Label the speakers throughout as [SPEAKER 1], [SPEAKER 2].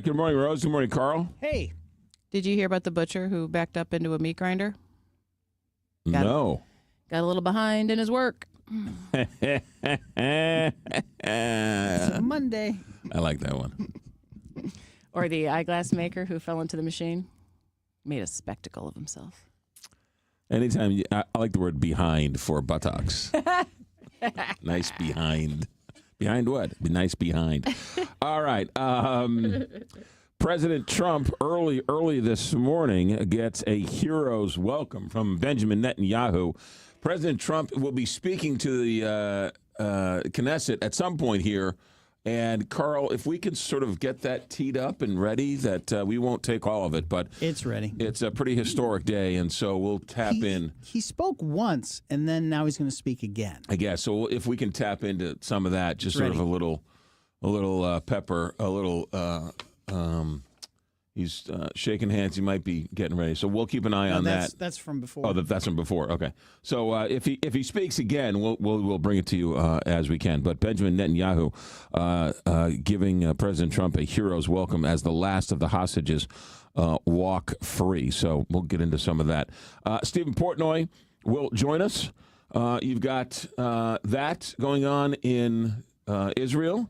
[SPEAKER 1] Good morning, Rose. Good morning, Carl.
[SPEAKER 2] Hey.
[SPEAKER 3] Did you hear about the butcher who backed up into a meat grinder?
[SPEAKER 1] No.
[SPEAKER 3] Got a little behind in his work.
[SPEAKER 2] It's Monday.
[SPEAKER 1] I like that one.
[SPEAKER 3] Or the eyeglass maker who fell into the machine. Made a spectacle of himself.
[SPEAKER 1] Anytime I like the word behind for buttocks. Nice behind. Behind what? Be nice behind. All right. President Trump early this morning gets a hero's welcome from Benjamin Netanyahu. President Trump will be speaking to the Knesset at some point here. And, Carl, if we can sort of get that teed up and ready, that we won't take all of it, but
[SPEAKER 2] it's ready.
[SPEAKER 1] It's a pretty historic day, and so we'll tap in.
[SPEAKER 2] He spoke once, and then now he's going to speak again.
[SPEAKER 1] I guess. So if we can tap into some of that, just sort of a little pepper, a little. He's shaking hands. He might be getting ready. So we'll keep an eye on that.
[SPEAKER 2] That's from before.
[SPEAKER 1] Oh, that's from before. Okay. So if he speaks again, we'll bring it to you as we can. But Benjamin Netanyahu giving President Trump a hero's welcome as the last of the hostages walk free. So we'll get into some of that. Stephen Portnoy will join us. You've got that going on in Israel.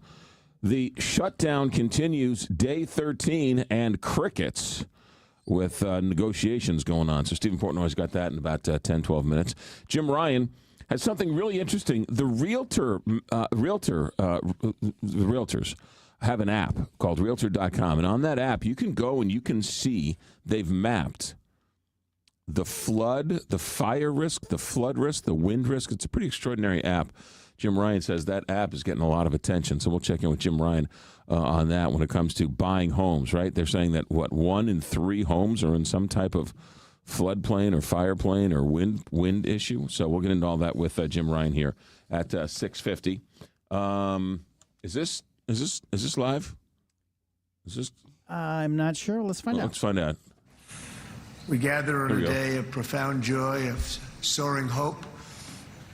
[SPEAKER 1] The shutdown continues, day 13, and crickets with negotiations going on. So Stephen Portnoy's got that in about 10, 12 minutes. Jim Ryan has something really interesting. The realtors have an app called Realtor.com, and on that app you can go and you can see they've mapped the flood, the fire risk, the flood risk, the wind risk. It's a pretty extraordinary app. Jim Ryan says that app is getting a lot of attention, so we'll check in with Jim Ryan on that when it comes to buying homes, right? They're saying that, 1 in 3 homes are in some type of floodplain or fireplain or wind issue. So we'll get into all that with Jim Ryan here at 6:50. Is this live? Is this?
[SPEAKER 2] I'm not sure. Let's find out.
[SPEAKER 1] Let's find out.
[SPEAKER 4] We gather on a day of profound joy, of soaring hope,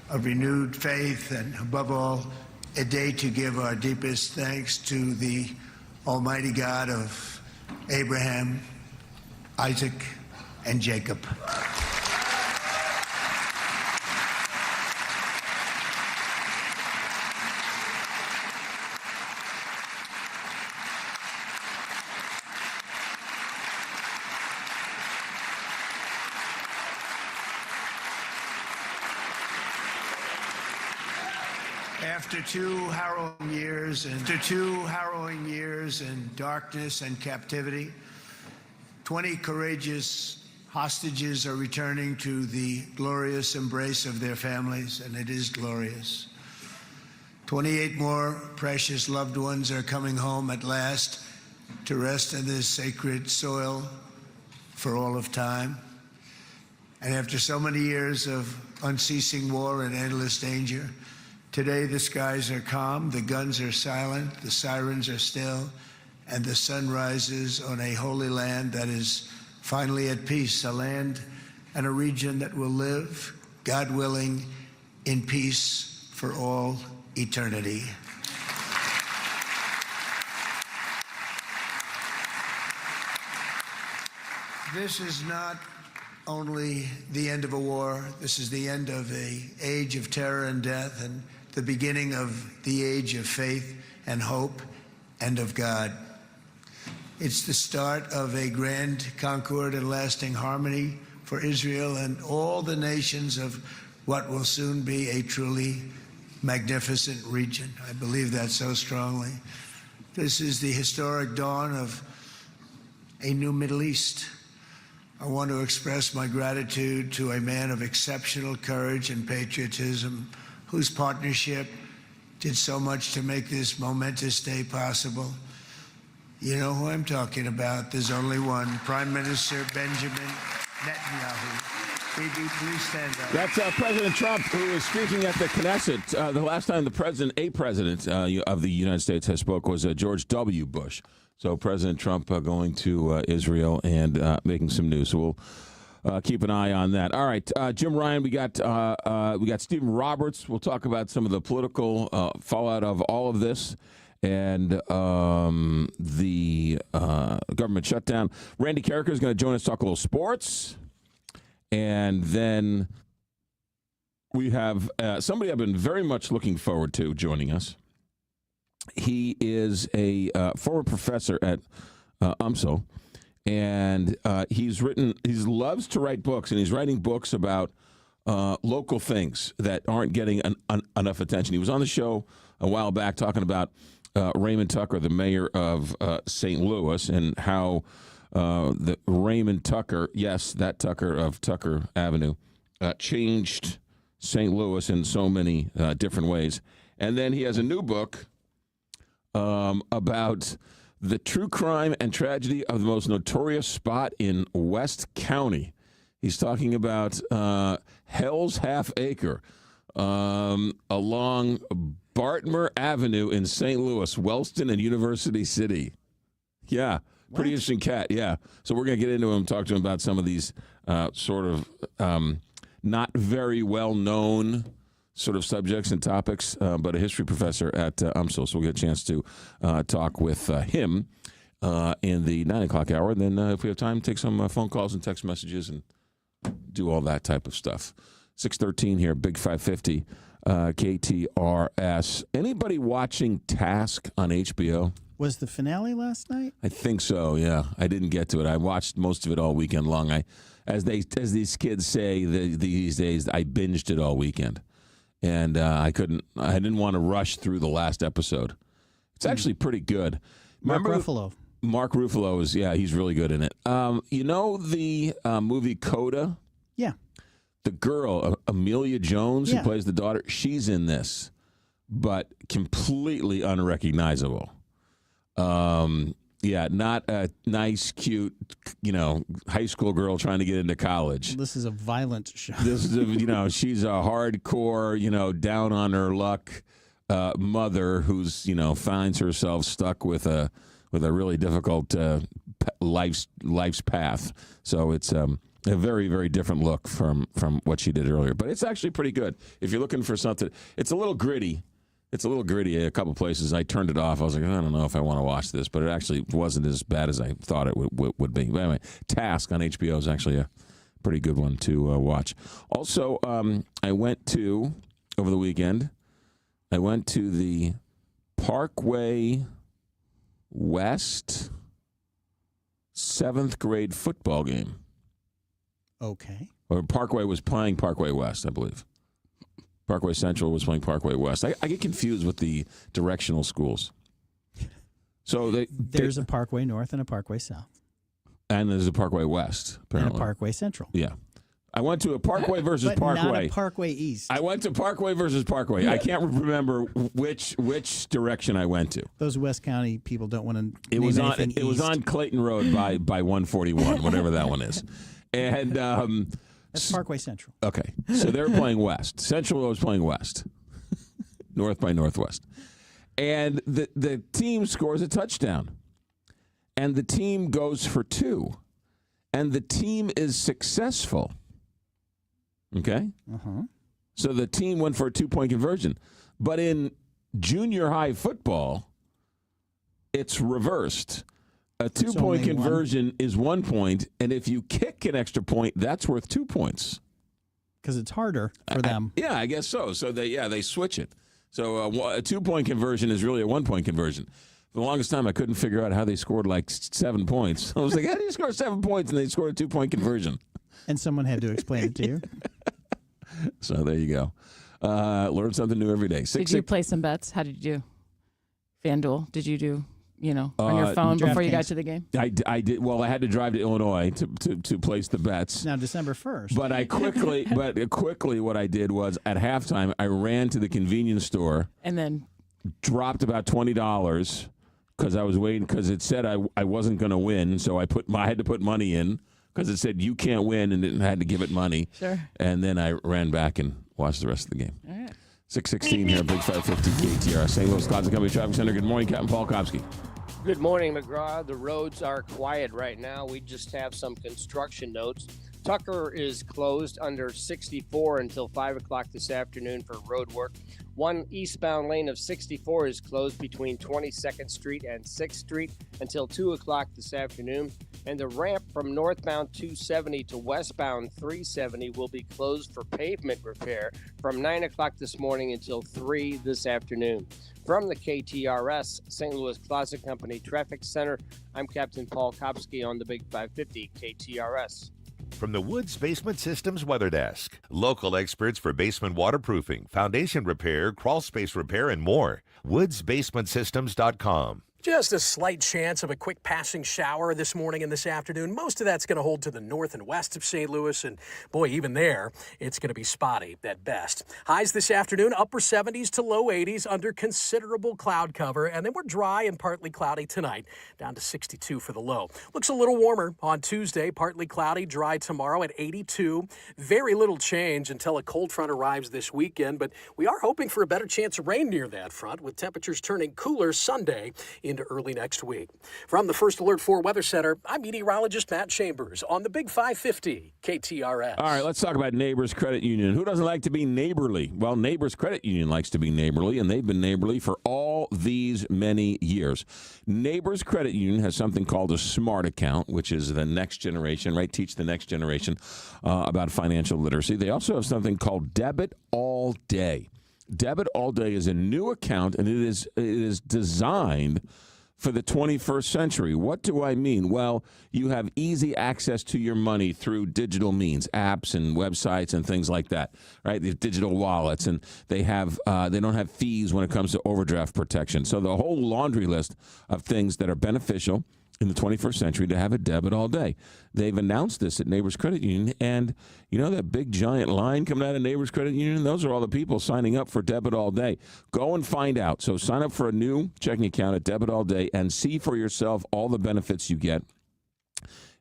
[SPEAKER 4] of renewed faith, and above all, a day to give our deepest thanks to the Almighty God of Abraham, Isaac, and Jacob. After two harrowing years in darkness and captivity, 20 courageous hostages are returning to the glorious embrace of their families, and it is glorious. 28 more precious loved ones are coming home at last to rest in this sacred soil for all of time. And after so many years of unceasing war and endless danger, today the skies are calm, the guns are silent, the sirens are still, and the sun rises on a holy land that is finally at peace, a land and a region that will live, God willing, in peace for all eternity. This is not only the end of a war, this is the end of an age of terror and death, and the beginning of the age of faith and hope and of God. It's the start of a grand concord and lasting harmony for Israel and all the nations of what will soon be a truly magnificent region. I believe that so strongly. This is the historic dawn of a new Middle East. I want to express my gratitude to a man of exceptional courage and patriotism, whose partnership did so much to make this momentous day possible. You know who I'm talking about. There's only one, Prime Minister Benjamin Netanyahu. Bibi, please stand up.
[SPEAKER 1] That's President Trump, who was speaking at the Knesset. The last time a president of the United States has spoke was George W. Bush. So President Trump going to Israel and making some news. So we'll keep an eye on that. All right, Jim Ryan, we got Stephen Roberts. We'll talk about some of the political fallout of all of this. and the government shutdown. Randy Carricker is going to join us, talk a little sports. And then we have somebody I've been very much looking forward to joining us. He is a former professor at UMSL, and he loves to write books, and he's writing books about local things that aren't getting enough attention. He was on the show a while back talking about Raymond Tucker, the mayor of St. Louis, and how the Raymond Tucker, yes, that Tucker of Tucker Avenue, changed St. Louis in so many different ways. And then he has a new book about the true crime and tragedy of the most notorious spot in West County. He's talking about Hell's Half Acre along Bartmer Avenue in St. Louis, Wellston and University City. Yeah, pretty interesting cat, yeah. So we're going to get into him, talk to him about some of these sort of not very well-known sort of subjects and topics, but a history professor at UMSL. So we'll get a chance to talk with him in the 9 o'clock hour. And then if we have time, take some phone calls and text messages and do all that type of stuff. 6:13 here, Big 550, KTRS. Anybody watching Task on HBO?
[SPEAKER 2] Was the finale last night?
[SPEAKER 1] I think so, yeah. I didn't get to it. I watched most of it all weekend long. As these kids say these days, I binged it all weekend. And I didn't want to rush through the last episode. It's actually pretty good.
[SPEAKER 2] Mark Ruffalo.
[SPEAKER 1] Mark Ruffalo he's really good in it. You know the movie Coda?
[SPEAKER 2] Yeah.
[SPEAKER 1] The girl, Amelia Jones, who plays the daughter, she's in this, but completely unrecognizable. Not a nice, cute, high school girl trying to get into college.
[SPEAKER 2] This is a violent show.
[SPEAKER 1] This is, she's a hardcore, down on her luck mother who's, finds herself stuck with a really difficult life's path. So it's a very, very different look from what she did earlier. But it's actually pretty good. If you're looking for something, it's a little gritty. A couple places. I turned it off. I was like, I don't know if I want to watch this, but it actually wasn't as bad as I thought it would be. But anyway, Task on HBO is actually a pretty good one to watch. Also, I went to, over the weekend, the Parkway West 7th grade football game.
[SPEAKER 2] Okay.
[SPEAKER 1] Or Parkway was playing Parkway West, I believe. Parkway Central was playing Parkway West. I get confused with the directional schools. So
[SPEAKER 2] there's a Parkway North and a Parkway South.
[SPEAKER 1] And there's a Parkway West, apparently.
[SPEAKER 2] And a Parkway Central.
[SPEAKER 1] Yeah. I went to a Parkway versus
[SPEAKER 2] but
[SPEAKER 1] Parkway.
[SPEAKER 2] Not a Parkway East.
[SPEAKER 1] I went to Parkway versus Parkway. I can't remember which direction I went to.
[SPEAKER 2] Those West County people don't want to.
[SPEAKER 1] It was on Clayton Road by 141, whatever that one is. And
[SPEAKER 2] that's Parkway Central.
[SPEAKER 1] Okay. So they were playing West. Central was playing West. North by Northwest. And the team scores a touchdown. And the team goes for 2. And the team is successful. Okay?
[SPEAKER 2] Uh-huh.
[SPEAKER 1] So the team went for a 2-point conversion. But in junior high football, it's reversed. A 2-point conversion is 1 point, and if you kick an extra point, that's worth 2 points.
[SPEAKER 2] Because it's harder for them.
[SPEAKER 1] Yeah, I guess so. So they switch it. So a 2-point conversion is really a 1-point conversion. For the longest time, I couldn't figure out how they scored like 7 points. I was like, how do you score 7 points and they scored a 2-point conversion?
[SPEAKER 2] And someone had to explain it to you.
[SPEAKER 1] So there you go. Learn something new every day.
[SPEAKER 3] Did you play some bets? How did you do? FanDuel, did you do? On your phone before you got to the game?
[SPEAKER 1] I did. Well, I had to drive to Illinois to place the bets.
[SPEAKER 2] Now, December 1st.
[SPEAKER 1] But quickly, what I did was at halftime, I ran to the convenience store
[SPEAKER 3] and then
[SPEAKER 1] dropped about $20 because I was waiting because it said I wasn't going to win, so I had to put money in because it said you can't win and I had to give it money.
[SPEAKER 3] Sure.
[SPEAKER 1] And then I ran back and watched the rest of the game.
[SPEAKER 3] All right.
[SPEAKER 1] 6:16 here, Big 550 KTR, St. Louis Clouds and Company Traffic Center. Good morning, Captain Paul Kopsky.
[SPEAKER 5] Good morning, McGraw. The roads are quiet right now. We just have some construction notes. Tucker is closed under 64 until 5 o'clock this afternoon for road work. One eastbound lane of 64 is closed between 22nd Street and 6th Street until 2 o'clock this afternoon. And the ramp from northbound 270 to westbound 370 will be closed for pavement repair from 9 o'clock this morning until 3 this afternoon. From the KTRS St. Louis Closet Company Traffic Center, I'm Captain Paul Kopsky on the Big 550 KTRS.
[SPEAKER 6] From the Woods Basement Systems Weather Desk, local experts for basement waterproofing, foundation repair, crawl space repair, and more. woodsbasementsystems.com.
[SPEAKER 7] Just a slight chance of a quick passing shower this morning and this afternoon. Most of that's going to hold to the north and west of St. Louis, and boy, even there, it's going to be spotty at best. Highs this afternoon, upper 70s to low 80s under considerable cloud cover, and then we're dry and partly cloudy tonight, down to 62 for the low. Looks a little warmer on Tuesday, partly cloudy, dry tomorrow at 82. Very little change until a cold front arrives this weekend, but we are hoping for a better chance of rain near that front, with temperatures turning cooler Sunday into early next week. From the First Alert 4 Weather Center, I'm meteorologist Matt Chambers on the Big 550 KTRS.
[SPEAKER 1] All right, let's talk about Neighbors Credit Union. Who doesn't like to be neighborly? Well, Neighbors Credit Union likes to be neighborly, and they've been neighborly for all these many years. Neighbors Credit Union has something called a Smart Account, which is the next generation, right? Teach the next generation about financial literacy. They also have something called Debit All Day. Debit All Day is a new account, and it is designed for the 21st century. What do I mean? Well, you have easy access to your money through digital means, apps and websites and things like that, right? These digital wallets, and they don't have fees when it comes to overdraft protection. So the whole laundry list of things that are beneficial in the 21st century to have a debit all day. They've announced this at Neighbors Credit Union, and you know that big giant line coming out of Neighbors Credit Union? Those are all the people signing up for debit all day. Go and find out. So sign up for a new checking account at Debit All Day and see for yourself all the benefits you get.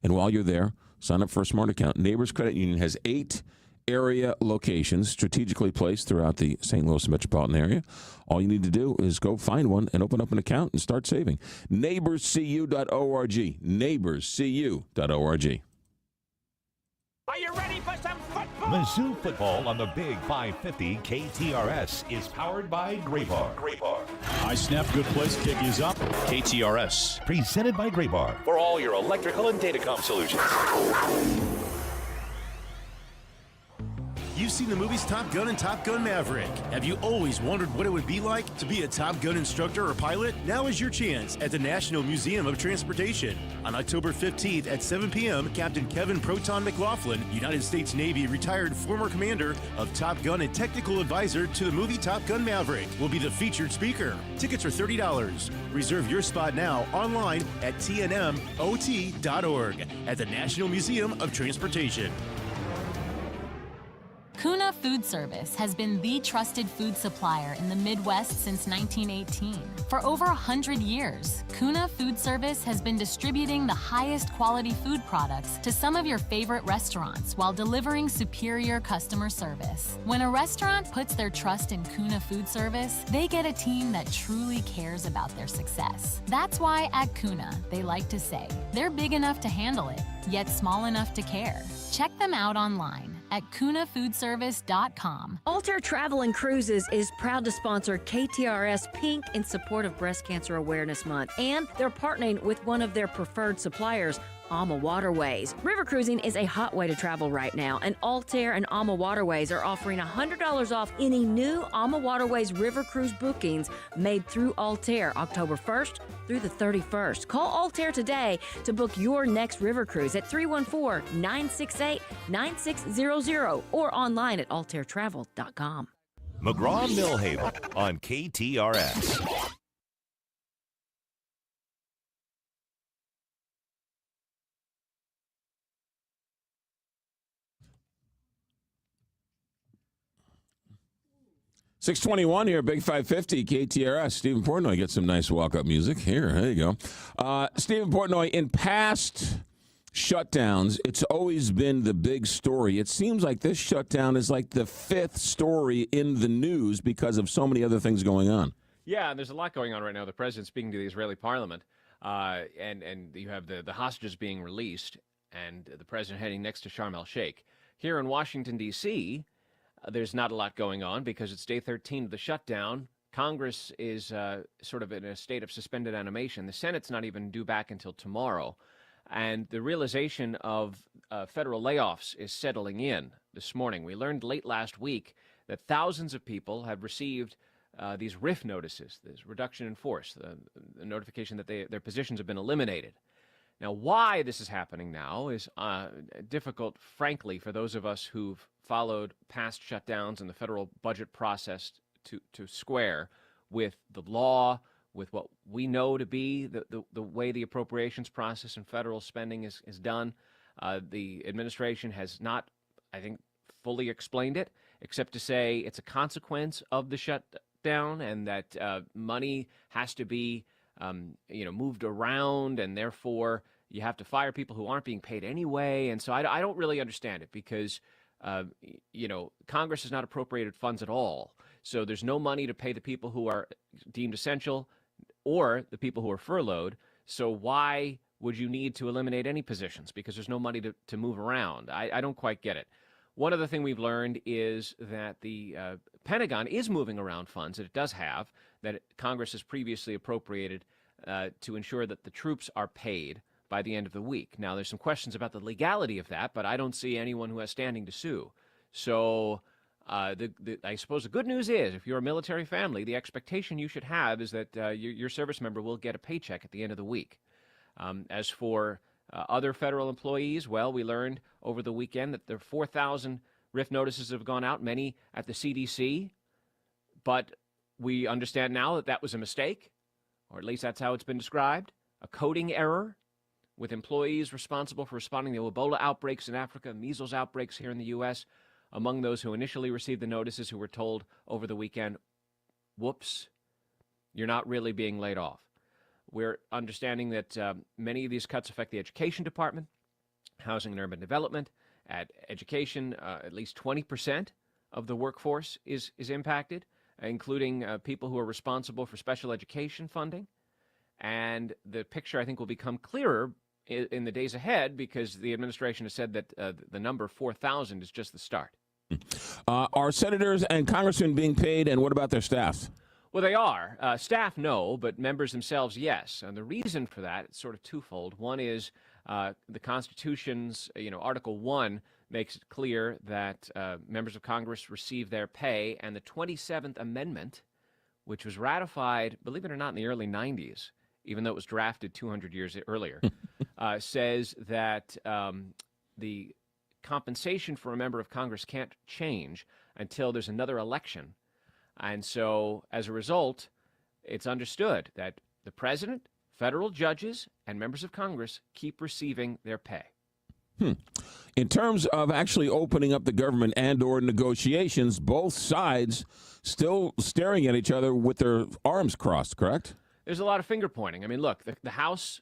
[SPEAKER 1] And while you're there, sign up for a Smart Account. Neighbors Credit Union has 8 area locations strategically placed throughout the St. Louis metropolitan area. All you need to do is go find one and open up an account and start saving. NeighborsCU.org. NeighborsCU.org.
[SPEAKER 8] Are you ready for some football?
[SPEAKER 6] Mizzou football on the Big 550 KTRS is powered by Graybar.
[SPEAKER 9] High snap, good place, kick is up. KTRS.
[SPEAKER 6] Presented by Graybar for all your electrical and datacom solutions.
[SPEAKER 9] You've seen the movies Top Gun and Top Gun Maverick. Have you always wondered what it would be like to be a Top Gun instructor or pilot? Now is your chance at the National Museum of Transportation. On October 15th at 7 p.m., Captain Kevin Proton McLaughlin, United States Navy retired former commander of Top Gun and technical advisor to the movie Top Gun Maverick, will be the featured speaker. Tickets are $30. Reserve your spot now online at tnmot.org at the National Museum of Transportation.
[SPEAKER 10] Kuna Food Service has been the trusted food supplier in the Midwest since 1918. For over 100 years, Kuna Food Service has been distributing the highest quality food products to some of your favorite restaurants while delivering superior customer service. When a restaurant puts their trust in Kuna Food Service, they get a team that truly cares about their success. That's why at Kuna, they like to say, they're big enough to handle it, yet small enough to care. Check them out online at kunafoodservice.com.
[SPEAKER 11] Altair Travel and Cruises is proud to sponsor KTRS Pink in support of Breast Cancer Awareness Month, and they're partnering with one of their preferred suppliers, Alma Waterways. River cruising is a hot way to travel right now, and Altair and Alma Waterways are offering $100 off any new Alma Waterways river cruise bookings made through Altair October 1st through the 31st. Call Altair today to book your next river cruise at 314-968-9600 or online at altairtravel.com.
[SPEAKER 6] McGraw Millhaven on KTRS.
[SPEAKER 1] $6:21 here, Big 550, KTRS. Stephen Portnoy gets some nice walk-up music. There you go. Stephen Portnoy, in past shutdowns, it's always been the big story. It seems like this shutdown is like the 5th story in the news because of so many other things going on.
[SPEAKER 12] Yeah, and there's a lot going on right now. The president's speaking to the Israeli parliament, and you have the hostages being released. and the president heading next to Sharm el-Sheikh. Here in Washington, D.C., there's not a lot going on because it's day 13 of the shutdown. Congress is sort of in a state of suspended animation. The Senate's not even due back until tomorrow. And the realization of federal layoffs is settling in this morning. We learned late last week that thousands of people have received these RIF notices, this reduction in force, the notification that their positions have been eliminated. Now, why this is happening now is difficult, frankly, for those of us who've followed past shutdowns and the federal budget process to square with the law, with what we know to be the way the appropriations process and federal spending is done. The administration has not, I think, fully explained it, except to say it's a consequence of the shutdown and that money has to be moved around, and therefore you have to fire people who aren't being paid anyway. And so I don't really understand it because, Congress has not appropriated funds at all. So there's no money to pay the people who are deemed essential or the people who are furloughed. So why would you need to eliminate any positions? Because there's no money to move around. I don't quite get it. One other thing we've learned is that the Pentagon is moving around funds that it does have, that Congress has previously appropriated to ensure that the troops are paid by the end of the week. Now, there's some questions about the legality of that, but I don't see anyone who has standing to sue. So I suppose the good news is, if you're a military family, the expectation you should have is that your service member will get a paycheck at the end of the week. As for other federal employees, well, we learned over the weekend that there are 4,000 RIF notices have gone out, many at the CDC, but we understand now that that was a mistake, or at least that's how it's been described, a coding error with employees responsible for responding to Ebola outbreaks in Africa, measles outbreaks here in the U.S., among those who initially received the notices who were told over the weekend, whoops, you're not really being laid off. We're understanding that many of these cuts affect the education department, housing and urban development. At education, at least 20% of the workforce is impacted, including people who are responsible for special education funding. And the picture, I think, will become clearer in the days ahead because the administration has said that the number 4,000 is just the start.
[SPEAKER 1] Are senators and congressmen being paid, and what about their staffs?
[SPEAKER 12] Well, they are. Staff, no, but members themselves, yes. And the reason for that is sort of twofold. One is the Constitution's, Article 1 makes it clear that members of Congress receive their pay, and the 27th Amendment, which was ratified, believe it or not, in the early 90s, even though it was drafted 200 years earlier, says that the compensation for a member of Congress can't change until there's another election. And so, as a result, it's understood that the president, federal judges, and members of Congress keep receiving their pay.
[SPEAKER 1] In terms of actually opening up the government and or negotiations, both sides still staring at each other with their arms crossed, correct?
[SPEAKER 12] There's a lot of finger pointing. I mean, look, the House,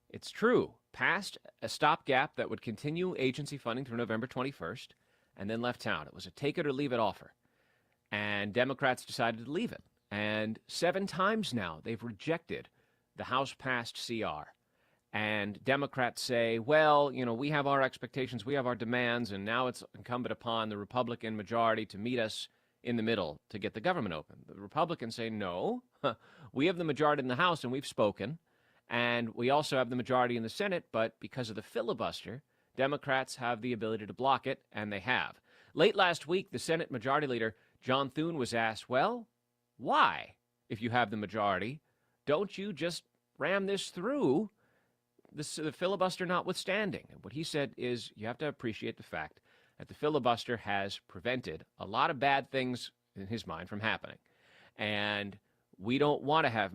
[SPEAKER 12] it's true, passed a stopgap that would continue agency funding through November 21st and then left town. It was a take it or leave it offer. And Democrats decided to leave it. And 7 times now they've rejected the House-passed CR. And Democrats say, well, we have our expectations, we have our demands, and now it's incumbent upon the Republican majority to meet us in the middle to get the government open. The Republicans say, no, we have the majority in the House and we've spoken, and we also have the majority in the Senate, but because of the filibuster, Democrats have the ability to block it, and they have. Late last week, the Senate Majority Leader, John Thune, was asked, well, why, if you have the majority, don't you just ram this through, the filibuster notwithstanding? And what he said is you have to appreciate the fact that the filibuster has prevented a lot of bad things, in his mind, from happening. And we don't want to have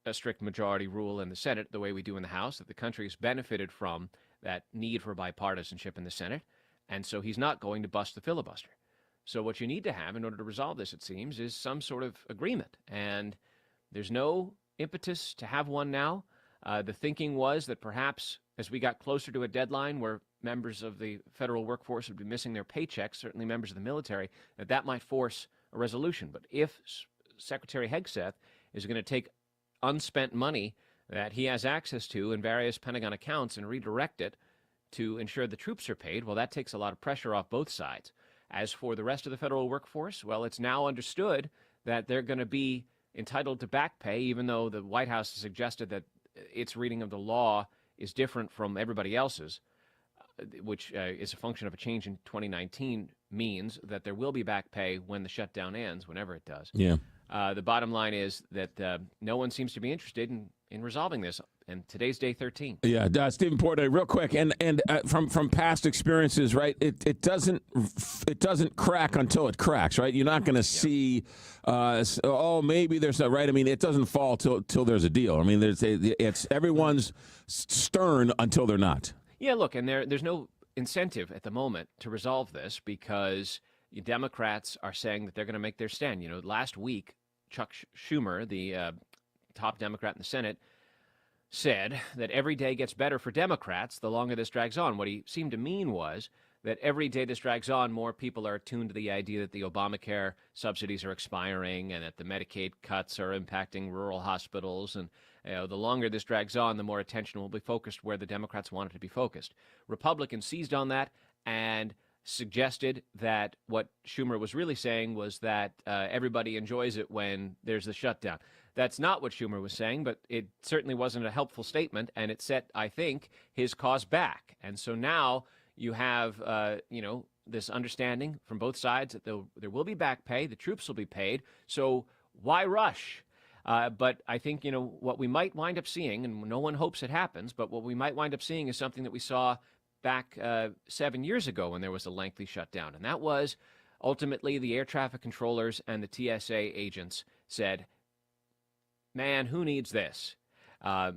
[SPEAKER 12] a strict majority rule in the Senate the way we do in the House, that the country has benefited from that need for bipartisanship in the Senate. And so he's not going to bust the filibuster. So what you need to have in order to resolve this, it seems, is some sort of agreement. And there's no impetus to have one now. The thinking was that perhaps as we got closer to a deadline where members of the federal workforce would be missing their paychecks, certainly members of the military, that might force a resolution. But if Secretary Hegseth is going to take unspent money that he has access to in various Pentagon accounts and redirect it to ensure the troops are paid. Well, that takes a lot of pressure off both sides. As for the rest of the federal workforce, well, it's now understood that they're going to be entitled to back pay, even though the White House has suggested that its reading of the law is different from everybody else's, which is a function of a change in 2019, means that there will be back pay when the shutdown ends, whenever it does.
[SPEAKER 1] Yeah.
[SPEAKER 12] The bottom line is that no one seems to be interested in resolving this, and today's day 13.
[SPEAKER 1] Yeah, Stephen Portnoy, real quick, and from past experiences, right? It doesn't crack until it cracks, right? You're not going to see, maybe there's a right. I mean, it doesn't fall till there's a deal. I mean, it's everyone's stern until they're not.
[SPEAKER 12] Yeah, look, and there's no incentive at the moment to resolve this because Democrats are saying that they're going to make their stand. You know, last week, Chuck Schumer, the top Democrat in the Senate, said that every day gets better for Democrats the longer this drags on. What he seemed to mean was that every day this drags on, more people are attuned to the idea that the Obamacare subsidies are expiring and that the Medicaid cuts are impacting rural hospitals. And the longer this drags on, the more attention will be focused where the Democrats want it to be focused. Republicans seized on that and suggested that what Schumer was really saying was that everybody enjoys it when there's the shutdown. That's not what Schumer was saying, but it certainly wasn't a helpful statement, and it set, I think, his cause back. And so now you have, this understanding from both sides that there will be back pay, the troops will be paid, so why rush? But I think, what we might wind up seeing, and no one hopes it happens, but what we might wind up seeing is something that we saw back 7 years ago when there was a lengthy shutdown. And that was ultimately the air traffic controllers and the TSA agents said, man, who needs this?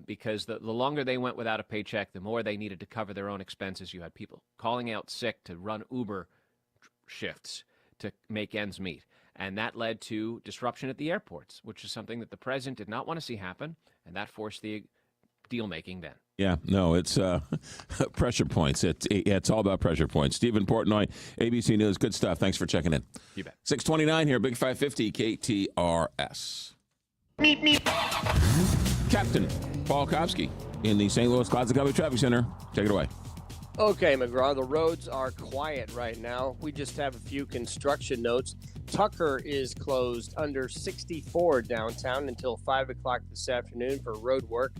[SPEAKER 12] Because the longer they went without a paycheck, the more they needed to cover their own expenses. You had people calling out sick to run Uber shifts to make ends meet. And that led to disruption at the airports, which is something that the president did not want to see happen, and that forced the deal-making then.
[SPEAKER 1] Yeah, no, it's pressure points. It's all about pressure points. Stephen Portnoy, ABC News. Good stuff. Thanks for checking in.
[SPEAKER 12] You bet.
[SPEAKER 1] 629 here, Big 550 KTRS. Captain Paul Kopsky in the St. Louis Cloud County Traffic Center. Take it away.
[SPEAKER 5] Okay, McGraw, the roads are quiet right now. We just have a few construction notes. Tucker is closed under 64 downtown until 5 o'clock this afternoon for road work.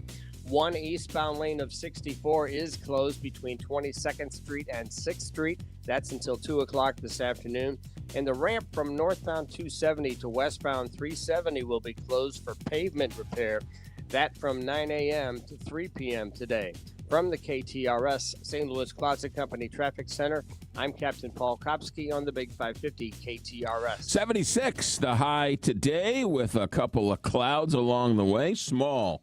[SPEAKER 5] One eastbound lane of 64 is closed between 22nd Street and 6th Street. That's until 2 o'clock this afternoon. And the ramp from northbound 270 to westbound 370 will be closed for pavement repair. That from 9 a.m. to 3 p.m. today. From the KTRS St. Louis Closet Company Traffic Center, I'm Captain Paul Kopsky on the Big 550 KTRS.
[SPEAKER 1] 76 the high today with a couple of clouds along the way. Small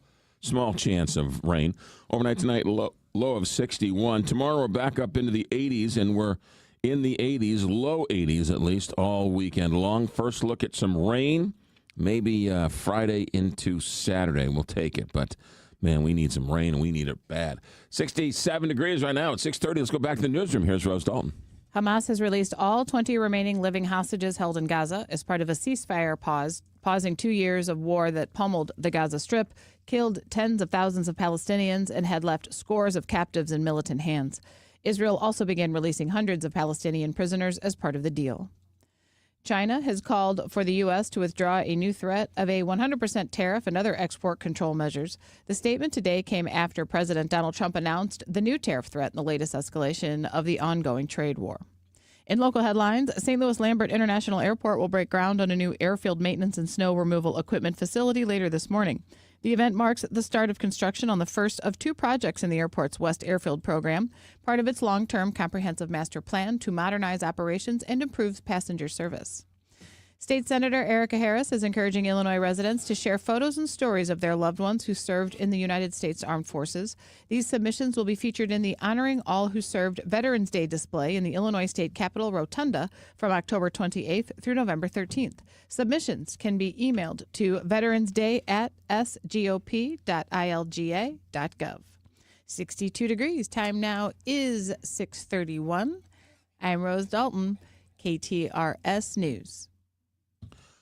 [SPEAKER 1] chance of rain. Overnight tonight, low of 61. Tomorrow we're back up into the 80s, and we're in the 80s, low 80s at least, all weekend long. First look at some rain, maybe Friday into Saturday. We'll take it, but man, we need some rain, and we need it bad. 67 degrees right now at 6:30. Let's go back to the newsroom. Here's Rose Dalton.
[SPEAKER 3] Hamas has released all 20 remaining living hostages held in Gaza as part of a ceasefire pause, pausing 2 years of war that pummeled the Gaza Strip, killed tens of thousands of Palestinians, and had left scores of captives in militant hands. Israel also began releasing hundreds of Palestinian prisoners as part of the deal. China has called for the U.S. to withdraw a new threat of a 100% tariff and other export control measures. The statement today came after President Donald Trump announced the new tariff threat in the latest escalation of the ongoing trade war. In local headlines, St. Louis Lambert International Airport will break ground on a new airfield maintenance and snow removal equipment facility later this morning. The event marks the start of construction on the first of two projects in the airport's West Airfield program, part of its long-term comprehensive master plan to modernize operations and improve passenger service. State Senator Erica Harris is encouraging Illinois residents to share photos and stories of their loved ones who served in the United States Armed Forces. These submissions will be featured in the Honoring All Who Served Veterans Day display in the Illinois State Capitol Rotunda from October 28th through November 13th. Submissions can be emailed to veteransday@sgop.ilga.gov. 62 degrees. Time now is 6:31. I'm Rose Dalton, KTRS News.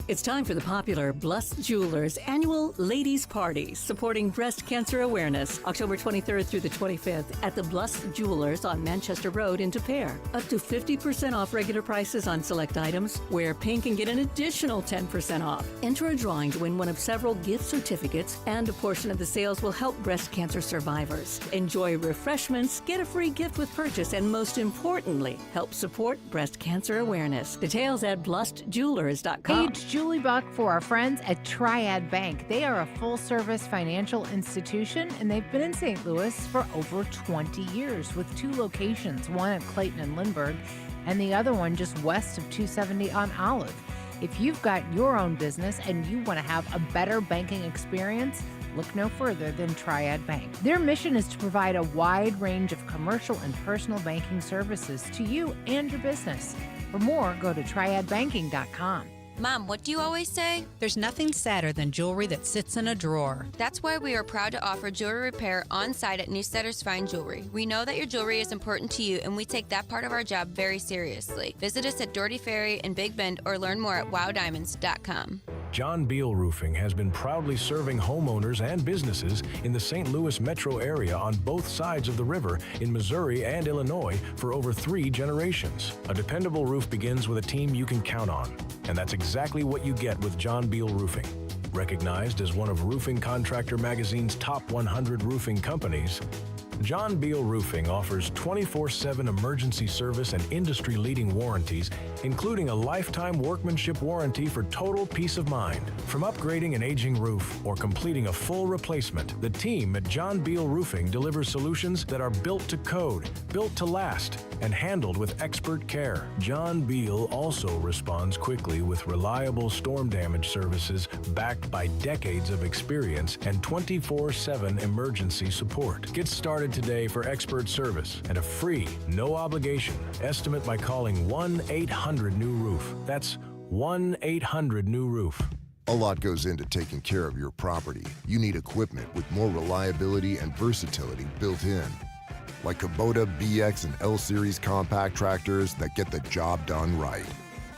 [SPEAKER 13] It's time for the popular Blust Jewelers annual Ladies Party, supporting breast cancer awareness, October 23rd through the 25th at the Blust Jewelers on Manchester Road in De Pere. Up to 50% off regular prices on select items. Wear pink and get an additional 10% off. Enter a drawing to win one of several gift certificates, and a portion of the sales will help breast cancer survivors. Enjoy refreshments, get a free gift with purchase, and most importantly, help support breast cancer awareness. Details at blustjewelers.com.
[SPEAKER 14] Hey, it's Julie Buck for our friends at Triad Bank. They are a full-service financial institution, and they've been in St. Louis for over 20 years with 2 locations, one at Clayton and Lindbergh, and the other one just west of 270 on Olive. If you've got your own business and you want to have a better banking experience, look no further than Triad Bank. Their mission is to provide a wide range of commercial and personal banking services to you and your business. For more, go to triadbanking.com.
[SPEAKER 15] Mom, what do you always say?
[SPEAKER 16] There's nothing sadder than jewelry that sits in a drawer.
[SPEAKER 15] That's why we are proud to offer jewelry repair on site at Newstetter's Fine Jewelry. We know that your jewelry is important to you, and we take that part of our job very seriously. Visit us at Doherty Ferry in Big Bend or learn more at wowdiamonds.com.
[SPEAKER 17] John Beal Roofing has been proudly serving homeowners and businesses in the St. Louis metro area on both sides of the river in Missouri and Illinois for over 3 generations. A dependable roof begins with a team you can count on, and that's exactly what you get with John Beal Roofing. Recognized as one of Roofing Contractor Magazine's top 100 roofing companies, John Beal Roofing offers 24/7 emergency service and industry-leading warranties, including a lifetime workmanship warranty for total peace of mind. From upgrading an aging roof or completing a full replacement, the team at John Beal Roofing delivers solutions that are built to code, built to last, and handled with expert care. John Beal also responds quickly with reliable storm damage services backed by decades of experience and 24/7 emergency support. Get started today for expert service and a free, no-obligation estimate by calling 1-800-NEW-ROOF. That's 1-800-NEW-ROOF.
[SPEAKER 18] A lot goes into taking care of your property. You need equipment with more reliability and versatility built in. Like Kubota BX and L Series compact tractors that get the job done right.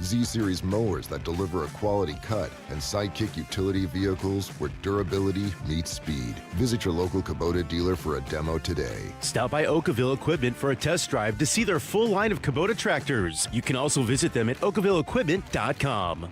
[SPEAKER 18] Z Series mowers that deliver a quality cut, and Sidekick utility vehicles where durability meets speed. Visit your local Kubota dealer for a demo today.
[SPEAKER 9] Stop by Oakville Equipment for a test drive to see their full line of Kubota tractors. You can also visit them at oakvilleequipment.com.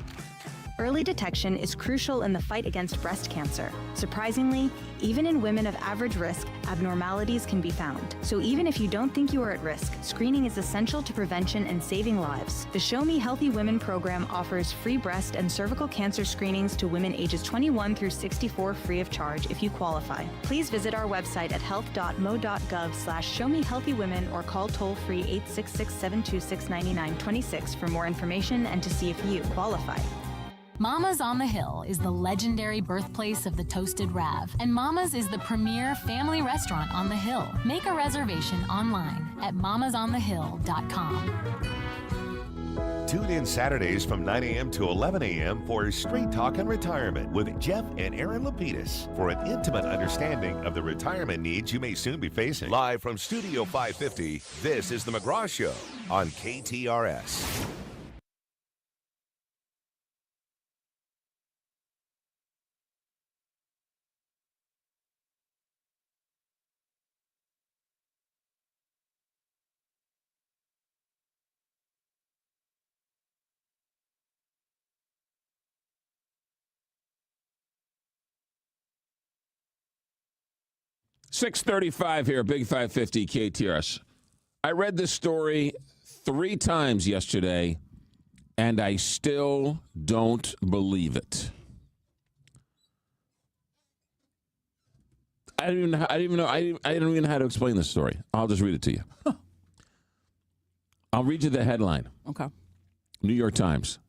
[SPEAKER 19] Early detection is crucial in the fight against breast cancer. Surprisingly, even in women of average risk, abnormalities can be found. So even if you don't think you are at risk, screening is essential to prevention and saving lives. The Show Me Healthy Women program offers free breast and cervical cancer screenings to women ages 21 through 64 free of charge if you qualify. Please visit our website at health.mo.gov/showmehealthywomen or call toll-free 866-726-9926 for more information and to see if you qualify.
[SPEAKER 10] Mama's on the Hill is the legendary birthplace of the Toasted Rav, and Mama's is the premier family restaurant on the Hill. Make a reservation online at mamasonthehill.com.
[SPEAKER 6] Tune in Saturdays from 9 a.m. to 11 a.m. for Straight Talk and Retirement with Jeff and Aaron Lapidus for an intimate understanding of the retirement needs you may soon be facing. Live from Studio 550, this is The McGraw Show on KTRS.
[SPEAKER 1] .635 here, Big 550 KTRS. I read this story 3 times yesterday, and I still don't believe it. I don't even know how to explain this story. I'll just read it to you. I'll read you the headline.
[SPEAKER 20] Okay.
[SPEAKER 1] New York Times.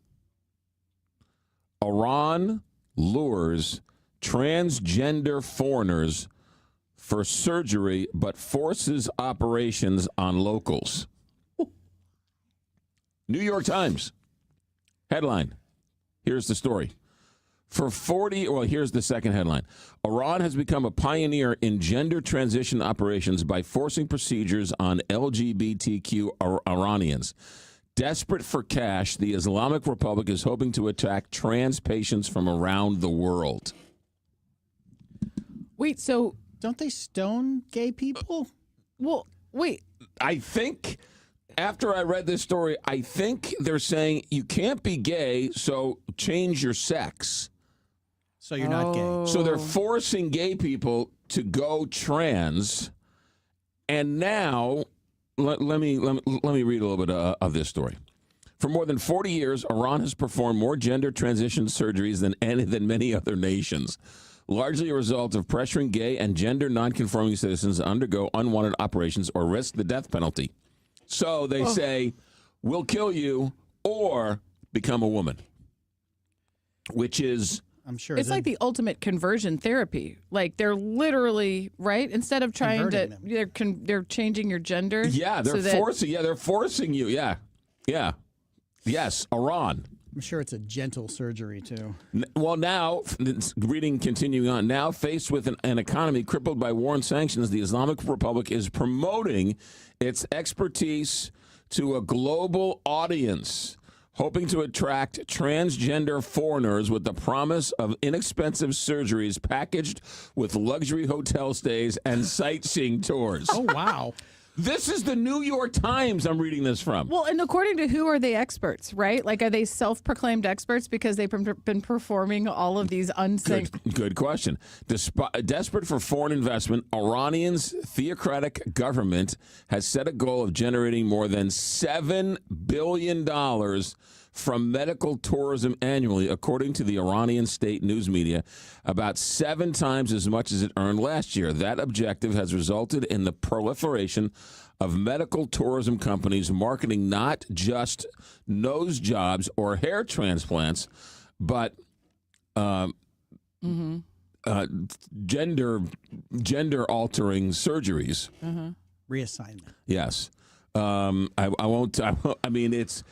[SPEAKER 1] Iran lures transgender foreigners for surgery, but forces operations on locals. New York Times. Headline. Here's the story. Here's the second headline. Iran has become a pioneer in gender transition operations by forcing procedures on LGBTQ Iranians. Desperate for cash, the Islamic Republic is hoping to attack trans patients from around the world.
[SPEAKER 3] Wait, so
[SPEAKER 2] don't they stone gay people?
[SPEAKER 3] Well, wait.
[SPEAKER 1] I think after I read this story, I think they're saying you can't be gay, so change your sex.
[SPEAKER 2] So you're not gay.
[SPEAKER 1] So they're forcing gay people to go trans. And now, let me read a little bit of this story. For more than 40 years, Iran has performed more gender transition surgeries than many other nations, largely a result of pressuring gay and gender nonconforming citizens to undergo unwanted operations or risk the death penalty. So they say, we'll kill you or become a woman, which is...
[SPEAKER 2] I'm sure
[SPEAKER 3] it's like the ultimate conversion therapy. Like they're literally right. Instead of trying to, they're changing your gender.
[SPEAKER 1] Yeah, they're forcing. Yeah, they're forcing you. Yeah, yeah, yes. Iran.
[SPEAKER 2] I'm sure it's a gentle surgery too.
[SPEAKER 1] Well, now continuing on. Now faced with an economy crippled by war and sanctions, the Islamic Republic is promoting its expertise to a global audience, hoping to attract transgender foreigners with the promise of inexpensive surgeries packaged with luxury hotel stays and sightseeing tours.
[SPEAKER 2] Oh, wow.
[SPEAKER 1] This is the New York Times I'm reading this from.
[SPEAKER 3] Well, and according to who are they experts, right? Like, are they self-proclaimed experts because they've been performing all of these unsanctioned...
[SPEAKER 1] Good question. Desperate for foreign investment, Iranian's theocratic government has set a goal of generating more than $7 billion from medical tourism annually, according to the Iranian state news media, about 7 times as much as it earned last year. That objective has resulted in the proliferation of medical tourism companies marketing not just nose jobs or hair transplants, but gender altering surgeries.
[SPEAKER 2] Reassignment.
[SPEAKER 1] Yes. I won't. I mean, it's.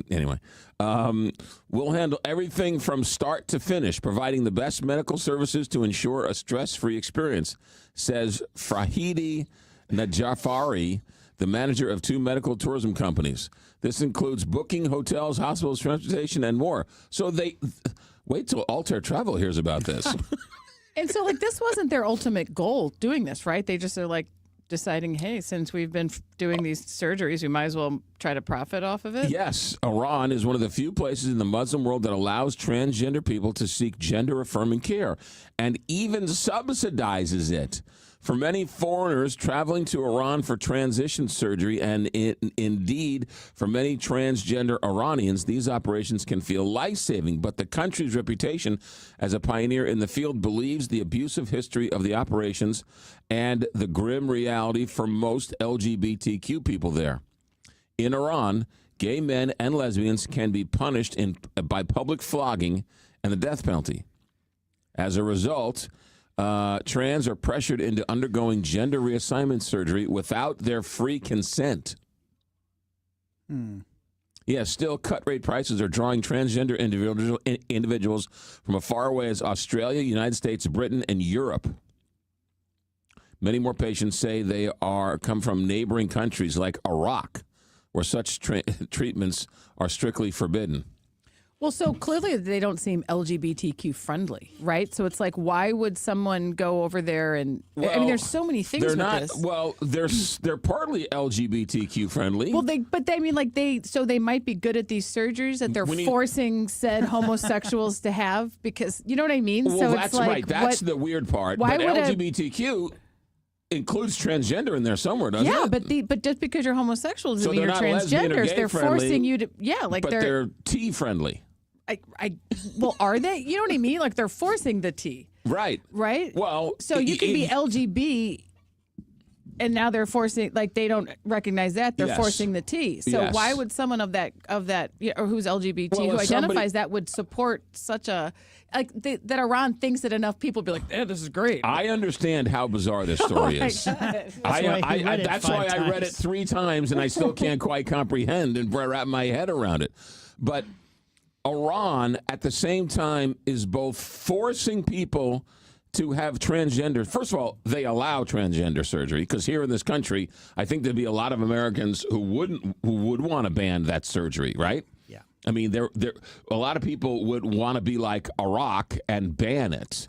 [SPEAKER 1] Anyway, we'll handle everything from start to finish, providing the best medical services to ensure a stress-free experience, says Frahidi Najafari, the manager of 2 medical tourism companies. This includes booking hotels, hospitals, transportation, and more. So they wait till Altair Travel hears about this.
[SPEAKER 3] And so, like, this wasn't their ultimate goal doing this, right? They just are like deciding, hey, since we've been doing these surgeries, we might as well try to profit off of it?
[SPEAKER 1] Yes. Iran is one of the few places in the Muslim world that allows transgender people to seek gender-affirming care and even subsidizes it. For many foreigners traveling to Iran for transition surgery, and indeed for many transgender Iranians, these operations can feel life-saving. But the country's reputation as a pioneer in the field believes the abusive history of the operations and the grim reality for most LGBTQ people there. In Iran, gay men and lesbians can be punished by public flogging and the death penalty. As a result, trans are pressured into undergoing gender reassignment surgery without their free consent. Yeah, still, cut-rate prices are drawing transgender individuals from as far away as Australia, United States, Britain, and Europe. Many more patients say they come from neighboring countries like Iraq, where such treatments are strictly forbidden.
[SPEAKER 3] Well, so clearly they don't seem LGBTQ friendly, right? So it's like, why would someone go over there and... I mean, there's so many things with this.
[SPEAKER 1] Well, they're partly LGBTQ friendly.
[SPEAKER 3] Well, they might be good at these surgeries that they're forcing said homosexuals to have because, you know what I mean?
[SPEAKER 1] Well,
[SPEAKER 3] so
[SPEAKER 1] that's
[SPEAKER 3] it's like,
[SPEAKER 1] right. That's the weird part.
[SPEAKER 3] Why
[SPEAKER 1] but
[SPEAKER 3] would
[SPEAKER 1] LGBTQ includes transgender in there somewhere, doesn't it?
[SPEAKER 3] Yeah, but just because you're homosexual doesn't
[SPEAKER 1] So
[SPEAKER 3] mean
[SPEAKER 1] they're
[SPEAKER 3] you're
[SPEAKER 1] not lesbian or
[SPEAKER 3] transgenders.
[SPEAKER 1] gay
[SPEAKER 3] They're
[SPEAKER 1] friendly,
[SPEAKER 3] forcing you to,
[SPEAKER 1] but they're T friendly.
[SPEAKER 3] Well, are they? You know what I mean? Like they're forcing the T.
[SPEAKER 1] Right.
[SPEAKER 3] Right?
[SPEAKER 1] Well,
[SPEAKER 3] so you can be LGB and now they're forcing, like they don't recognize that. They're forcing the T. So why would someone of that or who's LGBT who identifies that would support such a that Iran thinks that enough people be like, yeah, this is great.
[SPEAKER 1] I understand how bizarre this story is. That's why I read it 3 times and I still can't quite comprehend and wrap my head around it. But Iran, at the same time, is both forcing people to have transgender. First of all, they allow transgender surgery because here in this country, I think there'd be a lot of Americans who would want to ban that surgery, right?
[SPEAKER 2] Yeah.
[SPEAKER 1] I mean, there a lot of people would want to be like Iraq and ban it.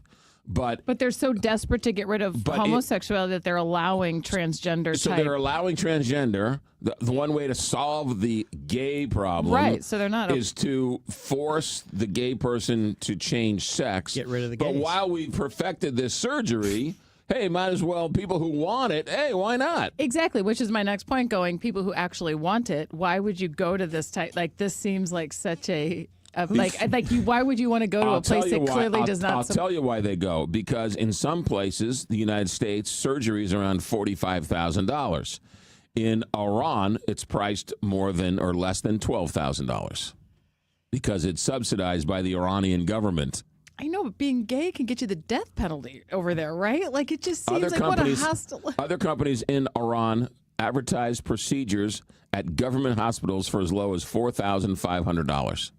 [SPEAKER 1] But
[SPEAKER 3] they're so desperate to get rid of homosexuality that they're allowing transgender
[SPEAKER 1] So they're allowing transgender. The one way to solve the gay problem,
[SPEAKER 3] right? So they're not
[SPEAKER 1] is to force the gay person to change sex.
[SPEAKER 2] Get rid of the
[SPEAKER 1] But
[SPEAKER 2] gays.
[SPEAKER 1] while we perfected this surgery, hey, might as well, people who want it, hey, why not?
[SPEAKER 3] Exactly, which is my next point going, people who actually want it, why would you go to this type? Like, this seems like such a why would you want to go to a place that clearly does not?
[SPEAKER 1] I'll tell you why they go. Because in some places, the United States, surgery is around $45,000. In Iran, it's priced more than or less than $12,000 because it's subsidized by the Iranian government.
[SPEAKER 3] I know, but being gay can get you the death penalty over there, right? Like, it just seems like what a hostile.
[SPEAKER 1] Other companies in Iran advertise procedures at government hospitals for as low as $4,500.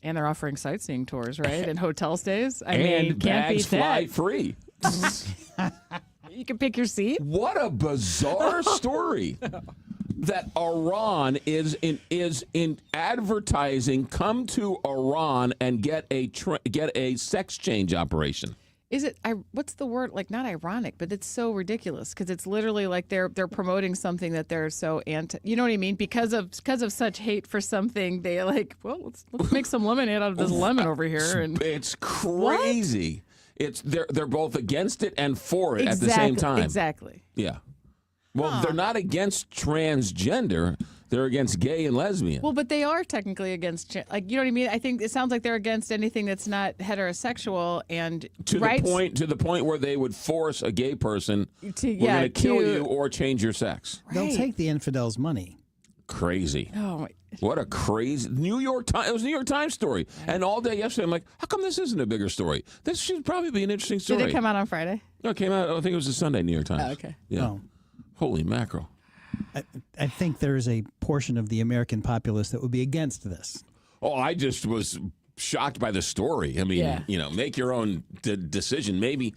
[SPEAKER 3] And they're offering sightseeing tours, right? And hotel stays. I
[SPEAKER 1] and
[SPEAKER 3] mean, can't beat
[SPEAKER 1] fly
[SPEAKER 3] that.
[SPEAKER 1] free.
[SPEAKER 3] You can pick your seat.
[SPEAKER 1] What a bizarre story that Iran is in advertising. Come to Iran and get a sex change operation.
[SPEAKER 3] Is it? What's the word? Like, not ironic, but it's so ridiculous because it's literally like they're promoting something that they're so anti. You know what I mean? Because of such hate for something, they like. Well, let's make some lemonade out of this lemon over here. And
[SPEAKER 1] it's crazy. It's they're both against it and for it at the same time.
[SPEAKER 3] Exactly.
[SPEAKER 1] Yeah. Well, they're not against transgender. They're against gay and lesbian.
[SPEAKER 3] Well, but they are technically against, like, you know what I mean? I think it sounds like they're against anything that's not heterosexual and
[SPEAKER 1] to the point where they would force a gay person, we're going to kill you or change your sex.
[SPEAKER 2] They'll take the infidels' money.
[SPEAKER 1] Crazy.
[SPEAKER 3] Oh my.
[SPEAKER 1] What a crazy New York Times. It was a New York Times story. And all day yesterday, I'm like, how come this isn't a bigger story? This should probably be an interesting story.
[SPEAKER 3] Did it come out on Friday?
[SPEAKER 1] No, it came out, I think it was a Sunday, New York Times.
[SPEAKER 3] Oh, okay.
[SPEAKER 1] Yeah.
[SPEAKER 2] Oh.
[SPEAKER 1] Holy mackerel.
[SPEAKER 2] I think there is a portion of the American populace that would be against this.
[SPEAKER 1] Oh, I just was shocked by the story. I mean, make your own decision. Maybe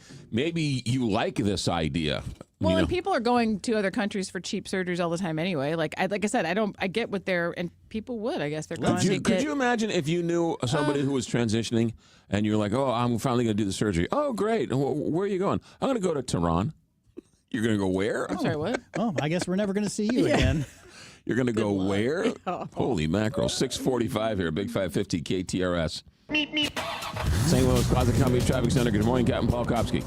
[SPEAKER 1] you like this idea.
[SPEAKER 3] Well, and people are going to other countries for cheap surgeries all the time anyway. Like I said, I get what and people would, I guess they're going to get.
[SPEAKER 1] Could you imagine if you knew somebody who was transitioning and you're like, oh, I'm finally going to do the surgery. Oh, great. Where are you going? I'm going to go to Tehran. You're going to go where?
[SPEAKER 3] I'm sorry, what?
[SPEAKER 2] Oh, I guess we're never going to see you again.
[SPEAKER 1] You're going to go where?
[SPEAKER 3] Yeah.
[SPEAKER 1] Holy mackerel. 645 here, Big 550 KTRS. St. Louis Closet Company Traffic Center. Good morning, Captain Paul Kopsky.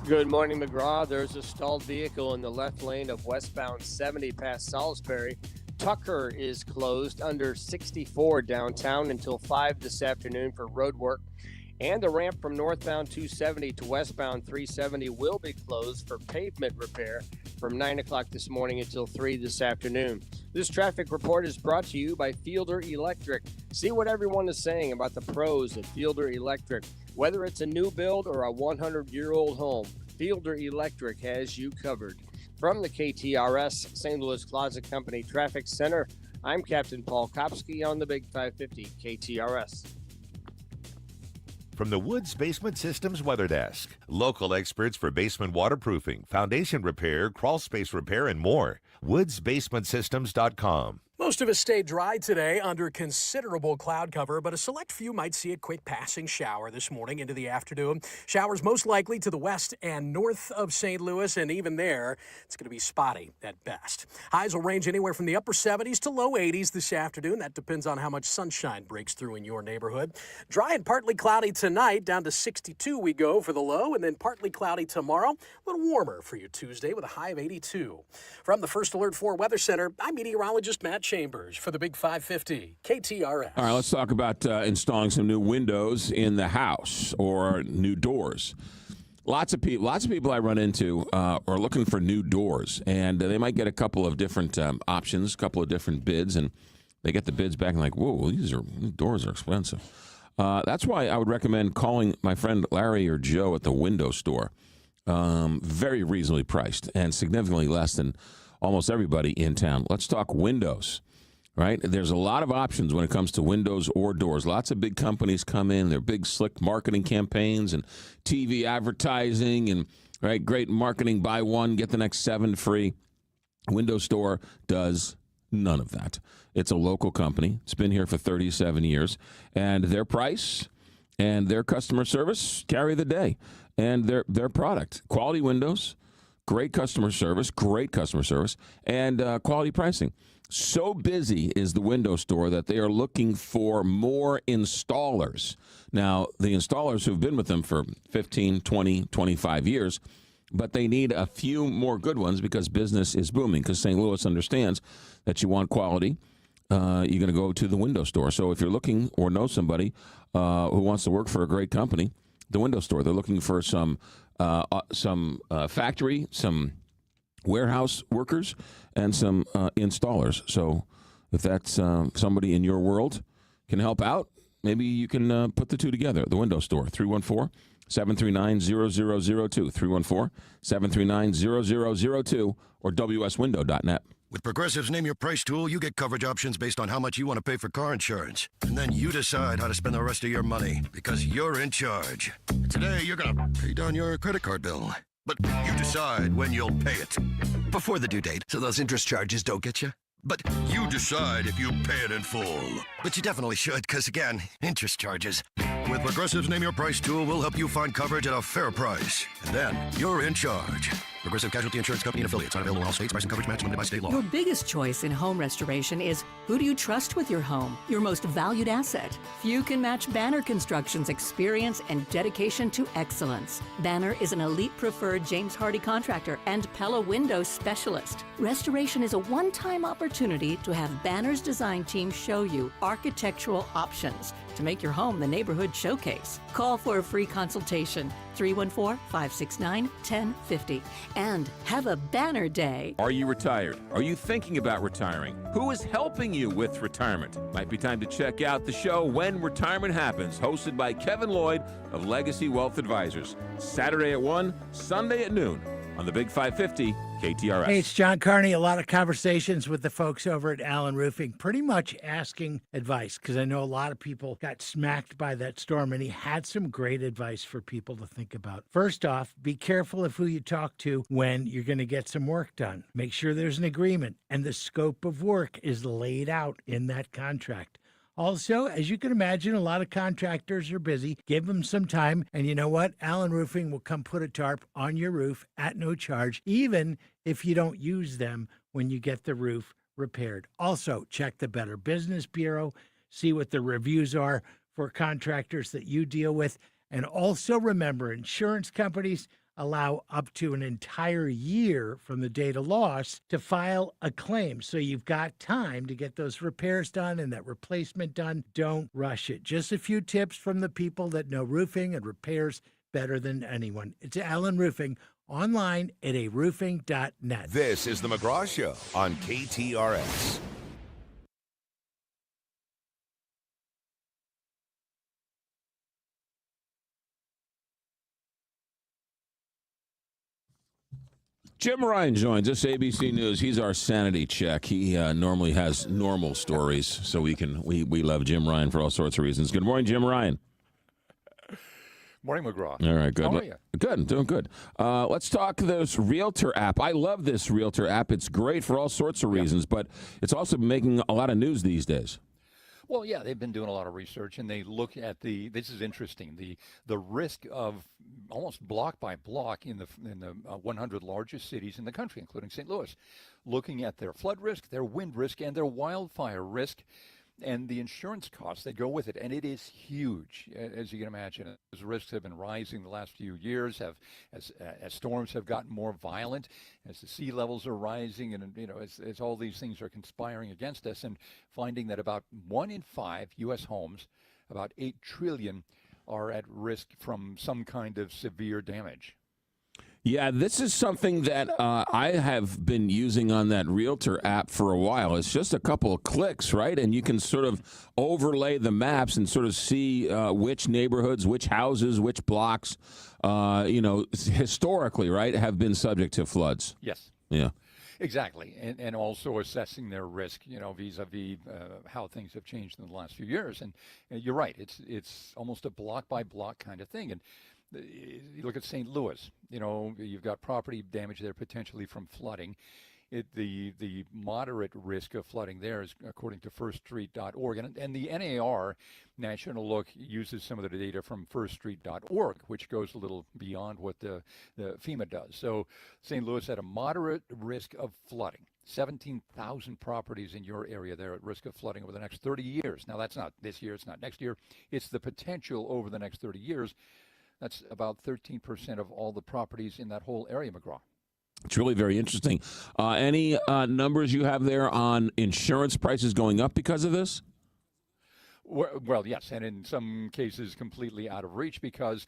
[SPEAKER 5] Good morning, McGraw. There's a stalled vehicle in the left lane of westbound 70 past Salisbury. Tucker is closed under 64 downtown until 5 this afternoon for road work. And the ramp from northbound 270 to westbound 370 will be closed for pavement repair from 9 o'clock this morning until 3 this afternoon. This traffic report is brought to you by Fielder Electric. See what everyone is saying about the pros at Fielder Electric. Whether it's a new build or a 100-year-old home, Fielder Electric has you covered. From the KTRS St. Louis Closet Company Traffic Center, I'm Captain Paul Kopsky on the Big 550 KTRS.
[SPEAKER 6] From the Woods Basement Systems Weather Desk, local experts for basement waterproofing, foundation repair, crawl space repair, and more. woodsbasementsystems.com.
[SPEAKER 7] Most of us stay dry today under considerable cloud cover, but a select few might see a quick passing shower this morning into the afternoon. Showers most likely to the west and north of St. Louis, and even there, it's going to be spotty at best. Highs will range anywhere from the upper 70s to low 80s this afternoon. That depends on how much sunshine breaks through in your neighborhood. Dry and partly cloudy tonight, down to 62 we go for the low, and then partly cloudy tomorrow. A little warmer for your Tuesday with a high of 82. From the First Alert 4 Weather Center, I'm meteorologist Matt Chambers for the Big 550 KTRS.
[SPEAKER 1] All right, let's talk about installing some new windows in the house or new doors. Lots of people I run into are looking for new doors, and they might get a couple of different options, a couple of different bids, and they get the bids back and like, whoa, these doors are expensive. That's why I would recommend calling my friend Larry or Joe at the window store. Very reasonably priced and significantly less than almost everybody in town. Let's talk windows. right? There's a lot of options when it comes to windows or doors. Lots of big companies come in, their big slick marketing campaigns and TV advertising and right, great marketing, buy one, get the next 7 free. Window Store does none of that. It's a local company. It's been here for 37 years, and their price and their customer service carry the day. And their product, quality windows, great customer service, and quality pricing. So busy is the Window Store that they are looking for more installers. Now, the installers who've been with them for 15, 20, 25 years, but they need a few more good ones because business is booming, because St. Louis understands that you want quality. You're going to go to the Window Store. So if you're looking or know somebody who wants to work for a great company, the Window Store, they're looking for some factory, some warehouse workers, and some installers. So if that's somebody in your world can help out, maybe you can put the two together. The Window Store, 314-739-0002, 314-739-0002, or wswindow.net.
[SPEAKER 20] With Progressive's Name Your Price tool, you get coverage options based on how much you want to pay for car insurance. And then you decide how to spend the rest of your money, because you're in charge. Today, you're going to pay down your credit card bill. But you decide when you'll pay it. Before the due date, so those interest charges don't get you. But you decide if you pay it in full. But you definitely should, because again, interest charges. With Progressive's Name Your Price tool, we'll help you find coverage at a fair price. And then you're in charge. Progressive Casualty Insurance Company and affiliates. Not available in all states. Price and coverage match limited by state law.
[SPEAKER 13] Your biggest choice in home restoration is who do you trust with your home, your most valued asset. Few can match Banner Construction's experience and dedication to excellence. Banner is an elite preferred James Hardy contractor and Pella Window specialist. Restoration is a one-time opportunity to have Banner's design team show you architectural options to make your home the neighborhood showcase. Call for a free consultation, 314-569-1050. And have a banner day.
[SPEAKER 1] Are you retired? Are you thinking about retiring? Who is helping you with retirement? Might be time to check out the show When Retirement Happens, hosted by Kevin Lloyd of Legacy Wealth Advisors. Saturday at 1, Sunday at noon on the Big 550 KTRS.
[SPEAKER 21] Hey, it's John Carney. A lot of conversations with the folks over at Allen Roofing, pretty much asking advice, because I know a lot of people got smacked by that storm, and he had some great advice for people to think about. First off, be careful of who you talk to when you're going to get some work done. Make sure there's an agreement and the scope of work is laid out in that contract. Also, as you can imagine, a lot of contractors are busy. Give them some time. And you know what? Allen Roofing will come put a tarp on your roof at no charge, even if you don't use them when you get the roof repaired. Also, check the Better Business Bureau. See what the reviews are for contractors that you deal with. And also remember, insurance companies allow up to an entire year from the date of loss to file a claim. So you've got time to get those repairs done and that replacement done. Don't rush it. Just a few tips from the people that know roofing and repairs better than anyone. It's Allen Roofing, online at aroofing.net.
[SPEAKER 6] This is the McGraw Show on KTRS.
[SPEAKER 1] Jim Ryan joins us, ABC News. He's our sanity check. He normally has normal stories, so we love Jim Ryan for all sorts of reasons. Good morning, Jim Ryan.
[SPEAKER 22] Morning, McGraw.
[SPEAKER 1] All right, good.
[SPEAKER 22] How are you?
[SPEAKER 1] Good, doing good. Let's talk this Realtor app. I love this Realtor app. It's great for all sorts of reasons, but it's also making a lot of news these days.
[SPEAKER 22] Well, yeah, they've been doing a lot of research, and they look at this is interesting, the risk of almost block by block in the 100 largest cities in the country, including St. Louis, looking at their flood risk, their wind risk, and their wildfire risk, and the insurance costs that go with it. And it is huge, as you can imagine. Those risks have been rising the last few years, as storms have gotten more violent, as the sea levels are rising, and as all these things are conspiring against us, and finding that about 1 in 5 U.S. homes, about $8 trillion, are at risk from some kind of severe damage.
[SPEAKER 1] Yeah, this is something that I have been using on that Realtor app for a while. It's just a couple of clicks, right? And you can sort of overlay the maps and sort of see which neighborhoods, which houses, which blocks, historically, right, have been subject to floods.
[SPEAKER 22] Yes.
[SPEAKER 1] Yeah.
[SPEAKER 22] Exactly, and also assessing their risk, vis-a-vis how things have changed in the last few years. And you're right, it's almost a block by block kind of thing. And you look at St. Louis, you've got property damage there potentially from flooding. The moderate risk of flooding there is according to firststreet.org. And the NAR, National Look, uses some of the data from firststreet.org, which goes a little beyond what the FEMA does. So St. Louis had a moderate risk of flooding. 17,000 properties in your area there at risk of flooding over the next 30 years. Now, that's not this year, it's not next year. It's the potential over the next 30 years. That's about 13% of all the properties in that whole area, McGraw.
[SPEAKER 1] It's really very interesting. Any numbers you have there on insurance prices going up because of this?
[SPEAKER 22] Well, yes, and in some cases completely out of reach because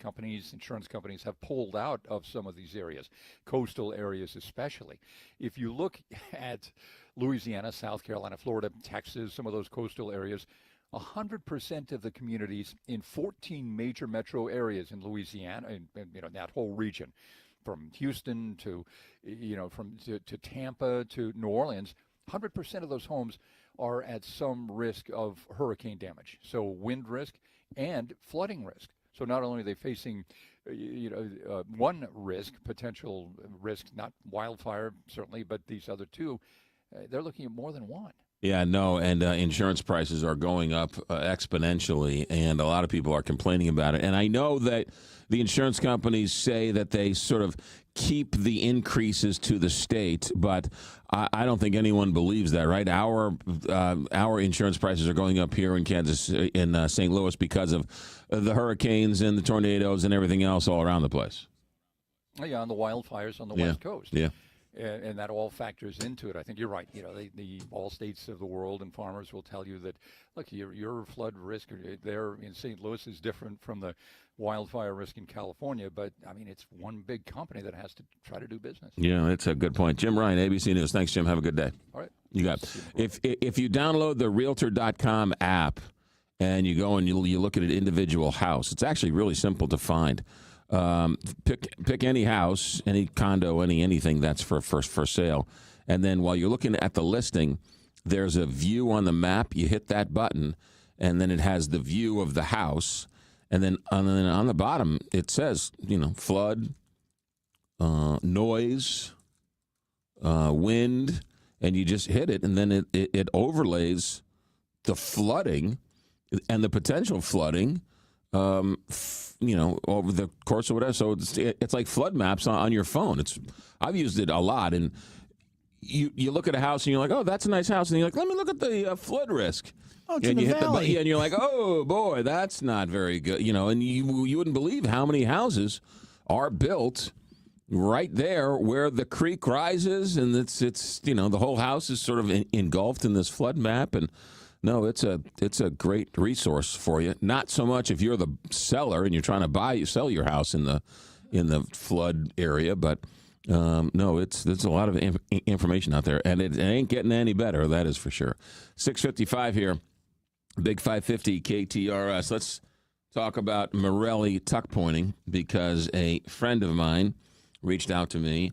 [SPEAKER 22] insurance companies have pulled out of some of these areas, coastal areas especially. If you look at Louisiana, South Carolina, Florida, Texas, some of those coastal areas, 100% of the communities in 14 major metro areas in Louisiana, and that whole region, from Houston to Tampa to New Orleans, 100% of those homes are at some risk of hurricane damage. So wind risk and flooding risk. So not only are they facing, one potential risk, not wildfire certainly, but these other two, they're looking at more than one.
[SPEAKER 1] Yeah, no, and insurance prices are going up exponentially, and a lot of people are complaining about it. And I know that the insurance companies say that they sort of keep the increases to the state, but I don't think anyone believes that, right? Our insurance prices are going up here in St. Louis because of the hurricanes and the tornadoes and everything else all around the place.
[SPEAKER 22] Oh, yeah, and the wildfires on the West Coast.
[SPEAKER 1] Yeah.
[SPEAKER 22] And that all factors into it. I think you're right. The all states of the world and farmers will tell you that, look, your flood risk there in St. Louis is different from the wildfire risk in California. But, I mean, it's one big company that has to try to do business.
[SPEAKER 1] Yeah, that's a good point. Jim Ryan, ABC News. Thanks, Jim. Have a good day.
[SPEAKER 22] All right.
[SPEAKER 1] You got it. If you download the Realtor.com app and you go and you look at an individual house, it's actually really simple to find. Pick any house, any condo, anything that's for sale, and then while you're looking at the listing, there's a view on the map. You hit that button, and then it has the view of the house, and then on the bottom it says flood, noise, wind, and you just hit it, and then it overlays the flooding and the potential flooding. Over the course of whatever. So it's like flood maps on your phone. I've used it a lot. And you look at a house and you're like, oh, that's a nice house. And you're like, let me look at the flood risk.
[SPEAKER 2] Oh, it's
[SPEAKER 1] and
[SPEAKER 2] in
[SPEAKER 1] you
[SPEAKER 2] the
[SPEAKER 1] hit
[SPEAKER 2] valley.
[SPEAKER 1] the button, and you're like, oh, boy, that's not very good. And you wouldn't believe how many houses are built right there where the creek rises. And it's the whole house is sort of engulfed in this flood map. And no, it's a great resource for you. Not so much if you're the seller and you're trying to sell your house in the flood area, but no, there's a lot of information out there, and it ain't getting any better. That is for sure. 6:55 here, Big 550 KTRS. Let's talk about Morelli tuck pointing because a friend of mine reached out to me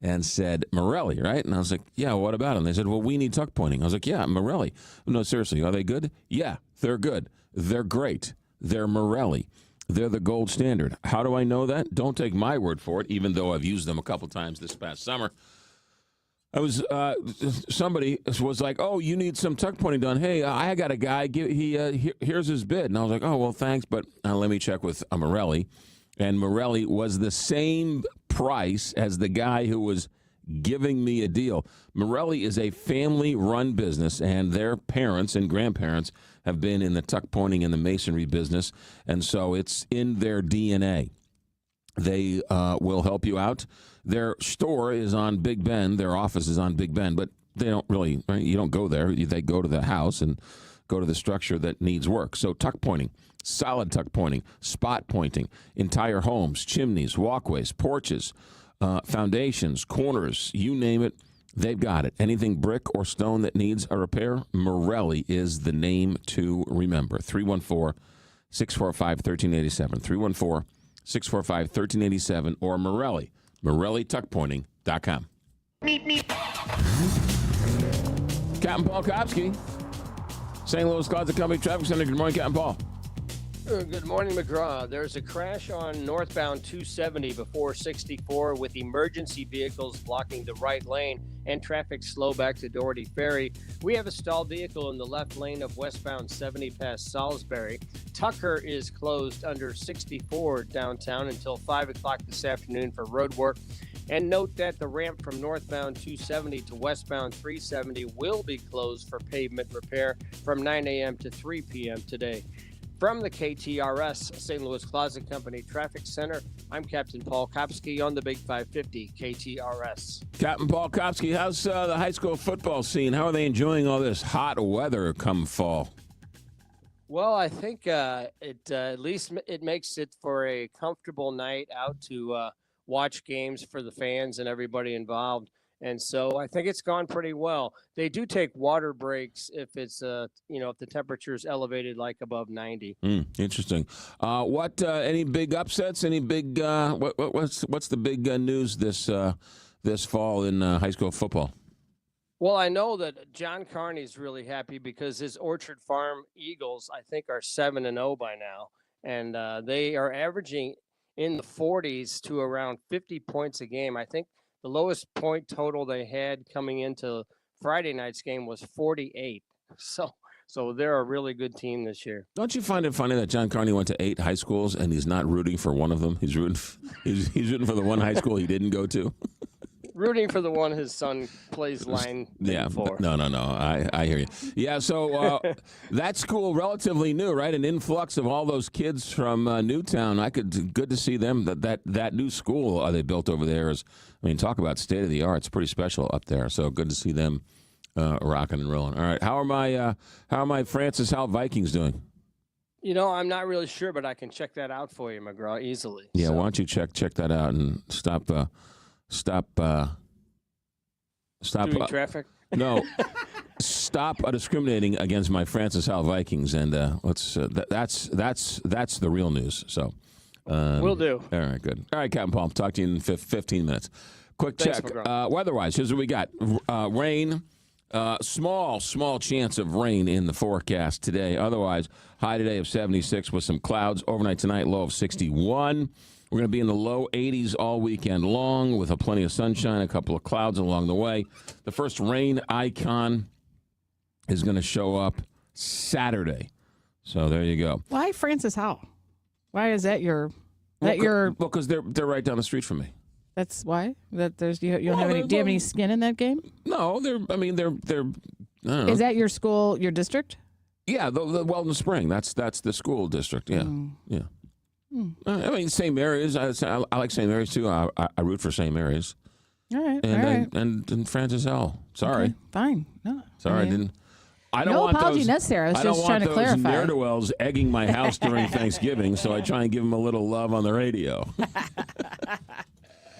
[SPEAKER 1] and said, Morelli, right? And I was like, yeah, what about them? They said, well, we need tuck pointing. I was like, yeah, Morelli. No, seriously, are they good? Yeah, they're good. They're great. They're Morelli. They're the gold standard. How do I know that? Don't take my word for it, even though I've used them a couple times this past summer. Somebody was like, oh, you need some tuck pointing done. Hey, I got a guy. Here's his bid. And I was like, oh, well, thanks, but let me check with Morelli. And Morelli was the same price as the guy who was giving me a deal. Morelli is a family-run business, and their parents and grandparents have been in the tuck pointing and the masonry business, and so it's in their DNA. They will help you out. Their store is on Big Bend. Their office is on Big Bend, but they don't really, right? You don't go there. They go to the house and go to the structure that needs work. So tuck pointing, solid tuck pointing, spot pointing, entire homes, chimneys, walkways, porches, foundations, corners, you name it, they've got it. Anything brick or stone that needs a repair, Morelli is the name to remember. 314-645-1387. 314-645-1387 or Morelli, MorelliTuckPointing.com. Captain Paul Kopsky, St. Louis Closet Company Traffic Center. Good morning, Captain Paul.
[SPEAKER 5] Good morning, McGraw. There's a crash on northbound 270 before 64 with emergency vehicles blocking the right lane and traffic slow back to Doherty Ferry. We have a stalled vehicle in the left lane of westbound 70 past Salisbury. Tucker is closed under 64 downtown until 5 o'clock this afternoon for road work. And note that the ramp from northbound 270 to westbound 370 will be closed for pavement repair from 9 a.m. to 3 p.m. today. From the KTRS St. Louis Closet Company Traffic Center, I'm Captain Paul Kopsky on the Big 550 KTRS.
[SPEAKER 1] Captain Paul Kopsky, how's the high school football scene? How are they enjoying all this hot weather come fall?
[SPEAKER 5] Well, I think at least it makes it for a comfortable night out to watch games for the fans and everybody involved. And so I think it's gone pretty well. They do take water breaks if it's, if the temperature is elevated like above 90.
[SPEAKER 1] Interesting. Any big upsets? Any big, what's the big news this fall in high school football?
[SPEAKER 5] Well, I know that John Carney's really happy because his Orchard Farm Eagles, I think, are 7-0 by now. And they are averaging in the 40s to around 50 points a game. I think the lowest point total they had coming into Friday night's game was 48. So they're a really good team this year.
[SPEAKER 1] Don't you find it funny that John Carney went to 8 high schools and he's not rooting for one of them? He's rooting for the one high school he didn't go to.
[SPEAKER 5] Rooting for the one his son plays line for.
[SPEAKER 1] No. I hear you. Yeah, so that school relatively new, right? An influx of all those kids from Newtown. Good to see them. That new school they built over there is, talk about state of the art. It's pretty special up there. So good to see them rocking and rolling. All right, how are my Francis Howell Vikings doing?
[SPEAKER 5] I'm not really sure, but I can check that out for you, McGraw, easily.
[SPEAKER 1] Yeah, why don't you check that out and stop
[SPEAKER 5] doing traffic?
[SPEAKER 1] No, stop discriminating against my Francis Howell Vikings, and that's the real news. So,
[SPEAKER 5] will do.
[SPEAKER 1] All right, good. All right, Captain Paul. Talk to you in 15 minutes. Quick
[SPEAKER 5] Thanks,
[SPEAKER 1] check. Weather-wise, here's what we got: rain. Small chance of rain in the forecast today. Otherwise, high today of 76 with some clouds. Overnight tonight, low of 61. We're going to be in the low 80s all weekend long with plenty of sunshine, a couple of clouds along the way. The first rain icon is going to show up Saturday. So there you go.
[SPEAKER 3] Why Francis Howell? Why is that your?
[SPEAKER 1] Because they're right down the street from me.
[SPEAKER 3] That's why. That there's you don't have any. Do you have any skin in that game?
[SPEAKER 1] No, they're. I don't know.
[SPEAKER 3] Is that your school? Your district?
[SPEAKER 1] Yeah, the Weldon Spring. That's the school district. Yeah, yeah. St. Mary's. I like St. Mary's too. I root for St. Mary's.
[SPEAKER 3] All right.
[SPEAKER 1] And Francis Howell. Sorry.
[SPEAKER 3] Okay, fine. No.
[SPEAKER 1] Sorry, I didn't. I don't
[SPEAKER 3] no
[SPEAKER 1] want
[SPEAKER 3] apology
[SPEAKER 1] those,
[SPEAKER 3] necessary. I was just trying to clarify.
[SPEAKER 1] I don't want those ne'er-do-wells egging my house during Thanksgiving, so I try and give them a little love on the radio.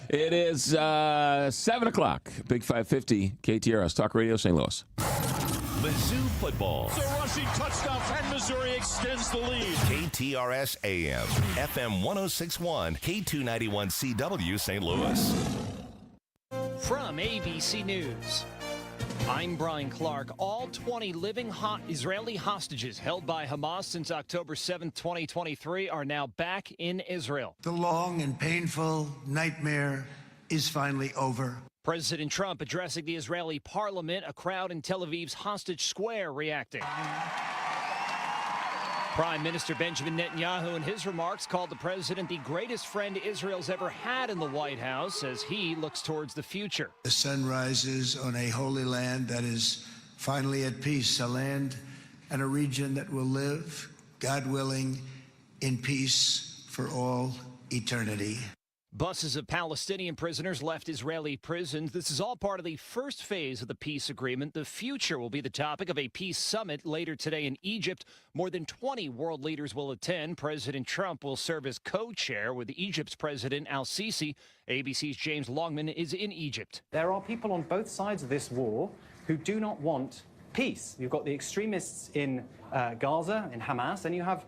[SPEAKER 1] It is 7 o'clock. Big 550 KTRS Talk Radio St. Louis.
[SPEAKER 6] Mizzou football.
[SPEAKER 4] It's a rushing touchdown, and Missouri extends the lead.
[SPEAKER 6] KTRS AM, FM 1061, K291CW St. Louis.
[SPEAKER 8] From ABC News, I'm Brian Clark. All 20 living Israeli hostages held by Hamas since October 7, 2023 are now back in Israel.
[SPEAKER 23] The long and painful nightmare is finally over.
[SPEAKER 8] President Trump addressing the Israeli parliament, a crowd in Tel Aviv's Hostage Square reacting. Prime Minister Benjamin Netanyahu in his remarks called the president the greatest friend Israel's ever had in the White House as he looks towards the future.
[SPEAKER 23] The sun rises on a holy land that is finally at peace, a land and a region that will live, God willing, in peace for all eternity.
[SPEAKER 8] Buses of Palestinian prisoners left Israeli prisons. This is all part of the first phase of the peace agreement. The future will be the topic of a peace summit later today in Egypt. More than 20 world leaders will attend. President Trump will serve as co-chair with Egypt's President al-Sisi. ABC's James Longman is in Egypt.
[SPEAKER 24] There are people on both sides of this war who do not want peace. You've got the extremists in Gaza, in Hamas, and you have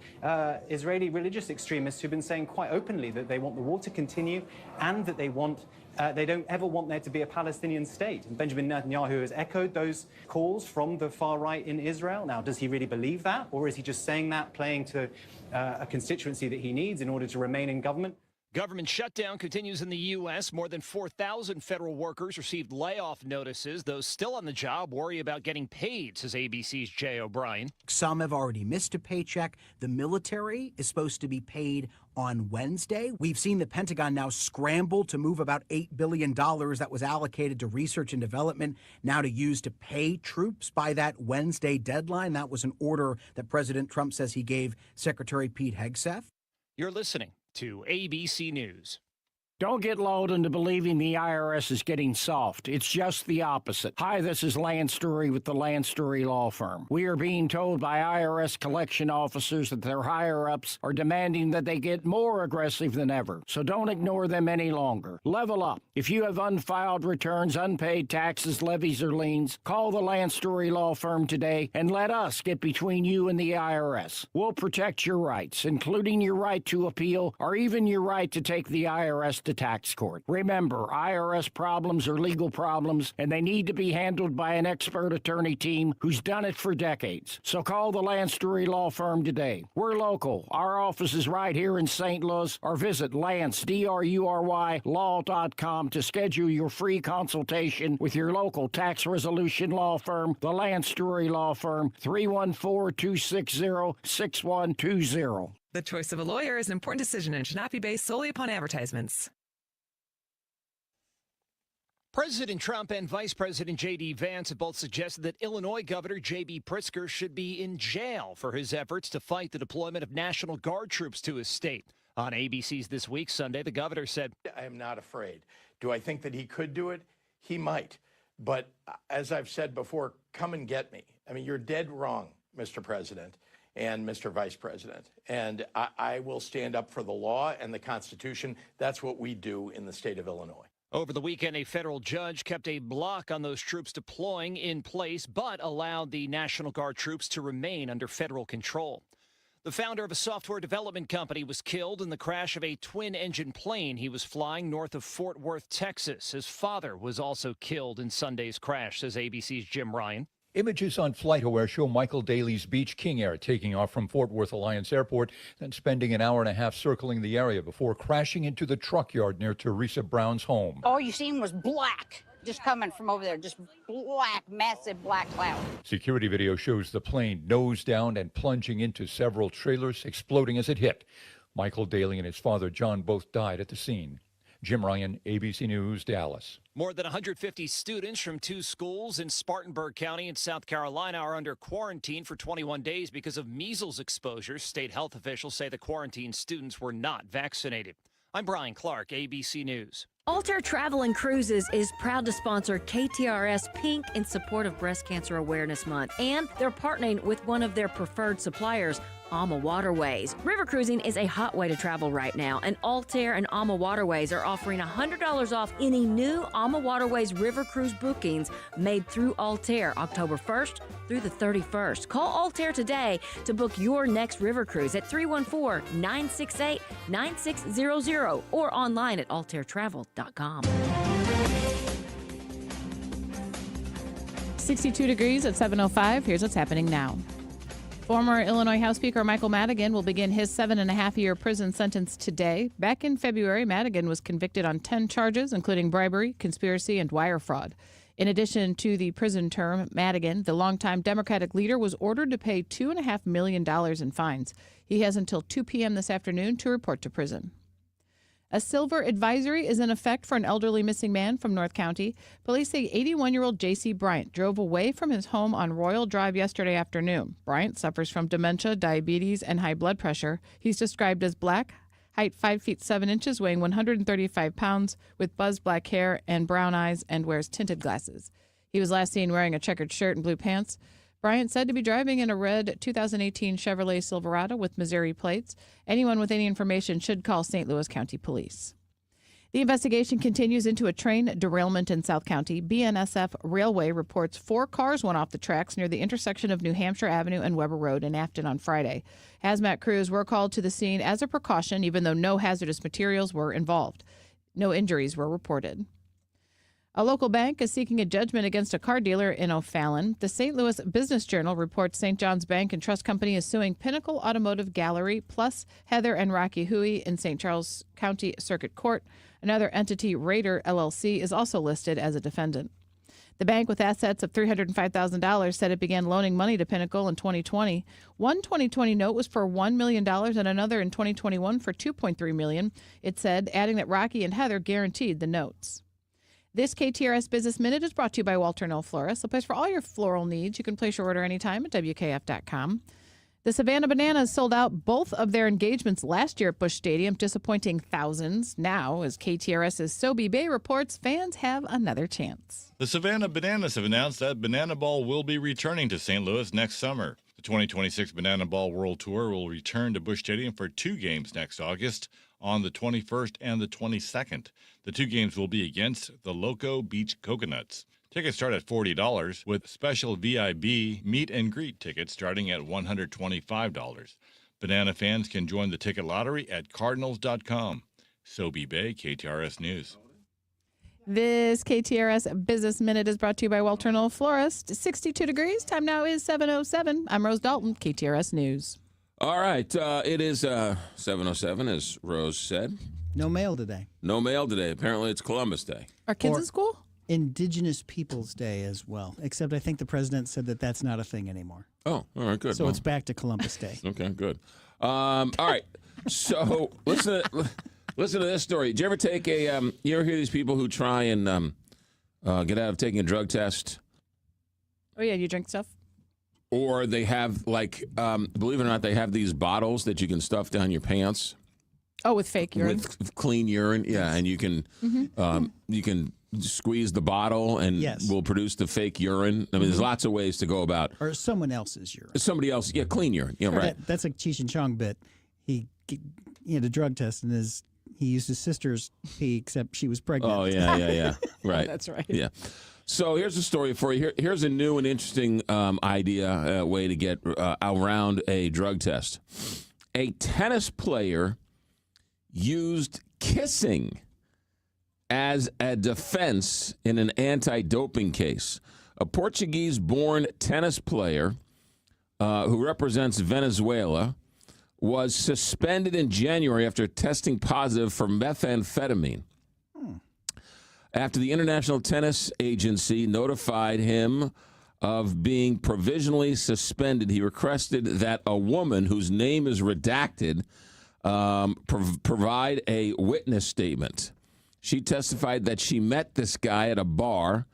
[SPEAKER 24] Israeli religious extremists who've been saying quite openly that they want the war to continue and that they want They don't ever want there to be a Palestinian state. And Benjamin Netanyahu has echoed those calls from the far right in Israel. Now, does he really believe that? Or is he just saying that, playing to a constituency that he needs in order to remain in government?
[SPEAKER 8] Government shutdown continues in the U.S. More than 4,000 federal workers received layoff notices. Those still on the job worry about getting paid, says ABC's Jay O'Brien.
[SPEAKER 11] Some have already missed a paycheck. The military is supposed to be paid on Wednesday. We've seen the Pentagon now scramble to move about $8 billion that was allocated to research and development now to use to pay troops by that Wednesday deadline. That was an order that President Trump says he gave Secretary Pete Hegseth.
[SPEAKER 8] You're listening to ABC News.
[SPEAKER 12] Don't get lulled into believing the IRS is getting soft. It's just the opposite. Hi, this is Lance Story with the Lance Story Law Firm. We are being told by IRS collection officers that their higher-ups are demanding that they get more aggressive than ever. So don't ignore them any longer. Level up. If you have unfiled returns, unpaid taxes, levies, or liens, call the Lance Story Law Firm today and let us get between you and the IRS. We'll protect your rights, including your right to appeal or even your right to take the IRS to tax court. Remember, IRS problems are legal problems, and they need to be handled by an expert attorney team who's done it for decades. So call the Lance Story Law Firm today. We're local. Our office is right here in St. Louis, or visit LanceDruryLaw.com to schedule your free consultation with your local tax resolution law firm, the Lance Story Law Firm, 314-260-6120.
[SPEAKER 14] The choice of a lawyer is an important decision and should not be based solely upon advertisements.
[SPEAKER 8] President Trump and Vice President J.D. Vance have both suggested that Illinois Governor J.B. Pritzker should be in jail for his efforts to fight the deployment of National Guard troops to his state. On ABC's This Week Sunday, the governor said,
[SPEAKER 16] I am not afraid. Do I think that he could do it? He might. But as I've said before, come and get me. I mean, you're dead wrong, Mr. President and Mr. Vice President. And I will stand up for the law and the Constitution. That's what we do in the state of Illinois.
[SPEAKER 8] Over the weekend, a federal judge kept a block on those troops deploying in place, but allowed the National Guard troops to remain under federal control. The founder of a software development company was killed in the crash of a twin-engine plane he was flying north of Fort Worth, Texas. His father was also killed in Sunday's crash, says ABC's Jim Ryan.
[SPEAKER 25] Images on FlightAware show Michael Daly's Beach King Air taking off from Fort Worth Alliance Airport, then spending an hour and a half circling the area before crashing into the truck yard near Teresa Brown's home.
[SPEAKER 26] All you seen was black, just coming from over there, just black, massive black cloud.
[SPEAKER 25] Security video shows the plane nose down and plunging into several trailers, exploding as it hit. Michael Daly and his father John both died at the scene. Jim Ryan, ABC News, Dallas.
[SPEAKER 8] More than 150 students from 2 schools in Spartanburg County in South Carolina are under quarantine for 21 days because of measles exposure. State health officials say the quarantined students were not vaccinated. I'm Brian Clark, ABC News.
[SPEAKER 27] Altair Travel and Cruises is proud to sponsor KTRS Pink in support of Breast Cancer Awareness Month, and they're partnering with one of their preferred suppliers, Alma Waterways. River cruising is a hot way to travel right now, and Altair and Alma Waterways are offering $100 off any new Alma Waterways river cruise bookings made through Altair October 1st through the 31st. Call Altair today to book your next river cruise at 314-968-9600 or online at altairtravel.com.
[SPEAKER 3] 62 degrees at 7:05. Here's what's happening now. Former Illinois House Speaker Michael Madigan will begin his 7.5-year prison sentence today. Back in February, Madigan was convicted on 10 charges, including bribery, conspiracy, and wire fraud. In addition to the prison term, Madigan, the longtime Democratic leader, was ordered to pay $2.5 million in fines. He has until 2 p.m. this afternoon to report to prison. A silver advisory is in effect for an elderly missing man from North County. Police say 81-year-old J.C. Bryant drove away from his home on Royal Drive yesterday afternoon. Bryant suffers from dementia, diabetes, and high blood pressure. He's described as black, height 5 feet 7 inches, weighing 135 pounds, with buzzed black hair and brown eyes, and wears tinted glasses. He was last seen wearing a checkered shirt and blue pants. Bryant said to be driving in a red 2018 Chevrolet Silverado with Missouri plates. Anyone with any information should call St. Louis County Police. The investigation continues into a train derailment in South County. BNSF Railway reports 4 cars went off the tracks near the intersection of New Hampshire Avenue and Weber Road in Afton on Friday. Hazmat crews were called to the scene as a precaution, even though no hazardous materials were involved. No injuries were reported. A local bank is seeking a judgment against a car dealer in O'Fallon. The St. Louis Business Journal reports St. John's Bank and Trust Company is suing Pinnacle Automotive Gallery plus Heather and Rocky Huey in St. Charles County Circuit Court. Another entity, Raider LLC, is also listed as a defendant. The bank, with assets of $305,000, said it began loaning money to Pinnacle in 2020. One 2020 note was for $1 million and another in 2021 for $2.3 million, it said, adding that Rocky and Heather guaranteed the notes. This KTRS Business Minute is brought to you by Walter Knoll Florist, a place for all your floral needs. You can place your order anytime at WKF.com. The Savannah Bananas sold out both of their engagements last year at Busch Stadium, disappointing thousands. Now, as KTRS's Sobe Bay reports, fans have another chance.
[SPEAKER 7] The Savannah Bananas have announced that Banana Ball will be returning to St. Louis next summer. The 2026 Banana Ball World Tour will return to Busch Stadium for 2 games next August on the 21st and the 22nd. The 2 games will be against the Loco Beach Coconuts. Tickets start at $40, with special VIB meet and greet tickets starting at $125. Banana fans can join the ticket lottery at cardinals.com. Sobe Bay, KTRS News.
[SPEAKER 3] This KTRS Business Minute is brought to you by Walter Knoll Florist. 62 degrees. Time now is 7:07. I'm Rose Dalton, KTRS News.
[SPEAKER 1] All right. It is 7:07, as Rose said.
[SPEAKER 2] No mail today.
[SPEAKER 1] No mail today. Apparently, it's Columbus Day.
[SPEAKER 3] Are kids in school?
[SPEAKER 2] Indigenous Peoples Day as well, except I think the president said that that's not a thing anymore.
[SPEAKER 1] Oh, all right, good.
[SPEAKER 2] So it's back to Columbus Day.
[SPEAKER 1] Okay, good. All right. So listen to this story. Did you ever take you ever hear these people who try and get out of taking a drug test?
[SPEAKER 3] Oh, yeah, you drink stuff?
[SPEAKER 1] Or they have, like, believe it or not, they have these bottles that you can stuff down your pants.
[SPEAKER 3] Oh, with fake urine?
[SPEAKER 1] With clean urine, yeah. And you can squeeze the bottle and will produce the fake urine. I mean, there's lots of ways to go about.
[SPEAKER 2] Or someone else's urine.
[SPEAKER 1] Somebody else, clean urine. Yeah, right.
[SPEAKER 2] That's a Cheech and Chong bit. He had a drug test and he used his sister's pee, except she was pregnant.
[SPEAKER 1] Oh, yeah. Right.
[SPEAKER 3] That's right.
[SPEAKER 1] Yeah. So here's a story for you. Here's a new and interesting idea, way to get around a drug test. A tennis player used kissing as a defense in an anti-doping case. A Portuguese-born tennis player who represents Venezuela was suspended in January after testing positive for methamphetamine. After the International Tennis Agency notified him of being provisionally suspended, he requested that a woman whose name is redacted provide a witness statement. She testified that she met this guy at a bar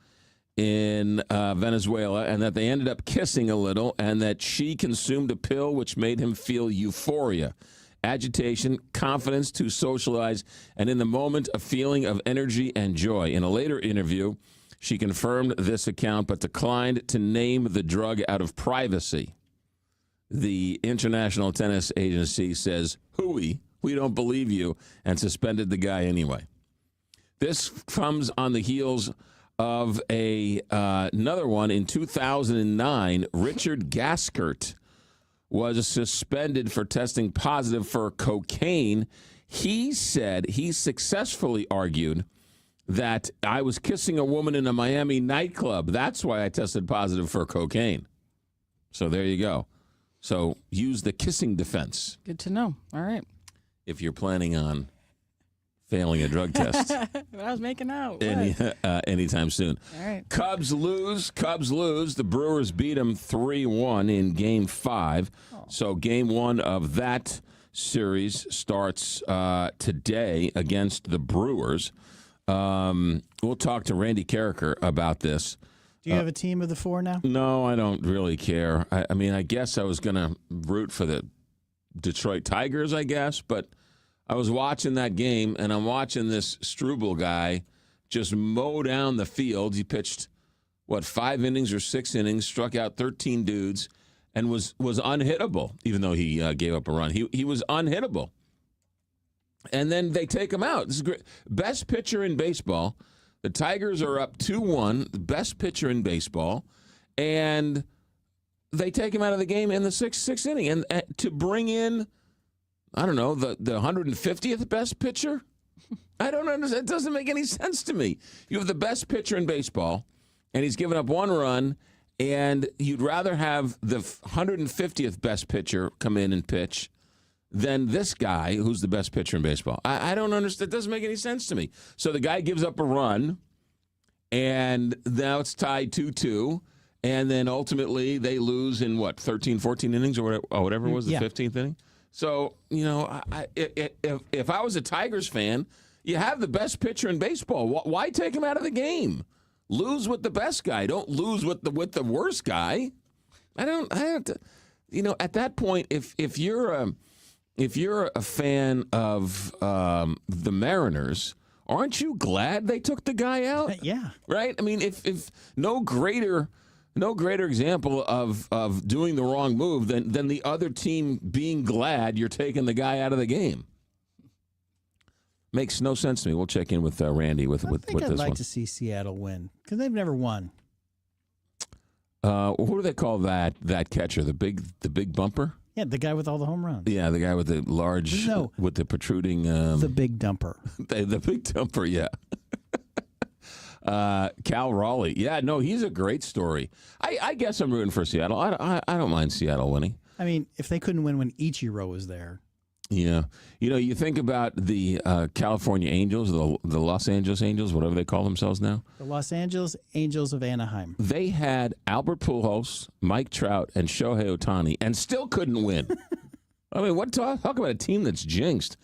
[SPEAKER 1] in Venezuela and that they ended up kissing a little and that she consumed a pill which made him feel euphoria, agitation, confidence to socialize, and in the moment, a feeling of energy and joy. In a later interview, she confirmed this account but declined to name the drug out of privacy. The International Tennis Agency says, hooey, we don't believe you, and suspended the guy anyway. This comes on the heels of another one in 2009. Richard Gaskert was suspended for testing positive for cocaine. He said he successfully argued that I was kissing a woman in a Miami nightclub. That's why I tested positive for cocaine. So there you go. So use the kissing defense.
[SPEAKER 3] Good to know. All right.
[SPEAKER 1] If you're planning on failing a drug test.
[SPEAKER 3] I was making out.
[SPEAKER 1] Anytime soon.
[SPEAKER 3] All right.
[SPEAKER 1] Cubs lose. The Brewers beat them 3-1 in Game 5. Oh. So Game 1 of that series starts today against the Brewers. We'll talk to Randy Carricker about this.
[SPEAKER 2] Do you have a team of the 4 now?
[SPEAKER 1] No, I don't really care. I mean, I guess I was going to root for the Detroit Tigers, I guess, but I was watching that game, and I'm watching this Struble guy just mow down the field. He pitched, 5 innings or 6 innings, struck out 13 dudes, and was unhittable, even though he gave up a run. He was unhittable. And then they take him out. This is great. Best pitcher in baseball. The Tigers are up 2-1, the best pitcher in baseball, and they take him out of the game in the sixth inning. And to bring in, I don't know, the 150th best pitcher I don't understand. It doesn't make any sense to me. You have the best pitcher in baseball, and he's given up one run, and you'd rather have the 150th best pitcher come in and pitch than this guy who's the best pitcher in baseball. I don't understand. It doesn't make any sense to me. So the guy gives up a run, and now it's tied 2-2, and then ultimately they lose in, 13, 14 innings or whatever it was, the 15th inning? So, if I was a Tigers fan, you have the best pitcher in baseball. Why take him out of the game? Lose with the best guy. Don't lose with the worst guy. At that point, if you're a fan of the Mariners, aren't you glad they took the guy out?
[SPEAKER 2] Yeah.
[SPEAKER 1] Right? I mean, if no greater example of doing the wrong move than the other team being glad you're taking the guy out of the game. Makes no sense to me. We'll check in with Randy with this one.
[SPEAKER 2] I'd like to see Seattle win because they've never won.
[SPEAKER 1] Who do they call that catcher? The big bumper?
[SPEAKER 2] Yeah, the guy with all the home runs.
[SPEAKER 1] Yeah, the guy with the large, with the protruding.
[SPEAKER 2] The big dumper.
[SPEAKER 1] The big dumper, yeah. Cal Raleigh. Yeah, no, he's a great story. I guess I'm rooting for Seattle. I don't mind Seattle winning.
[SPEAKER 2] I mean, if they couldn't win when Ichiro was there.
[SPEAKER 1] Yeah. You think about the California Angels, the Los Angeles Angels, whatever they call themselves now.
[SPEAKER 2] The Los Angeles Angels of Anaheim.
[SPEAKER 1] They had Albert Pujols, Mike Trout, and Shohei Ohtani, and still couldn't win. I mean, talk about a team that's jinxed.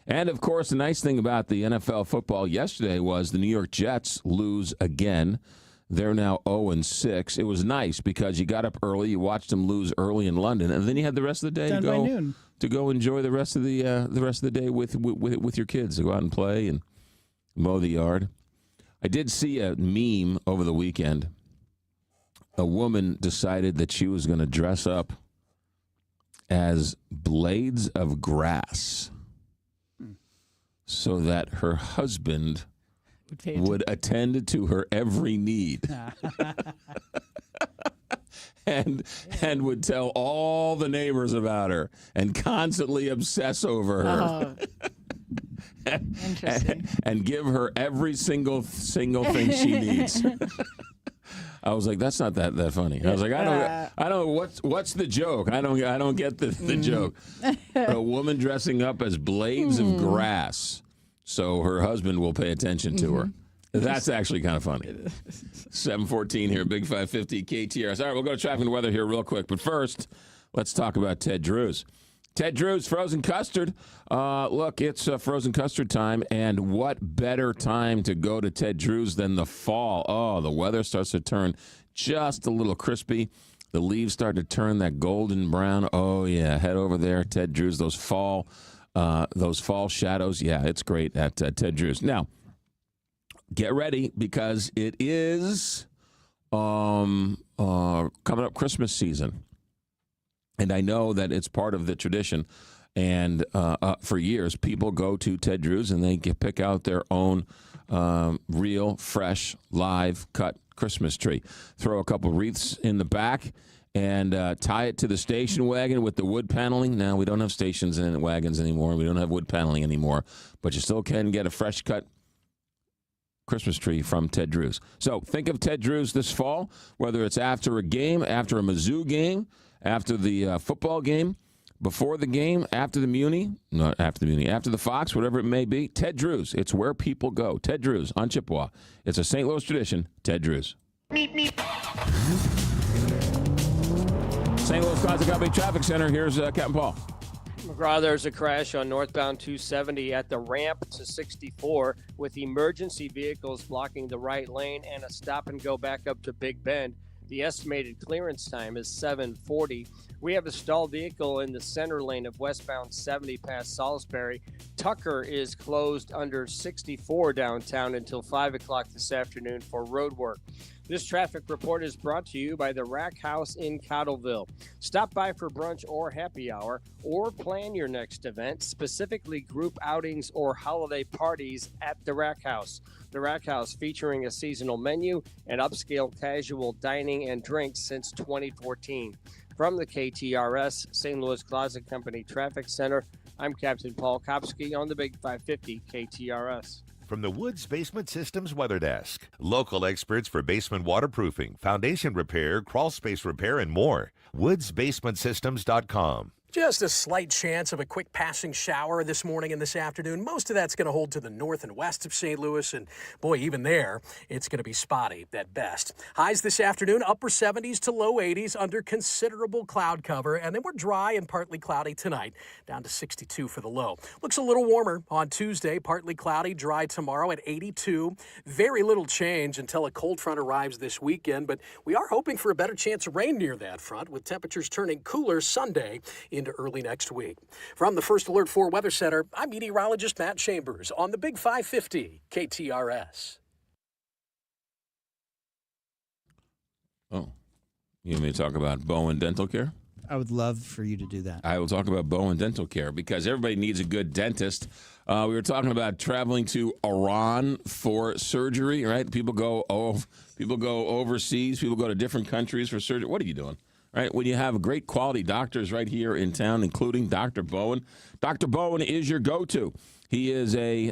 [SPEAKER 1] And, of course, the nice thing about the NFL football yesterday was the New York Jets lose again. They're now 0-6. It was nice because you got up early, you watched them lose early in London, and then you had the rest of the day to go enjoy the rest of the day with your kids, to go out and play and mow the yard. I did see a meme over the weekend. A woman decided that she was going to dress up as blades of grass so that her husband would attend to her every need. and would tell all the neighbors about her and constantly obsess over her.
[SPEAKER 3] Interesting.
[SPEAKER 1] And give her every single thing she needs. I was like, that's not that funny. I was like, I don't what's the joke? I don't get the joke. A woman dressing up as blades of grass so her husband will pay attention to her. That's actually kind of funny. 7:14 here, Big 550 KTRS. All right, we'll go to traffic and weather here real quick. But first, let's talk about Ted Drewes. Ted Drewes, frozen custard. Look, it's frozen custard time, and what better time to go to Ted Drewes than the fall? Oh, the weather starts to turn just a little crispy. The leaves start to turn that golden brown. Oh, yeah, head over there, Ted Drewes. Those fall shadows. Yeah, it's great at Ted Drewes. Now, get ready because it is coming up Christmas season. And I know that it's part of the tradition. And for years, people go to Ted Drewes and they pick out their own real, fresh, live cut Christmas tree. Throw a couple wreaths in the back and tie it to the station wagon with the wood paneling. Now, we don't have stations and wagons anymore. We don't have wood paneling anymore. But you still can get a fresh cut Christmas tree from Ted Drewes. So think of Ted Drewes this fall, whether it's after a game, after a Mizzou game, after the football game, before the game, after the Muni, not after the Muni, after the Fox, whatever it may be. Ted Drewes, it's where people go. Ted Drewes on Chippewa. It's a St. Louis tradition. Ted Drewes. St. Louis Closet Company Traffic Center. Here's Captain Paul.
[SPEAKER 5] McGraw, there's a crash on northbound 270 at the ramp to 64 with emergency vehicles blocking the right lane and a stop and go back up to Big Bend. The estimated clearance time is 7:40. We have a stalled vehicle in the center lane of westbound 70 past Salisbury. Tucker is closed under 64 downtown until 5 o'clock this afternoon for road work. This traffic report is brought to you by the Rack House in Cottleville. Stop by for brunch or happy hour, or plan your next event, specifically group outings or holiday parties at the Rack House. The Rack House, featuring a seasonal menu and upscale casual dining and drinks since 2014. From the KTRS St. Louis Closet Company Traffic Center, I'm Captain Paul Kopsky on the Big 550 KTRS.
[SPEAKER 6] From the Woods Basement Systems Weather Desk, local experts for basement waterproofing, foundation repair, crawl space repair, and more. woodsbasementsystems.com.
[SPEAKER 9] Just a slight chance of a quick passing shower this morning and this afternoon. Most of that's going to hold to the north and west of St. Louis, and boy, even there, it's going to be spotty at best. Highs this afternoon, upper 70s to low 80s under considerable cloud cover, and then we're dry and partly cloudy tonight, down to 62 for the low. Looks a little warmer on Tuesday, partly cloudy, dry tomorrow at 82. Very little change until a cold front arrives this weekend, but we are hoping for a better chance of rain near that front, with temperatures turning cooler Sunday into early next week. From the First Alert 4 Weather Center, I'm meteorologist Matt Chambers on the Big 550 KTRS.
[SPEAKER 1] Oh, you want me to talk about Bowen Dental Care?
[SPEAKER 2] I would love for you to do that.
[SPEAKER 1] I will talk about Bowen Dental Care because everybody needs a good dentist. We were talking about traveling to Iran for surgery, right? People go overseas. People go to different countries for surgery. What are you doing? Right, when you have great quality doctors right here in town, including Dr. Bowen. Dr. Bowen is your go-to. He is a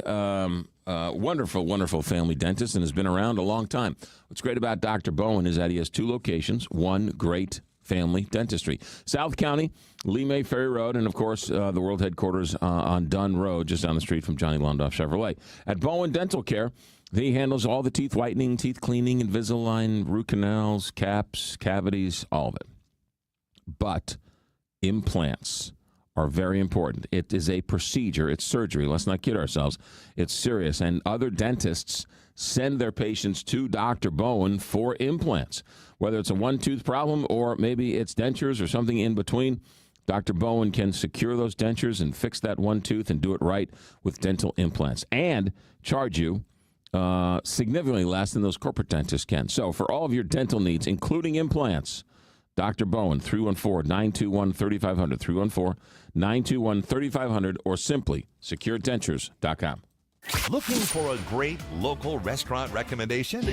[SPEAKER 1] wonderful, wonderful family dentist and has been around a long time. What's great about Dr. Bowen is that he has two locations, one great family dentistry. South County, Lee May Ferry Road, and, of course, the world headquarters on Dunn Road, just down the street from Johnny Londoff Chevrolet. At Bowen Dental Care, he handles all the teeth whitening, teeth cleaning, Invisalign, root canals, caps, cavities, all of it. But implants are very important. It is a procedure. It's surgery. Let's not kid ourselves. It's serious. And other dentists send their patients to Dr. Bowen for implants. Whether it's a one-tooth problem or maybe it's dentures or something in between, Dr. Bowen can secure those dentures and fix that one tooth and do it right with dental implants and charge you significantly less than those corporate dentists can. So for all of your dental needs, including implants, Dr. Bowen, 314-921-3500, 314-921-3500, or simply securedentures.com.
[SPEAKER 6] Looking for a great local restaurant recommendation?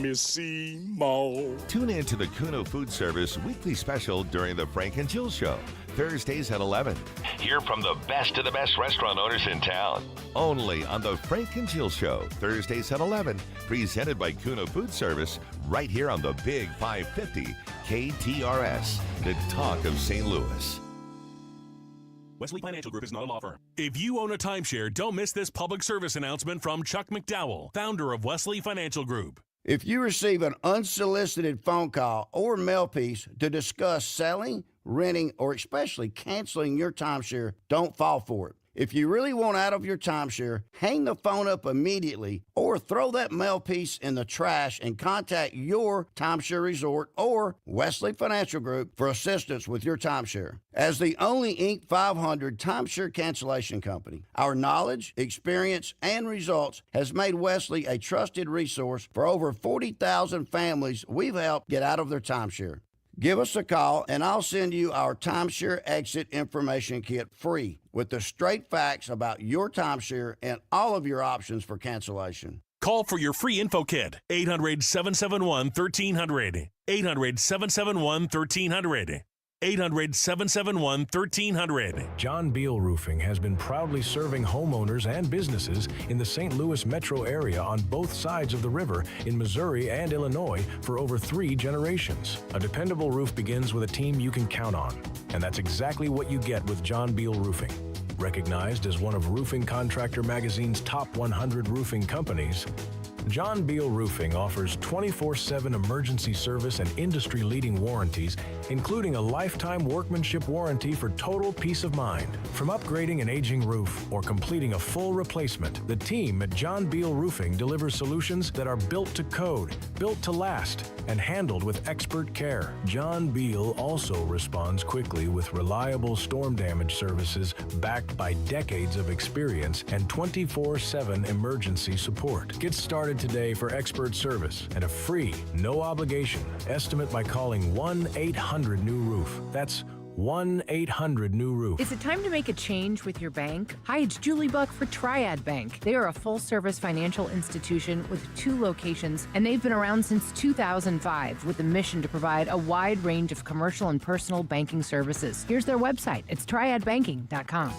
[SPEAKER 4] Missy Mo.
[SPEAKER 6] Tune in to the Kuno Food Service weekly special during the Frank and Jill Show, Thursdays at 11. Hear from the best of the best restaurant owners in town. Only on the Frank and Jill Show, Thursdays at 11. Presented by Kuno Food Service, right here on the Big 550 KTRS, the talk of St. Louis.
[SPEAKER 10] Wesley Financial Group is not a law firm. If you own a timeshare, don't miss this public service announcement from Chuck McDowell, founder of Wesley Financial Group.
[SPEAKER 15] If you receive an unsolicited phone call or mail piece to discuss selling, renting, or especially canceling your timeshare, don't fall for it. If you really want out of your timeshare, hang the phone up immediately or throw that mail piece in the trash and contact your timeshare resort or Wesley Financial Group for assistance with your timeshare. As the only Inc. 500 timeshare cancellation company, our knowledge, experience, and results has made Wesley a trusted resource for over 40,000 families we've helped get out of their timeshare. Give us a call, and I'll send you our timeshare exit information kit free with the straight facts about your timeshare and all of your options for cancellation.
[SPEAKER 10] Call for your free info kit, 800-771-1300, 800-771-1300. 800-771-1300.
[SPEAKER 17] John Beal Roofing has been proudly serving homeowners and businesses in the St. Louis metro area on both sides of the river in Missouri and Illinois for over 3 generations. A dependable roof begins with a team you can count on, and that's exactly what you get with John Beal Roofing. Recognized as one of Roofing Contractor Magazine's top 100 roofing companies, John Beal Roofing offers 24/7 emergency service and industry-leading warranties, including a lifetime workmanship warranty for total peace of mind. From upgrading an aging roof or completing a full replacement, the team at John Beal Roofing delivers solutions that are built to code, built to last, and handled with expert care. John Beal also responds quickly with reliable storm damage services backed by decades of experience and 24/7 emergency support. Get started today for expert service and a free, no obligation estimate by calling 1-800-NEW-ROOF. That's 1-800-NEW-ROOF.
[SPEAKER 18] Is it time to make a change with your bank? Hi, it's Julie Buck for Triad Bank. They are a full-service financial institution with 2 locations, and they've been around since 2005 with a mission to provide a wide range of commercial and personal banking services. Here's their website. It's triadbanking.com.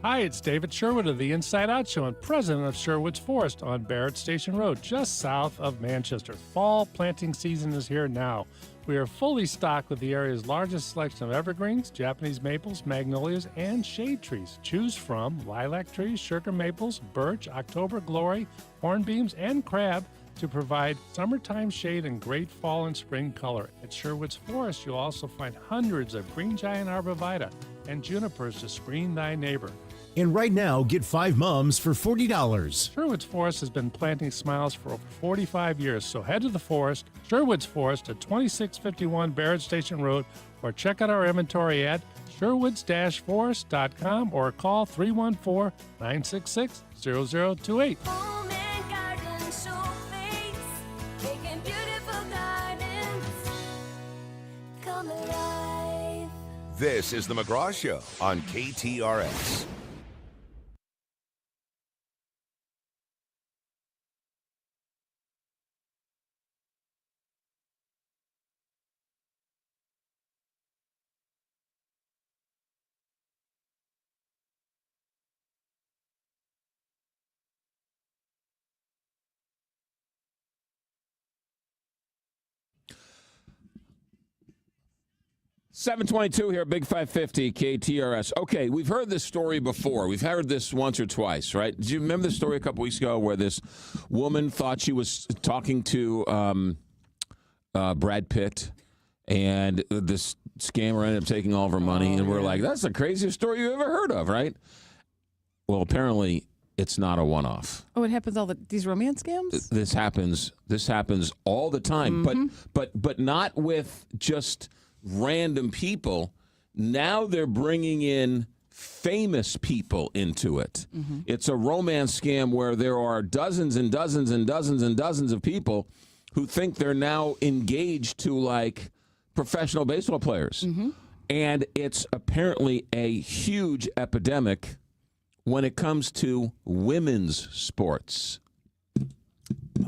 [SPEAKER 13] Hi, it's David Sherwood of the Inside Out Show and president of Sherwood's Forest on Barrett Station Road, just south of Manchester. Fall planting season is here now. We are fully stocked with the area's largest selection of evergreens, Japanese maples, magnolias, and shade trees. Choose from lilac trees, sugar maples, birch, October glory, hornbeams, and crab to provide summertime shade and great fall and spring color. At Sherwood's Forest, you'll also find hundreds of green giant arborvitae and junipers to screen thy neighbor.
[SPEAKER 19] And right now, get 5 mums for $40.
[SPEAKER 13] Sherwood's Forest has been planting smiles for over 45 years, so head to the forest, Sherwood's Forest at 2651 Barrett Station Road, or check out our inventory at sherwoods-forest.com or call 314-966-0028.
[SPEAKER 6] This is the McGraw Show on KTRS.
[SPEAKER 1] $7:22 here, Big 550 KTRS. Okay, we've heard this story before. We've heard this once or twice, right? Do you remember the story a couple weeks ago where this woman thought she was talking to Brad Pitt, and this scammer ended up taking all of her money, and we're like, that's the craziest story you ever heard of, right? Well, apparently it's not a one-off.
[SPEAKER 3] Oh, it happens these romance scams?
[SPEAKER 1] This happens all the time, but not with just random people. Now they're bringing in famous people into it. Mm-hmm. It's a romance scam where there are dozens and dozens and dozens and dozens of people who think they're now engaged to like professional baseball players. Mm-hmm. And it's apparently a huge epidemic when it comes to women's sports.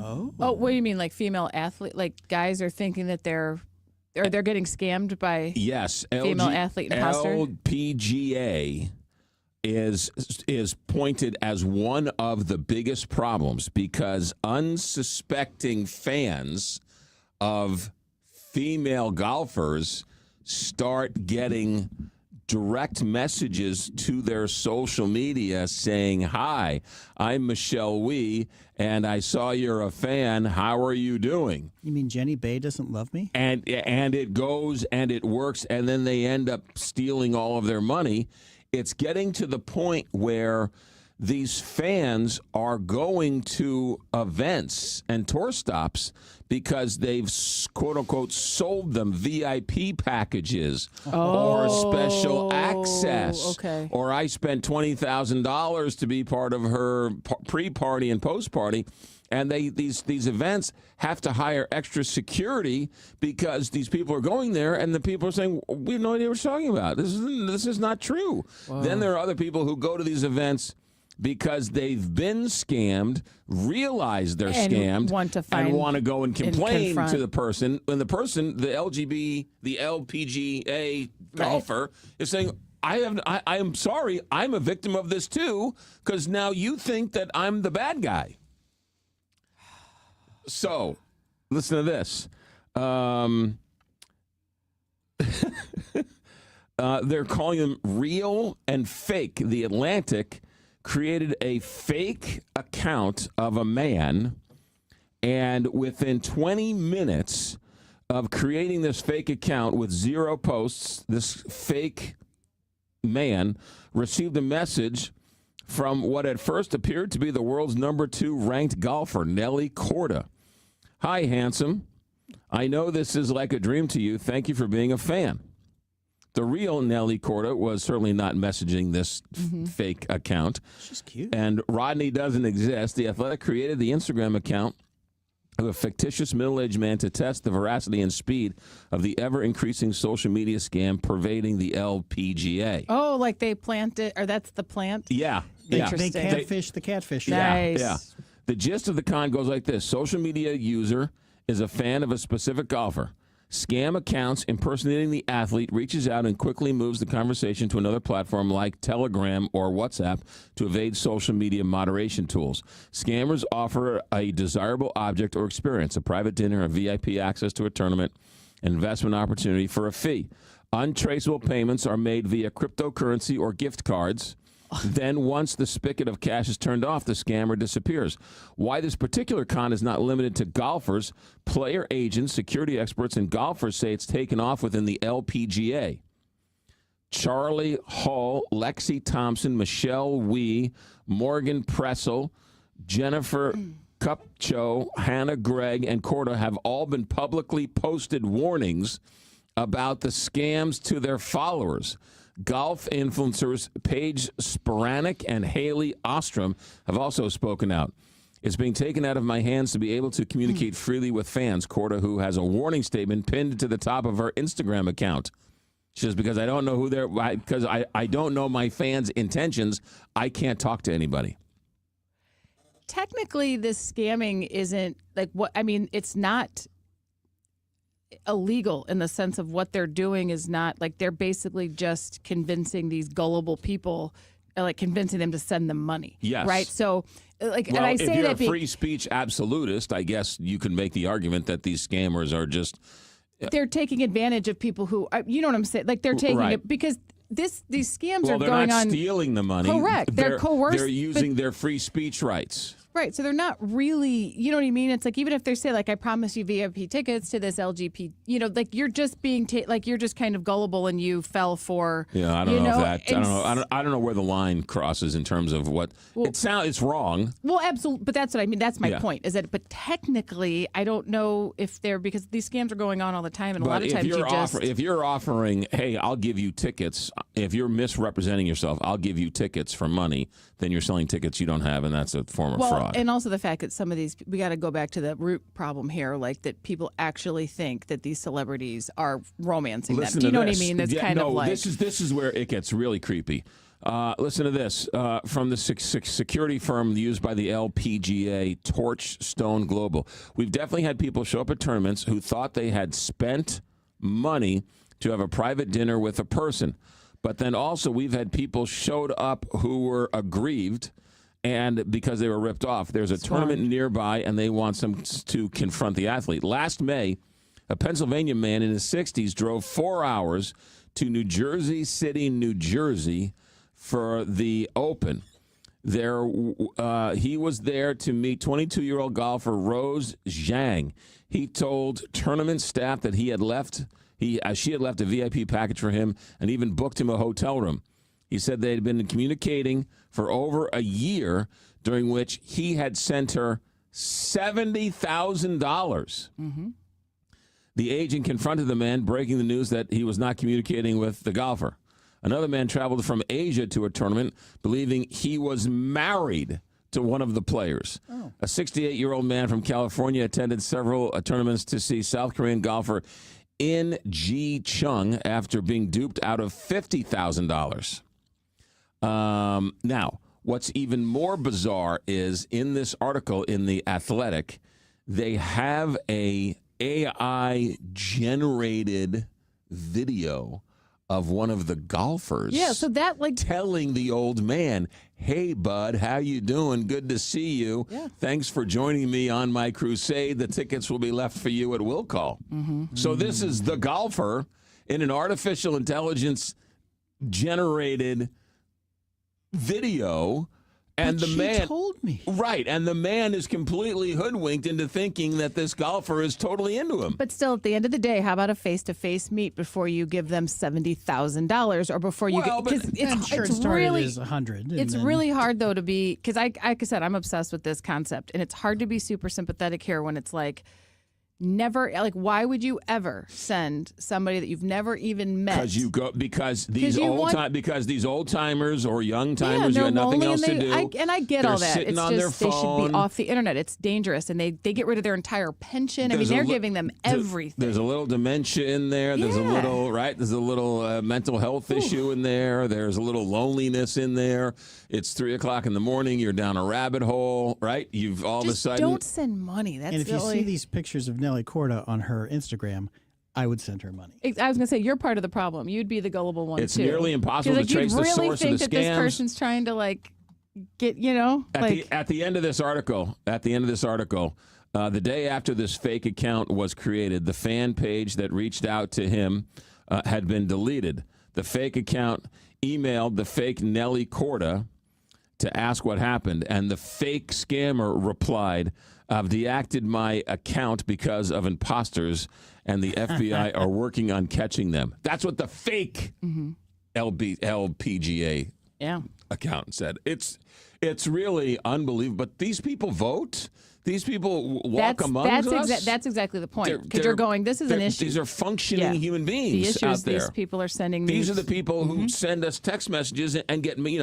[SPEAKER 3] Oh, what do you mean, like female athlete? Like guys are thinking that they're getting scammed by female athlete imposter?
[SPEAKER 1] LPGA is pointed as one of the biggest problems because unsuspecting fans of female golfers start getting direct messages to their social media saying, "Hi, I'm Michelle Wee, and I saw you're a fan. How are you doing?"
[SPEAKER 2] You mean Jenny Bay doesn't love me?
[SPEAKER 1] And it goes and it works, and then they end up stealing all of their money. It's getting to the point where these fans are going to events and tour stops because they've, quote-unquote, sold them VIP packages or special access.
[SPEAKER 3] Okay.
[SPEAKER 1] Or I spent $20,000 to be part of her pre-party and post-party. And these events have to hire extra security because these people are going there and the people are saying, we have no idea what you're talking about. This is not true. Wow. Then there are other people who go to these events because they've been scammed, realize they're scammed, and want to go and complain to the person. And the person, the LPGA golfer, is saying, I am sorry, I'm a victim of this too, because now you think that I'm the bad guy. So, listen to this. They're calling them real and fake. The Atlantic created a fake account of a man, and within 20 minutes of creating this fake account with 0 posts, this fake man received a message from what at first appeared to be the world's #2 ranked golfer, Nelly Korda. "Hi, handsome. I know this is like a dream to you. Thank you for being a fan." The real Nelly Korda was certainly not messaging this fake account.
[SPEAKER 2] She's cute.
[SPEAKER 1] And Rodney doesn't exist. The Athletic created the Instagram account of a fictitious middle-aged man to test the veracity and speed of the ever-increasing social media scam pervading the LPGA.
[SPEAKER 3] Oh, like they planted, or that's the plant?
[SPEAKER 1] Yeah.
[SPEAKER 2] They catfish the catfish.
[SPEAKER 3] Nice.
[SPEAKER 1] Yeah. The gist of the con goes like this. Social media user is a fan of a specific golfer. Scam accounts impersonating the athlete reaches out and quickly moves the conversation to another platform like Telegram or WhatsApp to evade social media moderation tools. Scammers offer a desirable object or experience, a private dinner, a VIP access to a tournament, an investment opportunity for a fee. Untraceable payments are made via cryptocurrency or gift cards. Then once the spigot of cash is turned off, the scammer disappears. Why this particular con is not limited to golfers, player agents, security experts, and golfers say it's taken off within the LPGA. Charlie Hall, Lexi Thompson, Michelle Wee, Morgan Pressel, Jennifer Kupcho, Hannah Gregg, and Corda have all been publicly posted warnings about the scams to their followers. Golf influencers Paige Sporanic and Haley Ostrom have also spoken out. It's being taken out of my hands to be able to communicate freely with fans, Corda, who has a warning statement pinned to the top of her Instagram account. She says, because I don't know who they're, because I don't know my fans' intentions, I can't talk to anybody.
[SPEAKER 3] Technically, this scamming isn't like what, I mean, it's not illegal in the sense of what they're doing is not like they're basically just convincing these gullible people, like convincing them to send them money.
[SPEAKER 1] Yes.
[SPEAKER 3] Right. So, like,
[SPEAKER 1] Well,
[SPEAKER 3] and I
[SPEAKER 1] if
[SPEAKER 3] say
[SPEAKER 1] you're
[SPEAKER 3] that
[SPEAKER 1] a free speech absolutist, I guess you can make the argument that these scammers are just
[SPEAKER 3] they're taking advantage of people who, you know what I'm saying? Like they're taking
[SPEAKER 1] Right.
[SPEAKER 3] it because these scams
[SPEAKER 1] well,
[SPEAKER 3] are
[SPEAKER 1] they're
[SPEAKER 3] going
[SPEAKER 1] not
[SPEAKER 3] on.
[SPEAKER 1] stealing the money.
[SPEAKER 3] Correct. They're coerced.
[SPEAKER 1] They're using their free speech rights.
[SPEAKER 3] Right. So they're not really, you know what I mean? It's like, even if they say, like, I promise you VIP tickets to this LGBT, you know, like you're just being, like you're just kind of gullible and you fell for.
[SPEAKER 1] Yeah, I don't know if that. I
[SPEAKER 3] and
[SPEAKER 1] don't know. I don't know where the line crosses in terms of what it's wrong.
[SPEAKER 3] Well, absolutely. But that's what I mean. That's my
[SPEAKER 1] Yeah.
[SPEAKER 3] point is that, but technically, I don't know if they're, because these scams are going on all the time. And a lot of times
[SPEAKER 1] if you're offering, hey, I'll give you tickets, if you're misrepresenting yourself, I'll give you tickets for money, then you're selling tickets you don't have, and that's a form of fraud.
[SPEAKER 3] And also the fact that some of these, we got to go back to the root problem here, like that people actually think that these celebrities are romancing them. Do you know what I mean? That's kind of like.
[SPEAKER 1] This is where it gets really creepy. Listen to this from the security firm used by the LPGA, Torchstone Global. We've definitely had people show up at tournaments who thought they had spent money to have a private dinner with a person. But then also we've had people showed up who were aggrieved and because they were ripped off. There's a tournament nearby, and they want them to confront the athlete. Last May, a Pennsylvania man in his 60s drove 4 hours to New Jersey City, New Jersey, for the Open. He was there to meet 22-year-old golfer Rose Zhang. He told tournament staff that she had left a VIP package for him and even booked him a hotel room. He said they had been communicating for over a year, during which he had sent her $70,000.
[SPEAKER 3] Mm-hmm.
[SPEAKER 1] The agent confronted the man, breaking the news that he was not communicating with the golfer. Another man traveled from Asia to a tournament, believing he was married to one of the players. Oh. A 68-year-old man from California attended several tournaments to see South Korean golfer In Ji Chung after being duped out of $50,000. Now, what's even more bizarre is in this article in The Athletic, they have a AI-generated video of one of the golfers.
[SPEAKER 3] Yeah, so that like
[SPEAKER 1] telling the old man, "Hey, bud, how you doing? Good to see you. Yeah. Thanks for joining me on my crusade. The tickets will be left for you at will call." Mm-hmm. So this is the golfer in an artificial intelligence generated video. And
[SPEAKER 2] but
[SPEAKER 1] the man
[SPEAKER 2] told me.
[SPEAKER 1] Right, and the man is completely hoodwinked into thinking that this golfer is totally into him.
[SPEAKER 3] But still, at the end of the day, how about a face-to-face meet before you give them $70,000 or before you get? Because it's really
[SPEAKER 2] is 100.
[SPEAKER 3] It's really hard though to be, because like I said, I'm obsessed with this concept, and it's hard to be super sympathetic here when it's like. Never, like, why would you ever send somebody that you've never even met?
[SPEAKER 1] Because these old timers or young timers, you have nothing else to do.
[SPEAKER 3] I get all that. It's
[SPEAKER 1] on
[SPEAKER 3] just
[SPEAKER 1] their
[SPEAKER 3] they should be off the internet. It's dangerous, and they get rid of their entire pension. They're giving them everything.
[SPEAKER 1] There's a little dementia in there. There's a little There's a little mental health issue in there. There's a little loneliness in there. It's 3:00 in the morning. You're down a rabbit hole, right? You've all of a sudden
[SPEAKER 3] don't send money. That's
[SPEAKER 2] and if you see these pictures of Nelly Corda on her Instagram, I would send her money.
[SPEAKER 3] I was going to say, you're part of the problem. You'd be the gullible one,
[SPEAKER 1] It's
[SPEAKER 3] too.
[SPEAKER 1] nearly impossible to trace the source of the scams.
[SPEAKER 3] You really think that this person's trying to, like, get,
[SPEAKER 1] At the end of this article, the day after this fake account was created, the fan page that reached out to him had been deleted. The fake account emailed the fake Nelly Corda to ask what happened, and the fake scammer replied, "I've deactivated my account because of imposters, and the FBI are working on catching them." That's what the fake LPGA account said. It's really unbelievable. But these people vote. These people walk among us.
[SPEAKER 3] That's exactly the point. Because you're going, this is an issue.
[SPEAKER 1] These are functioning human beings
[SPEAKER 3] the issues
[SPEAKER 1] out there.
[SPEAKER 3] These people are sending.
[SPEAKER 1] These are the people who send us text messages and get me,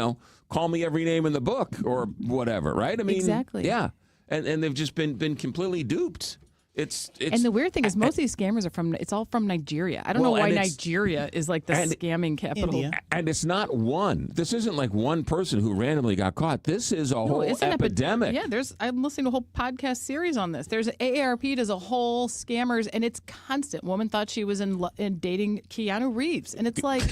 [SPEAKER 1] call me every name in the book or whatever, right? I mean,
[SPEAKER 3] exactly.
[SPEAKER 1] Yeah, and they've just been completely duped. It's
[SPEAKER 3] and the weird thing is most of these scammers are it's all from Nigeria. I don't know why Nigeria is like the scamming capital.
[SPEAKER 2] India.
[SPEAKER 1] And it's not one. This isn't like one person who randomly got caught. This is a whole epidemic.
[SPEAKER 3] I'm listening to a whole podcast series on this. There's AARP does a whole scammers, and it's constant. Woman thought she was in dating Keanu Reeves, and it's like,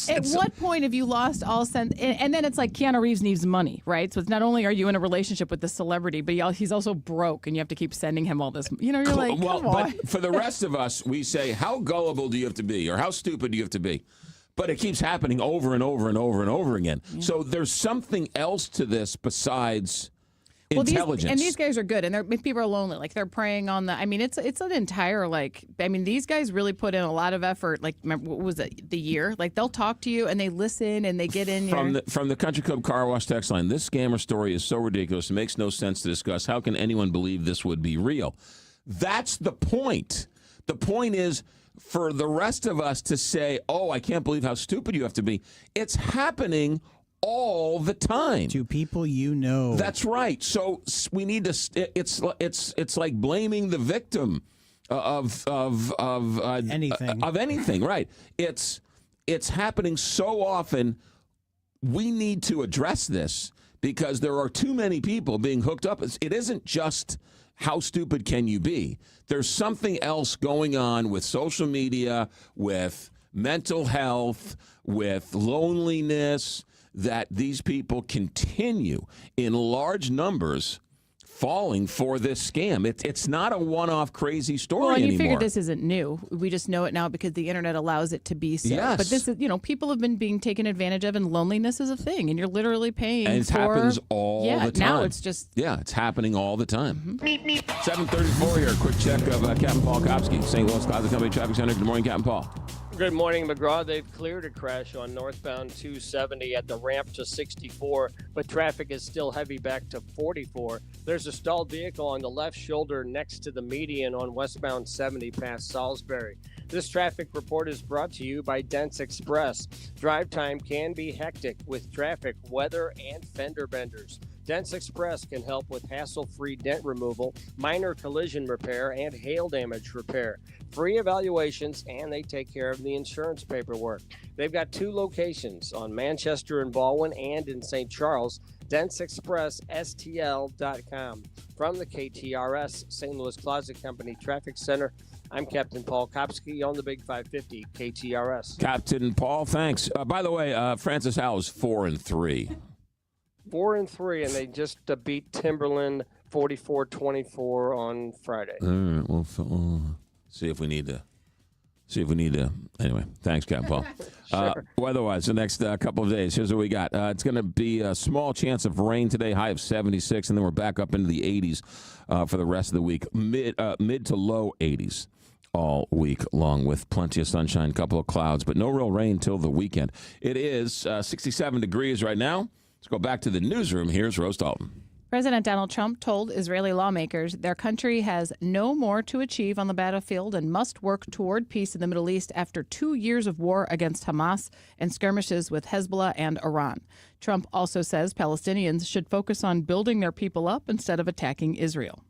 [SPEAKER 3] at what point have you lost all sense? And then it's like Keanu Reeves needs money, right? So it's not only are you in a relationship with the celebrity, but he's also broke, and you have to keep sending him all this. You're like, come on.
[SPEAKER 1] But for the rest of us, we say, how gullible do you have to be, or how stupid do you have to be? But it keeps happening over and over and over and over again. Yeah. So there's something else to this besides intelligence.
[SPEAKER 3] These guys are good, and people are lonely. Like, they're preying on it's an entire, these guys really put in a lot of effort. Like, remember, what was it, the year? Like, they'll talk to you, and they listen, and they get in
[SPEAKER 1] From the Country Club Car Wash text line, this scammer story is so ridiculous, it makes no sense to discuss. How can anyone believe this would be real? That's the point. The point is for the rest of us to say, oh, I can't believe how stupid you have to be. It's happening all the time
[SPEAKER 2] to people you know.
[SPEAKER 1] That's right. So we need to. It's like blaming the victim of anything. Right. It's happening so often. We need to address this because there are too many people being hooked up. It isn't just how stupid can you be. There's something else going on with social media, with mental health, with loneliness, that these people continue in large numbers falling for this scam. It's not a one-off crazy story anymore.
[SPEAKER 3] You figure this isn't new. We just know it now because the internet allows it to be so.
[SPEAKER 1] Yes.
[SPEAKER 3] But this is, people have been being taken advantage of, and loneliness is a thing, and you're literally paying
[SPEAKER 1] and it happens all the time.
[SPEAKER 3] Now it's just...
[SPEAKER 1] Yeah, it's happening all the time. 7:34 here. Quick check of Captain Paul Kopsky, St. Louis Closet Company Traffic Center. Good morning, Captain Paul.
[SPEAKER 5] Good morning, McGraw. They've cleared a crash on northbound 270 at the ramp to 64, but traffic is still heavy back to 44. There's a stalled vehicle on the left shoulder next to the median on westbound 70 past Salisbury. This traffic report is brought to you by Dents Express. Drive time can be hectic with traffic, weather, and fender benders. Dents Express can help with hassle-free dent removal, minor collision repair, and hail damage repair. Free evaluations, and they take care of the insurance paperwork. They've got 2 locations on Manchester and Baldwin and in St. Charles. DentsExpressSTL.com. From the KTRS St. Louis Closet Company Traffic Center, I'm Captain Paul Kopsky on the Big 550 KTRS.
[SPEAKER 1] Captain Paul, thanks. By the way, Francis Howell is 4-3.
[SPEAKER 5] 4-3, and they just beat Timberland 44-24 on Friday.
[SPEAKER 1] All right, we'll see if we need to. Anyway, thanks, Captain Paul.
[SPEAKER 5] Sure.
[SPEAKER 1] Weather-wise, the next couple of days, here's what we got. It's going to be a small chance of rain today, high of 76, and then we're back up into the 80s for the rest of the week. Mid to low 80s all week long with plenty of sunshine, couple of clouds, but no real rain till the weekend. It is 67 degrees right now. Let's go back to the newsroom. Here's Rose Dalton.
[SPEAKER 3] President Donald Trump told Israeli lawmakers their country has no more to achieve on the battlefield and must work toward peace in the Middle East after 2 years of war against Hamas and skirmishes with Hezbollah and Iran. Trump also says Palestinians should focus on building their people up instead of attacking Israel.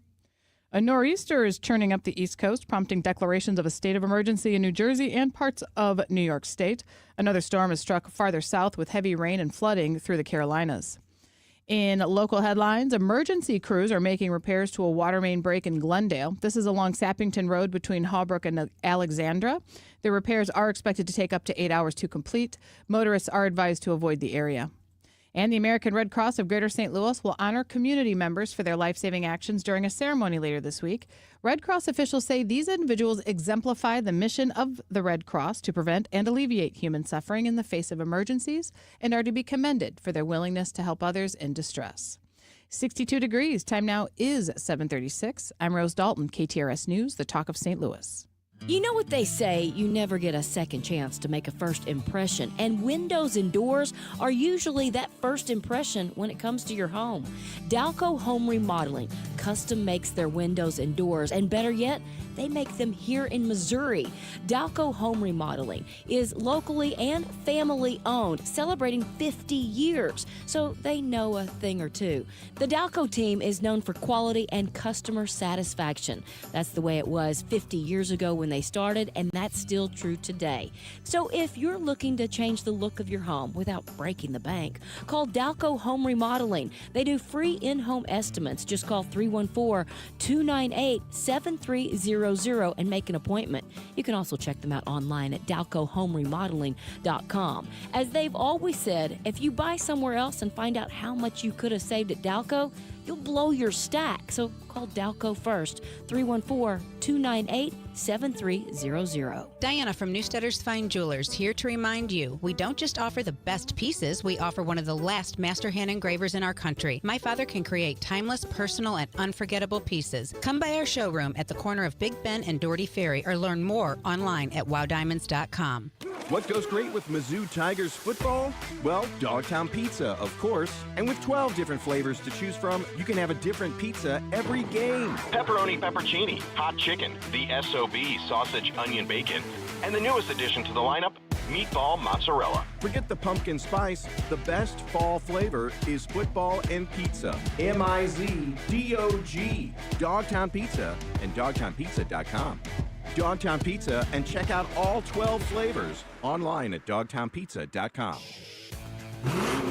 [SPEAKER 3] A nor'easter is churning up the East Coast, prompting declarations of a state of emergency in New Jersey and parts of New York State. Another storm has struck farther south with heavy rain and flooding through the Carolinas. In local headlines, emergency crews are making repairs to a water main break in Glendale. This is along Sappington Road between Hallbrook and Alexandra. The repairs are expected to take up to 8 hours to complete. Motorists are advised to avoid the area. And the American Red Cross of Greater St. Louis will honor community members for their life-saving actions during a ceremony later this week. Red Cross officials say these individuals exemplify the mission of the Red Cross to prevent and alleviate human suffering in the face of emergencies and are to be commended for their willingness to help others in distress. 62 degrees. Time now is 7:36. I'm Rose Dalton, KTRS News, the talk of St. Louis.
[SPEAKER 27] You know what they say, you never get a second chance to make a first impression, and windows and doors are usually that first impression when it comes to your home. Dalco Home Remodeling custom makes their windows and doors, and better yet, they make them here in Missouri. Dalco Home Remodeling is locally and family owned, celebrating 50 years, so they know a thing or two. The Dalco team is known for quality and customer satisfaction. That's the way it was 50 years ago when they started, and that's still true today. So if you're looking to change the look of your home without breaking the bank, call Dalco Home Remodeling. They do free in-home estimates. Just call 314-298-7300 and make an appointment. You can also check them out online at dalcohomeremodeling.com. As they've always said, if you buy somewhere else and find out how much you could have saved at Dalco, you'll blow your stack. So call Dalco first, 314-298-7300.
[SPEAKER 11] Diana from Newstedter's Fine Jewelers here to remind you, we don't just offer the best pieces, we offer one of the last master hand engravers in our country. My father can create timeless, personal, and unforgettable pieces. Come by our showroom at the corner of Big Ben and Doherty Ferry or learn more online at wowdiamonds.com.
[SPEAKER 12] What goes great with Mizzou Tigers football? Well, Dogtown Pizza, of course. And with 12 different flavors to choose from, you can have a different pizza every game.
[SPEAKER 20] Pepperoni peppercini, hot chicken, the SOB sausage onion bacon, and the newest addition to the lineup, meatball mozzarella.
[SPEAKER 12] Forget the pumpkin spice. The best fall flavor is football and pizza. MIZDOG. Dogtown Pizza and dogtownpizza.com. Dogtown Pizza, and check out all 12 flavors online at dogtownpizza.com.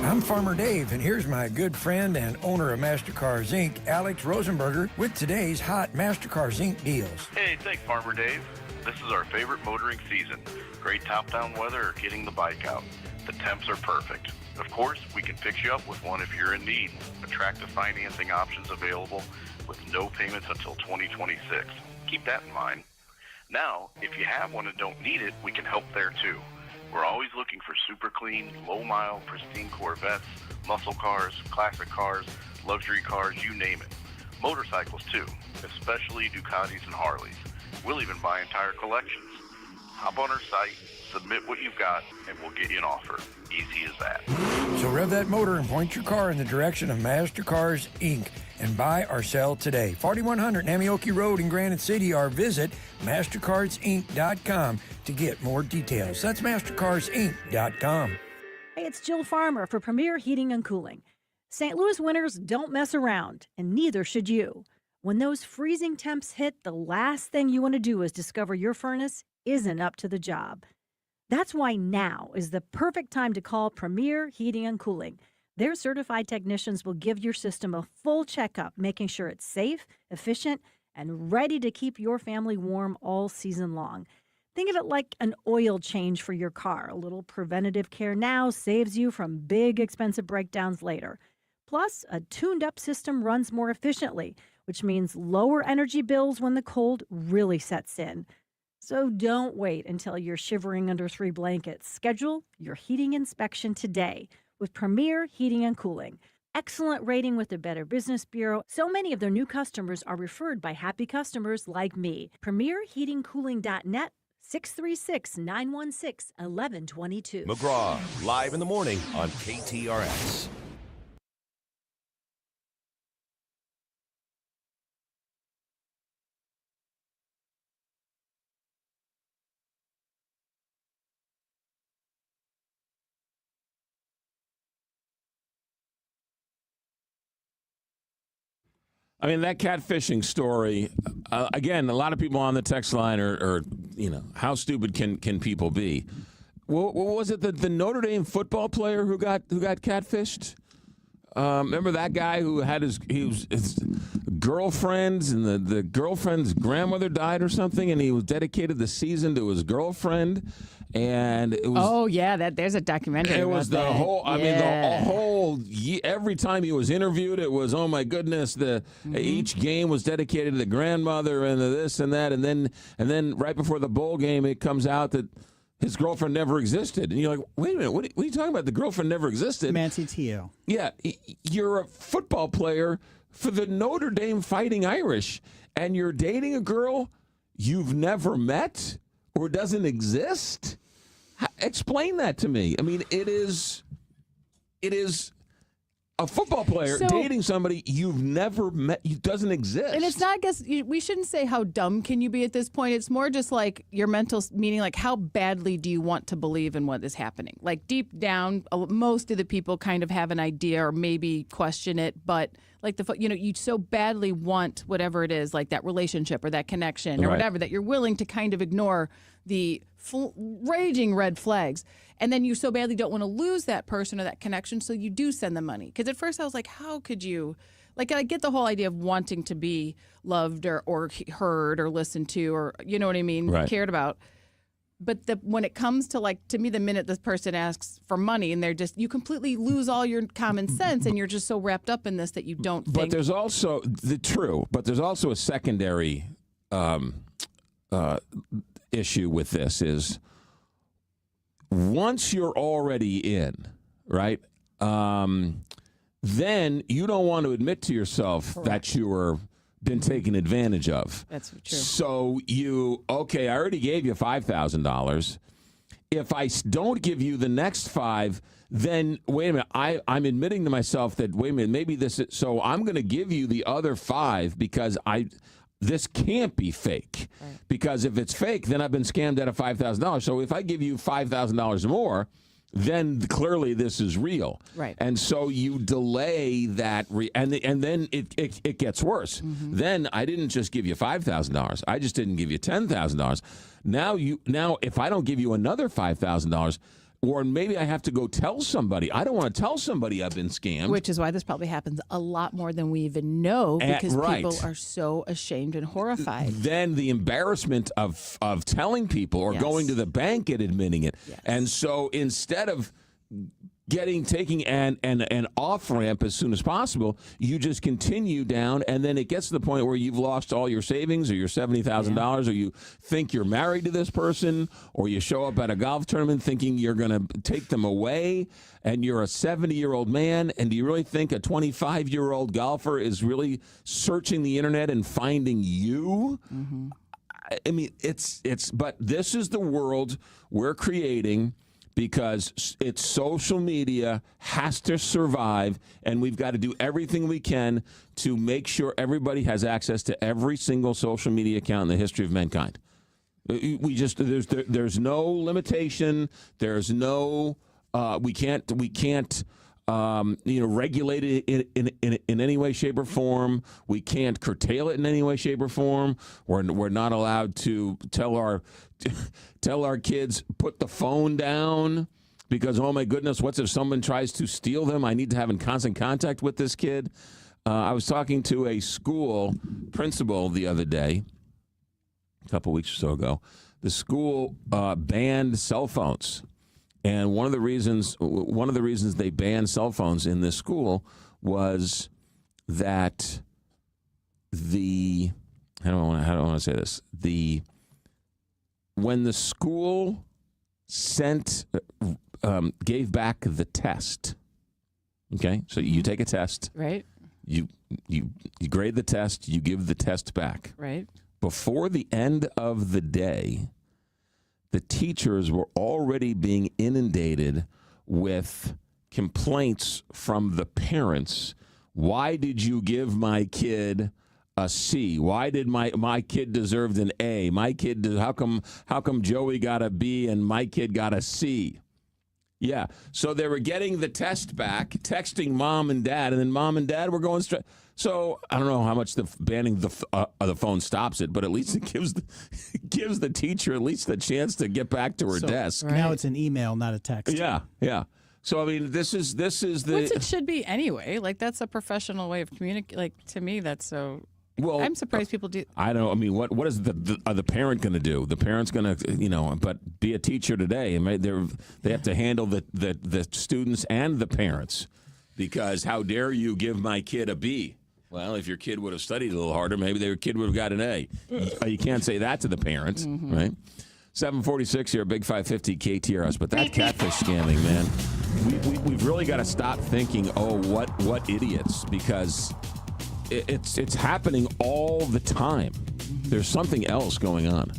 [SPEAKER 21] I'm Farmer Dave, and here's my good friend and owner of MasterCars Inc., Alex Rosenberger, with today's hot MasterCars Inc. deals.
[SPEAKER 22] Hey, thanks, Farmer Dave. This is our favorite motoring season. Great top-down weather or getting the bike out. The temps are perfect. Of course, we can fix you up with one if you're in need. Attractive financing options available with no payments until 2026. Keep that in mind. Now, if you have one and don't need it, we can help there too. We're always looking for super clean, low-mile, pristine Corvettes, muscle cars, classic cars, luxury cars, you name it. Motorcycles too, especially Ducatis and Harleys. We'll even buy entire collections. Hop on our site, submit what you've got, and we'll get you an offer. Easy as that.
[SPEAKER 21] So rev that motor and point your car in the direction of MasterCars Inc. and buy or sell today. 4100 Namioki Road in Granite City, or visit MasterCarsInc.com to get more details. That's MasterCarsInc.com.
[SPEAKER 23] Hey, it's Jill Farmer for Premier Heating and Cooling. St. Louis winters don't mess around, and neither should you. When those freezing temps hit, the last thing you want to do is discover your furnace isn't up to the job. That's why now is the perfect time to call Premier Heating and Cooling. Their certified technicians will give your system a full checkup, making sure it's safe, efficient, and ready to keep your family warm all season long. Think of it like an oil change for your car. A little preventative care now saves you from big, expensive breakdowns later. Plus, a tuned-up system runs more efficiently, which means lower energy bills when the cold really sets in. So don't wait until you're shivering under 3 blankets. Schedule your heating inspection today with Premier Heating and Cooling. Excellent rating with the Better Business Bureau. So many of their new customers are referred by happy customers like me. PremierHeatingCooling.net, 636-916-1122.
[SPEAKER 6] McGraw, live in the morning on KTRS.
[SPEAKER 1] I mean, that catfishing story, again, a lot of people on the text line are how stupid can people be? What was it, the Notre Dame football player who got catfished? Remember that guy who had his girlfriends, and the girlfriend's grandmother died or something, and he was dedicated the season to his girlfriend, and it was.
[SPEAKER 3] There's a documentary.
[SPEAKER 1] It was
[SPEAKER 3] about
[SPEAKER 1] the
[SPEAKER 3] that.
[SPEAKER 1] whole. I mean, the whole. Every time he was interviewed, it was, oh my goodness. Each game was dedicated to the grandmother and the this and that, and then right before the bowl game, it comes out that his girlfriend never existed. And you're like, wait a minute, what are you talking about? The girlfriend never existed.
[SPEAKER 2] Manti Te'o.
[SPEAKER 1] Yeah, you're a football player for the Notre Dame Fighting Irish, and you're dating a girl you've never met or doesn't exist? Explain that to me. I mean, it is a football player dating somebody you've never met, doesn't exist.
[SPEAKER 3] And it's not, I guess, we shouldn't say how dumb can you be at this point. It's more just like your mental, meaning like how badly do you want to believe in what is happening? Like deep down, most of the people kind of have an idea or maybe question it, but like you so badly want whatever it is, like that relationship or that connection or whatever, that you're willing to kind of ignore the raging red flags. And then you so badly don't want to lose that person or that connection, so you do send them money. Because at first I was like, how could you? Like, I get the whole idea of wanting to be loved or heard or listened to or, you know what I mean, cared about. But when it comes to, like, to me, the minute this person asks for money and you completely lose all your common sense and you're just so wrapped up in this that you don't think.
[SPEAKER 1] But there's also there's also a secondary issue with this is once you're already in, right, then you don't want to admit to yourself that you were been taken advantage of.
[SPEAKER 3] That's true.
[SPEAKER 1] So I already gave you $5,000. If I don't give you the next $5,000, then wait a minute, I'm admitting to myself that, wait a minute, maybe this is, so I'm going to give you the other $5,000 because this can't be fake. Right. Because if it's fake, then I've been scammed out of $5,000. So if I give you $5,000 more, then clearly this is real.
[SPEAKER 3] Right.
[SPEAKER 1] And so you delay that, and then it gets worse. Mm-hmm. Then I didn't just give you $5,000. I just didn't give you $10,000. Now if I don't give you another $5,000, or maybe I have to go tell somebody. I don't want to tell somebody I've been scammed.
[SPEAKER 3] Which is why this probably happens a lot more than we even know, because people are so ashamed and horrified.
[SPEAKER 1] Then the embarrassment of telling people or going to the bank and admitting it. Yes. And so instead of taking an off ramp as soon as possible, you just continue down, and then it gets to the point where you've lost all your savings or your $70,000, or you think you're married to this person, or you show up at a golf tournament thinking you're going to take them away, and you're a 70-year-old man, and do you really think a 25-year-old golfer is really searching the internet and finding you? Mm-hmm. I mean, but this is the world we're creating, because it's social media has to survive, and we've got to do everything we can to make sure everybody has access to every single social media account in the history of mankind. There's no limitation. There's no we can't regulate it in any way, shape, or form. We can't curtail it in any way, shape, or form. We're not allowed to tell our kids, put the phone down, because, oh my goodness, what's if someone tries to steal them? I need to have in constant contact with this kid. I was talking to a school principal the other day, a couple weeks or so ago. The school banned cell phones. And one of the reasons they banned cell phones in this school was that how do I want to say this? When the school gave back the test, okay? So you take a test.
[SPEAKER 3] Right.
[SPEAKER 1] You grade the test, you give the test back.
[SPEAKER 3] Right.
[SPEAKER 1] Before the end of the day, the teachers were already being inundated with complaints from the parents. Why did you give my kid a C? Why did my kid deserved an A? My kid, how come Joey got a B and my kid got a C? Yeah. So they were getting the test back, texting mom and dad, and then mom and dad were going straight. So I don't know how much the banning the phone stops it, but at least it gives the teacher at least the chance to get back to her desk.
[SPEAKER 2] Now it's an email, not a text.
[SPEAKER 1] Yeah. So I mean, this is the.
[SPEAKER 3] Which it should be anyway. Like that's a professional way of communicating. Like to me, that's so.
[SPEAKER 1] Well,
[SPEAKER 3] I'm surprised people do.
[SPEAKER 1] I don't know. I mean, what is the parent going to do? The parent's going to, but be a teacher today, and they have to handle the students and the parents, because how dare you give my kid a B? Well, if your kid would have studied a little harder, maybe their kid would have got an A. You can't say that to the parents, right? 746 here, Big 550 KTRS. But that catfish scamming, man, we've really got to stop thinking, oh, what idiots, because it's happening all the time. There's something else going on.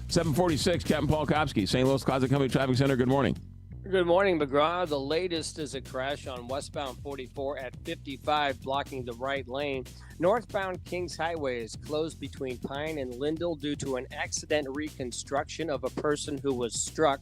[SPEAKER 1] 746, Captain Paul Kopsky, St. Louis Closet Company Traffic Center. Good morning.
[SPEAKER 5] Good morning, McGraw. The latest is a crash on westbound 44 at 55, blocking the right lane. Northbound Kings Highway is closed between Pine and Lindell due to an accident reconstruction of a person who was struck.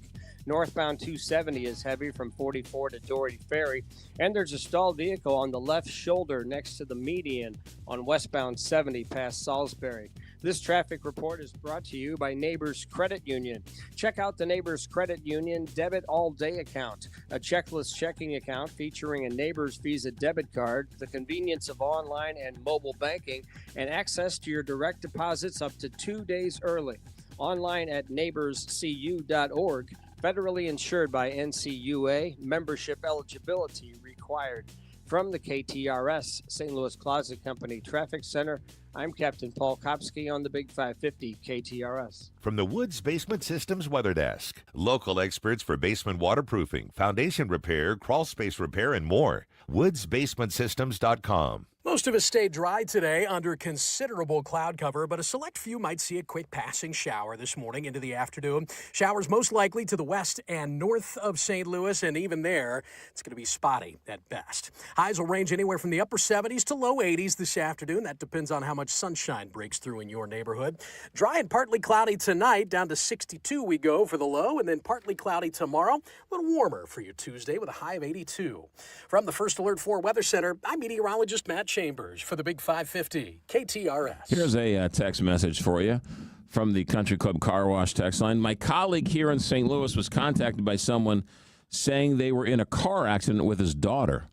[SPEAKER 5] Northbound 270 is heavy from 44 to Doherty Ferry, and there's a stalled vehicle on the left shoulder next to the median on westbound 70 past Salisbury. This traffic report is brought to you by Neighbors Credit Union. Check out the Neighbors Credit Union Debit All Day account, a checklist checking account featuring a Neighbors Visa debit card, the convenience of online and mobile banking, and access to your direct deposits up to 2 days early. Online at neighborscu.org. Federally insured by NCUA. Membership eligibility required. From the KTRS St. Louis Closet Company Traffic Center, I'm Captain Paul Kopsky on the Big 550 KTRS.
[SPEAKER 6] From the Woods Basement Systems Weather Desk, local experts for basement waterproofing, foundation repair, crawl space repair, and more. woodsbasementsystems.com.
[SPEAKER 9] Most of us stay dry today under considerable cloud cover, but a select few might see a quick passing shower this morning into the afternoon. Showers most likely to the west and north of St. Louis, and even there, it's going to be spotty at best. Highs will range anywhere from the upper 70s to low 80s this afternoon. That depends on how much sunshine breaks through in your neighborhood. Dry and partly cloudy tonight, down to 62 we go for the low, and then partly cloudy tomorrow. A little warmer for your Tuesday with a high of 82. From the First Alert 4 Weather Center, I'm meteorologist Matt Chambers for the Big 550 KTRS.
[SPEAKER 1] Here's a text message for you from the Country Club Car Wash text line. My colleague here in St. Louis was contacted by someone saying they were in a car accident with his daughter.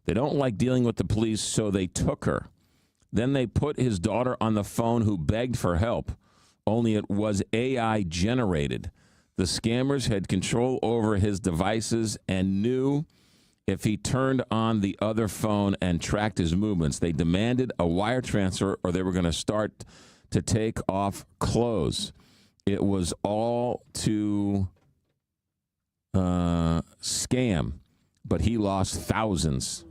[SPEAKER 1] They don't like dealing with the police, so they took her. Then they put his daughter on the phone, who begged for help, only it was AI generated. The scammers had control over his devices and knew if he turned on the other phone and tracked his movements. They demanded a wire transfer or they were going to start to take off clothes. It was all to scam, but he lost thousands,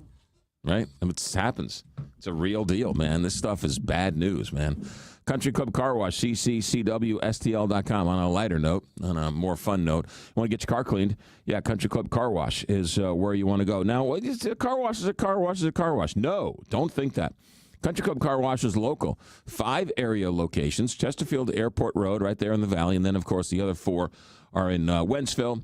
[SPEAKER 1] right? It happens. It's a real deal, man. This stuff is bad news, man. Country Club Car Wash, cccwstl.com. On a lighter note, on a more fun note, you want to get your car cleaned? Yeah, Country Club Car Wash is where you want to go. Now, a car wash is a car wash is a car wash. No, don't think that. Country Club Car Wash is local. 5 area locations, Chesterfield Airport Road right there in the valley, and then, of course, the other 4 are in Wentzville.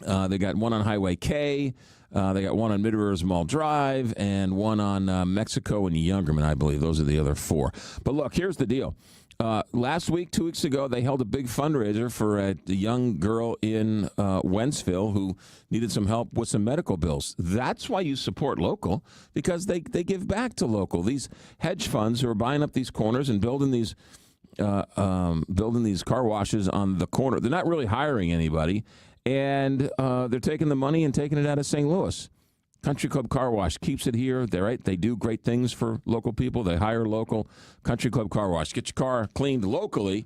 [SPEAKER 1] They got one on Highway K. They got one on Mid-Rivers Mall Drive and one on Mexico and Youngerman, I believe. Those are the other 4. But look, here's the deal. Last week, 2 weeks ago, they held a big fundraiser for a young girl in Wentzville who needed some help with some medical bills. That's why you support local, because they give back to local. These hedge funds who are buying up these corners and building these car washes on the corner, they're not really hiring anybody. And they're taking the money and taking it out of St. Louis. Country Club Car Wash keeps it here. They're right. They do great things for local people. They hire local. Country Club Car Wash. Get your car cleaned locally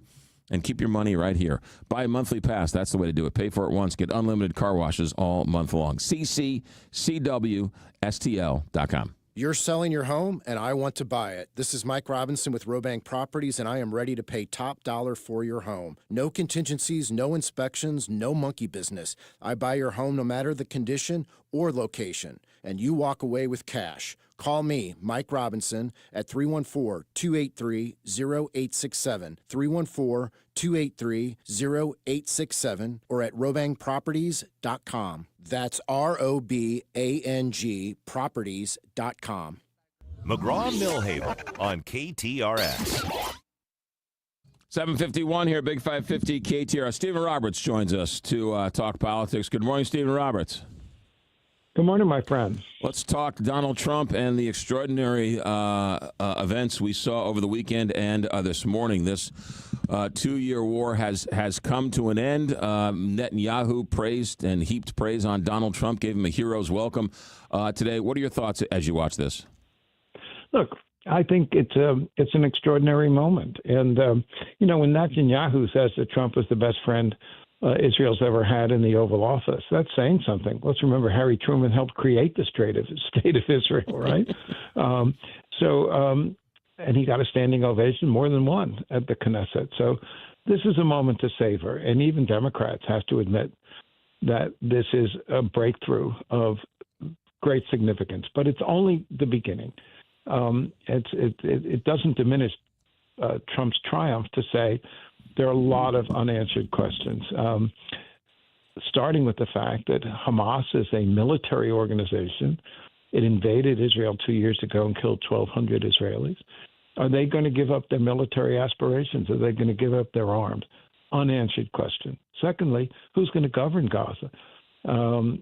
[SPEAKER 1] and keep your money right here. Buy a monthly pass. That's the way to do it. Pay for it once. Get unlimited car washes all month long. CCCWSTL.com.
[SPEAKER 7] You're selling your home, and I want to buy it. This is Mike Robinson with Robank Properties, and I am ready to pay top dollar for your home. No contingencies, no inspections, no monkey business. I buy your home no matter the condition or location, and you walk away with cash. Call me, Mike Robinson, at 314-283-0867, 314-283-0867, or at robangproperties.com. That's ROBANG properties.com.
[SPEAKER 6] McGraw Millhaven on KTRS.
[SPEAKER 1] 7:51 here, Big 550 KTRS. Stephen Roberts joins us to talk politics. Good morning, Stephen Roberts.
[SPEAKER 4] Good morning, my friend.
[SPEAKER 1] Let's talk Donald Trump and the extraordinary events we saw over the weekend and this morning. This 2-year war has come to an end. Netanyahu praised and heaped praise on Donald Trump, gave him a hero's welcome today. What are your thoughts as you watch this?
[SPEAKER 4] Look, I think it's an extraordinary moment. And, when Netanyahu says that Trump was the best friend Israel's ever had in the Oval Office, that's saying something. Let's remember Harry Truman helped create the State of Israel, right? And he got a standing ovation, more than one, at the Knesset. So this is a moment to savor. And even Democrats have to admit that this is a breakthrough of great significance. But it's only the beginning. It doesn't diminish Trump's triumph to say there are a lot of unanswered questions, starting with the fact that Hamas is a military organization. It invaded Israel 2 years ago and killed 1,200 Israelis. Are they going to give up their military aspirations? Are they going to give up their arms? Unanswered question. Secondly, who's going to govern Gaza?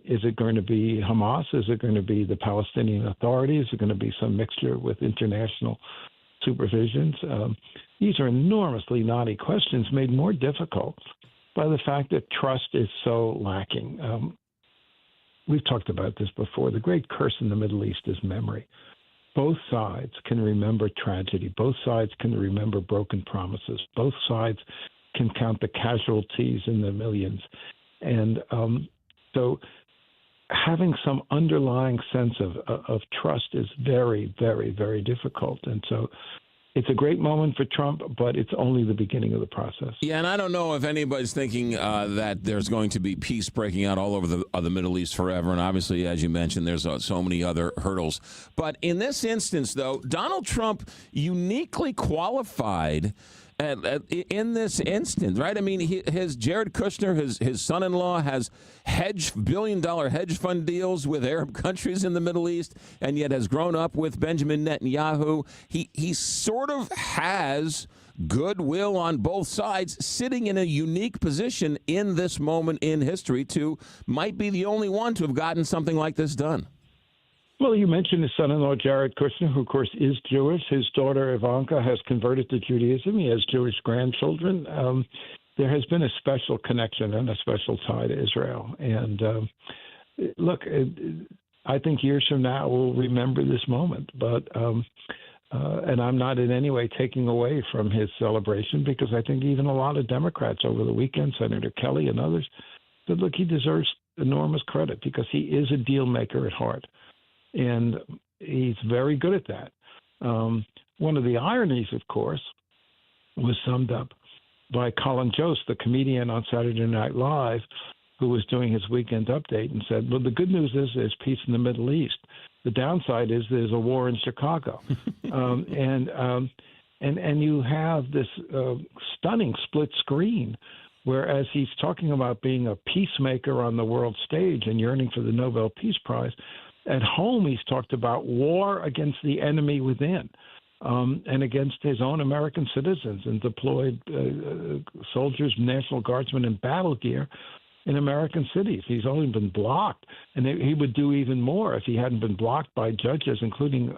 [SPEAKER 4] Is it going to be Hamas? Is it going to be the Palestinian Authority? Is it going to be some mixture with international supervisions? These are enormously knotty questions made more difficult by the fact that trust is so lacking. We've talked about this before. The great curse in the Middle East is memory. Both sides can remember tragedy. Both sides can remember broken promises. Both sides can count the casualties in the millions. And so having some underlying sense of trust is very, very, very difficult. And so it's a great moment for Trump, but it's only the beginning of the process.
[SPEAKER 1] Yeah, and I don't know if anybody's thinking that there's going to be peace breaking out all over the Middle East forever. And obviously, as you mentioned, there's so many other hurdles. But in this instance, though, Donald Trump uniquely qualified in this instance, right? I mean, his Jared Kushner, his son-in-law, has billion-dollar hedge fund deals with Arab countries in the Middle East, and yet has grown up with Benjamin Netanyahu. He sort of has goodwill on both sides, sitting in a unique position in this moment in history might be the only one to have gotten something like this done.
[SPEAKER 4] Well, you mentioned his son-in-law, Jared Kushner, who, of course, is Jewish. His daughter, Ivanka, has converted to Judaism. He has Jewish grandchildren. There has been a special connection and a special tie to Israel. And look, I think years from now we'll remember this moment. But and I'm not in any way taking away from his celebration, because I think even a lot of Democrats over the weekend, Senator Kelly and others, said, look, he deserves enormous credit because he is a deal maker at heart. And he's very good at that. One of the ironies, of course, was summed up by Colin Jost, the comedian on Saturday Night Live, who was doing his weekend update and said, well, the good news is there's peace in the Middle East. The downside is there's a war in Chicago. And you have this stunning split screen, whereas he's talking about being a peacemaker on the world stage and yearning for the Nobel Peace Prize. At home, he's talked about war against the enemy within and against his own American citizens, and deployed soldiers, National Guardsmen in battle gear in American cities. He's only been blocked, and he would do even more if he hadn't been blocked by judges, including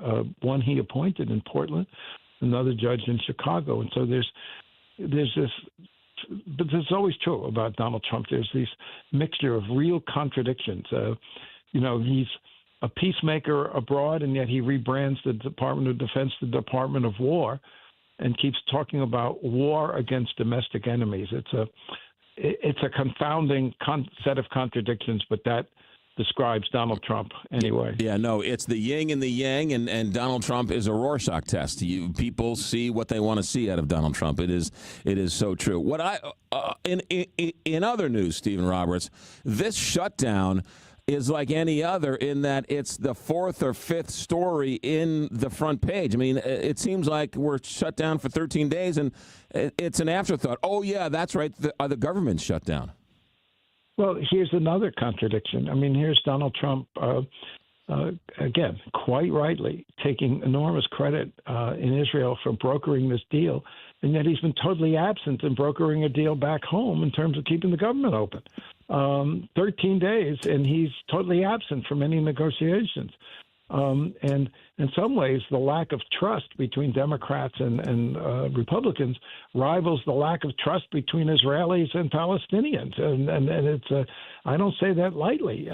[SPEAKER 4] one he appointed in Portland, another judge in Chicago. And so there's this, but it's always true about Donald Trump. There's this mixture of real contradictions. He's a peacemaker abroad, and yet he rebrands the Department of Defense the Department of War and keeps talking about war against domestic enemies. It's a confounding set of contradictions, but that describes Donald Trump anyway.
[SPEAKER 1] Yeah, no, it's the yin and the yang, and Donald Trump is a Rorschach test. People see what they want to see out of Donald Trump. It is so true. What in other news, Stephen Roberts, this shutdown is like any other in that it's the fourth or fifth story in the front page. I mean, it seems like we're shut down for 13 days, and it's an afterthought. Oh, yeah, that's right. The government's shut down.
[SPEAKER 4] Well, here's another contradiction. I mean, here's Donald Trump, again, quite rightly, taking enormous credit in Israel for brokering this deal, and yet he's been totally absent in brokering a deal back home in terms of keeping the government open. 13 days, and he's totally absent from any negotiations. And in some ways, the lack of trust between Democrats and Republicans rivals the lack of trust between Israelis and Palestinians. And it's I don't say that lightly.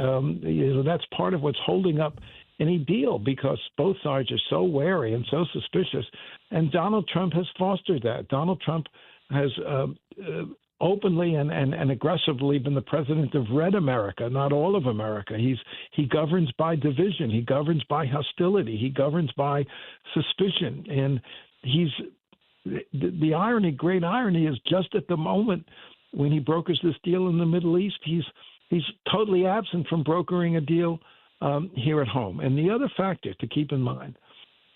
[SPEAKER 4] That's part of what's holding up any deal, because both sides are so wary and so suspicious. And Donald Trump has fostered that. Donald Trump has openly and aggressively been the president of Red America, not all of America. He governs by division. He governs by hostility. He governs by suspicion. And the irony, great irony, is just at the moment when he brokers this deal in the Middle East, he's totally absent from brokering a deal here at home. And the other factor to keep in mind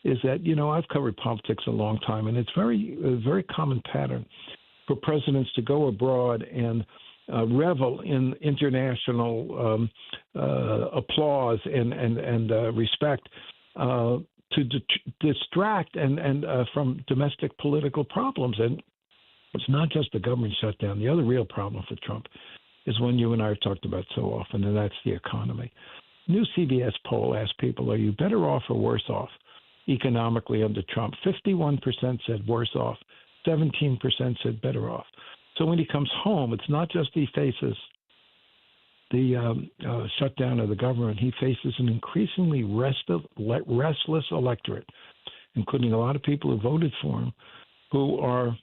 [SPEAKER 4] is that, I've covered politics a long time, and it's a very common pattern for presidents to go abroad and revel in international applause and respect to distract and from domestic political problems. And it's not just the government shutdown. The other real problem for Trump is one you and I have talked about so often, and that's the economy. New CBS poll asked people, are you better off or worse off economically under Trump? 51% said worse off. 17% said better off. So when he comes home, it's not just he faces the shutdown of the government. He faces an increasingly restless electorate, including a lot of people who voted for him, who are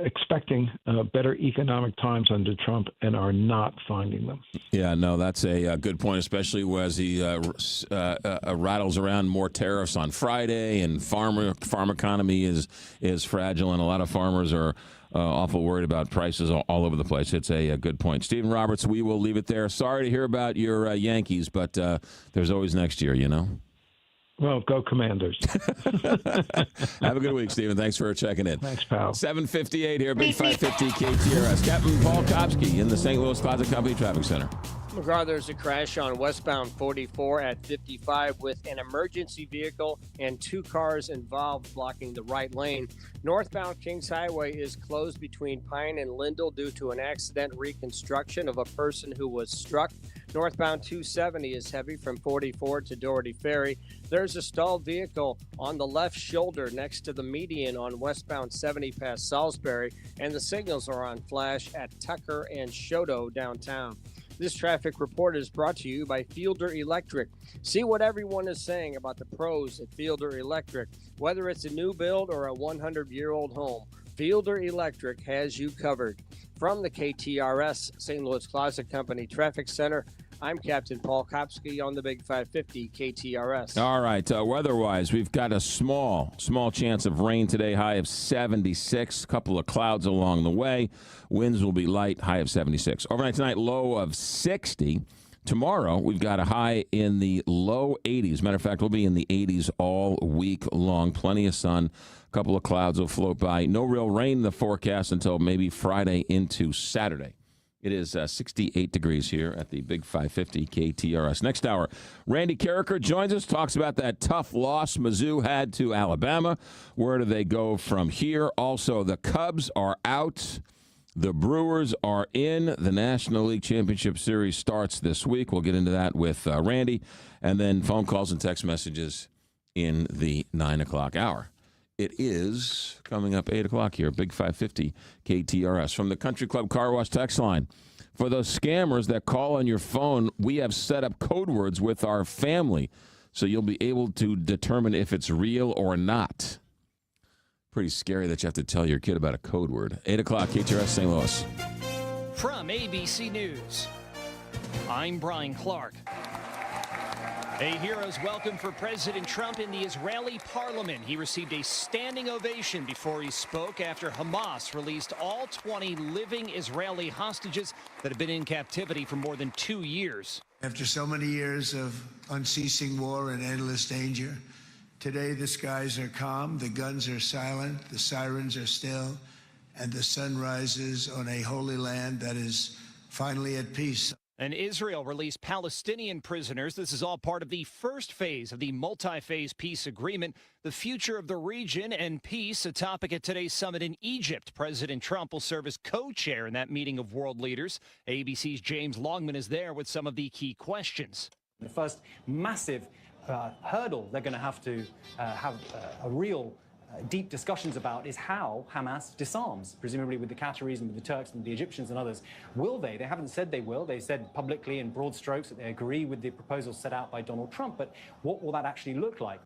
[SPEAKER 4] expecting better economic times under Trump and are not finding them.
[SPEAKER 1] Yeah, no, that's a good point, especially as he rattles around more tariffs on Friday, and farm economy is fragile, and a lot of farmers are awful worried about prices all over the place. It's a good point. Stephen Roberts, we will leave it there. Sorry to hear about your Yankees, but there's always next year,
[SPEAKER 4] Well, go Commanders.
[SPEAKER 1] Have a good week, Stephen. Thanks for checking in.
[SPEAKER 4] Thanks, pal.
[SPEAKER 1] 7:58 here, Big 550 KTRS. Captain Paul Kopsky in the St. Louis Closet Company Traffic Center.
[SPEAKER 5] McGraw, there's a crash on westbound 44 at 55 with an emergency vehicle and two cars involved blocking the right lane. Northbound Kings Highway is closed between Pine and Lindell due to an accident reconstruction of a person who was struck. Northbound 270 is heavy from 44 to Doherty Ferry. There's a stalled vehicle on the left shoulder next to the median on westbound 70 past Salisbury, and the signals are on flash at Tucker and Shoto downtown. This traffic report is brought to you by Fielder Electric. See what everyone is saying about the pros at Fielder Electric. Whether it's a new build or a 100-year-old home, Fielder Electric has you covered. From the KTRS St. Louis Closet Company Traffic Center, I'm Captain Paul Kopsky on the Big 550 KTRS.
[SPEAKER 1] All right, weather-wise, we've got a small chance of rain today, high of 76. A couple of clouds along the way. Winds will be light, high of 76. Overnight tonight, low of 60. Tomorrow, we've got a high in the low 80s. Matter of fact, we'll be in the 80s all week long. Plenty of sun. A couple of clouds will float by. No real rain in the forecast until maybe Friday into Saturday. It is 68 degrees here at the Big 550 KTRS. Next hour, Randy Carricker joins us, talks about that tough loss Mizzou had to Alabama. Where do they go from here? Also, the Cubs are out. The Brewers are in. The National League Championship Series starts this week. We'll get into that with Randy. And then phone calls and text messages in the 9 o'clock hour. It is coming up 8 o'clock here, Big 550 KTRS. From the Country Club Car Wash text line. For those scammers that call on your phone, we have set up code words with our family, so you'll be able to determine if it's real or not. Pretty scary that you have to tell your kid about a code word. 8 o'clock, KTRS St. Louis.
[SPEAKER 8] From ABC News, I'm Brian Clark. A hero's welcome for President Trump in the Israeli parliament. He received a standing ovation before he spoke after Hamas released all 20 living Israeli hostages that have been in captivity for more than 2 years.
[SPEAKER 14] After so many years of unceasing war and endless danger, today the skies are calm, the guns are silent, the sirens are still, and the sun rises on a holy land that is finally at peace.
[SPEAKER 8] And Israel released Palestinian prisoners. This is all part of the first phase of the multi-phase peace agreement. The future of the region and peace, a topic at today's summit in Egypt. President Trump will serve as co-chair in that meeting of world leaders. ABC's James Longman is there with some of the key questions.
[SPEAKER 10] The first massive hurdle they're going to have a real deep discussions about is how Hamas disarms, presumably with the Qataris and with the Turks and the Egyptians and others. Will they? They haven't said they will. They said publicly in broad strokes that they agree with the proposals set out by Donald Trump. But what will that actually look like?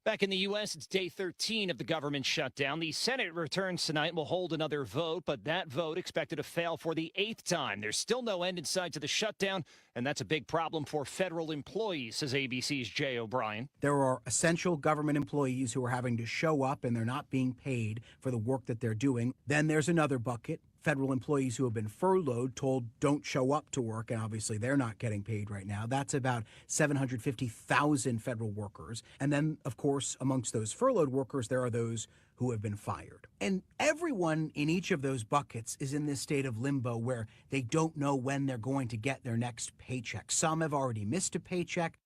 [SPEAKER 8] Back in the U.S., it's day 13 of the government shutdown. The Senate returns tonight and will hold another vote, but that vote expected to fail for the 8th time. There's still no end in sight to the shutdown, and that's a big problem for federal employees, says ABC's Jay O'Brien.
[SPEAKER 15] There are essential government employees who are having to show up and they're not being paid for the work that they're doing. Then there's another bucket. Federal employees who have been furloughed, told don't show up to work, and obviously they're not getting paid right now. That's about 750,000 federal workers. And then, of course, amongst those furloughed workers, there are those who have been fired. And everyone in each of those buckets is in this state of limbo where they don't know when they're going to get their next paycheck. Some have already missed a paycheck.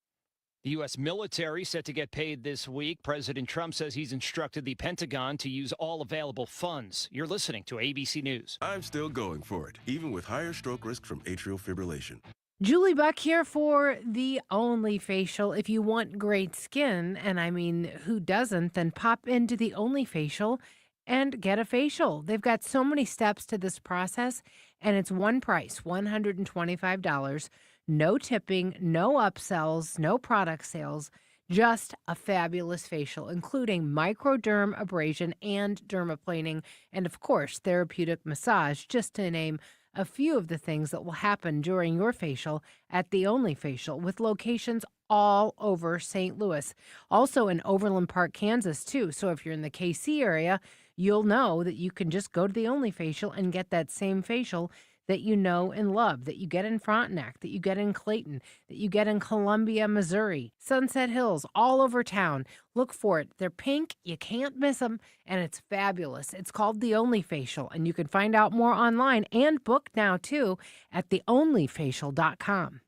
[SPEAKER 8] The U.S. military set to get paid this week. President Trump says he's instructed the Pentagon to use all available funds. You're listening to ABC News.
[SPEAKER 16] I'm still going for it, even with higher stroke risk from atrial fibrillation.
[SPEAKER 18] Julie Buck here for the Only Facial. If you want great skin, and I mean, who doesn't, then pop into the Only Facial and get a facial. They've got so many steps to this process, and it's one price, $125. No tipping, no upsells, no product sales, just a fabulous facial, including microderm abrasion and dermaplaning, and of course, therapeutic massage, just to name a few of the things that will happen during your facial at the Only Facial, with locations all over St. Louis. Also in Overland Park, Kansas, too. So if you're in the KC area, you'll know that you can just go to the Only Facial and get that same facial that you know and love, that you get in Frontenac, that you get in Clayton, that you get in Columbia, Missouri, Sunset Hills, all over town. Look for it. They're pink. You can't miss them, and it's fabulous. It's called The Only Facial, and you can find out more online and book now, too, at theonlyfacial.com.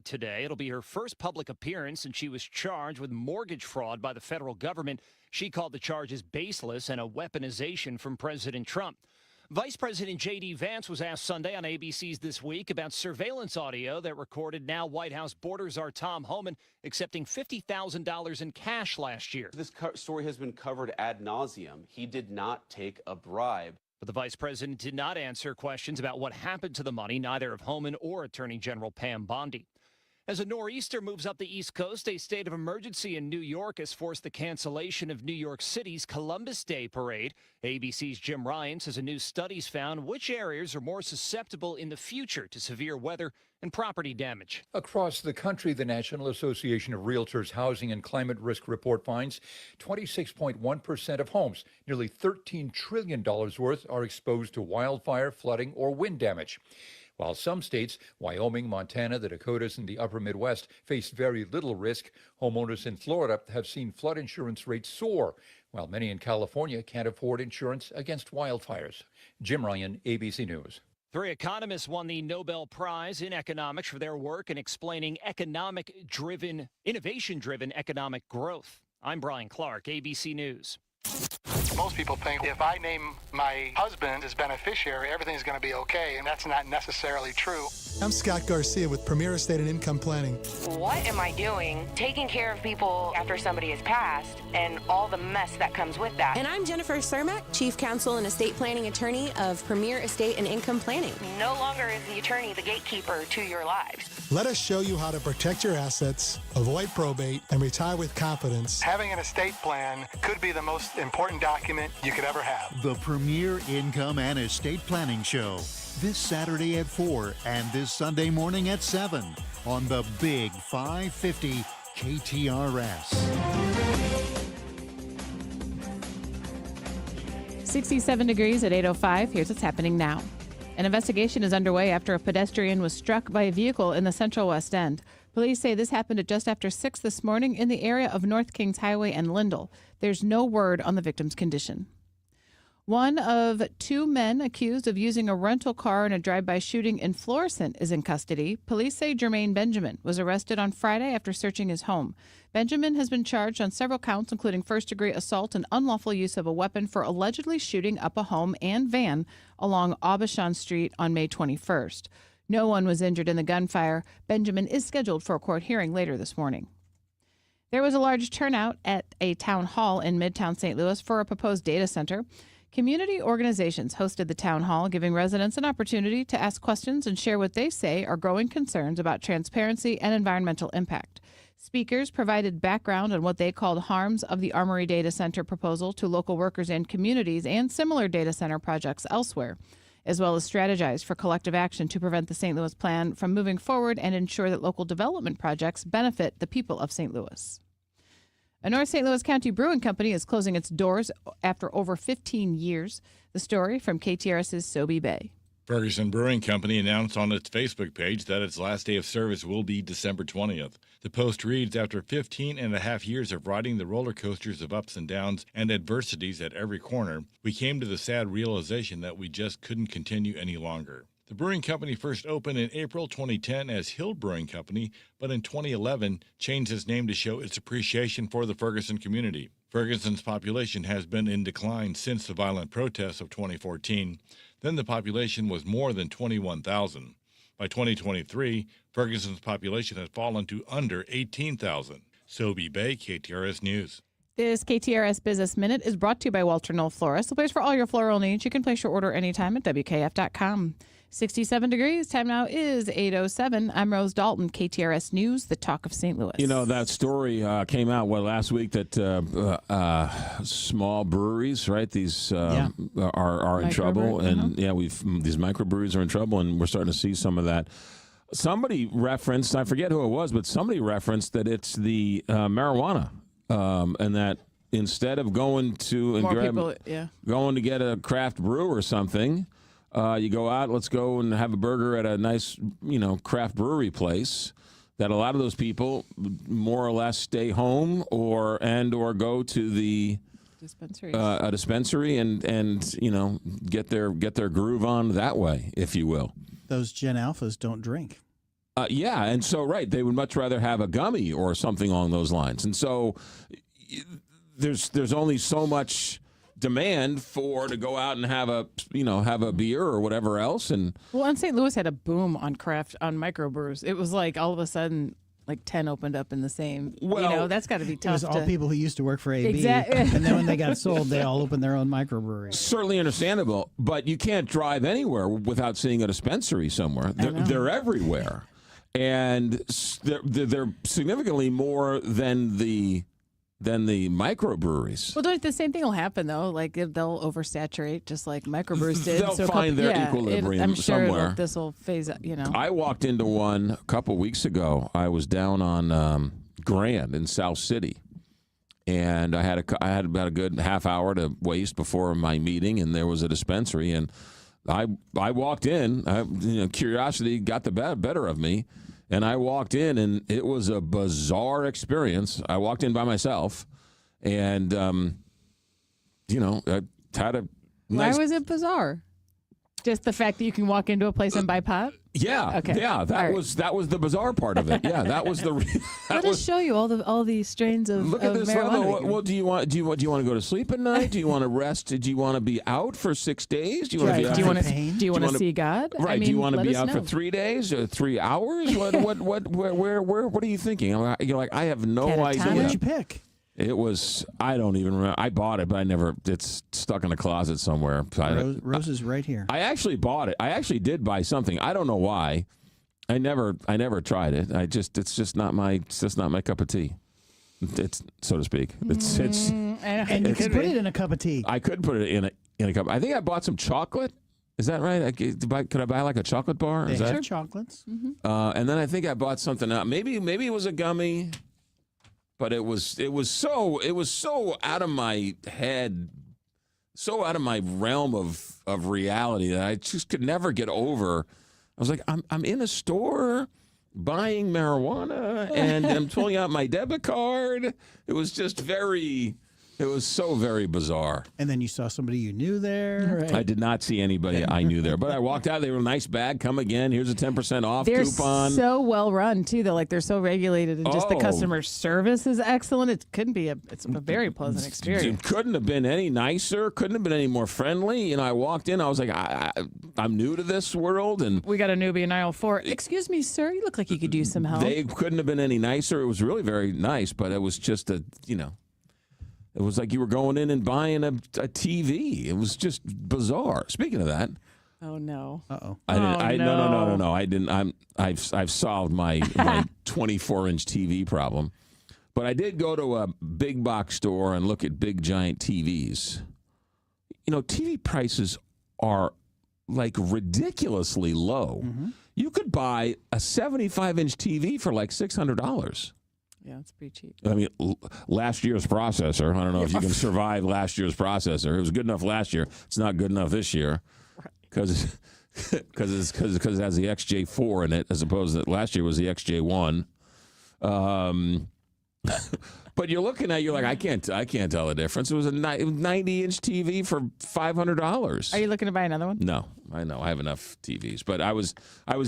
[SPEAKER 8] Today, it'll be her first public appearance, and she was charged with mortgage fraud by the federal government. She called the charges baseless and a weaponization from President Trump. Vice President J.D. Vance was asked Sunday on ABC's This Week about surveillance audio that recorded now White House border czar Tom Homan accepting $50,000 in cash last year.
[SPEAKER 17] This story has been covered ad nauseum. He did not take a bribe.
[SPEAKER 8] But the vice president did not answer questions about what happened to the money, neither of Homan or Attorney General Pam Bondi. As a nor'easter moves up the East Coast, a state of emergency in New York has forced the cancellation of New York City's Columbus Day parade. ABC's Jim Ryan says a new study's found which areas are more susceptible in the future to severe weather and property damage.
[SPEAKER 24] Across the country, the National Association of Realtors Housing and Climate Risk Report finds 26.1% of homes, nearly $13 trillion worth, are exposed to wildfire, flooding, or wind damage. While some states, Wyoming, Montana, the Dakotas, and the upper Midwest, face very little risk, homeowners in Florida have seen flood insurance rates soar, while many in California can't afford insurance against wildfires. Jim Ryan, ABC News.
[SPEAKER 8] 3 economists won the Nobel Prize in economics for their work in explaining innovation-driven economic growth. I'm Brian Clark, ABC News.
[SPEAKER 25] Most people think if I name my husband as beneficiary, everything's going to be okay, and that's not necessarily true.
[SPEAKER 26] I'm Scott Garcia with Premier Estate and Income Planning.
[SPEAKER 28] What am I doing taking care of people after somebody has passed and all the mess that comes with that?
[SPEAKER 29] And I'm Jennifer Cermak, Chief Counsel and Estate Planning Attorney of Premier Estate and Income Planning.
[SPEAKER 28] No longer is the attorney the gatekeeper to your lives.
[SPEAKER 26] Let us show you how to protect your assets, avoid probate, and retire with confidence.
[SPEAKER 25] Having an estate plan could be the most important document you could ever have.
[SPEAKER 19] The Premier Income and Estate Planning Show, this Saturday at 4 and this Sunday morning at 7 on the Big 550 KTRS.
[SPEAKER 3] 67 degrees at 8:05. Here's what's happening now. An investigation is underway after a pedestrian was struck by a vehicle in the Central West End. Police say this happened at just after 6 this morning in the area of North Kings Highway and Lindell. There's no word on the victim's condition. One of two men accused of using a rental car in a drive-by shooting in Florissant is in custody. Police say Jermaine Benjamin was arrested on Friday after searching his home. Benjamin has been charged on several counts, including first-degree assault and unlawful use of a weapon for allegedly shooting up a home and van along Aubuchon Street on May 21st. No one was injured in the gunfire. Benjamin is scheduled for a court hearing later this morning. There was a large turnout at a town hall in Midtown St. Louis for a proposed data center. Community organizations hosted the town hall, giving residents an opportunity to ask questions and share what they say are growing concerns about transparency and environmental impact. Speakers provided background on what they called harms of the Armory Data Center proposal to local workers and communities and similar data center projects elsewhere, as well as strategized for collective action to prevent the St. Louis plan from moving forward and ensure that local development projects benefit the people of St. Louis. A North St. Louis County Brewing Company is closing its doors after over 15 years. The story from KTRS's Sobe Bay.
[SPEAKER 2] Ferguson Brewing Company announced on its Facebook page that its last day of service will be December 20th. The post reads, after 15 and a half years of riding the roller coasters of ups and downs and adversities at every corner, we came to the sad realization that we just couldn't continue any longer. The brewing company first opened in April 2010 as Hill Brewing Company, but in 2011 changed its name to show its appreciation for the Ferguson community. Ferguson's population has been in decline since the violent protests of 2014. Then the population was more than 21,000. By 2023, Ferguson's population has fallen to under 18,000. Sobe Bay, KTRS News.
[SPEAKER 3] This KTRS Business Minute is brought to you by Walter Knoll Florist, the place for all your floral needs. You can place your order anytime at WKF.com. 67 degrees. Time now is 8:07. I'm Rose Dalton, KTRS News, the talk of St. Louis.
[SPEAKER 1] You know, that story came out, last week that small breweries, right, these are in trouble. And, these microbreweries are in trouble, and we're starting to see some of that. Somebody referenced, I forget who it was, but somebody referenced that it's the marijuana, and that instead of going to going to get a craft brew or something, you go out, let's go and have a burger at a nice, craft brewery place, that a lot of those people more or less stay home or go to the a dispensary and get their groove on that way, if you will.
[SPEAKER 11] Those Gen Alphas don't drink.
[SPEAKER 1] And so, right, they would much rather have a gummy or something along those lines. And so there's only so much demand to go out and have a beer or whatever else. And
[SPEAKER 3] St. Louis had a boom on microbrews. It was like all of a sudden, like 10 opened up in the same. That's got to be tough.
[SPEAKER 11] It was all people who used to work for AB.
[SPEAKER 3] Exactly.
[SPEAKER 11] And then when they got sold, they all opened their own microbrewery.
[SPEAKER 1] Certainly understandable, but you can't drive anywhere without seeing a dispensary somewhere. They're everywhere, and they're significantly more than the microbreweries.
[SPEAKER 3] Well, the same thing will happen, though. Like, they'll oversaturate, just like microbrews did.
[SPEAKER 1] They'll find their equilibrium
[SPEAKER 3] I'm sure
[SPEAKER 1] somewhere.
[SPEAKER 3] This will phase out,
[SPEAKER 1] I walked into one a couple weeks ago. I was down on Grand in South City, and I had about a good half hour to waste before my meeting, and there was a dispensary, and I walked in. Curiosity got the better of me. And I walked in, and it was a bizarre experience. I walked in by myself, and, I had a nice...
[SPEAKER 3] Why was it bizarre? Just the fact that you can walk into a place and buy pot?
[SPEAKER 1] Yeah.
[SPEAKER 3] Okay.
[SPEAKER 1] Yeah, that was the bizarre part of it. Yeah, that was the...
[SPEAKER 3] Let us show you all these strains of
[SPEAKER 1] Look at this
[SPEAKER 3] marijuana.
[SPEAKER 1] level. Well, do you want to go to sleep at night? Do you want to rest? Do you want to be out for 6 days? Do you want to be out?
[SPEAKER 3] Do you want to see God?
[SPEAKER 1] Right. Do you want to be out for 3 days or 3 hours? What are you thinking? You're like, I have no idea.
[SPEAKER 11] What did you pick?
[SPEAKER 1] It was, I don't even remember. I bought it, but it's stuck in a closet somewhere.
[SPEAKER 11] Rose is right here.
[SPEAKER 1] I actually bought it. I actually did buy something. I don't know why. I never tried it. It's just not my cup of tea. It's, so to speak.
[SPEAKER 11] And you could put it in a cup of tea.
[SPEAKER 1] I could put it in a cup. I think I bought some chocolate. Is that right? Could I buy like a chocolate bar?
[SPEAKER 11] They have chocolates. Mm-hmm.
[SPEAKER 1] And then I think I bought something else. Maybe it was a gummy. But it was so out of my head, so out of my realm of reality that I just could never get over. I was like, I'm in a store buying marijuana and I'm pulling out my debit card. It was just very It was so very bizarre.
[SPEAKER 11] And then you saw somebody you knew there.
[SPEAKER 3] Right.
[SPEAKER 1] I did not see anybody I knew there, but I walked out. They were a nice bag. Come again. Here's a 10% off
[SPEAKER 3] They're
[SPEAKER 1] coupon.
[SPEAKER 3] so well run too. They're so regulated, and just the
[SPEAKER 1] Oh.
[SPEAKER 3] customer service is excellent. It's a very pleasant experience.
[SPEAKER 1] It couldn't have been any nicer. Couldn't have been any more friendly. You know, I walked in. I was like, I'm new to this world, and
[SPEAKER 3] We got a newbie in aisle 4. Excuse me, sir. You look like you could use some help.
[SPEAKER 1] they couldn't have been any nicer. It was really very nice, but it was just it was like you were going in and buying a TV. It was just bizarre. Speaking of that,
[SPEAKER 3] Oh no.
[SPEAKER 11] Uh-oh.
[SPEAKER 1] No. I didn't. I've solved my 24-inch TV problem, but I did go to a big box store and look at big giant TVs. You know, TV prices are like ridiculously low.
[SPEAKER 3] Mm-hmm.
[SPEAKER 1] You could buy a 75-inch TV for like $600.
[SPEAKER 3] Yeah, it's pretty cheap.
[SPEAKER 1] I mean, last year's processor. I don't know if you can survive last year's processor. It was good enough last year. It's not good enough this year because it has the XJ4 in it, as opposed to last year was the XJ1. But you're looking at, you're like, I can't tell the difference. It was a 90-inch TV for $500.
[SPEAKER 3] Are you looking to buy another one?
[SPEAKER 1] No, I know I have enough TVs, but I was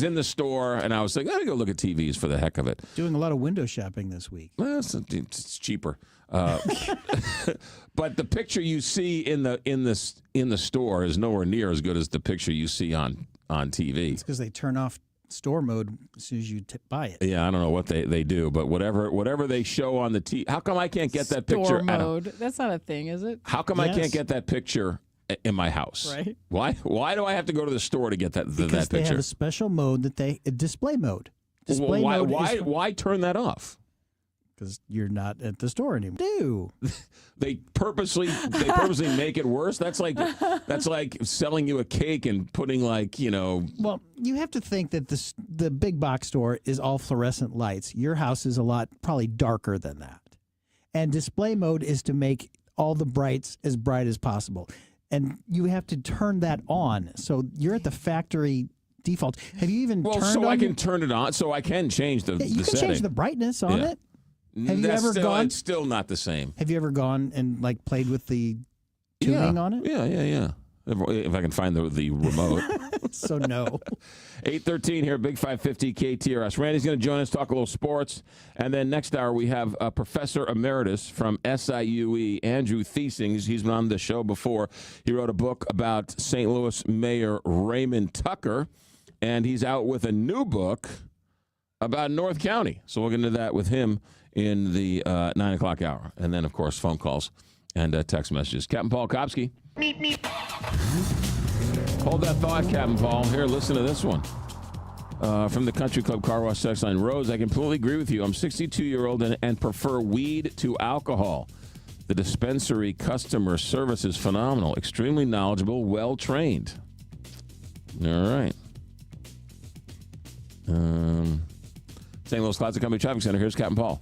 [SPEAKER 1] in the store and I was like, let me go look at TVs for the heck of it.
[SPEAKER 11] Doing a lot of window shopping this week.
[SPEAKER 1] Well, it's cheaper, but the picture you see in the store is nowhere near as good as the picture you see on TV.
[SPEAKER 11] It's because they turn off store mode as soon as you buy it.
[SPEAKER 1] Yeah, I don't know what they do, but whatever they show on the TV. How come I can't get that picture?
[SPEAKER 3] Store mode. That's not a thing, is it?
[SPEAKER 1] How come I can't get that picture in my house?
[SPEAKER 3] Right.
[SPEAKER 1] Why do I have to go to the store to get that
[SPEAKER 11] Because
[SPEAKER 1] that
[SPEAKER 11] they
[SPEAKER 1] picture?
[SPEAKER 11] have a special mode display mode.
[SPEAKER 1] Well,
[SPEAKER 11] Display mode.
[SPEAKER 1] Why turn that off?
[SPEAKER 11] Because you're not at the store anymore.
[SPEAKER 1] They purposely make it worse. That's like selling you a cake and putting
[SPEAKER 11] Well, you have to think that the big box store is all fluorescent lights. Your house is probably darker than that. And display mode is to make all the brights as bright as possible. And you have to turn that on. So you're at the factory default. Have you even turned on?
[SPEAKER 1] I can turn it on, so I can change the
[SPEAKER 11] You can
[SPEAKER 1] setting.
[SPEAKER 11] change the brightness on it. Have you
[SPEAKER 1] That's
[SPEAKER 11] ever gone?
[SPEAKER 1] It's still not the same.
[SPEAKER 11] Have you ever gone and played with the tuning on it?
[SPEAKER 1] Yeah. If I can find the remote.
[SPEAKER 11] So no.
[SPEAKER 1] 8:13 here, Big 550 KTRS. Randy's going to join us, talk a little sports, and then next hour we have Professor Emeritus from SIUE, Andrew Thiesing. He's been on the show before. He wrote a book about St. Louis Mayor Raymond Tucker, and he's out with a new book about North County. So we'll get into that with him in the 9 o'clock hour. And then, of course, phone calls and text messages. Captain Paul Kopsky. Hold that thought, Captain Paul. Here, listen to this one. From the Country Club Car Wash text line. Rose, I completely agree with you. I'm 62-year-old and prefer weed to alcohol. The dispensary customer service is phenomenal. Extremely knowledgeable, well-trained. All right. St. Louis Classic Company Traffic Center. Here's Captain Paul.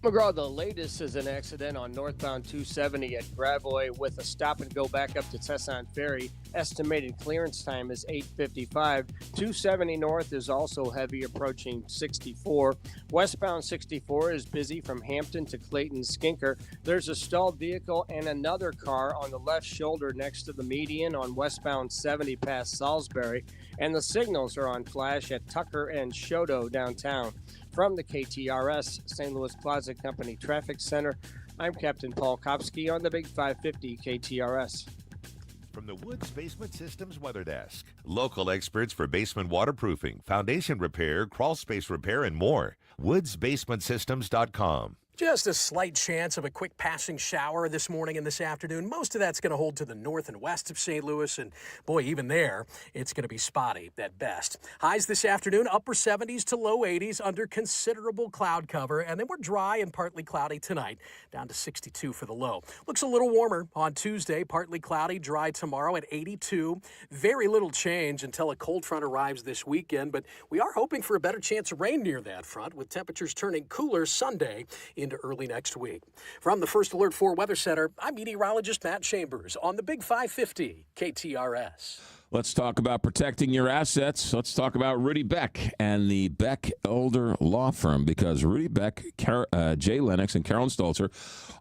[SPEAKER 5] McGraw, the latest is an accident on northbound 270 at Gravois with a stop and go back up to Tesson Ferry. Estimated clearance time is 8:55. 270 north is also heavy approaching 64. Westbound 64 is busy from Hampton to Clayton Skinker. There's a stalled vehicle and another car on the left shoulder next to the median on westbound 70 past Salisbury. And the signals are on flash at Tucker and Shodo downtown. From the KTRS St. Louis Closet Company Traffic Center, I'm Captain Paul Kopsky on the Big 550 KTRS.
[SPEAKER 6] From the Woods Basement Systems Weather Desk, local experts for basement waterproofing, foundation repair, crawl space repair, and more. WoodsBasementSystems.com.
[SPEAKER 7] Just a slight chance of a quick passing shower this morning and this afternoon. Most of that's going to hold to the north and west of St. Louis, and boy, even there, it's going to be spotty at best. Highs this afternoon, upper 70s to low 80s under considerable cloud cover, and then we're dry and partly cloudy tonight, down to 62 for the low. Looks a little warmer on Tuesday, partly cloudy, dry tomorrow at 82. Very little change until a cold front arrives this weekend, but we are hoping for a better chance of rain near that front, with temperatures turning cooler Sunday into early next week. From the First Alert 4 Weather Center, I'm meteorologist Matt Chambers on the Big 550 KTRS.
[SPEAKER 1] Let's talk about protecting your assets. Let's talk about Rudy Beck and the Beck Elder Law Firm, because Rudy Beck, Jay Lennox, and Carolyn Stolzer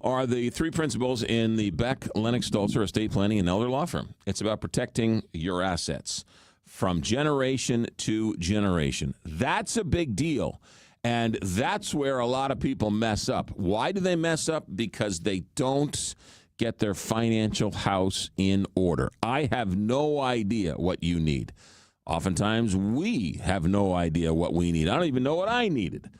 [SPEAKER 1] are the three principals in the Beck, Lennox, Stolzer Estate Planning and Elder Law Firm. It's about protecting your assets from generation to generation. That's a big deal, and that's where a lot of people mess up. Why do they mess up? Because they don't get their financial house in order. I have no idea what you need. Oftentimes, we have no idea what we need. I don't even know what I needed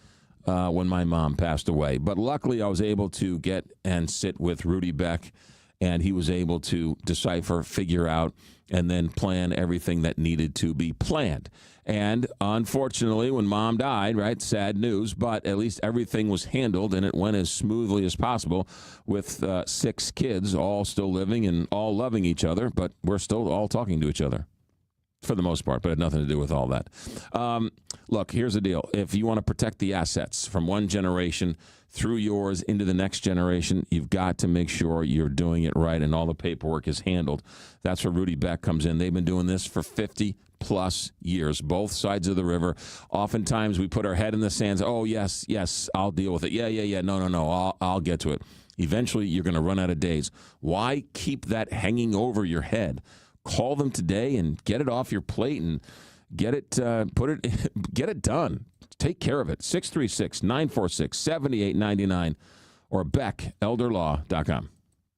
[SPEAKER 1] when my mom passed away. But luckily, I was able to get and sit with Rudy Beck, and he was able to decipher, figure out, and then plan everything that needed to be planned. And unfortunately, when Mom died, right, sad news, but at least everything was handled and it went as smoothly as possible with 6 kids, all still living and all loving each other, but we're still all talking to each other for the most part, but it had nothing to do with all that. Look, here's the deal. If you want to protect the assets from one generation through yours into the next generation, you've got to make sure you're doing it right and all the paperwork is handled. That's where Rudy Beck comes in. They've been doing this for 50-plus years, both sides of the river. Oftentimes we put our head in the sand. Oh, yes, I'll deal with it. Yeah. No, I'll get to it. Eventually, you're going to run out of days. Why keep that hanging over your head? Call them today and get it off your plate and get it done. Take care of it. 636-946-7899 or BeckElderLaw.com.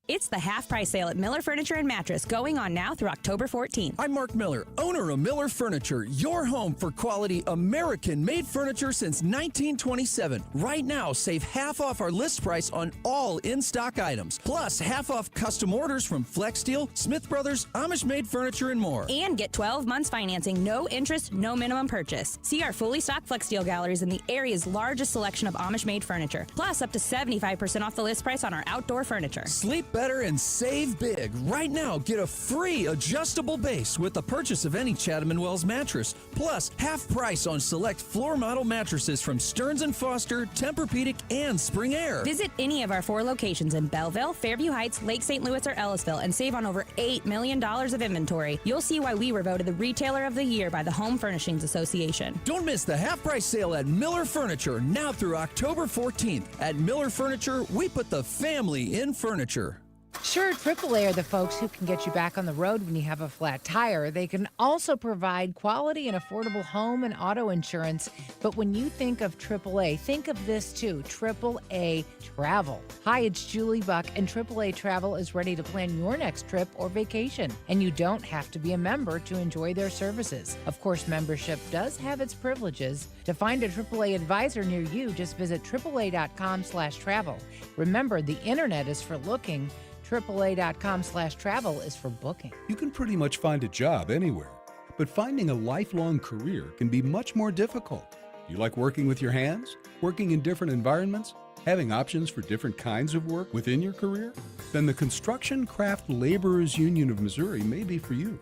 [SPEAKER 4] It's the half-price sale at Miller Furniture and Mattress, going on now through October 14th.
[SPEAKER 9] I'm Mark Miller, owner of Miller Furniture, your home for quality American-made furniture since 1927. Right now, save half off our list price on all in-stock items, plus half off custom orders from Flex Steel, Smith Brothers, Amish-made furniture, and more.
[SPEAKER 4] And get 12 months financing, no interest, no minimum purchase. See our fully stocked Flex Steel galleries in the area's largest selection of Amish-made furniture, plus up to 75% off the list price on our outdoor furniture.
[SPEAKER 9] Sleep better and save big. Right now, get a free adjustable base with the purchase of any Chatham & Wells mattress. Plus, half price on select floor model mattresses from Stearns & Foster, Tempur-Pedic, and Spring Air.
[SPEAKER 4] Visit any of our 4 locations in Belleville, Fairview Heights, Lake St. Louis, or Ellisville and save on over $8 million of inventory. You'll see why we were voted the Retailer of the Year by the Home Furnishings Association.
[SPEAKER 9] Don't miss the half-price sale at Miller Furniture now through October 14th. At Miller Furniture, we put the family in furniture.
[SPEAKER 18] Sure, AAA are the folks who can get you back on the road when you have a flat tire. They can also provide quality and affordable home and auto insurance. But when you think of AAA, think of this too, AAA Travel. Hi, it's Julie Buck, and AAA Travel is ready to plan your next trip or vacation. And you don't have to be a member to enjoy their services. Of course, membership does have its privileges. To find a AAA advisor near you, just visit AAA.com/travel. Remember, the internet is for looking. AAA.com/travel is for booking.
[SPEAKER 12] You can pretty much find a job anywhere, but finding a lifelong career can be much more difficult. You like working with your hands? Working in different environments? Having options for different kinds of work within your career? Then the Construction Craft Laborers Union of Missouri may be for you.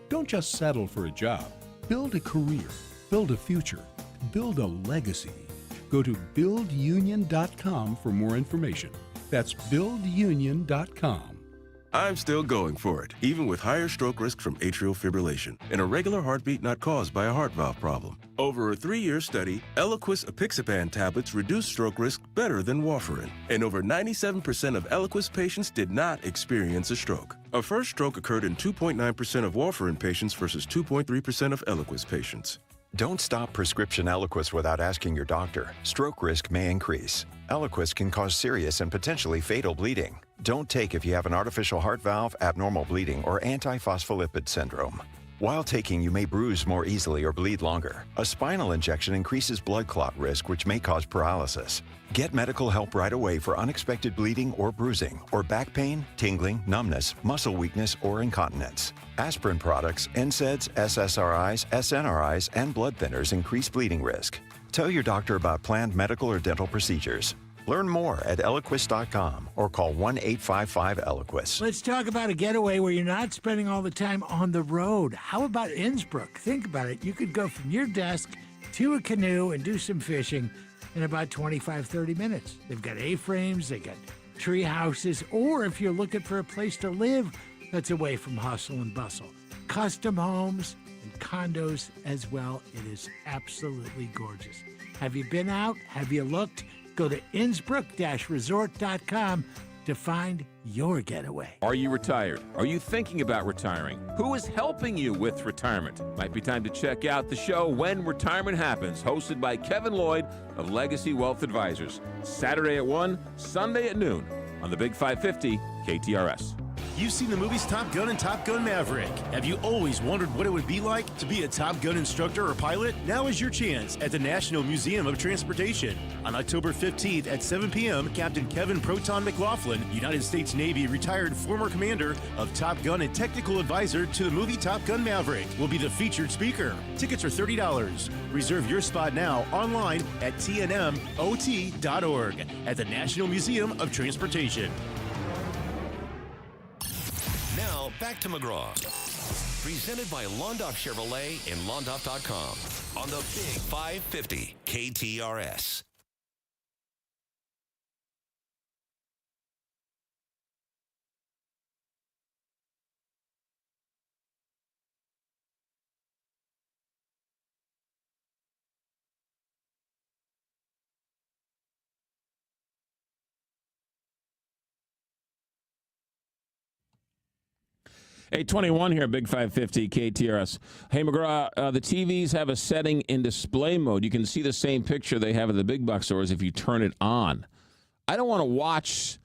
[SPEAKER 12] Don't just settle for a job. Build a career. Build a future. Build a legacy. Go to buildunion.com for more information. That's buildunion.com.
[SPEAKER 16] I'm still going for it, even with higher stroke risk from atrial fibrillation, an irregular heartbeat not caused by a heart valve problem. Over a 3-year study, Eliquis apixaban tablets reduced stroke risk better than warfarin, and over 97% of Eliquis patients did not experience a stroke. A first stroke occurred in 2.9% of warfarin patients versus 2.3% of Eliquis patients.
[SPEAKER 13] Don't stop prescription Eliquis without asking your doctor. Stroke risk may increase. Eliquis can cause serious and potentially fatal bleeding. Don't take if you have an artificial heart valve, abnormal bleeding, or antiphospholipid syndrome. While taking, you may bruise more easily or bleed longer. A spinal injection increases blood clot risk, which may cause paralysis. Get medical help right away for unexpected bleeding or bruising, or back pain, tingling, numbness, muscle weakness, or incontinence. Aspirin products, NSAIDs, SSRIs, SNRIs, and blood thinners increase bleeding risk. Tell your doctor about planned medical or dental procedures. Learn more at Eliquis.com or call 1-855-ELIQUIS.
[SPEAKER 14] Let's talk about a getaway where you're not spending all the time on the road. How about Innsbruck? Think about it. You could go from your desk to a canoe and do some fishing in about 25, 30 minutes. They've got A-frames, they got tree houses, or if you're looking for a place to live that's away from hustle and bustle, custom homes and condos as well. It is absolutely gorgeous. Have you been out? Have you looked? Go to Innsbruck-resort.com to find your getaway.
[SPEAKER 1] Are you retired? Are you thinking about retiring? Who is helping you with retirement? Might be time to check out the show When Retirement Happens, hosted by Kevin Lloyd of Legacy Wealth Advisors. Saturday at 1, Sunday at noon on the Big 550 KTRS.
[SPEAKER 10] You've seen the movies Top Gun and Top Gun Maverick. Have you always wondered what it would be like to be a Top Gun instructor or pilot? Now is your chance at the National Museum of Transportation. On October 15th at 7 p.m., Captain Kevin Proton McLaughlin, United States Navy retired former commander of Top Gun and technical advisor to the movie Top Gun Maverick, will be the featured speaker. Tickets are $30. Reserve your spot now online at tnmot.org at the National Museum of Transportation.
[SPEAKER 6] Now, back to McGraw. Presented by Londoff Chevrolet and Londoff.com on the Big 550 KTRS.
[SPEAKER 1] Hey, 21 here, Big 550 KTRS. Hey, McGraw, the TVs have a setting in display mode. You can see the same picture they have at the big box stores if you turn it on. I don't want to watch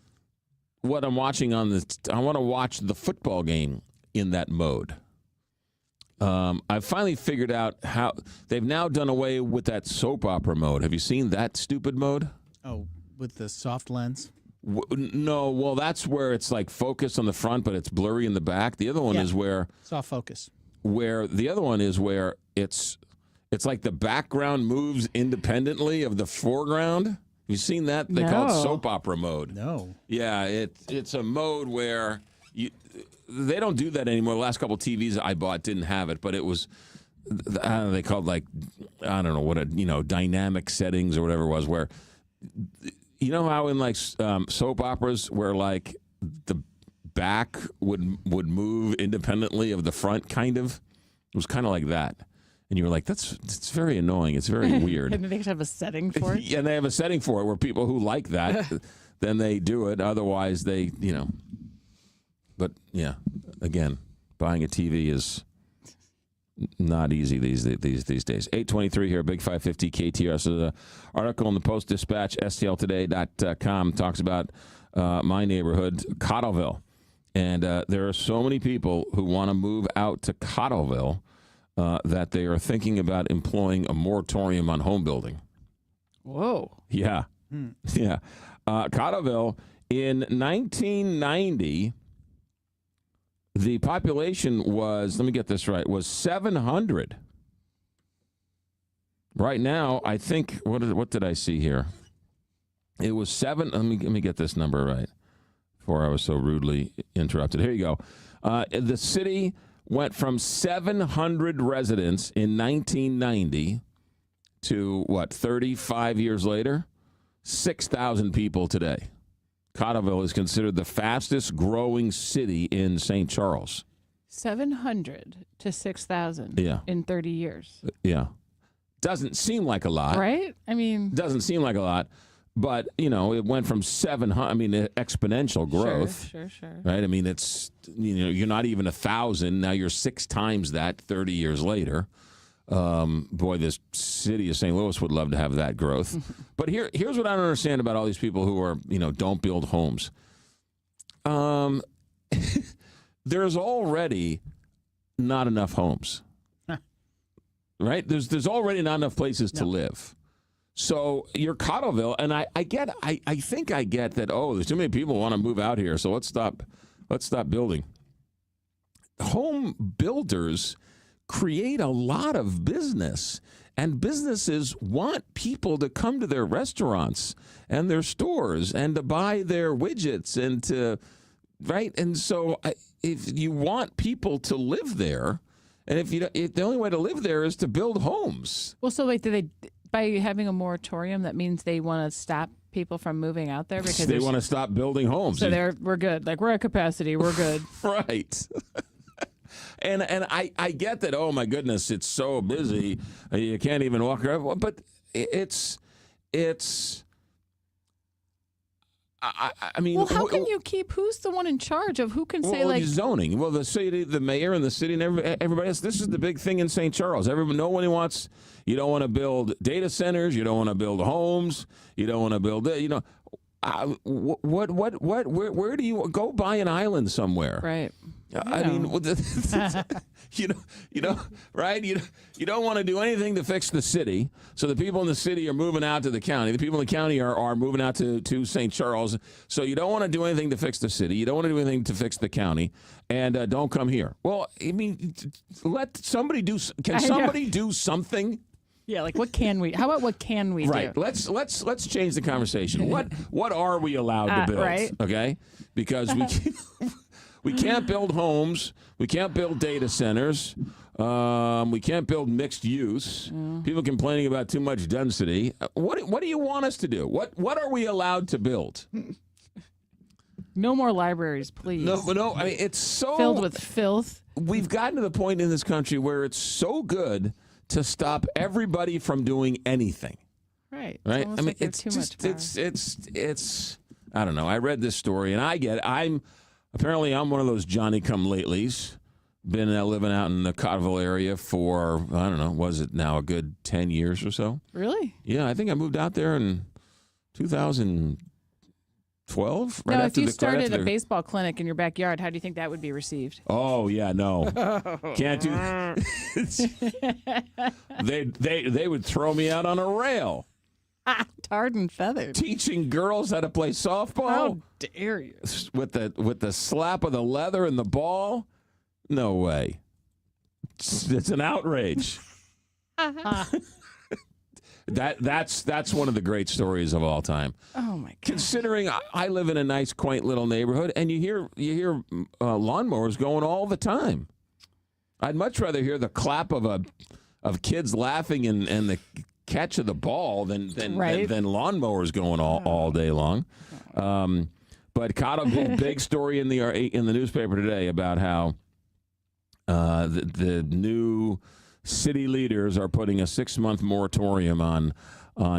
[SPEAKER 1] what I'm watching on the. I want to watch the football game in that mode. I've finally figured out how they've now done away with that soap opera mode. Have you seen that stupid mode?
[SPEAKER 11] Oh, with the soft lens?
[SPEAKER 1] No, well, that's where it's like focused on the front, but it's blurry in the back. The other one is where
[SPEAKER 11] soft focus.
[SPEAKER 1] Where the other one is where it's like the background moves independently of the foreground. You seen that? They call it soap opera mode.
[SPEAKER 11] No.
[SPEAKER 1] Yeah, it's a mode where they don't do that anymore. The last couple TVs I bought didn't have it, but it was I don't know, they called like I don't know what dynamic settings or whatever it was where. You know how in like soap operas where like the back would move independently of the front, kind of? It was kind of like that. And you were like, it's very annoying. It's very weird.
[SPEAKER 3] And they have a setting for it?
[SPEAKER 1] Yeah, and they have a setting for it where people who like that, then they do it. Otherwise, they, But, yeah, again, buying a TV is not easy these days. 8:23 here, Big 550 KTRS. So the article in the Post-Dispatch, stltoday.com, talks about my neighborhood, Cottleville. And there are so many people who want to move out to Cottleville that they are thinking about employing a moratorium on home building.
[SPEAKER 3] Whoa.
[SPEAKER 1] Yeah. Yeah. Cottleville, in 1990... the population was, let me get this right, was 700. Right now, I think, what did I see here? It was 7, let me get this number right before I was so rudely interrupted. Here you go. The city went from 700 residents in 1990 to, 35 years later? 6,000 people today. Cottleville is considered the fastest growing city in St. Charles.
[SPEAKER 3] 700 to 6,000 in 30 years.
[SPEAKER 1] Yeah. Doesn't seem like a lot.
[SPEAKER 3] Right? I mean...
[SPEAKER 1] Doesn't seem like a lot. But, it went from 700, exponential growth.
[SPEAKER 3] Sure.
[SPEAKER 1] Right? I mean, it's, you're not even 1,000. Now you're 6 times that 30 years later. Boy, this city of St. Louis would love to have that growth. But here's what I don't understand about all these people who are, don't build homes. There's already not enough homes. Right? There's already not enough places to live. So you're Cottleville, and I think I get that, there's too many people who want to move out here, so let's stop building. Home builders create a lot of business, and businesses want people to come to their restaurants and their stores and to buy their widgets and to, right? And so if you want people to live there, and if the only way to live there is to build homes.
[SPEAKER 3] Well, so wait, by having a moratorium, that means they want to stop people from moving out there because
[SPEAKER 1] they want to stop building homes.
[SPEAKER 3] So we're good. Like we're at capacity. We're good.
[SPEAKER 1] Right. And I get that. Oh my goodness, it's so busy, you can't even walk around. But it's. I mean,
[SPEAKER 3] well, how can you keep? Who's the one in charge of who can say like
[SPEAKER 1] zoning? Well, the city, the mayor, and the city, and everybody else. This is the big thing in St. Charles. No one wants. You don't want to build data centers. You don't want to build homes. You don't want to build. Where do you go? Buy an island somewhere,
[SPEAKER 3] right?
[SPEAKER 1] I mean, right? You don't want to do anything to fix the city. So the people in the city are moving out to the county. The people in the county are moving out to St. Charles. So you don't want to do anything to fix the city. You don't want to do anything to fix the county. And don't come here. Well, I mean, let somebody do. Can somebody do something?
[SPEAKER 3] Yeah, like what can we? How about what can we
[SPEAKER 1] do? Let's change the conversation. What are we allowed to build?
[SPEAKER 3] Right.
[SPEAKER 1] Okay, because we can't build homes. We can't build data centers. We can't build mixed use. People complaining about too much density. What do you want us to do? What are we allowed to build?
[SPEAKER 3] No more libraries, please.
[SPEAKER 1] No. I mean, it's so
[SPEAKER 3] filled with filth.
[SPEAKER 1] We've gotten to the point in this country where it's so good to stop everybody from doing anything.
[SPEAKER 3] Right.
[SPEAKER 1] Right. I mean,
[SPEAKER 3] like
[SPEAKER 1] it's
[SPEAKER 3] too
[SPEAKER 1] just
[SPEAKER 3] much power.
[SPEAKER 1] it's. I don't know. I read this story and I get it. I'm one of those Johnny-come-latelys. Been living out in the Cotterville area for, I don't know, was it now a good 10 years or so?
[SPEAKER 3] Really?
[SPEAKER 1] Yeah, I think I moved out there in 2012.
[SPEAKER 3] Now, if you started a baseball clinic in your backyard, how do you think that would be received?
[SPEAKER 1] Oh, yeah, no. Can't do They would throw me out on a rail.
[SPEAKER 3] Tarred and feathered.
[SPEAKER 1] Teaching girls how to play softball.
[SPEAKER 3] How dare you?
[SPEAKER 1] With the slap of the leather and the ball? No way. It's an outrage. That's one of the great stories of all time.
[SPEAKER 3] Oh my God!
[SPEAKER 1] Considering I live in a nice, quaint little neighborhood, and you hear lawnmowers going all the time. I'd much rather hear the clap of kids laughing and the catch of the ball than lawnmowers going all day long. But caught a big story in the newspaper today about how the new city leaders are putting a 6-month moratorium on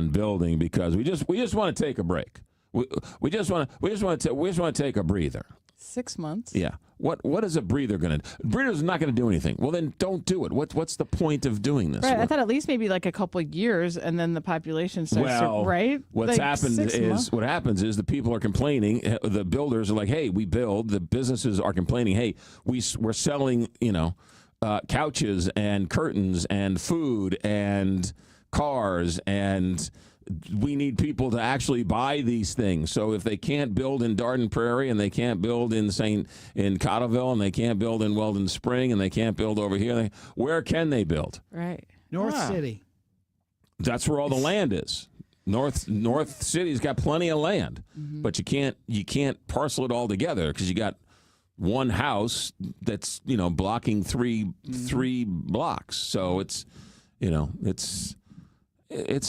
[SPEAKER 1] building because we just want to take a break. We just want to take a breather.
[SPEAKER 3] 6 months?
[SPEAKER 1] Yeah. What is a breather going to do? A breather's not going to do anything. Well, then don't do it. What's the point of doing this?
[SPEAKER 3] Right. I thought at least maybe like a couple of years, and then the population starts to, right?
[SPEAKER 1] What happens is the people are complaining. The builders are like, hey, we build. The businesses are complaining, hey, we're selling, couches and curtains and food and cars, and we need people to actually buy these things. So if they can't build in Darden Prairie, and they can't build in Cotterville, and they can't build in Weldon Spring, and they can't build over here, where can they build?
[SPEAKER 3] Right.
[SPEAKER 11] North City.
[SPEAKER 1] That's where all the land is. North City's got plenty of land, but you can't parcel it all together because you got one house that's blocking three blocks. So it's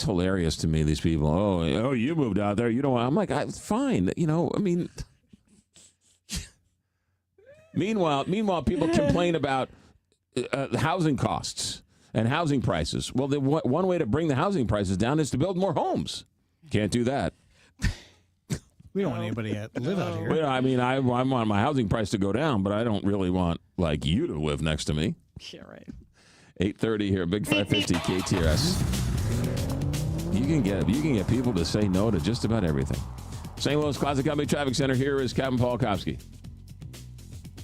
[SPEAKER 1] hilarious to me, these people. Oh, you moved out there. You don't want. I'm like, fine. I mean, meanwhile, people complain about housing costs and housing prices. Well, one way to bring the housing prices down is to build more homes. Can't do that.
[SPEAKER 11] We don't want anybody to live out here.
[SPEAKER 1] Well, I mean, I want my housing price to go down, but I don't really want you to live next to me.
[SPEAKER 3] Yeah, right.
[SPEAKER 1] 8:30 here, Big 550 KTRS. You can get people to say no to just about everything. St. Louis Closet Company Traffic Center. Here is Captain Paul Kopsky.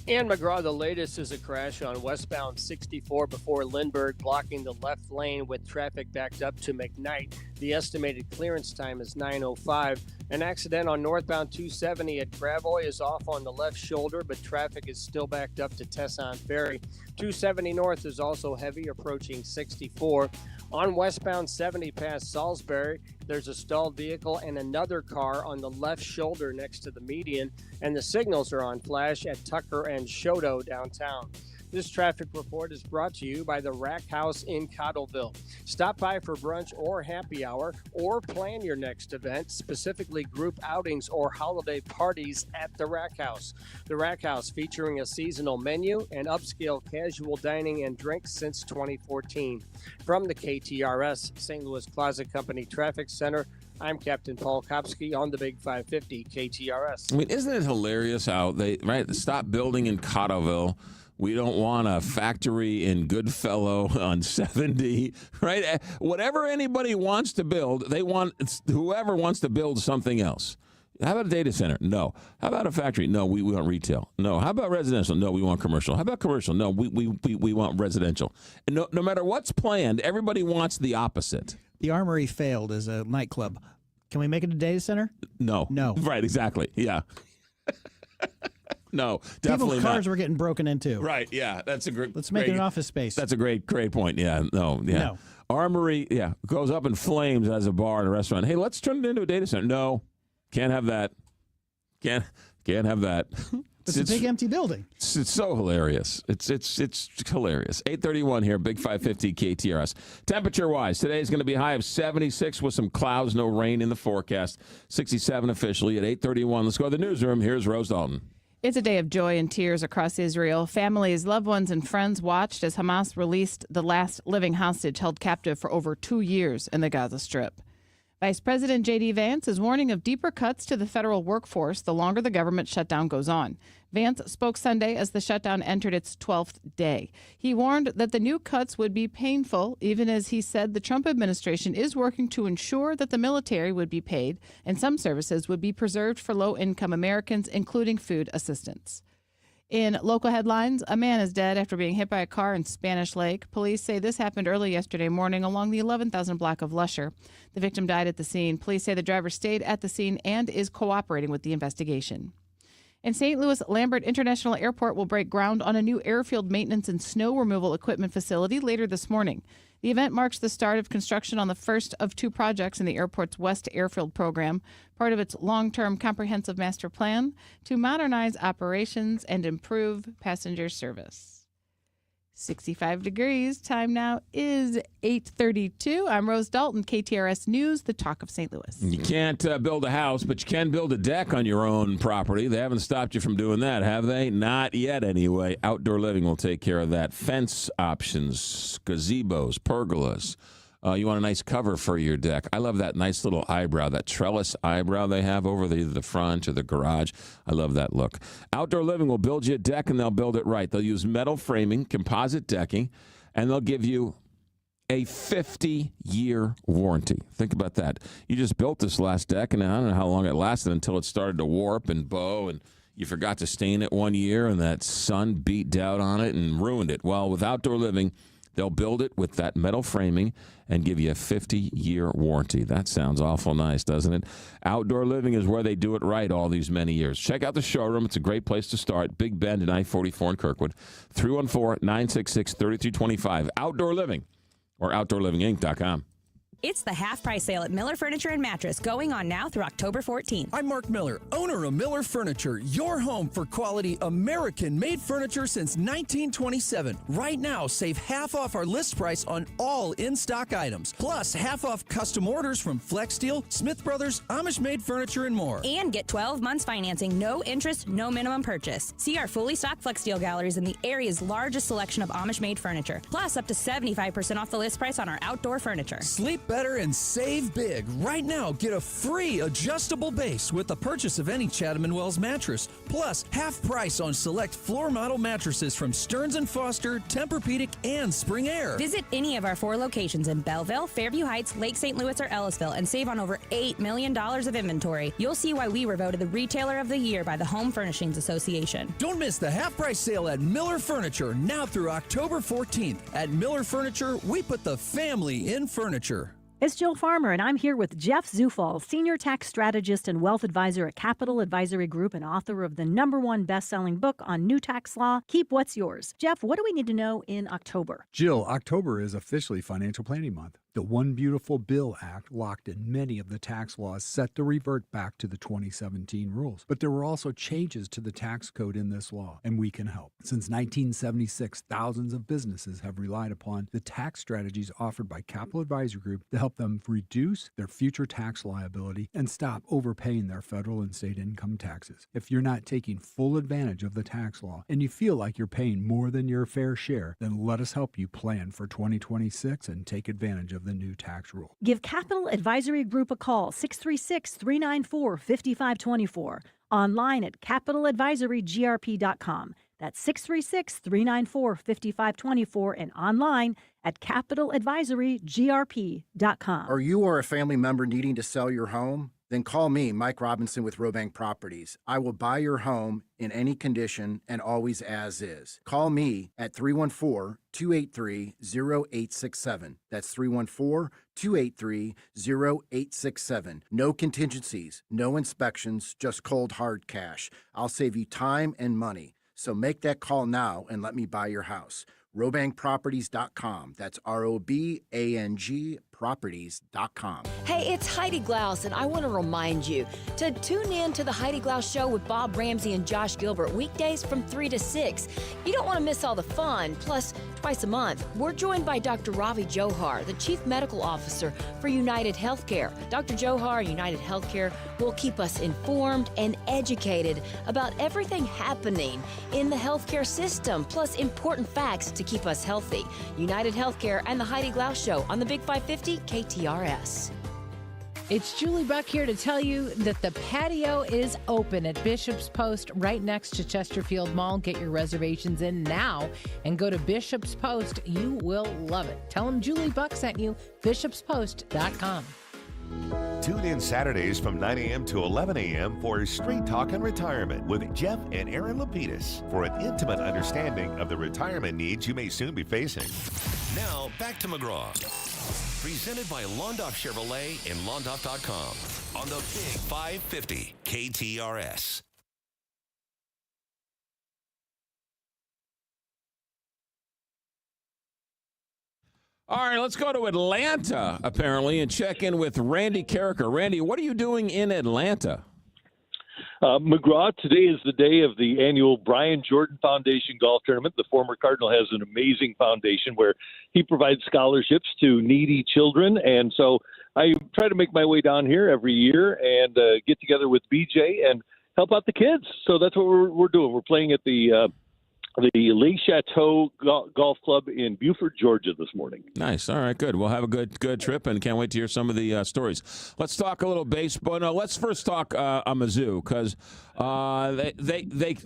[SPEAKER 5] And McGraw, the latest is a crash on westbound 64 before Lindbergh, blocking the left lane with traffic backed up to McKnight. The estimated clearance time is 9:05. An accident on northbound 270 at Gravois is off on the left shoulder, but traffic is still backed up to Tesson Ferry. 270 north is also heavy, approaching 64. On westbound 70 past Salisbury, there's a stalled vehicle and another car on the left shoulder next to the median, and the signals are on flash at Tucker and Shoto downtown. This traffic report is brought to you by the Rack House in Cottleville. Stop by for brunch or happy hour, or plan your next event, specifically group outings or holiday parties at the Rack House. The Rack House, featuring a seasonal menu and upscale casual dining and drinks since 2014. From the KTRS St. Louis Closet Company Traffic Center, I'm Captain Paul Kopsky on the Big 550 KTRS.
[SPEAKER 1] I mean, isn't it hilarious how they stop building in Cottleville? We don't want a factory in Goodfellow on 70, right? Whatever anybody wants to build, they want whoever wants to build something else. How about a data center? No. How about a factory? No, we want retail. No. How about residential? No, we want commercial. How about commercial? No, we want residential. And no matter what's planned, everybody wants the opposite.
[SPEAKER 11] The Armory failed as a nightclub. Can we make it a data center?
[SPEAKER 1] No. Right, exactly. Yeah. No, definitely
[SPEAKER 11] People's cars were getting broken into.
[SPEAKER 1] Right, yeah. That's a great.
[SPEAKER 11] Let's make it an office space.
[SPEAKER 1] That's a great point. Yeah, no. Armory, goes up in flames as a bar and a restaurant. Hey, let's turn it into a data center. No, can't have that. Can't have that.
[SPEAKER 11] It's a big empty building.
[SPEAKER 1] It's so hilarious. It's hilarious. 8:31 here, Big 550 KTRS. Temperature-wise, today is going to be a high of 76 with some clouds, no rain in the forecast. 67 officially at 8:31. Let's go to the newsroom. Here's Rose Dalton.
[SPEAKER 3] It's a day of joy and tears across Israel. Families, loved ones, and friends watched as Hamas released the last living hostage held captive for over 2 years in the Gaza Strip. Vice President J.D. Vance is warning of deeper cuts to the federal workforce the longer the government shutdown goes on. Vance spoke Sunday as the shutdown entered its 12th day. He warned that the new cuts would be painful, even as he said the Trump administration is working to ensure that the military would be paid and some services would be preserved for low-income Americans, including food assistance. In local headlines, a man is dead after being hit by a car in Spanish Lake. Police say this happened early yesterday morning along the 11,000 block of Lusher. The victim died at the scene. Police say the driver stayed at the scene and is cooperating with the investigation. In St. Louis, Lambert International Airport will break ground on a new airfield maintenance and snow removal equipment facility later this morning. The event marks the start of construction on the first of 2 projects in the airport's West Airfield program, part of its long-term comprehensive master plan to modernize operations and improve passenger service. 65 degrees. Time now is 8:32. I'm Rose Dalton, KTRS News, the talk of St. Louis.
[SPEAKER 1] You can't build a house, but you can build a deck on your own property. They haven't stopped you from doing that, have they? Not yet, anyway. Outdoor Living will take care of that. Fence options, gazebos, pergolas. You want a nice cover for your deck. I love that nice little eyebrow, that trellis eyebrow they have over the front or the garage. I love that look. Outdoor Living will build you a deck, and they'll build it right. They'll use metal framing, composite decking, and they'll give you a 50-year warranty. Think about that. You just built this last deck, and I don't know how long it lasted until it started to warp and bow, and you forgot to stain it 1 year, and that sun beat down on it and ruined it. Well, with Outdoor Living, they'll build it with that metal framing and give you a 50-year warranty. That sounds awful nice, doesn't it? Outdoor Living is where they do it right all these many years. Check out the showroom. It's a great place to start. Big Bend and I-44 in Kirkwood. 314-966-3325. Outdoor Living or OutdoorLivingInc.com.
[SPEAKER 4] It's the half-price sale at Miller Furniture and Mattress, going on now through October 14th.
[SPEAKER 9] I'm Mark Miller, owner of Miller Furniture, your home for quality American-made furniture since 1927. Right now, save half off our list price on all in-stock items. Plus, half off custom orders from Flex Steel, Smith Brothers, Amish-made furniture, and more.
[SPEAKER 4] And get 12 months financing, no interest, no minimum purchase. See our fully stocked Flex Steel galleries in the area's largest selection of Amish-made furniture. Plus, up to 75% off the list price on our outdoor furniture.
[SPEAKER 9] Sleep better and save big. Right now, get a free adjustable base with the purchase of any Chatham & Wells mattress. Plus, half price on select floor model mattresses from Stearns & Foster, Tempur-Pedic, and Spring Air.
[SPEAKER 4] Visit any of our 4 locations in Belleville, Fairview Heights, Lake St. Louis, or Ellisville and save on over $8 million of inventory. You'll see why we were voted the Retailer of the Year by the Home Furnishings Association.
[SPEAKER 9] Don't miss the half-price sale at Miller Furniture, now through October 14th. At Miller Furniture, we put the family in furniture.
[SPEAKER 8] It's Jill Farmer, and I'm here with Jeff Zufall, Senior Tax Strategist and Wealth Advisor at Capital Advisory Group and author of the #1 best-selling book on new tax law, Keep What's Yours. Jeff, what do we need to know in October?
[SPEAKER 15] Jill, October is officially Financial Planning Month. The One Beautiful Bill Act locked in many of the tax laws set to revert back to the 2017 rules. But there were also changes to the tax code in this law, and we can help. Since 1976, thousands of businesses have relied upon the tax strategies offered by Capital Advisory Group to help them reduce their future tax liability and stop overpaying their federal and state income taxes. If you're not taking full advantage of the tax law and you feel like you're paying more than your fair share, then let us help you plan for 2026 and take advantage of the new tax rule.
[SPEAKER 8] Give Capital Advisory Group a call, 636-394-5524. Online at capitaladvisorygrp.com. That's 636-394-5524 and online at capitaladvisorygrp.com.
[SPEAKER 17] Are you or a family member needing to sell your home? Then call me, Mike Robinson with Robank Properties. I will buy your home in any condition and always as is. Call me at 314-283-0867. That's 314-283-0867. No contingencies, no inspections, just cold hard cash. I'll save you time and money. So make that call now and let me buy your house. RobankProperties.com. That's ROBANG Properties.com.
[SPEAKER 20] Hey, it's Heidi Glaus, and I want to remind you to tune in to the Heidi Glaus Show with Bob Ramsey and Josh Gilbert weekdays from 3 to 6. You don't want to miss all the fun. Plus, twice a month, we're joined by Dr. Ravi Johar, the Chief Medical Officer for United Healthcare. Dr. Johar and United Healthcare will keep us informed and educated about everything happening in the healthcare system, plus important facts to keep us healthy. United Healthcare and the Heidi Glaus Show on the Big 550 KTRS.
[SPEAKER 18] It's Julie Buck here to tell you that the patio is open at Bishop's Post right next to Chesterfield Mall. Get your reservations in now and go to Bishop's Post. You will love it. Tell them Julie Buck sent you, bishopspost.com.
[SPEAKER 6] Tune in Saturdays from 9 a.m. to 11 a.m. for Straight Talk and Retirement with Jeff and Aaron Lapidus for an intimate understanding of the retirement needs you may soon be facing.
[SPEAKER 21] Now, back to McGraw. Presented by Londoff Chevrolet and Londoff.com on the Big 550 KTRS.
[SPEAKER 1] All right, let's go to Atlanta, apparently, and check in with Randy Carricker. Randy, what are you doing in Atlanta?
[SPEAKER 22] McGraw, today is the day of the annual Brian Jordan Foundation Golf Tournament. The former Cardinal has an amazing foundation where he provides scholarships to needy children. And so I try to make my way down here every year and get together with BJ and help out the kids. So that's what we're doing. We're playing at the Le Chateau Golf Club in Beaufort, Georgia this morning.
[SPEAKER 1] Nice. All right, good. We'll have a good trip and can't wait to hear some of the stories. Let's talk a little baseball. No, let's first talk Mizzou because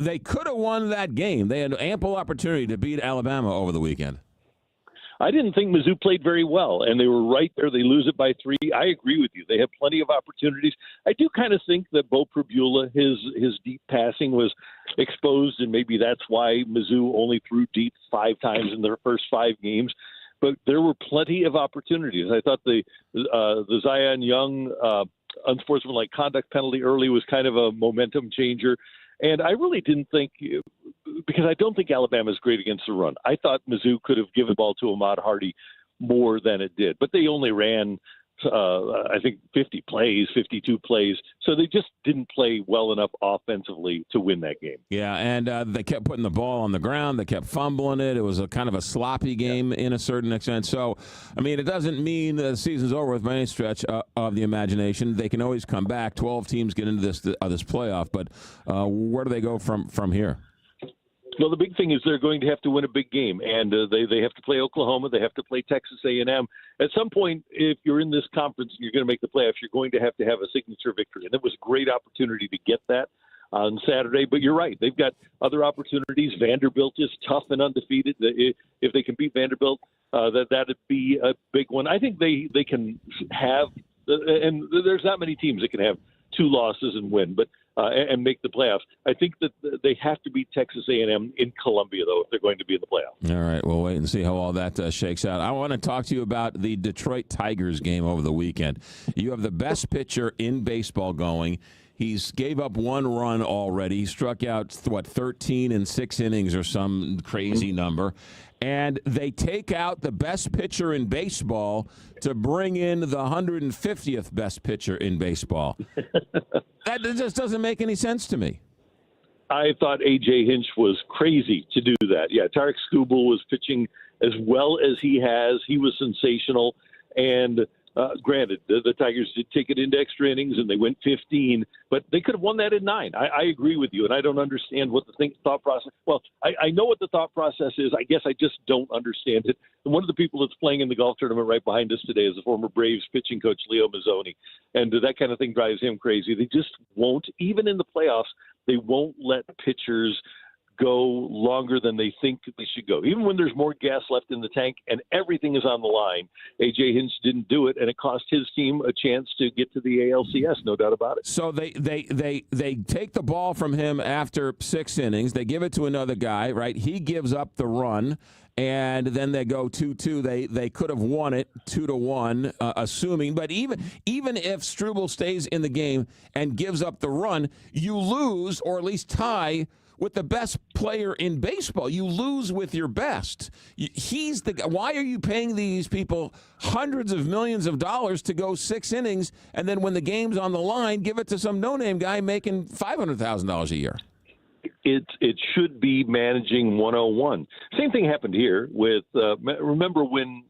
[SPEAKER 1] they could have won that game. They had ample opportunity to beat Alabama over the weekend.
[SPEAKER 22] I didn't think Mizzou played very well, and they were right there. They lose it by 3. I agree with you. They have plenty of opportunities. I do kind of think that Bo Prabula, his deep passing was exposed, and maybe that's why Mizzou only threw deep 5 times in their first 5 games. But there were plenty of opportunities. I thought the Zion Young unsportsmanlike conduct penalty early was kind of a momentum changer. And I really didn't think, because I don't think Alabama is great against the run. I thought Mizzou could have given the ball to Ahmad Hardy more than it did. But they only ran, I think, 52 plays. So they just didn't play well enough offensively to win that game.
[SPEAKER 1] Yeah, and they kept putting the ball on the ground. They kept fumbling it. It was a kind of a sloppy game in a certain extent. So, I mean, it doesn't mean the season's over with by any stretch of the imagination. They can always come back. 12 teams get into this playoff. But where do they go from here?
[SPEAKER 22] Well, the big thing is they're going to have to win a big game, and they have to play Oklahoma. They have to play Texas A&M. At some point, if you're in this conference and you're going to make the playoffs, you're going to have a signature victory. And it was a great opportunity to get that on Saturday. But you're right. They've got other opportunities. Vanderbilt is tough and undefeated. If they can beat Vanderbilt, that'd be a big one. I think they can have – and there's not many teams that can have 2 losses and win, but and make the playoffs. I think that they have to beat Texas A&M in Columbia, though, if they're going to be in the playoffs.
[SPEAKER 1] All right, we'll wait and see how all that shakes out. I want to talk to you about the Detroit Tigers game over the weekend. You have the best pitcher in baseball going. He's gave up 1 run already. He struck out, 13 in 6 innings or some crazy number. and they take out the best pitcher in baseball to bring in the 150th best pitcher in baseball. That just doesn't make any sense to me.
[SPEAKER 22] I thought A.J. Hinch was crazy to do that. Yeah, Tarek Skubal was pitching as well as he has. He was sensational. And granted, the Tigers did take it into extra innings, and they went 15, but they could have won that in 9. I agree with you, and I don't understand what the thought process – well, I know what the thought process is. I guess I just don't understand it. And one of the people that's playing in the golf tournament right behind us today is the former Braves pitching coach, Leo Mazzoni, and that kind of thing drives him crazy. They just won't – even in the playoffs, they won't let pitchers – go longer than they think they should go. Even when there's more gas left in the tank and everything is on the line, A.J. Hinch didn't do it, and it cost his team a chance to get to the ALCS, no doubt about it.
[SPEAKER 1] So they take the ball from him after 6 innings. They give it to another guy, right? He gives up the run, and then they go 2-2. They could have won it 2-1, assuming. But even if Struble stays in the game and gives up the run, you lose or at least tie with the best player in baseball. You lose with your best. He's the guy. Why are you paying these people hundreds of millions of dollars to go 6 innings, and then when the game's on the line, give it to some no-name guy making $500,000 a year?
[SPEAKER 22] It should be managing 101. Same thing happened here with remember when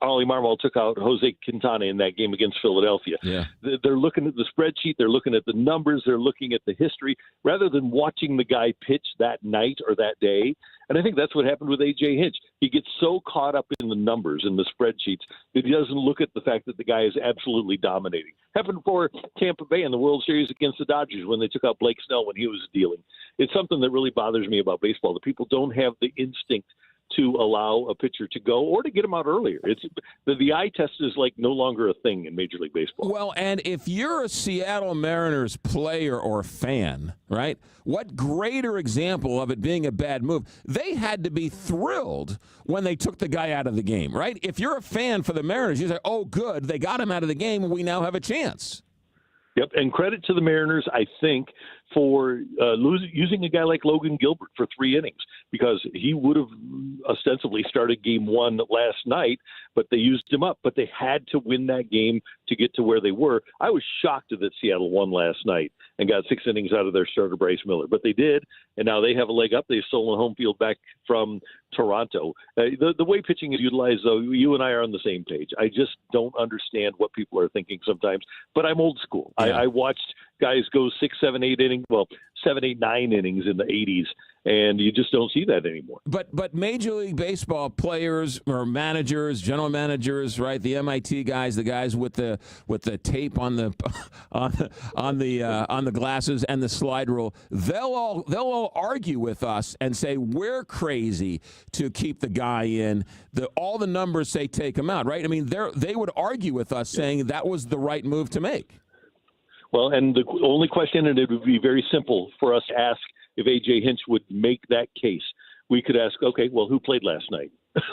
[SPEAKER 22] Ollie Marmol took out Jose Quintana in that game against Philadelphia.
[SPEAKER 1] Yeah.
[SPEAKER 22] They're looking at the spreadsheet. They're looking at the numbers. They're looking at the history rather than watching the guy pitch that night or that day. And I think that's what happened with A.J. Hinch. He gets so caught up in the numbers and the spreadsheets that he doesn't look at the fact that the guy is absolutely dominating. Happened for Tampa Bay in the World Series against the Dodgers when they took out Blake Snell when he was dealing. It's something that really bothers me about baseball, that people don't have the instinct to allow a pitcher to go or to get him out earlier. It's the eye test is like no longer a thing in Major League Baseball.
[SPEAKER 1] Well, and if you're a Seattle Mariners player or fan, right, what greater example of it being a bad move? They had to be thrilled when they took the guy out of the game, right? If you're a fan for the Mariners, you say, oh, good, they got him out of the game, we now have a chance.
[SPEAKER 22] Yep, and credit to the Mariners, I think, for using a guy like Logan Gilbert for 3 innings, because he would have ostensibly started game 1 last night, but they used him up. But they had to win that game to get to where they were. I was shocked that Seattle won last night and got 6 innings out of their starter, Bryce Miller. But they did, and now they have a leg up. They've stolen home field back from Toronto. The way pitching is utilized, though, you and I are on the same page. I just don't understand what people are thinking sometimes, but I'm old school. Yeah. I watched guys go 6, 7, 8 innings, 7, 8, 9 innings in the 80s, and you just don't see that anymore.
[SPEAKER 1] But Major League Baseball players or managers, general managers, right? The MIT guys, the guys with the tape on the on the glasses and the slide rule, they'll all argue with us and say we're crazy to keep the guy in. All the numbers say take him out, right? I mean, they would argue with us saying that was the right move to make.
[SPEAKER 22] Well, and the only question, and it would be very simple for us to ask if A.J. Hinch would make that case. We could ask, okay, well, who played last night?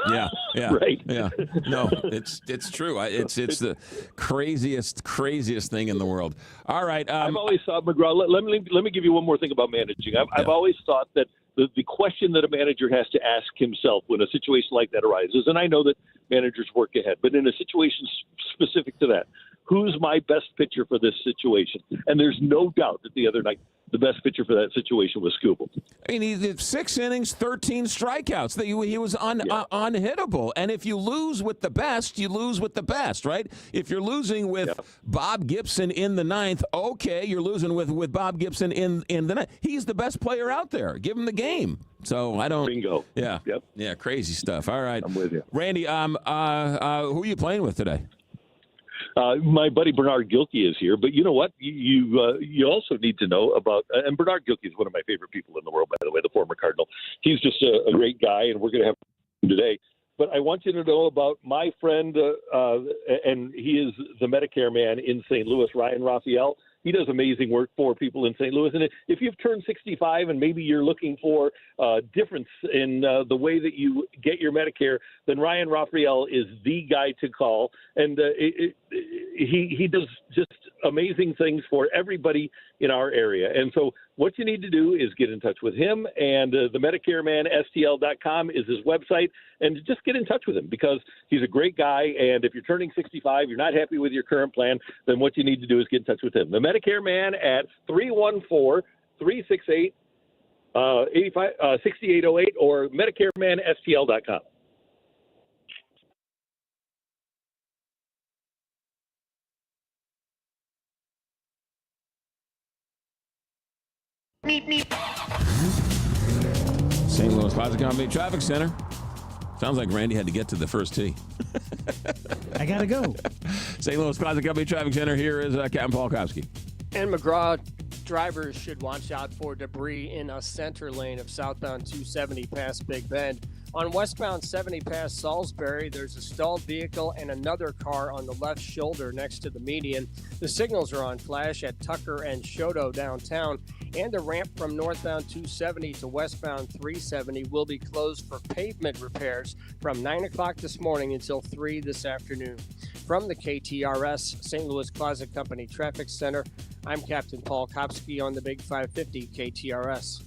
[SPEAKER 1] Yeah,
[SPEAKER 22] right.
[SPEAKER 1] Yeah, no, it's true. It's the craziest thing in the world. All right,
[SPEAKER 22] I've always thought, McGraw. Let me give you one more thing about managing. I've always thought that the question that a manager has to ask himself when a situation like that arises, and I know that managers work ahead, but in a situation specific to that, who's my best pitcher for this situation? And there's no doubt that the other night, the best pitcher for that situation was Skubal.
[SPEAKER 1] I mean, he did 6 innings, 13 strikeouts. He was unhittable. And if you lose with the best, you lose with the best, right? If you're losing with Bob Gibson in the 9th, okay, you're losing with Bob Gibson in the 9th. He's the best player out there. Give him the game. So I don't.
[SPEAKER 22] Bingo.
[SPEAKER 1] Yeah.
[SPEAKER 22] Yep.
[SPEAKER 1] Yeah. Crazy stuff. All right.
[SPEAKER 22] I'm with you,
[SPEAKER 1] Randy. Who are you playing with today?
[SPEAKER 22] My buddy Bernard Gilkey is here, but you know what? You also need to know about, and Bernard Gilkey is one of my favorite people in the world, by the way, the former Cardinal. He's just a great guy, and we're going to have him today. But I want you to know about my friend, and he is the Medicare man in St. Louis, Ryan Raphael. He does amazing work for people in St. Louis. And if you've turned 65 and maybe you're looking for a difference in the way that you get your Medicare, then Ryan Raphael is the guy to call. And he does just amazing things for everybody in our area. And so what you need to do is get in touch with him, and the MedicareManSTL.com is his website, and just get in touch with him because he's a great guy. And if you're turning 65, you're not happy with your current plan, then what you need to do is get in touch with him. The Medicare Man at 314-368-6808 or MedicareManSTL.com.
[SPEAKER 1] St. Louis Plaza Company Traffic Center. Sounds like Randy had to get to the first tee.
[SPEAKER 11] I gotta go.
[SPEAKER 1] St. Louis Plaza Company Traffic Center. Here is Captain Paul Kowski.
[SPEAKER 5] And McGraw, drivers should watch out for debris in a center lane of southbound 270 past Big Bend. On westbound 70 past Salisbury, there's a stalled vehicle and another car on the left shoulder next to the median. The signals are on flash at Tucker and Shoto downtown, and the ramp from northbound 270 to westbound 370 will be closed for pavement repairs from 9 o'clock this morning until 3 this afternoon. From the KTRS St. Louis Closet Company Traffic Center, I'm Captain Paul Kopsky on the Big 550 KTRS.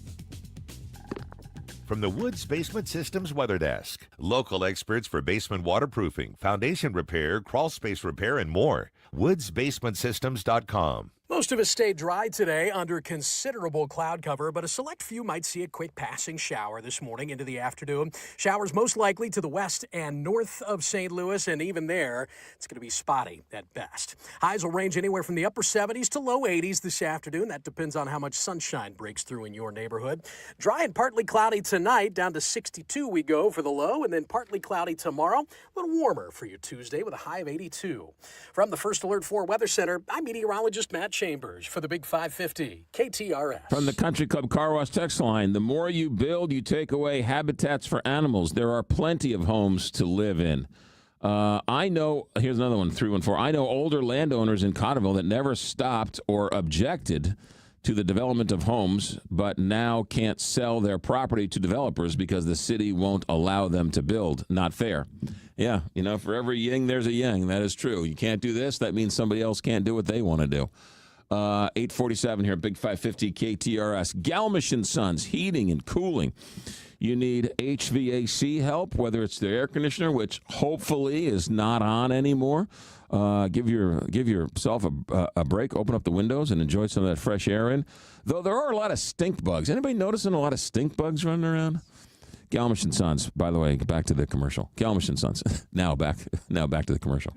[SPEAKER 6] From the Woods Basement Systems Weather Desk, local experts for basement waterproofing, foundation repair, crawl space repair, and more. WoodsBasementSystems.com.
[SPEAKER 7] Most of us stay dry today under considerable cloud cover, but a select few might see a quick passing shower this morning into the afternoon. Showers most likely to the west and north of St. Louis, and even there, it's going to be spotty at best. Highs will range anywhere from the upper 70s to low 80s this afternoon. That depends on how much sunshine breaks through in your neighborhood. Dry and partly cloudy tonight, down to 62 we go for the low, and then partly cloudy tomorrow. A little warmer for your Tuesday with a high of 82. From the First Alert 4 Weather Center, I'm meteorologist Matt Chambers for the Big 550 KTRS.
[SPEAKER 1] From the Country Club Car Wash text line, the more you build, you take away habitats for animals. There are plenty of homes to live in. I know, here's another one, 314. I know older landowners in Cotterville that never stopped or objected to the development of homes, but now can't sell their property to developers because the city won't allow them to build. Not fair. Yeah, for every yin, there's a yang. That is true. You can't do this. That means somebody else can't do what they want to do. 847 here, Big 550 KTRS. Galmish & Sons, heating and cooling. You need HVAC help, whether it's the air conditioner, which hopefully is not on anymore. Give yourself a break, open up the windows, and enjoy some of that fresh air in. Though there are a lot of stink bugs. Anybody noticing a lot of stink bugs running around? Galmish & Sons, by the way, back to the commercial. Galmish & Sons. Now back to the commercial.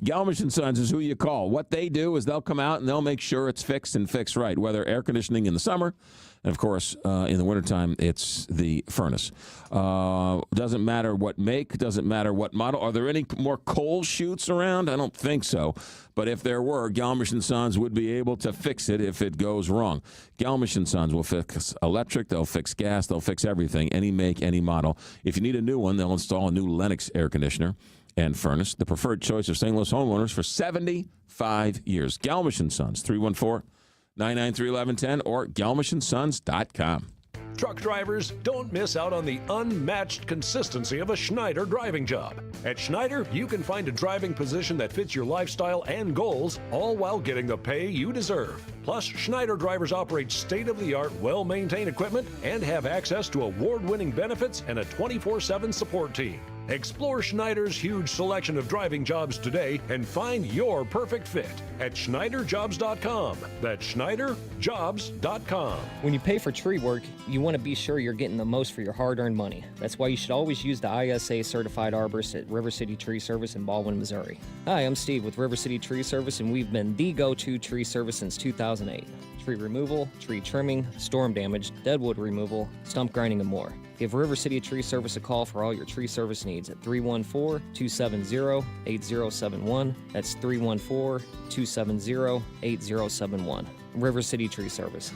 [SPEAKER 1] Galmish & Sons is who you call. What they do is they'll come out and they'll make sure it's fixed and fixed right, whether air conditioning in the summer, and of course, in the wintertime, it's the furnace. Doesn't matter what make, doesn't matter what model. Are there any more coal chutes around? I don't think so. But if there were, Galmish & Sons would be able to fix it if it goes wrong. Galmish & Sons will fix electric, they'll fix gas, they'll fix everything, any make, any model. If you need a new one, they'll install a new Lennox air conditioner and furnace, the preferred choice of St. Louis homeowners for 75 years. Galmish & Sons, 314-993-1110 or galmishandsons.com.
[SPEAKER 2] Truck drivers, don't miss out on the unmatched consistency of a Schneider driving job. At Schneider, you can find a driving position that fits your lifestyle and goals, all while getting the pay you deserve. Plus, Schneider drivers operate state-of-the-art, well-maintained equipment and have access to award-winning benefits and a 24/7 support team. Explore Schneider's huge selection of driving jobs today and find your perfect fit at SchneiderJobs.com. That's SchneiderJobs.com.
[SPEAKER 19] When you pay for tree work, you want to be sure you're getting the most for your hard-earned money. That's why you should always use the ISA-certified arborist at River City Tree Service in Baldwin, Missouri. Hi, I'm Steve with River City Tree Service, and we've been the go-to tree service since 2008. Tree removal, tree trimming, storm damage, deadwood removal, stump grinding, and more. Give River City Tree Service a call for all your tree service needs at 314-270-8071. That's 314-270-8071. River City Tree Service.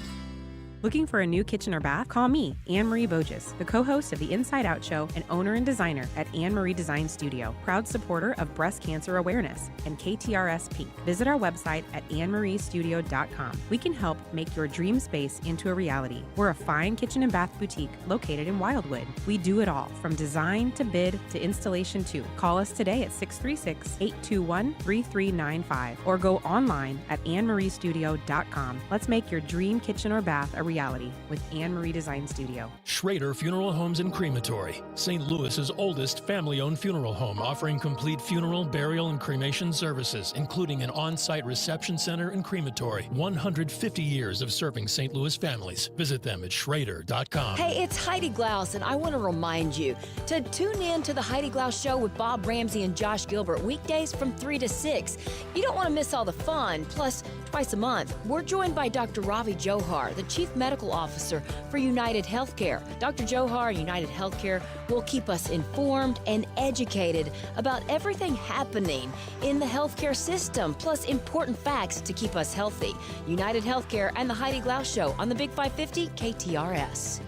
[SPEAKER 12] Looking for a new kitchen or bath? Call me, Anne-Marie Boges, the co-host of the Inside Out Show and owner and designer at Anne-Marie Design Studio, proud supporter of breast cancer awareness and KTRS Pink. Visit our website at annemariestudio.com. We can help make your dream space into a reality. We're a fine kitchen and bath boutique located in Wildwood. We do it all, from design to bid to installation too. Call us today at 636-821-3395 or go online at annemariestudio.com. Let's make your dream kitchen or bath a reality with Anne-Marie Design Studio.
[SPEAKER 16] Schrader Funeral Homes and Crematory, St. Louis's oldest family-owned funeral home, offering complete funeral, burial, and cremation services, including an on-site reception center and crematory. 150 years of serving St. Louis families. Visit them at schrader.com.
[SPEAKER 20] Hey, it's Heidi Glaus, and I want to remind you to tune in to the Heidi Glaus Show with Bob Ramsey and Josh Gilbert weekdays from 3 to 6. You don't want to miss all the fun. Plus, twice a month, we're joined by Dr. Ravi Johar, the Chief Medical Officer for United Healthcare. Dr. Johar and United Healthcare will keep us informed and educated about everything happening in the healthcare system, plus important facts to keep us healthy. United Healthcare and the Heidi Glaus Show on the Big 550 KTRS.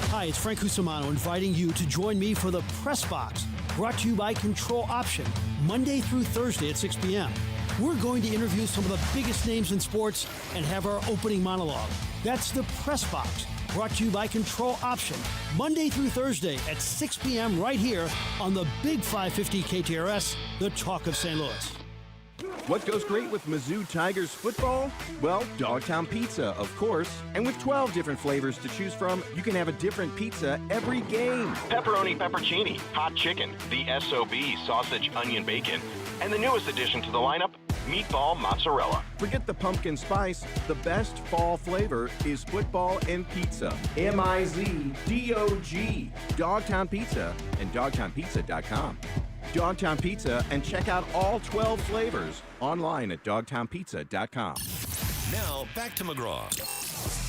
[SPEAKER 23] Hi, it's Frank Cusimano inviting you to join me for the Press Box, brought to you by Control Option, Monday through Thursday at 6 p.m. We're going to interview some of the biggest names in sports and have our opening monologue. That's the Press Box, brought to you by Control Option, Monday through Thursday at 6 p.m. right here on the Big 550 KTRS, the talk of St. Louis.
[SPEAKER 24] What goes great with Mizzou Tigers football? Well, Dogtown Pizza, of course. And with 12 different flavors to choose from, you can have a different pizza every game.
[SPEAKER 25] Pepperoni peppercini, hot chicken, the SOB sausage onion bacon, and the newest addition to the lineup, meatball mozzarella.
[SPEAKER 24] Forget the pumpkin spice. The best fall flavor is football and pizza. MIZDOG. Dogtown Pizza and dogtownpizza.com. Dogtown Pizza, and check out all 12 flavors online at dogtownpizza.com.
[SPEAKER 21] Now, back to McGraw.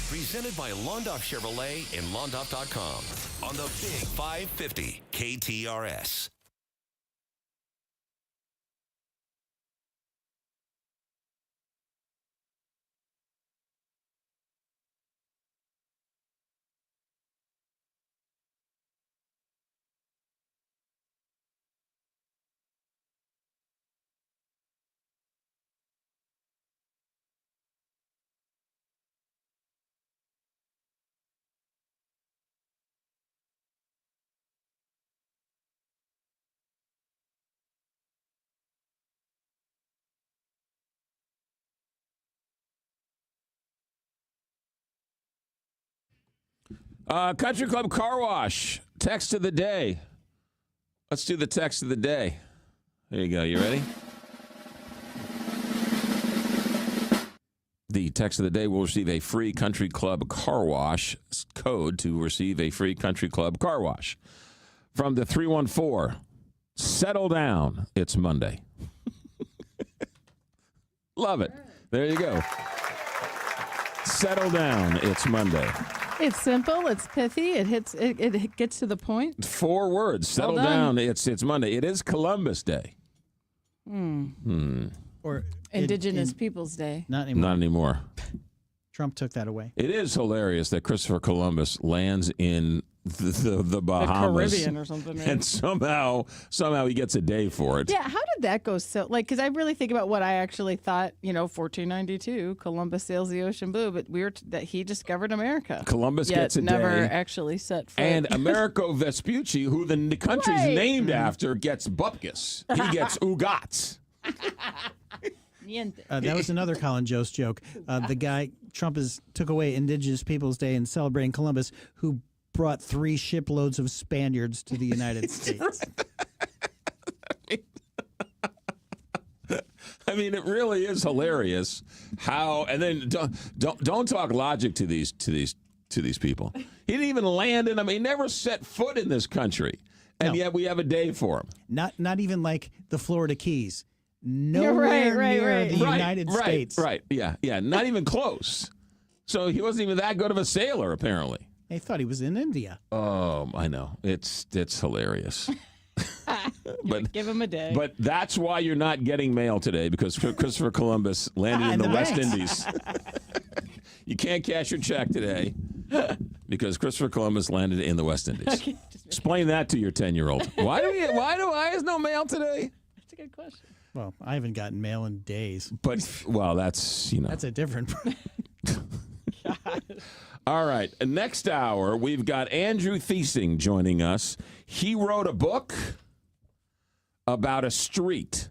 [SPEAKER 21] Presented by Londoff Chevrolet and Londoff.com on the Big 550 KTRS.
[SPEAKER 1] Country Club Car Wash. Text of the day. Let's do the text of the day. There you go. You ready? The text of the day will receive a free Country Club Car Wash code to receive a free Country Club Car Wash. From the 314, settle down. It's Monday. Love it. There you go. Settle down. It's Monday.
[SPEAKER 3] It's simple. It's pithy. It gets to the point.
[SPEAKER 1] 4 words. Settle down. It's Monday. It is Columbus Day.
[SPEAKER 11] Or
[SPEAKER 3] Indigenous Peoples Day.
[SPEAKER 11] Not anymore.
[SPEAKER 1] Not anymore.
[SPEAKER 11] Trump took that away.
[SPEAKER 1] It is hilarious that Christopher Columbus lands in the Bahamas,
[SPEAKER 3] the Caribbean or something, right?
[SPEAKER 1] and somehow he gets a day for it.
[SPEAKER 3] Yeah, how did that go? So, because I really think about what I actually thought. 1492, Columbus sails the ocean blue, but that he discovered America.
[SPEAKER 1] Columbus
[SPEAKER 3] yet
[SPEAKER 1] gets a
[SPEAKER 3] never
[SPEAKER 1] day,
[SPEAKER 3] actually set foot.
[SPEAKER 1] and Americo Vespucci, who the country's
[SPEAKER 3] Right.
[SPEAKER 1] named after, gets bupkis. He gets ugats.
[SPEAKER 11] That was another Colin Jost joke. The guy Trump took away Indigenous Peoples Day and celebrating Columbus, who brought 3 shiploads of Spaniards to the United States.
[SPEAKER 1] I mean, it really is hilarious how. And then don't talk logic to these people. He didn't even land in them. He never set foot in this country, and yet we have a day for him.
[SPEAKER 11] Not even like the Florida Keys. Nowhere near the United States.
[SPEAKER 1] Right. Yeah. Not even close. So he wasn't even that good of a sailor, apparently.
[SPEAKER 11] They thought he was in India.
[SPEAKER 1] Oh, I know. It's hilarious.
[SPEAKER 3] But give him a day.
[SPEAKER 1] But that's why you're not getting mail today, because Christopher Columbus landed in the West Indies. You can't cash your check today because Christopher Columbus landed in the West Indies. Explain that to your 10-year-old. Why is no mail today?
[SPEAKER 3] That's a good question.
[SPEAKER 11] Well, I haven't gotten mail in days.
[SPEAKER 1] But, well, that's,
[SPEAKER 11] That's a different...
[SPEAKER 1] All right. Next hour, we've got Andrew Thiesing joining us. He wrote a book about a street.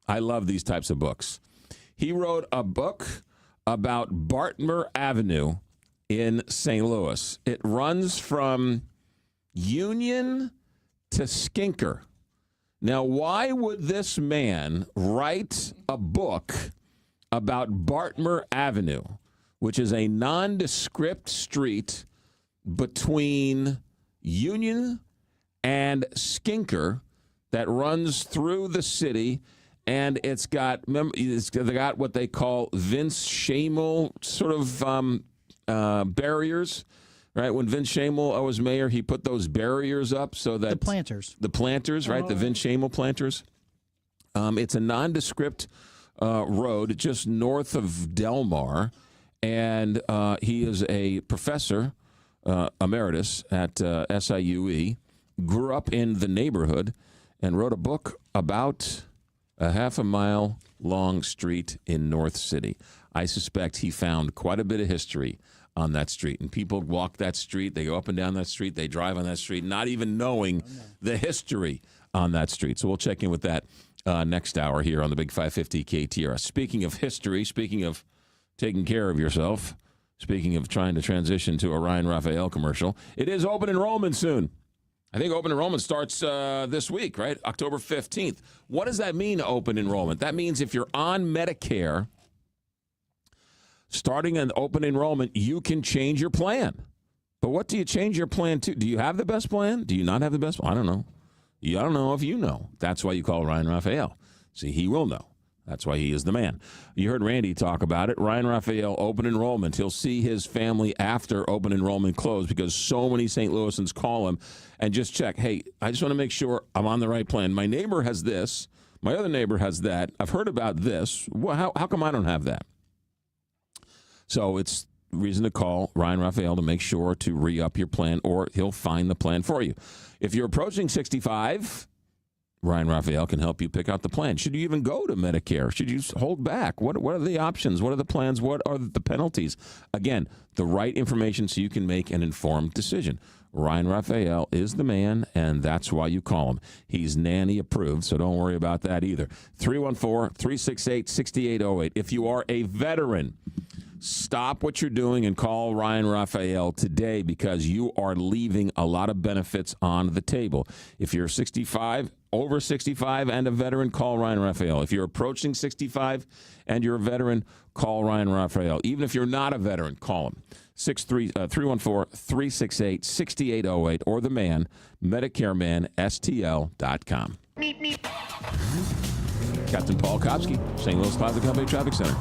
[SPEAKER 1] I love these types of books. He wrote a book about Bartmer Avenue in St. Louis. It runs from Union to Skinker. Now, why would this man write a book about Bartmer Avenue, which is a nondescript street between Union and Skinker that runs through the city, and it's got what they call Vince Schamel sort of barriers, right? When Vince Schamel was mayor, he put those barriers up so that... The planters, right? The Vince Schamel planters. It's a nondescript road just north of Del Mar, and he is a professor emeritus at SIUE, grew up in the neighborhood, and wrote a book about a half-a-mile-long street in North City. I suspect he found quite a bit of history on that street. And people walk that street, they go up and down that street, they drive on that street, not even knowing the history on that street. So we'll check in with that next hour here on the Big 550 KTRS. Speaking of history, speaking of taking care of yourself, speaking of trying to transition to a Ryan Raphael commercial, it is open enrollment soon. I think open enrollment starts this week, right? October 15th. What does that mean, open enrollment? That means if you're on Medicare, starting an open enrollment, you can change your plan. But what do you change your plan to? Do you have the best plan? Do you not have the best plan? I don't know. I don't know if you know. That's why you call Ryan Raphael. See, he will know. That's why he is the man. You heard Randy talk about it. Ryan Raphael, open enrollment. He'll see his family after open enrollment closed because so many St. Louisans call him and just check, hey, I just want to make sure I'm on the right plan. My neighbor has this. My other neighbor has that. I've heard about this. Well, how come I don't have that? So it's reason to call Ryan Raphael to make sure to re-up your plan, or he'll find the plan for you. If you're approaching 65, Ryan Raphael can help you pick out the plan. Should you even go to Medicare? Should you hold back? What are the options? What are the plans? What are the penalties? Again, the right information so you can make an informed decision. Ryan Raphael is the man, and that's why you call him. He's nanny approved, so don't worry about that either. 314-368-6808. If you are a veteran, stop what you're doing and call Ryan Raphael today because you are leaving a lot of benefits on the table. If you're 65, over 65 and a veteran, call Ryan Raphael. If you're approaching 65 and you're a veteran, call Ryan Raphael. Even if you're not a veteran, call him. 314-368-6808 or the man, MedicareManSTL.com. Captain Paul Kopsky, St. Louis Closet Company Traffic Center.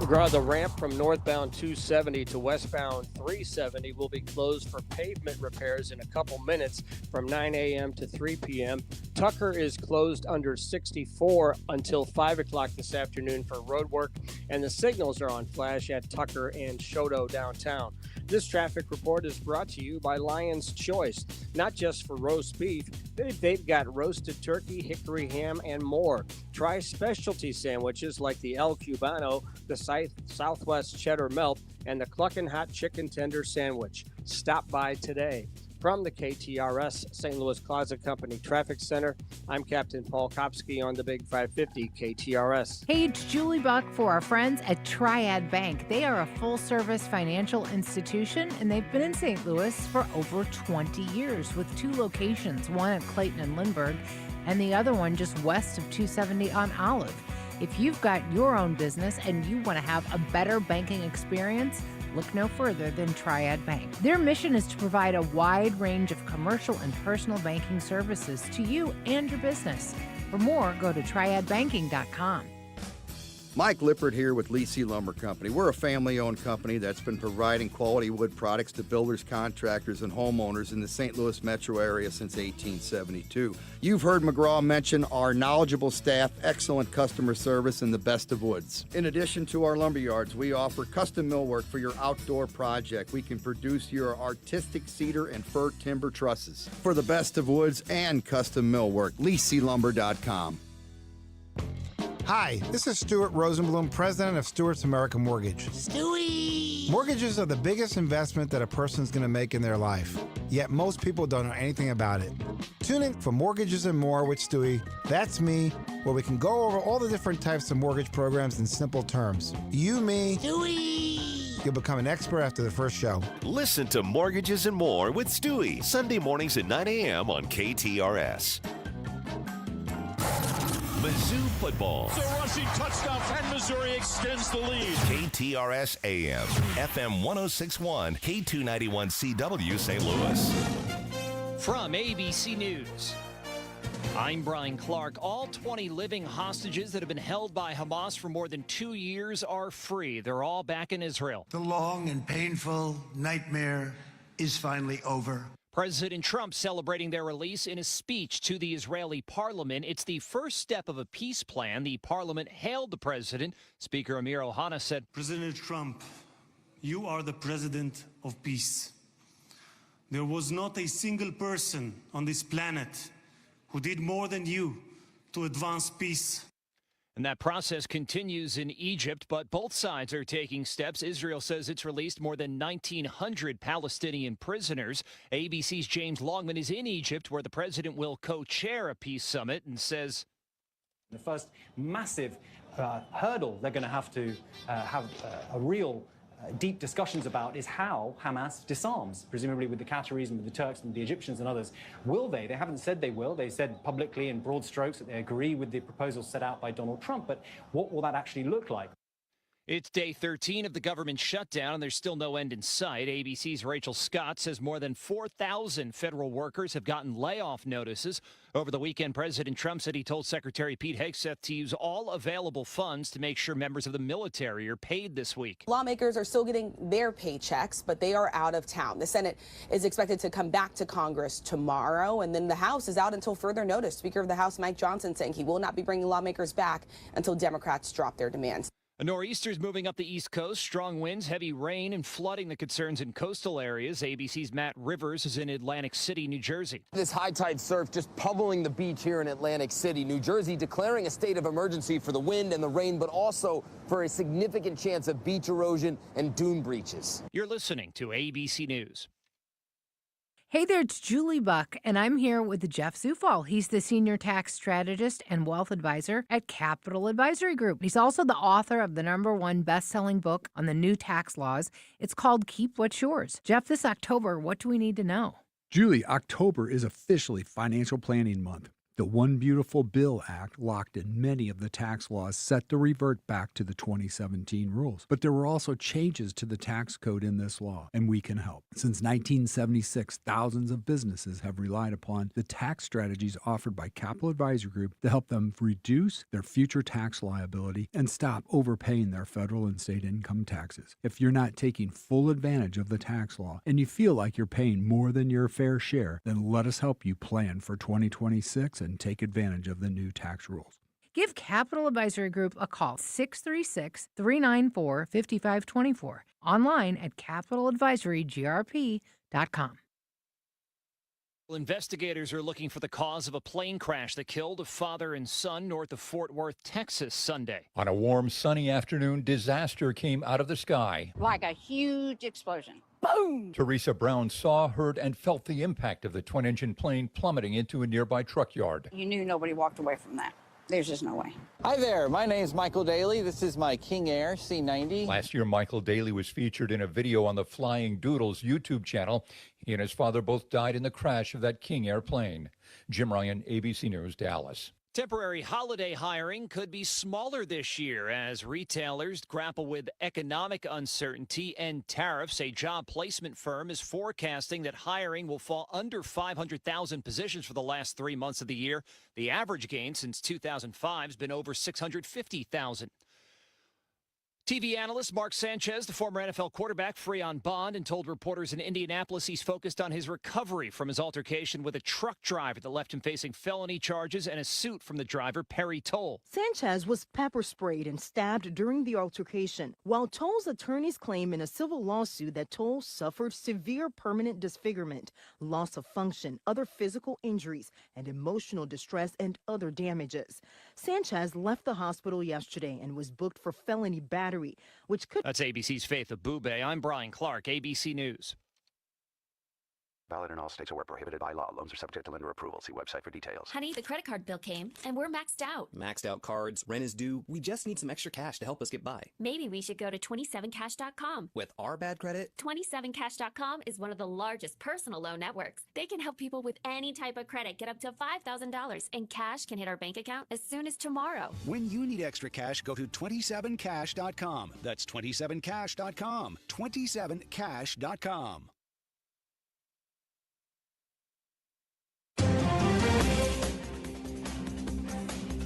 [SPEAKER 5] McGraw, the ramp from northbound 270 to westbound 370 will be closed for pavement repairs in a couple minutes from 9 a.m. to 3 p.m. Tucker is closed under 64 until 5 o'clock this afternoon for road work, and the signals are on flash at Tucker and Shoto downtown. This traffic report is brought to you by Lion's Choice, not just for roast beef. They've got roasted turkey, hickory ham, and more. Try specialty sandwiches like the El Cubano, the Southwest Cheddar Melt, and the Cluckin' Hot Chicken Tender Sandwich. Stop by today. From the KTRS St. Louis Closet Company Traffic Center, I'm Captain Paul Kopsky on the Big 550 KTRS.
[SPEAKER 18] Hey, it's Julie Buck for our friends at Triad Bank. They are a full-service financial institution, and they've been in St. Louis for over 20 years with 2 locations, one at Clayton and Lindbergh, and the other one just west of 270 on Olive. If you've got your own business and you want to have a better banking experience, look no further than Triad Bank. Their mission is to provide a wide range of commercial and personal banking services to you and your business. For more, go to triadbanking.com.
[SPEAKER 4] Mike Lippert here with Lee C. Lumber Company. We're a family-owned company that's been providing quality wood products to builders, contractors, and homeowners in the St. Louis metro area since 1872. You've heard McGraw mention our knowledgeable staff, excellent customer service, and the best of woods. In addition to our lumber yards, we offer custom millwork for your outdoor project. We can produce your artistic cedar and fir timber trusses. For the best of woods and custom millwork, LeeCLumber.com.
[SPEAKER 9] Hi, this is Stuart Rosenblum, president of Stewart's American Mortgage. Stewie! Mortgages are the biggest investment that a person's going to make in their life, yet most people don't know anything about it. Tune in for Mortgages and More with Stewie. That's me, where we can go over all the different types of mortgage programs in simple terms. You, me, Stewie! You'll become an expert after the first show.
[SPEAKER 21] Listen to Mortgages and More with Stewie, Sunday mornings at 9 a.m. on KTRS. Mizzou football.
[SPEAKER 10] The rushing touchdown, and Missouri extends the lead.
[SPEAKER 21] KTRS AM, FM 106.1, K291CW St. Louis.
[SPEAKER 13] From ABC News, I'm Brian Clark. All 20 living hostages that have been held by Hamas for more than 2 years are free. They're all back in Israel.
[SPEAKER 14] The long and painful nightmare is finally over.
[SPEAKER 13] President Trump celebrating their release in a speech to the Israeli parliament. It's the first step of a peace plan. The parliament hailed the president. Speaker Amir Ohana said,
[SPEAKER 26] President Trump, you are the president of peace. There was not a single person on this planet who did more than you to advance peace.
[SPEAKER 13] And that process continues in Egypt, but both sides are taking steps. Israel says it's released more than 1,900 Palestinian prisoners. ABC's James Longman is in Egypt, where the president will co-chair a peace summit, and says
[SPEAKER 27] the first massive hurdle they're going to have a real deep discussions about is how Hamas disarms, presumably with the Qataris and with the Turks and the Egyptians and others. Will they? They haven't said they will. They said publicly in broad strokes that they agree with the proposals set out by Donald Trump, but what will that actually look like?
[SPEAKER 13] It's day 13 of the government shutdown, and there's still no end in sight. ABC's Rachel Scott says more than 4,000 federal workers have gotten layoff notices. Over the weekend, President Trump said he told Secretary Pete Hegseth to use all available funds to make sure members of the military are paid this week.
[SPEAKER 28] Lawmakers are still getting their paychecks, but they are out of town. The Senate is expected to come back to Congress tomorrow, and then the House is out until further notice. Speaker of the House Mike Johnson saying he will not be bringing lawmakers back until Democrats drop their demands.
[SPEAKER 13] A nor'easter's moving up the East Coast. Strong winds, heavy rain, and flooding the concerns in coastal areas. ABC's Matt Rivers is in Atlantic City, New Jersey.
[SPEAKER 29] This high tide surf just pummeling the beach here in Atlantic City, New Jersey, declaring a state of emergency for the wind and the rain, but also for a significant chance of beach erosion and dune breaches.
[SPEAKER 13] You're listening to ABC News.
[SPEAKER 18] Hey there, it's Julie Buck, and I'm here with Jeff Zufall. He's the senior tax strategist and wealth advisor at Capital Advisory Group. He's also the author of the #1 best-selling book on the new tax laws. It's called Keep What's Yours. Jeff, this October, what do we need to know?
[SPEAKER 15] Julie, October is officially Financial Planning Month. The One Beautiful Bill Act locked in many of the tax laws set to revert back to the 2017 rules. But there were also changes to the tax code in this law, and we can help. Since 1976, thousands of businesses have relied upon the tax strategies offered by Capital Advisory Group to help them reduce their future tax liability and stop overpaying their federal and state income taxes. If you're not taking full advantage of the tax law and you feel like you're paying more than your fair share, then let us help you plan for 2026 and take advantage of the new tax rules.
[SPEAKER 18] Give Capital Advisory Group a call, 636-394-5524, online at capitaladvisorygrp.com.
[SPEAKER 13] Investigators are looking for the cause of a plane crash that killed a father and son north of Fort Worth, Texas, Sunday.
[SPEAKER 30] On a warm, sunny afternoon, disaster came out of the sky.
[SPEAKER 31] Like a huge explosion. Boom!
[SPEAKER 30] Teresa Brown saw, heard, and felt the impact of the twin-engine plane plummeting into a nearby truck yard.
[SPEAKER 31] You knew nobody walked away from that. There's just no way.
[SPEAKER 32] Hi there, my name's Michael Daly. This is my King Air C90.
[SPEAKER 30] Last year, Michael Daly was featured in a video on the Flying Doodles YouTube channel. He and his father both died in the crash of that King Air plane. Jim Ryan, ABC News, Dallas.
[SPEAKER 13] Temporary holiday hiring could be smaller this year as retailers grapple with economic uncertainty and tariffs. A job placement firm is forecasting that hiring will fall under 500,000 positions for the last 3 months of the year. The average gain since 2005 has been over 650,000. TV analyst Mark Sanchez, the former NFL quarterback, free on bond, and told reporters in Indianapolis he's focused on his recovery from his altercation with a truck driver that left him facing felony charges and a suit from the driver, Perry Toll.
[SPEAKER 2] Sanchez was pepper sprayed and stabbed during the altercation, while Toll's attorneys claim in a civil lawsuit that Toll suffered severe permanent disfigurement, loss of function, other physical injuries, and emotional distress and other damages. Sanchez left the hospital yesterday and was booked for felony battery, which could...
[SPEAKER 13] That's ABC's Faith Abube. I'm Brian Clark, ABC News.
[SPEAKER 6] Valid in all states or where prohibited by law. Loans are subject to lender approval. See website for details.
[SPEAKER 7] Honey, the credit card bill came, and we're maxed out.
[SPEAKER 8] Maxed out cards, rent is due. We just need some extra cash to help us get by.
[SPEAKER 7] Maybe we should go to 27cash.com.
[SPEAKER 8] With our bad credit?
[SPEAKER 7] 27cash.com is one of the largest personal loan networks. They can help people with any type of credit get up to $5,000, and cash can hit our bank account as soon as tomorrow.
[SPEAKER 12] When you need extra cash, go to 27cash.com. That's 27cash.com. 27cash.com.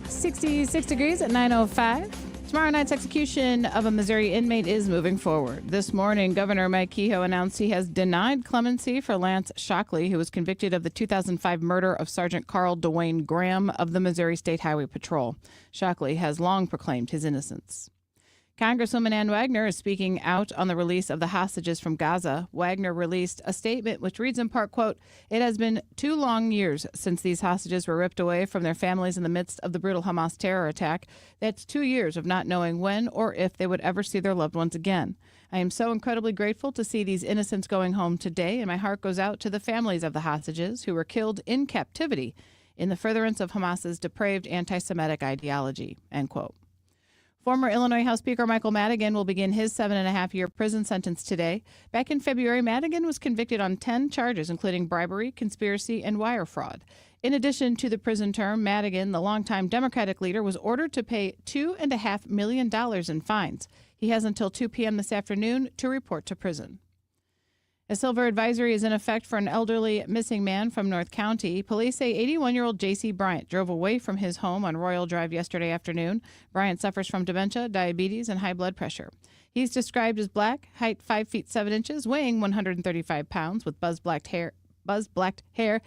[SPEAKER 3] 66 degrees at 9:05. Tomorrow night's execution of a Missouri inmate is moving forward. This morning, Governor Mike Kehoe announced he has denied clemency for Lance Shockley, who was convicted of the 2005 murder of Sergeant Carl Dwayne Graham of the Missouri State Highway Patrol. Shockley has long proclaimed his innocence. Congresswoman Ann Wagner is speaking out on the release of the hostages from Gaza. Wagner released a statement which reads in part, quote, "It has been 2 long years since these hostages were ripped away from their families in the midst of the brutal Hamas terror attack. That's 2 years of not knowing when or if they would ever see their loved ones again. I am so incredibly grateful to see these innocents going home today, and my heart goes out to the families of the hostages who were killed in captivity in the furtherance of Hamas's depraved anti-Semitic ideology," end quote. Former Illinois House Speaker Michael Madigan will begin his 7.5-year prison sentence today. Back in February, Madigan was convicted on 10 charges, including bribery, conspiracy, and wire fraud. In addition to the prison term, Madigan, the longtime Democratic leader, was ordered to pay $2.5 million in fines. He has until 2 p.m. this afternoon to report to prison. A silver advisory is in effect for an elderly missing man from North County. Police say 81-year-old J.C. Bryant drove away from his home on Royal Drive yesterday afternoon. Bryant suffers from dementia, diabetes, and high blood pressure. He's described as black, height 5 feet 7 inches, weighing 135 pounds, with buzz-blacked hair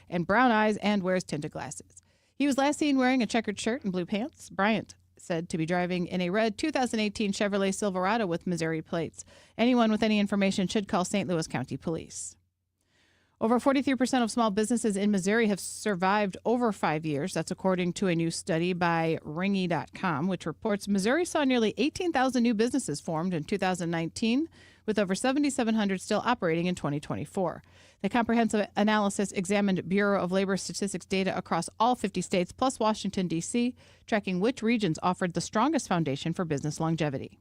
[SPEAKER 3] and brown eyes, and wears tinted glasses. He was last seen wearing a checkered shirt and blue pants. Bryant said to be driving in a red 2018 Chevrolet Silverado with Missouri plates. Anyone with any information should call St. Louis County Police. Over 43% of small businesses in Missouri have survived over 5 years. That's according to a new study by Ringy.com, which reports Missouri saw nearly 18,000 new businesses formed in 2019, with over 7,700 still operating in 2024. The comprehensive analysis examined Bureau of Labor Statistics data across all 50 states, plus Washington, D.C., tracking which regions offered the strongest foundation for business longevity.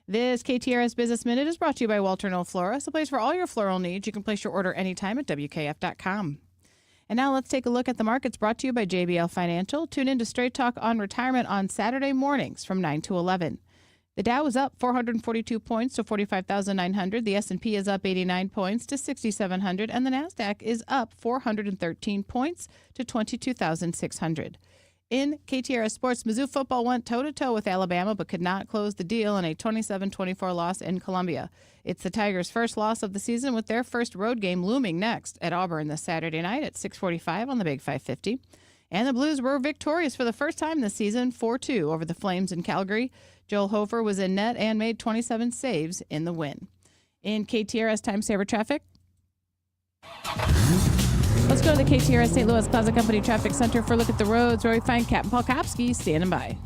[SPEAKER 3] This KTRS Business Minute is brought to you by Walter Knoll Florist, a place for all your floral needs. You can place your order anytime at WKF.com. And now let's take a look at the markets, brought to you by JBL Financial. Tune in to Straight Talk on Retirement on Saturday mornings from 9 to 11. The Dow is up 442 points to 45,900. The S&P is up 89 points to 6,700. And the NASDAQ is up 413 points to 22,600. In KTRS Sports, Mizzou football went toe-to-toe with Alabama but could not close the deal in a 27-24 loss in Columbia. It's the Tigers' first loss of the season, with their first road game looming next at Auburn this Saturday night at 6:45 on the Big 550. And the Blues were victorious for the first time this season, 4-2 over the Flames in Calgary. Joel Hofer was in net and made 27 saves in the win. In KTRS Time Saver traffic, let's go to the KTRS St. Louis Plaza Company Traffic Center for a look at the roads, where we find Captain Paul Kopsky standing by.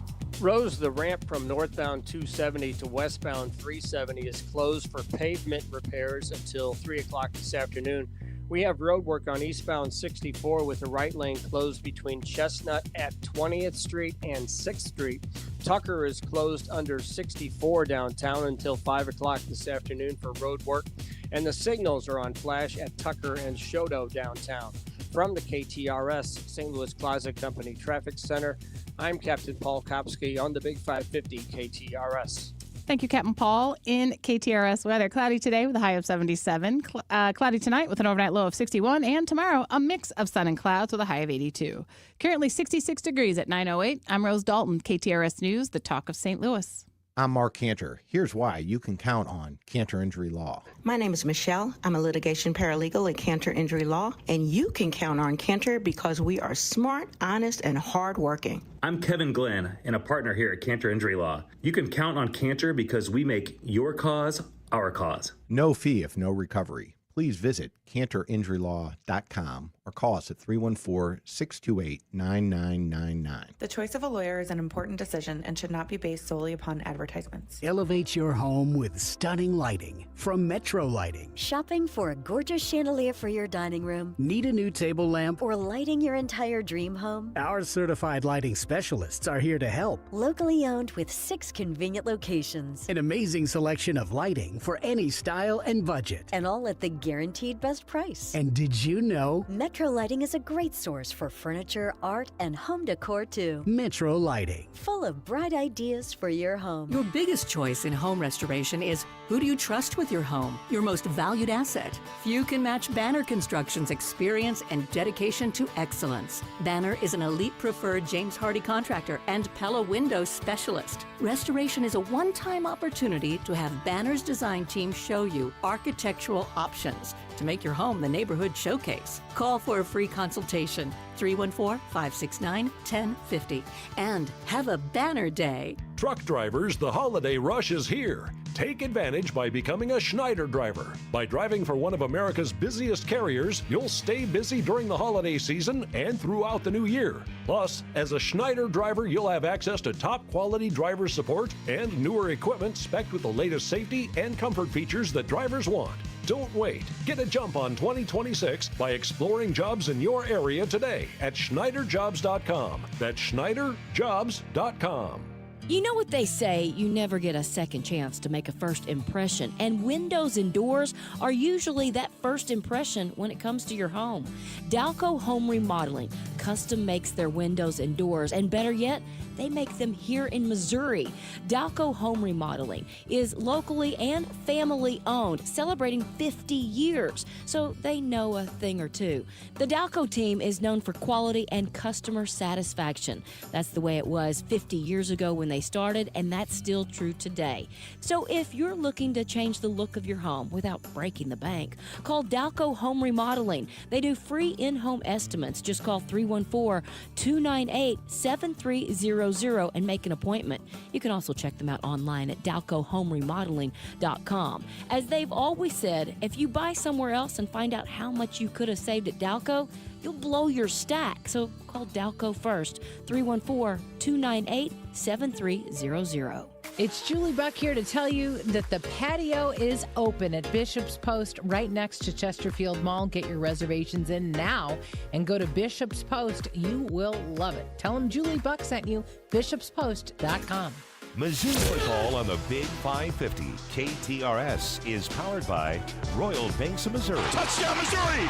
[SPEAKER 5] Rose, the ramp from northbound 270 to westbound 370 is closed for pavement repairs until 3 o'clock this afternoon. We have road work on eastbound 64 with the right lane closed between Chestnut at 20th Street and 6th Street. Tucker is closed under 64 downtown until 5 o'clock this afternoon for road work. And the signals are on flash at Tucker and Shodo downtown. From the KTRS St. Louis Plaza Company Traffic Center, I'm Captain Paul Kopsky on the Big 550 KTRS.
[SPEAKER 3] Thank you, Captain Paul. In KTRS weather, cloudy today with a high of 77. Cloudy tonight with an overnight low of 61. And tomorrow, a mix of sun and clouds with a high of 82. Currently 66 degrees at 9:08. I'm Rose Dalton, KTRS News, the talk of St. Louis.
[SPEAKER 1] I'm Mark Cantor. Here's why you can count on Cantor Injury Law.
[SPEAKER 4] My name is Michelle. I'm a litigation paralegal at Cantor Injury Law, and you can count on Cantor because we are smart, honest, and hardworking.
[SPEAKER 9] I'm Kevin Glenn, and a partner here at Cantor Injury Law. You can count on Cantor because we make your cause our cause.
[SPEAKER 1] No fee if no recovery. Please visit CantorInjuryLaw.com or call us at 314-628-9999.
[SPEAKER 11] The choice of a lawyer is an important decision and should not be based solely upon advertisements.
[SPEAKER 16] Elevate your home with stunning lighting from Metro Lighting.
[SPEAKER 17] Shopping for a gorgeous chandelier for your dining room?
[SPEAKER 16] Need a new table lamp?
[SPEAKER 17] Or lighting your entire dream home?
[SPEAKER 16] Our certified lighting specialists are here to help.
[SPEAKER 17] Locally owned with 6 convenient locations.
[SPEAKER 16] An amazing selection of lighting for any style and budget.
[SPEAKER 17] And all at the guaranteed best price.
[SPEAKER 16] And did you know
[SPEAKER 17] Metro Lighting is a great source for furniture, art, and home decor too.
[SPEAKER 16] Metro Lighting,
[SPEAKER 17] full of bright ideas for your home.
[SPEAKER 19] Your biggest choice in home restoration is who do you trust with your home, your most valued asset. Few can match Banner Construction's experience and dedication to excellence. Banner is an elite preferred James Hardy contractor and Pella window specialist. Restoration is a one-time opportunity to have Banner's design team show you architectural options to make your home the neighborhood showcase. Call for a free consultation, 314-569-1050. And have a banner day.
[SPEAKER 20] Truck drivers, the holiday rush is here. Take advantage by becoming a Schneider driver. By driving for one of America's busiest carriers, you'll stay busy during the holiday season and throughout the new year. Plus, as a Schneider driver, you'll have access to top quality driver support and newer equipment spec'd with the latest safety and comfort features that drivers want. Don't wait. Get a jump on 2026 by exploring jobs in your area today at SchneiderJobs.com. That's SchneiderJobs.com.
[SPEAKER 22] You know what they say, you never get a second chance to make a first impression, and windows and doors are usually that first impression when it comes to your home. Dalco Home Remodeling custom makes their windows and doors, and better yet, they make them here in Missouri. Dalco Home Remodeling is locally and family owned, celebrating 50 years, so they know a thing or two. The Dalco team is known for quality and customer satisfaction. That's the way it was 50 years ago when they started, and that's still true today. So if you're looking to change the look of your home without breaking the bank, call Dalco Home Remodeling. They do free in-home estimates. Just call 314-298-7300 and make an appointment. You can also check them out online at DalcoHomeRemodeling.com. As they've always said, if you buy somewhere else and find out how much you could have saved at Dalco, you'll blow your stack. So call Dalco first, 314-298-7300.
[SPEAKER 18] It's Julie Buck here to tell you that the patio is open at Bishop's Post right next to Chesterfield Mall. Get your reservations in now and go to Bishop's Post. You will love it. Tell them Julie Buck sent you, bishopspost.com.
[SPEAKER 21] Mizzou football on the Big 550 KTRS is powered by Royal Banks of Missouri.
[SPEAKER 10] Touchdown, Missouri!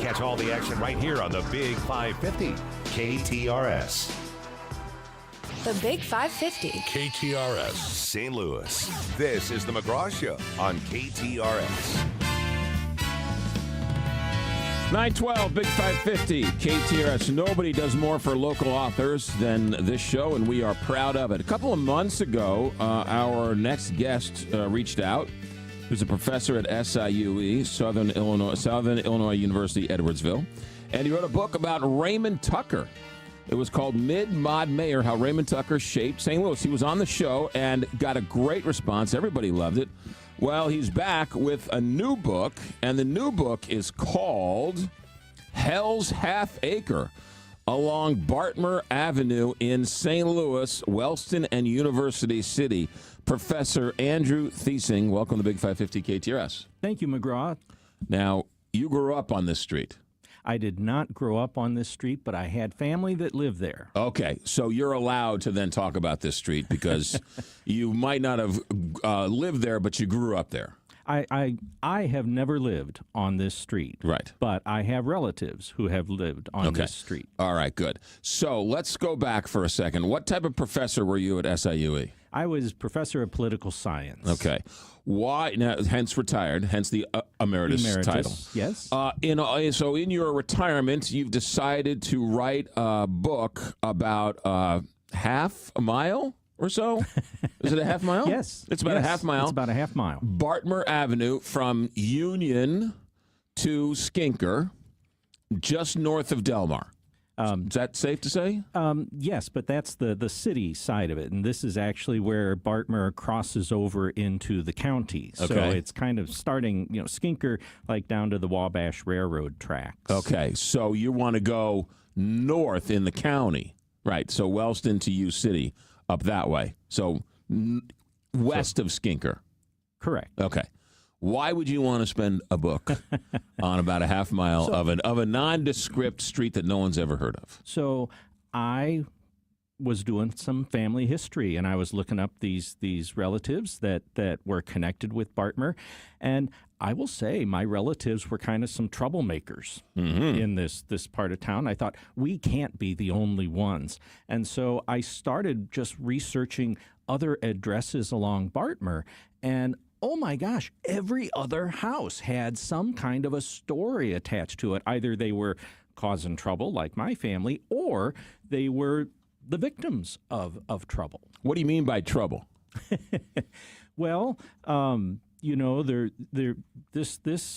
[SPEAKER 21] Catch all the action right here on the Big 550 KTRS.
[SPEAKER 17] The Big 550.
[SPEAKER 21] KTRS St. Louis. This is the McGraw Show on KTRS.
[SPEAKER 23] 912 Big 550 KTRS. Nobody does more for local authors than this show, and we are proud of it. A couple of months ago, our next guest reached out. Who's a professor at SIUE, Southern Illinois University, Edwardsville, and he wrote a book about Raymond Tucker. It was called Mid-Mod Mayor, How Raymond Tucker Shaped St. Louis. He was on the show and got a great response. Everybody loved it. Well, he's back with a new book, and the new book is called Hell's Half Acre along Bartmer Avenue in St. Louis, Wellston, and University City. Professor Andrew Thiesing, welcome to Big 550 KTRS.
[SPEAKER 24] Thank you, McGraw.
[SPEAKER 23] Now, you grew up on this street.
[SPEAKER 24] I did not grow up on this street, but I had family that lived there.
[SPEAKER 23] Okay, so you're allowed to then talk about this street because you might not have lived there, but you grew up there.
[SPEAKER 24] I have never lived on this street.
[SPEAKER 23] Right.
[SPEAKER 24] But I have relatives who have lived on this street.
[SPEAKER 23] All right, good. So let's go back for a second. What type of professor were you at SIUE?
[SPEAKER 24] I was professor of political science.
[SPEAKER 23] Okay. Why? Now, hence retired, hence the emeritus title.
[SPEAKER 24] Yes.
[SPEAKER 23] So in your retirement, you've decided to write a book about half a mile or so? Is it a half mile?
[SPEAKER 24] Yes.
[SPEAKER 23] It's about a half mile.
[SPEAKER 24] It's about a half mile.
[SPEAKER 23] Bartmer Avenue from Union to Skinker, just north of Delmar. Is that safe to say?
[SPEAKER 24] Yes, but that's the city side of it, and this is actually where Bartmer crosses over into the county. So it's kind of starting, Skinker, like down to the Wabash Railroad tracks.
[SPEAKER 23] Okay, so you want to go north in the county, right? So Wellston to U City, up that way. So west of Skinker.
[SPEAKER 24] Correct.
[SPEAKER 23] Okay. Why would you want to spend a book on about a half mile of a nondescript street that no one's ever heard of?
[SPEAKER 24] So I was doing some family history, and I was looking up these relatives that were connected with Bartmer, and I will say my relatives were kind of some troublemakers in this part of town. I thought, we can't be the only ones. And so I started just researching other addresses along Bartmer, and oh my gosh, every other house had some kind of a story attached to it. Either they were causing trouble, like my family, or they were the victims of trouble.
[SPEAKER 23] What do you mean by trouble?
[SPEAKER 24] Well, this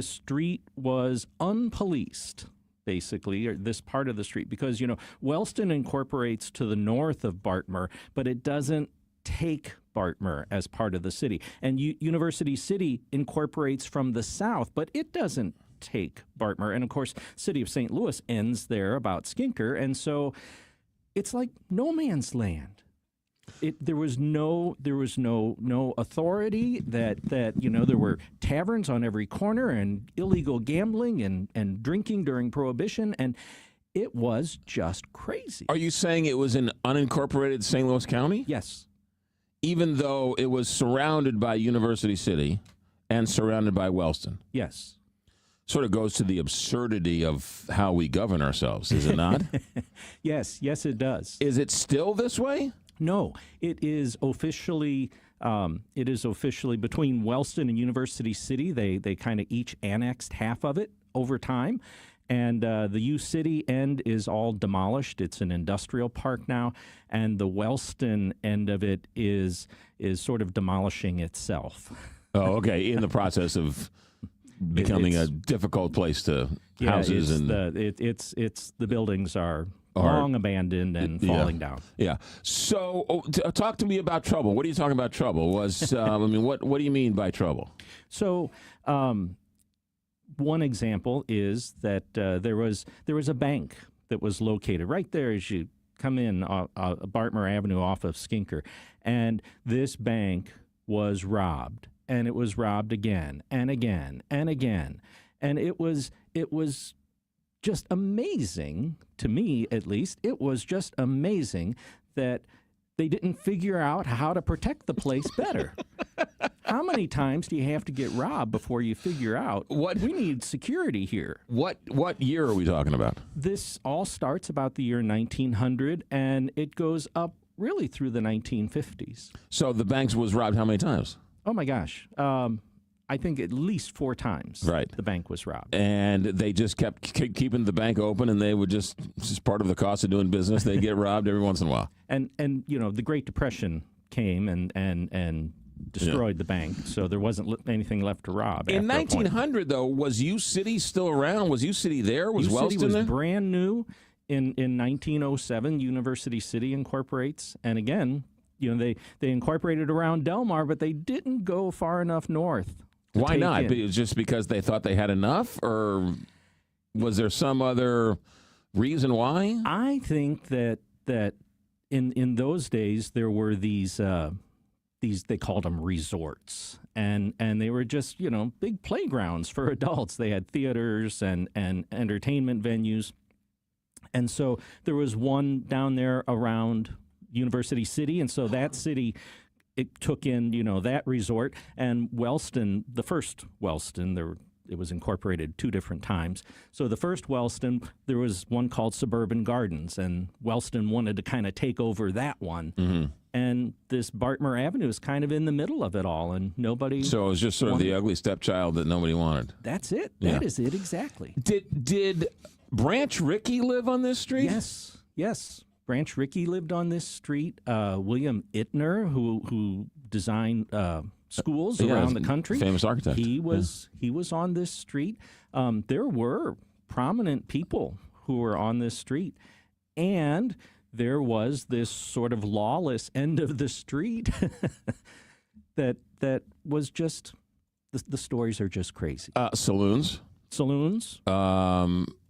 [SPEAKER 24] street was unpoliced, basically, or this part of the street, because, Wellston incorporates to the north of Bartmer, but it doesn't take Bartmer as part of the city. And University City incorporates from the south, but it doesn't take Bartmer. And of course, City of St. Louis ends there about Skinker, and so it's like no man's land. There was no authority that there were taverns on every corner and illegal gambling and drinking during Prohibition, and it was just crazy.
[SPEAKER 23] Are you saying it was in unincorporated St. Louis County?
[SPEAKER 24] Yes.
[SPEAKER 23] Even though it was surrounded by University City and surrounded by Wellston?
[SPEAKER 24] Yes.
[SPEAKER 23] Sort of goes to the absurdity of how we govern ourselves, is it not?
[SPEAKER 24] Yes, it does.
[SPEAKER 23] Is it still this way?
[SPEAKER 24] No, it is officially between Wellston and University City. They kind of each annexed half of it over time. And the U City end is all demolished. It's an industrial park now. And the Wellston end of it is sort of demolishing itself.
[SPEAKER 23] Oh, okay. In the process of becoming a difficult place to houses.
[SPEAKER 24] The buildings are long abandoned and falling down.
[SPEAKER 23] Yeah. So talk to me about trouble. What are you talking about trouble? What do you mean by trouble?
[SPEAKER 24] So one example is that there was a bank that was located right there as you come in Bartmer Avenue off of Skinker, and this bank was robbed, and it was robbed again and again and again, and it was just amazing to me, at least. It was just amazing that they didn't figure out how to protect the place better. How many times do you have to get robbed before you figure out we need security here?
[SPEAKER 23] What year are we talking about?
[SPEAKER 24] This all starts about the year 1900, and it goes up really through the 1950s.
[SPEAKER 23] So the bank was robbed how many times?
[SPEAKER 24] Oh, my gosh. I think at least 4 times the bank was robbed.
[SPEAKER 23] And they just kept keeping the bank open, and they would just part of the cost of doing business, they get robbed every once in a while.
[SPEAKER 24] And the Great Depression came and destroyed the bank, so there wasn't anything left to rob.
[SPEAKER 23] In 1900, though, was U City still around? Was U City there? Was Wellston
[SPEAKER 24] there? U City
[SPEAKER 23] was
[SPEAKER 24] brand new. In 1907, University City incorporates, and again, they incorporated around Delmar, but they didn't go far enough north.
[SPEAKER 23] Why not? Just because they thought they had enough, or was there some other reason why?
[SPEAKER 24] I think that in those days there were these they called them resorts, and they were just big playgrounds for adults. They had theaters and entertainment venues, and so there was one down there around University City, and so that city, it took in, that resort. And Wellston, the first Wellston, it was incorporated 2 different times. So the first Wellston, there was one called Suburban Gardens, and Wellston wanted to kind of take over that one. Mm-hmm. And this Bartmer Avenue is kind of in the middle of it all, and nobody...
[SPEAKER 23] So it was just sort of the ugly stepchild that nobody wanted.
[SPEAKER 24] That's it.
[SPEAKER 23] Yeah.
[SPEAKER 24] That is it, exactly.
[SPEAKER 23] Did Branch Rickey live on this street?
[SPEAKER 24] Yes. Branch Rickey lived on this street. William Ittner, who designed schools around the country,
[SPEAKER 23] famous architect.
[SPEAKER 24] He was on this street. There were prominent people who were on this street, and there was this sort of lawless end of the street that was just the stories are just crazy.
[SPEAKER 23] Saloons,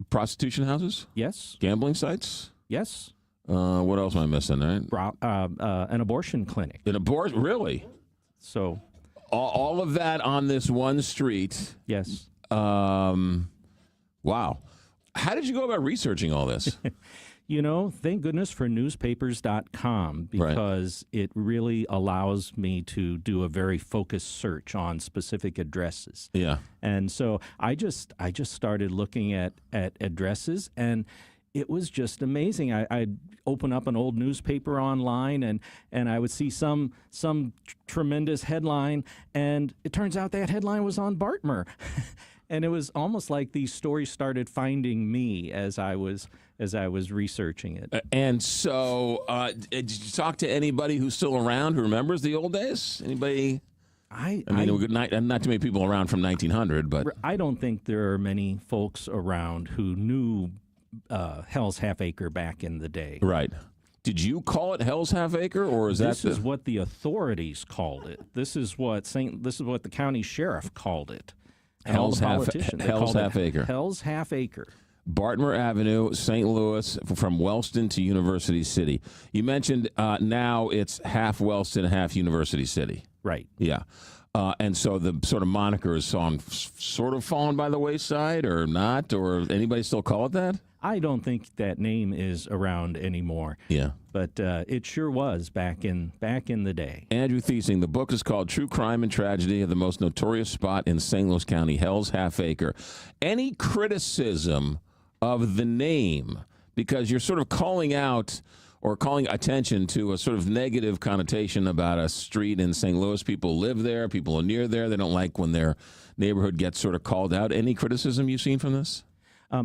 [SPEAKER 23] prostitution houses,
[SPEAKER 24] yes,
[SPEAKER 23] gambling sites,
[SPEAKER 24] yes.
[SPEAKER 23] What else am I missing? Right?
[SPEAKER 24] An abortion clinic.
[SPEAKER 23] An abortion, really?
[SPEAKER 24] So,
[SPEAKER 23] all of that on this one street.
[SPEAKER 24] Yes.
[SPEAKER 23] Wow. How did you go about researching all this?
[SPEAKER 24] Thank goodness for newspapers.com, because it really allows me to do a very focused search on specific addresses.
[SPEAKER 23] Yeah.
[SPEAKER 24] And so I just started looking at addresses, and it was just amazing. I'd open up an old newspaper online, and I would see some tremendous headline, and it turns out that headline was on Bartmer. And it was almost like these stories started finding me as I was researching it.
[SPEAKER 23] And so, did you talk to anybody who's still around who remembers the old days? Anybody? Not too many people around from 1900, but
[SPEAKER 24] I don't think there are many folks around who knew Hell's Half Acre back in the day.
[SPEAKER 23] Right. Did you call it Hell's Half Acre, or is
[SPEAKER 24] this is what the authorities called it? This is what the county sheriff called it.
[SPEAKER 23] Hell's Half Acre.
[SPEAKER 24] Hell's Half Acre.
[SPEAKER 23] Bartmer Avenue, St. Louis, from Wellston to University City. You mentioned now it's half Wellston, half University City.
[SPEAKER 24] Right.
[SPEAKER 23] Yeah. And so the sort of moniker is sort of fallen by the wayside, or not, or anybody still call it that?
[SPEAKER 24] I don't think that name is around anymore.
[SPEAKER 23] Yeah.
[SPEAKER 24] But it sure was back in the day.
[SPEAKER 23] Andrew Thiesing, the book is called True Crime and Tragedy of the Most Notorious Spot in St. Louis County, Hell's Half Acre. Any criticism of the name, because you're sort of calling out or calling attention to a sort of negative connotation about a street in St. Louis. People live there. People are near there. They don't like when their neighborhood gets sort of called out. Any criticism you've seen from this?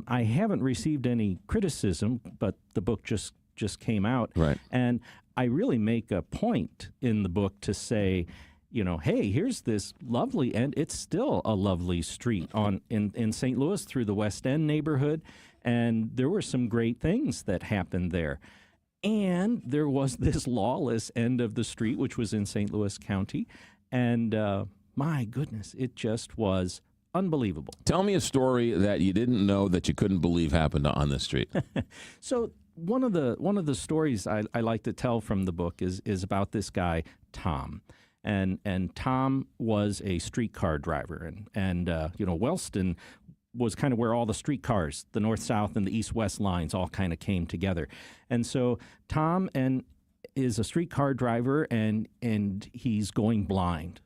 [SPEAKER 24] I haven't received any criticism, but the book just came out.
[SPEAKER 23] Right.
[SPEAKER 24] And I really make a point in the book to say, hey, here's this lovely, and it's still a lovely street in St. Louis through the West End neighborhood, and there were some great things that happened there. And there was this lawless end of the street, which was in St. Louis County, and my goodness, it just was unbelievable.
[SPEAKER 23] Tell me a story that you didn't know that you couldn't believe happened on this street.
[SPEAKER 24] So one of the stories I like to tell from the book is about this guy, Tom. And Tom was a streetcar driver, and Wellston was kind of where all the streetcars, the north-south and the east-west lines, all kind of came together. And so Tom is a streetcar driver, and he's going blind.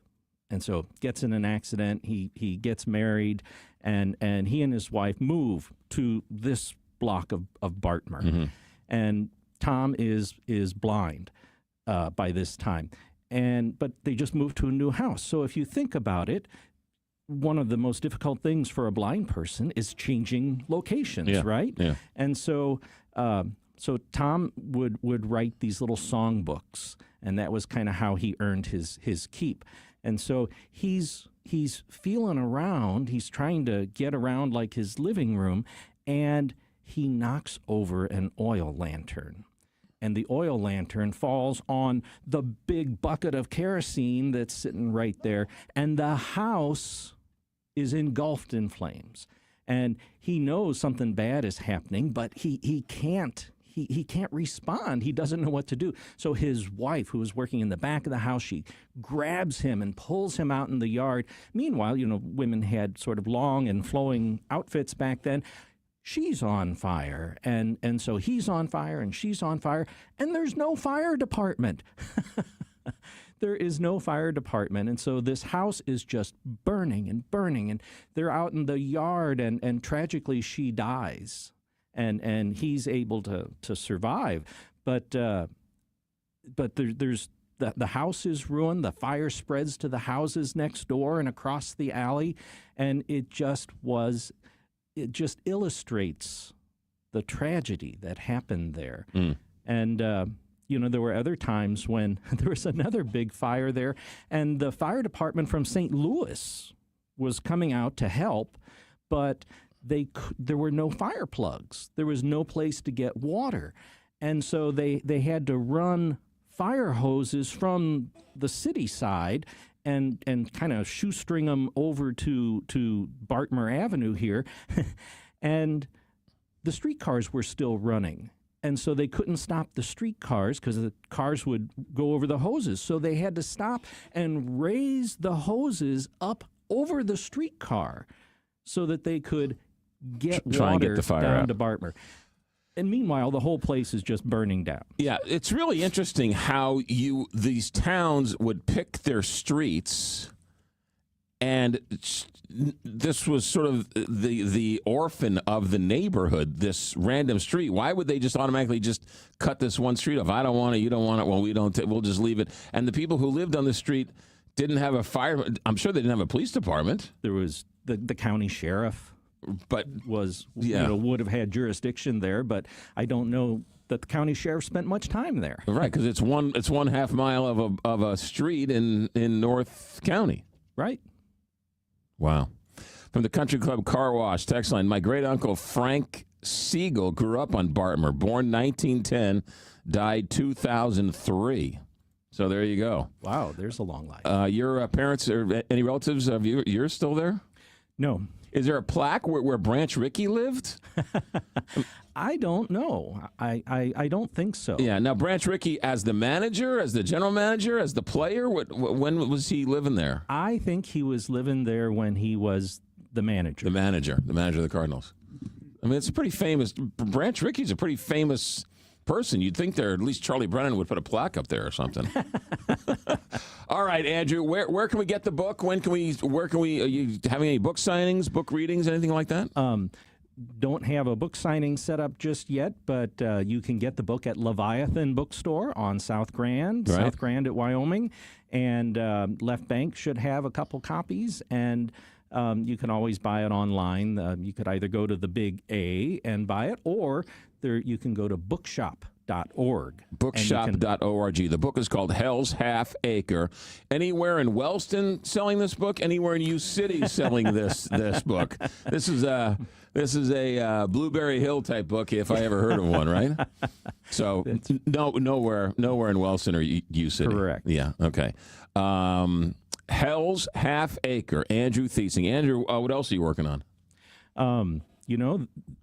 [SPEAKER 24] And so gets in an accident, he gets married, and he and his wife move to this block of Bartmer. Mm-hmm. And Tom is blind by this time. But they just moved to a new house. So if you think about it, one of the most difficult things for a blind person is changing locations, right?
[SPEAKER 23] Yeah.
[SPEAKER 24] And so Tom would write these little songbooks, and that was kind of how he earned his keep. And so he's feeling around, he's trying to get around like his living room, and he knocks over an oil lantern. And the oil lantern falls on the big bucket of kerosene that's sitting right there, and the house is engulfed in flames. And he knows something bad is happening, but he can't respond. He doesn't know what to do. So his wife, who was working in the back of the house, she grabs him and pulls him out in the yard. Meanwhile, women had sort of long and flowing outfits back then. She's on fire, and so he's on fire, and she's on fire, and there's no fire department. There is no fire department, and so this house is just burning, and they're out in the yard, and tragically she dies, and he's able to survive, but there's the house is ruined. The fire spreads to the houses next door and across the alley, and it just illustrates the tragedy that happened there. And there were other times when there was another big fire there, and the fire department from St. Louis was coming out to help, but there were no fire plugs. There was no place to get water. And so they had to run fire hoses from the city side and kind of shoestring them over to Bartmer Avenue here. And the streetcars were still running. And so they couldn't stop the streetcars because the cars would go over the hoses. So they had to stop and raise the hoses up over the streetcar so that they could get water
[SPEAKER 23] the fire
[SPEAKER 24] down
[SPEAKER 23] out
[SPEAKER 24] to Bartmer. And meanwhile, the whole place is just burning down.
[SPEAKER 23] Yeah, it's really interesting how these towns would pick their streets, and this was sort of the orphan of the neighborhood, this random street. Why would they just automatically just cut this one street off? I don't want it, you don't want it, well, we'll just leave it. And the people who lived on the street didn't have a fire, I'm sure they didn't have a police department.
[SPEAKER 24] There was the county sheriff.
[SPEAKER 23] But
[SPEAKER 24] would have had jurisdiction there, but I don't know that the county sheriff spent much time there.
[SPEAKER 23] Right, because it's one half mile of a street in North County.
[SPEAKER 24] Right.
[SPEAKER 23] Wow. From the Country Club Car Wash text line, my great uncle Frank Siegel grew up on Bartmer, born 1910, died 2003. So there you go.
[SPEAKER 24] Wow, there's a long life.
[SPEAKER 23] Your parents or any relatives of yours still there?
[SPEAKER 24] No.
[SPEAKER 23] Is there a plaque where Branch Rickey lived?
[SPEAKER 24] I don't know. I don't think so.
[SPEAKER 23] Yeah. Now, Branch Rickey, as the manager, as the general manager, as the player, when was he living there?
[SPEAKER 24] I think he was living there when he was the manager.
[SPEAKER 23] The manager of the Cardinals. I mean, it's a pretty famous. Branch Rickey's a pretty famous person. You'd think at least Charlie Brennan would put a plaque up there or something. All right, Andrew, where can we get the book? Where can we, are you having any book signings, book readings, anything like that?
[SPEAKER 24] Don't have a book signing set up just yet, but you can get the book at Leviathan Bookstore on South Grand,
[SPEAKER 23] right.
[SPEAKER 24] South Grand at Wyoming, and Left Bank should have a couple copies, and you can always buy it online. You could either go to the Big A and buy it, or you can go to bookshop.org.
[SPEAKER 23] Bookshop.org. The book is called Hell's Half Acre. Anywhere in Wellston selling this book? Anywhere in U City selling this book? This is a Blueberry Hill type book, if I ever heard of one, right? So nowhere in Wellston or U City.
[SPEAKER 24] Correct.
[SPEAKER 23] Yeah. Okay. Hell's Half Acre. Andrew Thiesing. Andrew, what else are you working on?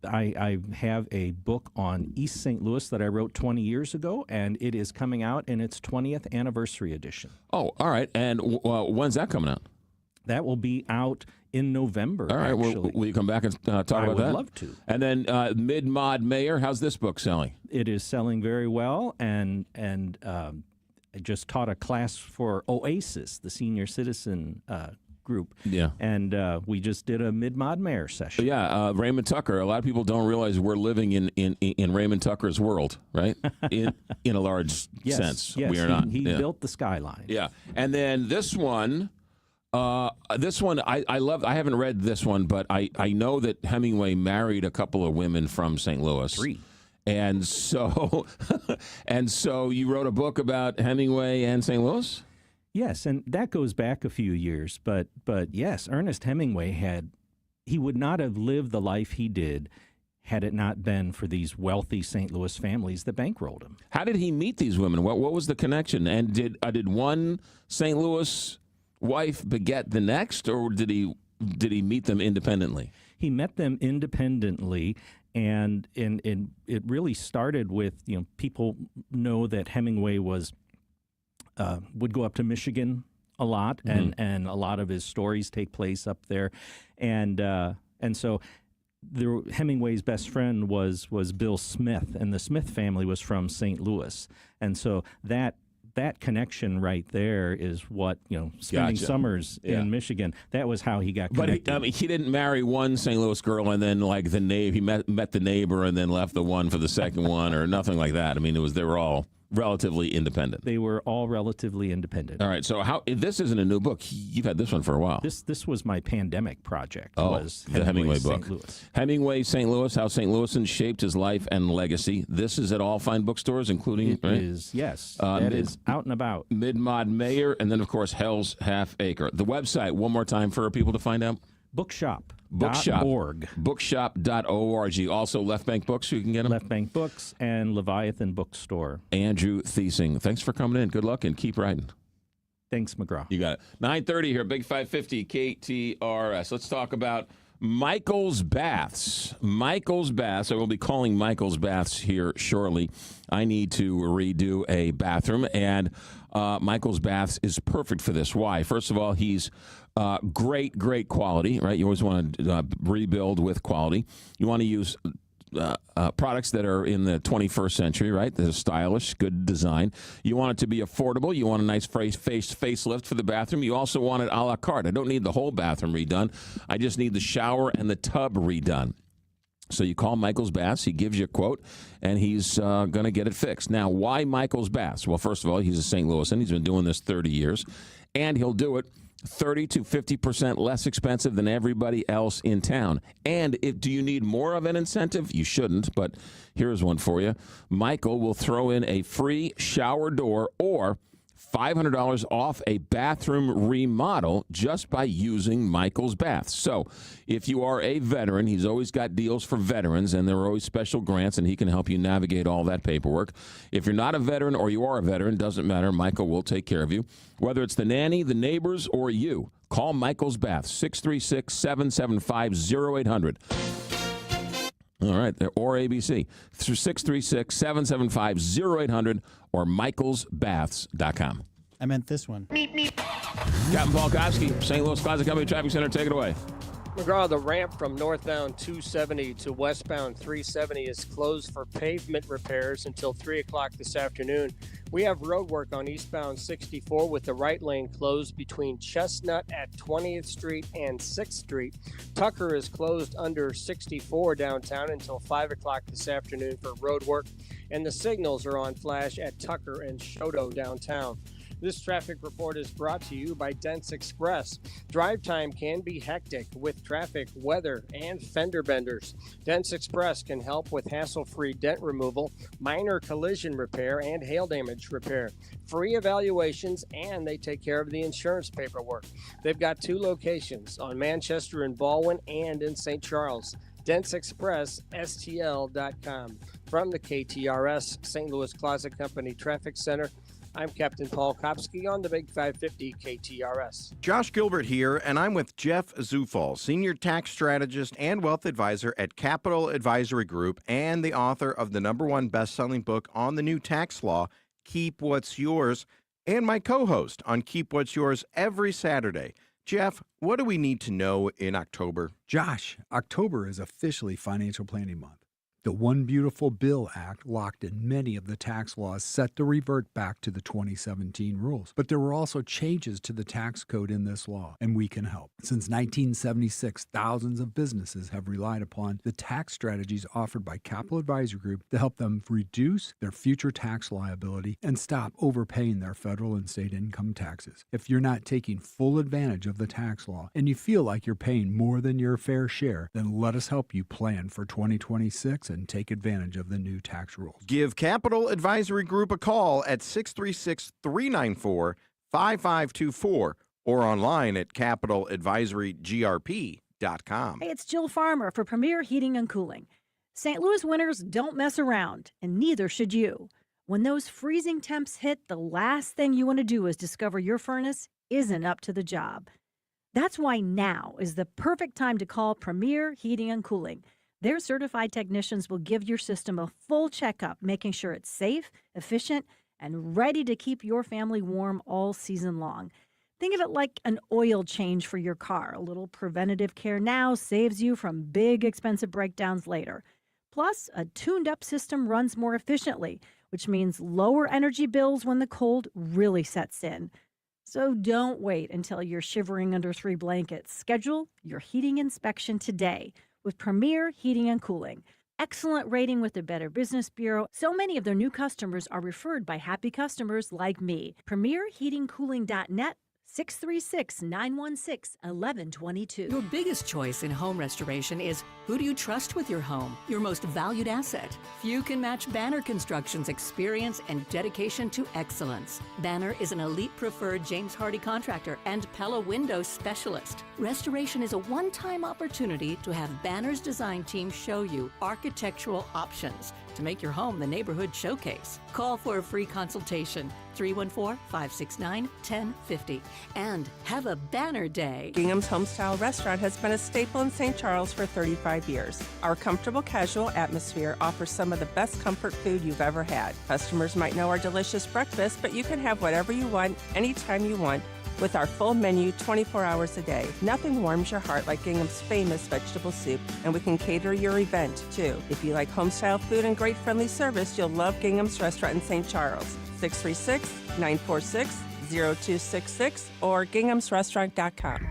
[SPEAKER 24] I have a book on East St. Louis that I wrote 20 years ago, and it is coming out in its 20th anniversary edition.
[SPEAKER 23] Oh, all right. And when's that coming out?
[SPEAKER 24] That will be out in November.
[SPEAKER 23] All right. Will you come back and talk about that?
[SPEAKER 24] I would love to.
[SPEAKER 23] And then Mid-Mod Mayor, how's this book selling?
[SPEAKER 24] It is selling very well, and I just taught a class for Oasis, the senior citizen group.
[SPEAKER 23] Yeah.
[SPEAKER 24] And we just did a Mid-Mod Mayor session.
[SPEAKER 23] Yeah, Raymond Tucker. A lot of people don't realize we're living in Raymond Tucker's world, right? in a large sense.
[SPEAKER 24] Yes,
[SPEAKER 23] we are not.
[SPEAKER 24] He built the skyline.
[SPEAKER 23] Yeah. And then this one I love. I haven't read this one, but I know that Hemingway married a couple of women from St. Louis.
[SPEAKER 24] 3.
[SPEAKER 23] And so you wrote a book about Hemingway and St. Louis?
[SPEAKER 24] Yes, and that goes back a few years, but yes, Ernest Hemingway he would not have lived the life he did had it not been for these wealthy St. Louis families that bankrolled him.
[SPEAKER 23] How did he meet these women? What was the connection? And did one St. Louis wife beget the next, or did he meet them independently?
[SPEAKER 24] He met them independently. And it really started with, people know that Hemingway would go up to Michigan a lot, and a lot of his stories take place up there, and so Hemingway's best friend was Bill Smith, and the Smith family was from St. Louis, and so that connection right there is what, spending summers in Michigan, that was how he got connected.
[SPEAKER 23] But he didn't marry one St. Louis girl and then like he met the neighbor and then left the one for the second one or nothing like that. I mean, they were all relatively independent.
[SPEAKER 24] They were all relatively independent.
[SPEAKER 23] All right. So this isn't a new book. You've had this one for a while.
[SPEAKER 24] This was my pandemic project.
[SPEAKER 23] Oh,
[SPEAKER 24] was
[SPEAKER 23] the Hemingway book.
[SPEAKER 24] St. Louis.
[SPEAKER 23] Hemingway, St. Louis, How St. Louisans Shaped His Life and Legacy. This is at all fine bookstores, including...
[SPEAKER 24] It is, yes. That is out and about.
[SPEAKER 23] Mid-Mod Mayor, and then, of course, Hell's Half Acre. The website, one more time for people to find out.
[SPEAKER 24] Bookshop.org.
[SPEAKER 23] Bookshop.org. Also, Left Bank Books, you can get them?
[SPEAKER 24] Left Bank Books and Leviathan Bookstore.
[SPEAKER 23] Andrew Thiesing, thanks for coming in. Good luck and keep writing.
[SPEAKER 24] Thanks, McGraw.
[SPEAKER 23] You got it. 9:30 here, Big 550 KTRS. Let's talk about Michael's Baths. Michael's Baths. I will be calling Michael's Baths here shortly. I need to redo a bathroom, and Michael's Baths is perfect for this. Why? First of all, he's great quality, right? You always want to rebuild with quality. You want to use products that are in the 21st century, right? That are stylish, good design. You want it to be affordable. You want a nice facelift for the bathroom. You also want it a la carte. I don't need the whole bathroom redone. I just need the shower and the tub redone. So you call Michael's Baths. He gives you a quote, and he's going to get it fixed. Now, why Michael's Baths? Well, first of all, he's a St. Louisan. He's been doing this 30 years, and he'll do it 30 to 50% less expensive than everybody else in town. And do you need more of an incentive? You shouldn't, but here's one for you. Michael will throw in a free shower door or $500 off a bathroom remodel just by using Michael's Baths. So if you are a veteran, he's always got deals for veterans, and there are always special grants, and he can help you navigate all that paperwork. If you're not a veteran or you are a veteran, doesn't matter. Michael will take care of you. Whether it's the nanny, the neighbors, or you, call Michael's Baths, 636-775-0800. All right, or ABC, through 636-775-0800 or michaelsbaths.com.
[SPEAKER 2] I meant this one.
[SPEAKER 23] Captain Paul Kofsky, St. Louis Closet Company Traffic Center, take it away.
[SPEAKER 5] McGraw, the ramp from northbound 270 to westbound 370 is closed for pavement repairs until 3 o'clock this afternoon. We have road work on eastbound 64 with the right lane closed between Chestnut at 20th Street and 6th Street. Tucker is closed under 64 downtown until 5 o'clock this afternoon for road work, and the signals are on flash at Tucker and Shoto downtown. This traffic report is brought to you by Dents Express. Drive time can be hectic with traffic, weather, and fender benders. Dents Express can help with hassle-free dent removal, minor collision repair, and hail damage repair. Free evaluations, and they take care of the insurance paperwork. They've got 2 locations on Manchester and Baldwin and in St. Charles. DentsExpressSTL.com. From the KTRS St. Louis Closet Company Traffic Center, I'm Captain Paul Kopsky on the Big 550 KTRS.
[SPEAKER 1] Josh Gilbert here, and I'm with Jeff Zufall, Senior Tax Strategist and Wealth Advisor at Capital Advisory Group and the author of the #1 best-selling book on the new tax law, Keep What's Yours, and my co-host on Keep What's Yours every Saturday. Jeff, what do we need to know in October?
[SPEAKER 2] Josh, October is officially Financial Planning Month. The One Beautiful Bill Act locked in many of the tax laws set to revert back to the 2017 rules. But there were also changes to the tax code in this law, and we can help. Since 1976, thousands of businesses have relied upon the tax strategies offered by Capital Advisory Group to help them reduce their future tax liability and stop overpaying their federal and state income taxes. If you're not taking full advantage of the tax law and you feel like you're paying more than your fair share, then let us help you plan for 2026 and take advantage of the new tax rules.
[SPEAKER 1] Give Capital Advisory Group a call at 636-394-5524 or online at capitaladvisorygrp.com.
[SPEAKER 13] Hey, it's Jill Farmer for Premier Heating and Cooling. St. Louis winters don't mess around, and neither should you. When those freezing temps hit, the last thing you want to do is discover your furnace isn't up to the job. That's why now is the perfect time to call Premier Heating and Cooling. Their certified technicians will give your system a full checkup, making sure it's safe, efficient, and ready to keep your family warm all season long. Think of it like an oil change for your car. A little preventative care now saves you from big, expensive breakdowns later. Plus, a tuned-up system runs more efficiently, which means lower energy bills when the cold really sets in. So don't wait until you're shivering under 3 blankets. Schedule your heating inspection today with Premier Heating and Cooling. excellent rating with the Better Business Bureau. So many of their new customers are referred by happy customers like me. PremierHeatingCooling.net, 636-916-1122.
[SPEAKER 19] Your biggest choice in home restoration is who do you trust with your home, your most valued asset. Few can match Banner Construction's experience and dedication to excellence. Banner is an elite preferred James Hardie contractor and Pella Windows specialist. Restoration is a one-time opportunity to have Banner's design team show you architectural options to make your home the neighborhood showcase. Call for a free consultation, 314-569-1050. And have a Banner Day.
[SPEAKER 6] Gingham's Homestyle Restaurant has been a staple in St. Charles for 35 years. Our comfortable, casual atmosphere offers some of the best comfort food you've ever had. Customers might know our delicious breakfast, but you can have whatever you want, anytime you want, with our full menu 24 hours a day. Nothing warms your heart like Gingham's famous vegetable soup, and we can cater your event, too. If you like home-style food and great friendly service, you'll love Gingham's Restaurant in St. Charles. 636-946-0266 or ginghamsrestaurant.com.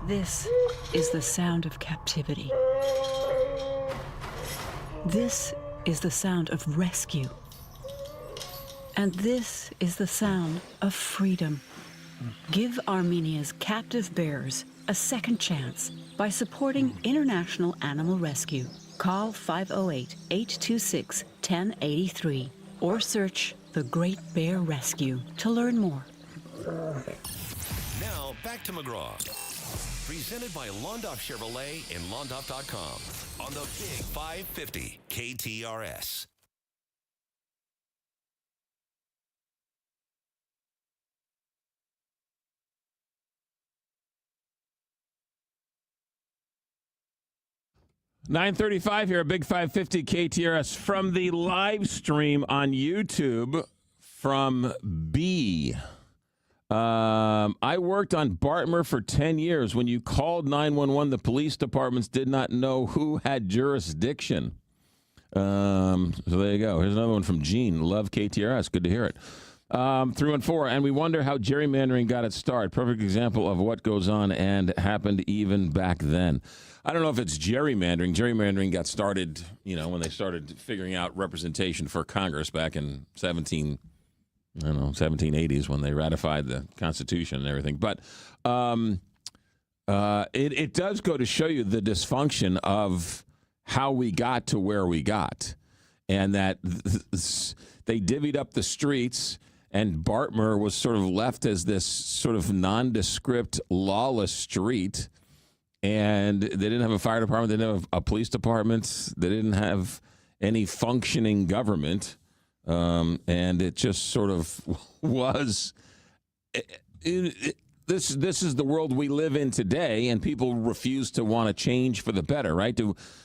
[SPEAKER 8] This is the sound of captivity. This is the sound of rescue. And this is the sound of freedom. Give Armenia's captive bears a second chance by supporting International Animal Rescue. Call 508-826-1083 or search The Great Bear Rescue to learn more.
[SPEAKER 21] Now, back to McGraw. Presented by Londoff Chevrolet and Londoff.com on the Big 550 KTRS.
[SPEAKER 23] $9:35 here at Big 550 KTRS from the live stream on YouTube from B. I worked on Bartmer for 10 years. When you called 911, the police departments did not know who had jurisdiction. So there you go. Here's another one from Gene. Love KTRS. Good to hear it. 314, and we wonder how gerrymandering got its start. Perfect example of what goes on and happened even back then. I don't know if it's gerrymandering. Gerrymandering got started, when they started figuring out representation for Congress back in 1780s when they ratified the Constitution and everything. But it does go to show you the dysfunction of how we got to where we got, and that they divvied up the streets. And Bartmer was sort of left as this sort of nondescript, lawless street. And they didn't have a fire department. They didn't have a police department. They didn't have any functioning government. And it just sort of was. This is the world we live in today, and people refuse to want to change for the better, right?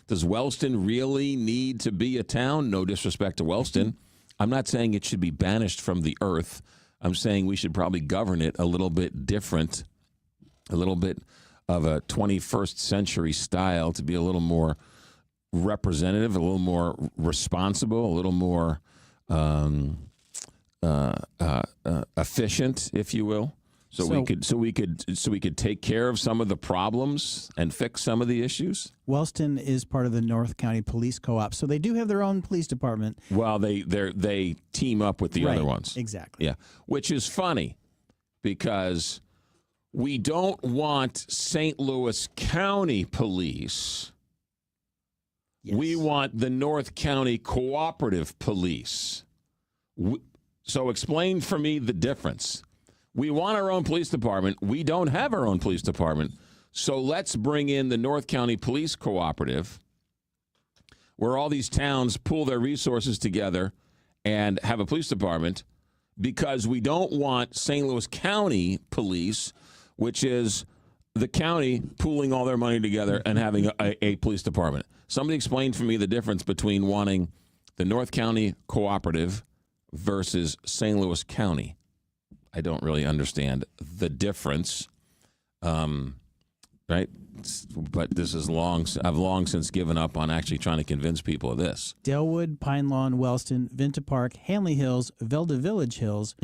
[SPEAKER 23] Does Wellston really need to be a town? No disrespect to Wellston. I'm not saying it should be banished from the earth. I'm saying we should probably govern it a little bit different, a little bit of a 21st century style to be a little more representative, a little more responsible, a little more efficient, if you will. So we could take care of some of the problems and fix some of the issues.
[SPEAKER 14] Wellston is part of the North County Police Co-op, so they do have their own police department.
[SPEAKER 23] Well, they team up with the other ones.
[SPEAKER 14] Exactly.
[SPEAKER 23] Yeah, which is funny because we don't want St. Louis County Police. Yes. We want the North County Cooperative Police. So explain for me the difference. We want our own police department. We don't have our own police department. So let's bring in the North County Police Cooperative, where all these towns pool their resources together and have a police department, because we don't want St. Louis County Police, which is the county pooling all their money together and having a police department. Somebody explain for me the difference between wanting the North County Cooperative versus St. Louis County. I don't really understand the difference, right? But this is I've long since given up on actually trying to convince people of this.
[SPEAKER 14] Dellwood, Pine Lawn, Wellston, Vinta Park, Hanley Hills, Velda Village Hills,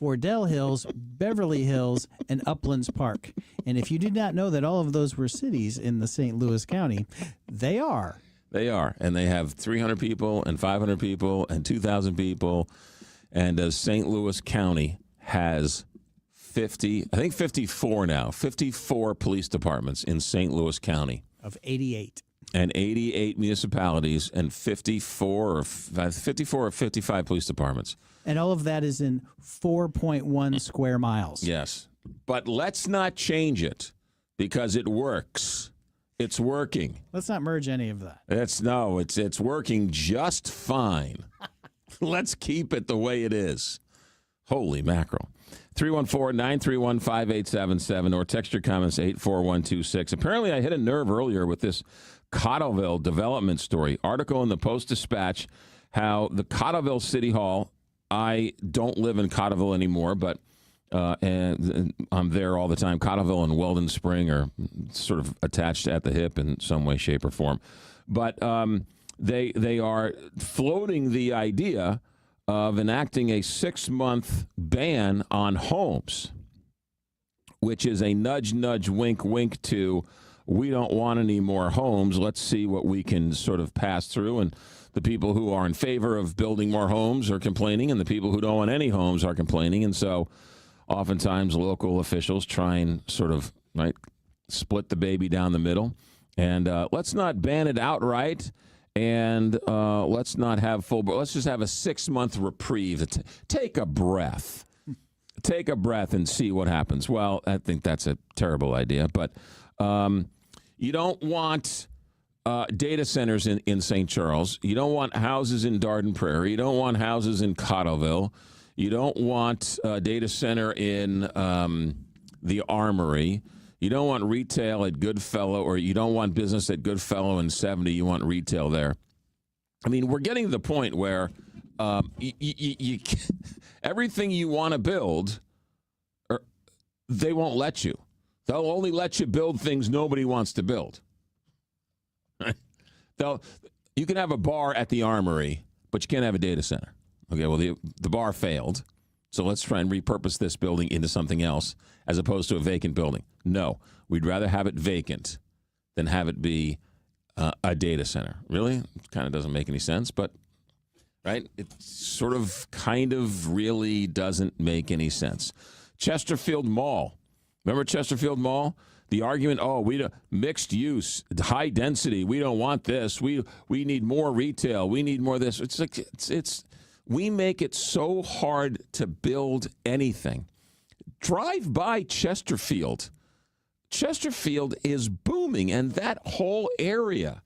[SPEAKER 14] Fordell Hills, Beverly Hills, and Uplands Park. And if you did not know that all of those were cities in the St. Louis County, they are.
[SPEAKER 23] They are. And they have 300 people and 500 people and 2,000 people. And St. Louis County has 54 now, 54 police departments in St. Louis County.
[SPEAKER 14] Of 88.
[SPEAKER 23] And 88 municipalities and 54 or 55 police departments.
[SPEAKER 14] And all of that is in 4.1 square miles.
[SPEAKER 23] Yes. But let's not change it because it works. It's working.
[SPEAKER 14] Let's not merge any of that.
[SPEAKER 23] It's working just fine. Let's keep it the way it is. Holy mackerel. 314-931-5877 or text your comments 84126. Apparently I hit a nerve earlier with this Cottleville development story. Article in the Post-Dispatch how the Cottleville City Hall, I don't live in Cottleville anymore, but and I'm there all the time. Cottleville and Weldon Spring are sort of attached at the hip in some way, shape, or form. But they are floating the idea of enacting a 6-month ban on homes, which is a nudge, nudge, wink, wink to we don't want any more homes. Let's see what we can sort of pass through. And the people who are in favor of building more homes are complaining, and the people who don't want any homes are complaining. And so oftentimes local officials try and sort of split the baby down the middle. And let's not ban it outright. And let's not have let's just have a 6-month reprieve. Take a breath. Take a breath and see what happens. Well, I think that's a terrible idea. But you don't want data centers in St. Charles. You don't want houses in Dardenne Prairie. You don't want houses in Cottleville. You don't want a data center in the Armory. You don't want retail at Goodfellow, or you don't want business at Goodfellow and 70. You want retail there. I mean, we're getting to the point where everything you want to build, they won't let you. They'll only let you build things nobody wants to build. You can have a bar at the Armory, but you can't have a data center. Okay, well, the bar failed, so let's try and repurpose this building into something else as opposed to a vacant building. No, we'd rather have it vacant than have it be a data center. Really? It kind of doesn't make any sense, but, right? It sort of kind of really doesn't make any sense. Chesterfield Mall. Remember Chesterfield Mall? The argument, we don't, mixed use, high density, we don't want this. We need more retail. We need more of this. It's like we make it so hard to build anything. Drive by Chesterfield. Chesterfield is booming, and that whole area.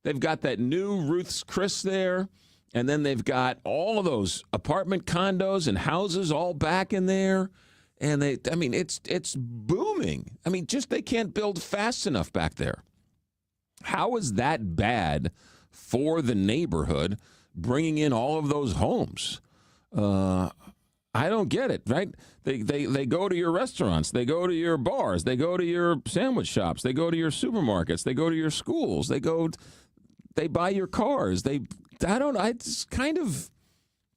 [SPEAKER 23] They've got that new Ruth's Chris there, and then they've got all of those apartment condos and houses all back in there. And it's booming. I mean, just they can't build fast enough back there. How is that bad for the neighborhood, bringing in all of those homes? I don't get it, right? They go to your restaurants. They go to your bars. They go to your sandwich shops. They go to your supermarkets. They go to your schools. They buy your cars. I don't know. It's kind of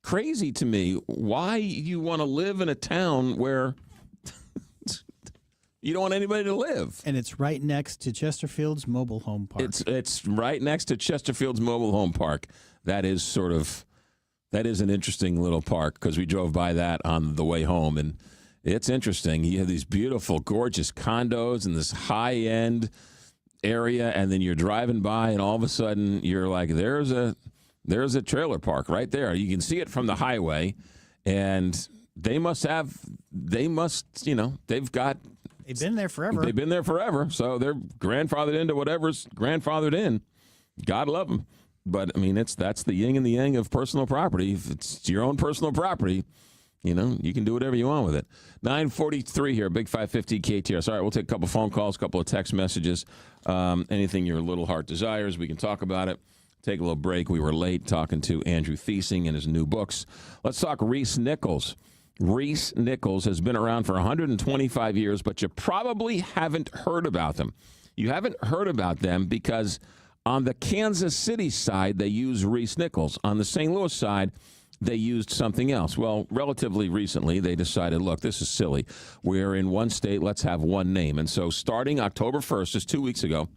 [SPEAKER 23] crazy to me why you want to live in a town where you don't want anybody to live.
[SPEAKER 14] And it's right next to Chesterfield's Mobile Home Park.
[SPEAKER 23] It's right next to Chesterfield's Mobile Home Park. That is an interesting little park because we drove by that on the way home, and it's interesting. You have these beautiful, gorgeous condos in this high-end area, and then you're driving by, and all of a sudden you're like, there's a trailer park right there. You can see it from the highway, and they've been there forever. They've been there forever, so they're grandfathered into whatever's grandfathered in. God love them. But, I mean, that's the yin and the yang of personal property. If it's your own personal property, you can do whatever you want with it. 9:43 here, Big 550 KTRS. All right, we'll take a couple phone calls, a couple of text messages. Anything your little heart desires, we can talk about it. Take a little break. We were late talking to Andrew Thiesing and his new books. Let's talk Reese Nichols. Reese Nichols has been around for 125 years, but you probably haven't heard about them. You haven't heard about them because on the Kansas City side, they use Reese Nichols. On the St. Louis side, they used something else. Well, relatively recently, they decided, look, this is silly. We're in one state. Let's have one name. And so starting October 1st, just 2 weeks ago,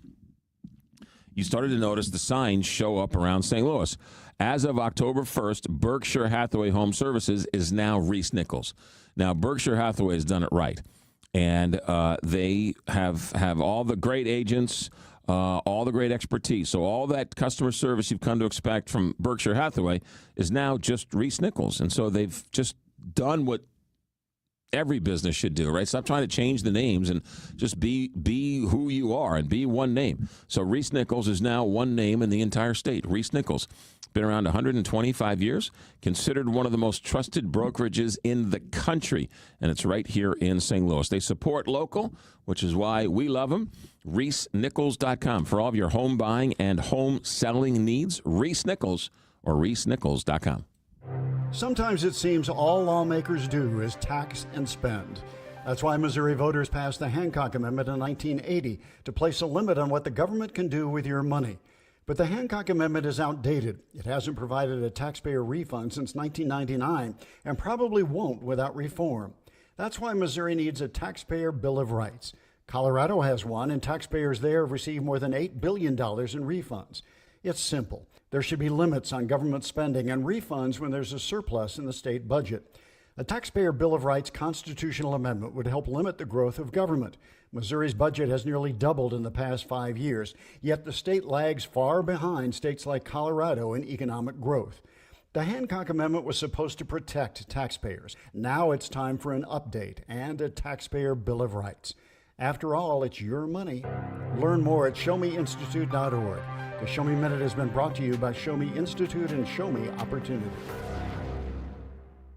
[SPEAKER 23] you started to notice the signs show up around St. Louis. As of October 1st, Berkshire Hathaway Home Services is now Reese Nichols. Now, Berkshire Hathaway has done it right. And they have all the great agents, all the great expertise. So all that customer service you've come to expect from Berkshire Hathaway is now just Reese Nichols. And so they've just done what every business should do, right? Stop trying to change the names and just be who you are and be one name. So Reese Nichols is now one name in the entire state. Reese Nichols, been around 125 years, considered one of the most trusted brokerages in the country, and it's right here in St. Louis. They support local, which is why we love them. ReeseNichols.com for all of your home buying and home selling needs. Reese Nichols or ReeseNichols.com.
[SPEAKER 3] Sometimes it seems all lawmakers do is tax and spend. That's why Missouri voters passed the Hancock Amendment in 1980 to place a limit on what the government can do with your money. But the Hancock Amendment is outdated. It hasn't provided a taxpayer refund since 1999 and probably won't without reform. That's why Missouri needs a taxpayer Bill of Rights. Colorado has one, and taxpayers there have received more than $8 billion in refunds. It's simple. There should be limits on government spending and refunds when there's a surplus in the state budget. A taxpayer Bill of Rights constitutional amendment would help limit the growth of government. Missouri's budget has nearly doubled in the past 5 years, yet the state lags far behind states like Colorado in economic growth. The Hancock Amendment was supposed to protect taxpayers. Now it's time for an update and a taxpayer Bill of Rights. After all, it's your money. Learn more at showmeinstitute.org. The Show Me Minute has been brought to you by Show Me Institute and Show Me Opportunity.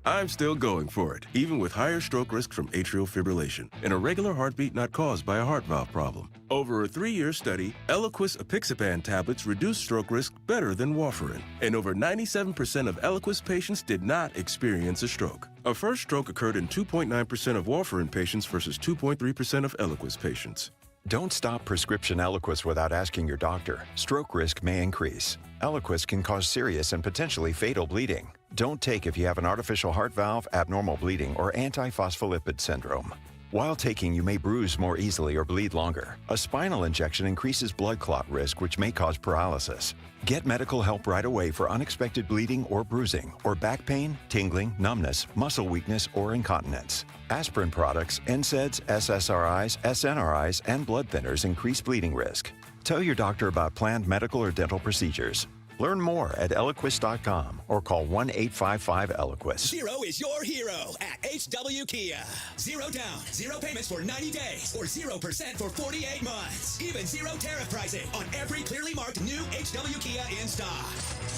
[SPEAKER 7] I'm still going for it, even with higher stroke risk from atrial fibrillation, an irregular heartbeat not caused by a heart valve problem. Over a 3-year study, Eliquis apixaban tablets reduced stroke risk better than warfarin, and over 97% of Eliquis patients did not experience a stroke. A first stroke occurred in 2.9% of warfarin patients versus 2.3% of Eliquis patients.
[SPEAKER 12] Don't stop prescription Eliquis without asking your doctor. Stroke risk may increase. Eliquis can cause serious and potentially fatal bleeding. Don't take if you have an artificial heart valve, abnormal bleeding, or antiphospholipid syndrome. While taking, you may bruise more easily or bleed longer. A spinal injection increases blood clot risk, which may cause paralysis. Get medical help right away for unexpected bleeding or bruising, or back pain, tingling, numbness, muscle weakness, or incontinence. Aspirin products, NSAIDs, SSRIs, SNRIs, and blood thinners increase bleeding risk. Tell your doctor about planned medical or dental procedures. Learn more at Eliquis.com or call 1-855-ELIQUIS.
[SPEAKER 15] Zero is your hero at HW Kia. Zero down, zero payments for 90 days, or 0% for 48 months. Even zero tariff pricing on every clearly marked new HW Kia in stock.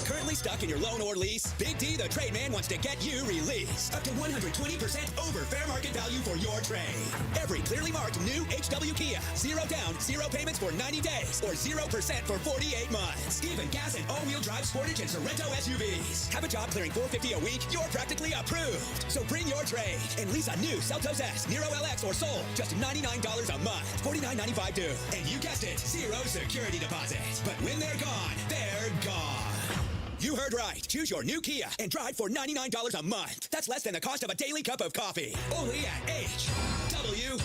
[SPEAKER 15] Currently stuck in your loan or lease? Big D, the trade man, wants to get you released. Up to 120% over fair market value for your trade. Every clearly marked new HW Kia. Zero down, zero payments for 90 days, or 0% for 48 months. Even gas and all-wheel drive Sportage and Sorrento SUVs. Have a job clearing $450 a week? You're practically approved. So bring your trade and lease a new Seltos S, Nero LX, or Soul. Just $99 a month. $49.95 due. And you guessed it, zero security deposit. But when they're gone, they're gone. You heard right. Choose your new Kia and drive for $99 a month. That's less than the cost of a daily cup of coffee. Only at HWKia.com.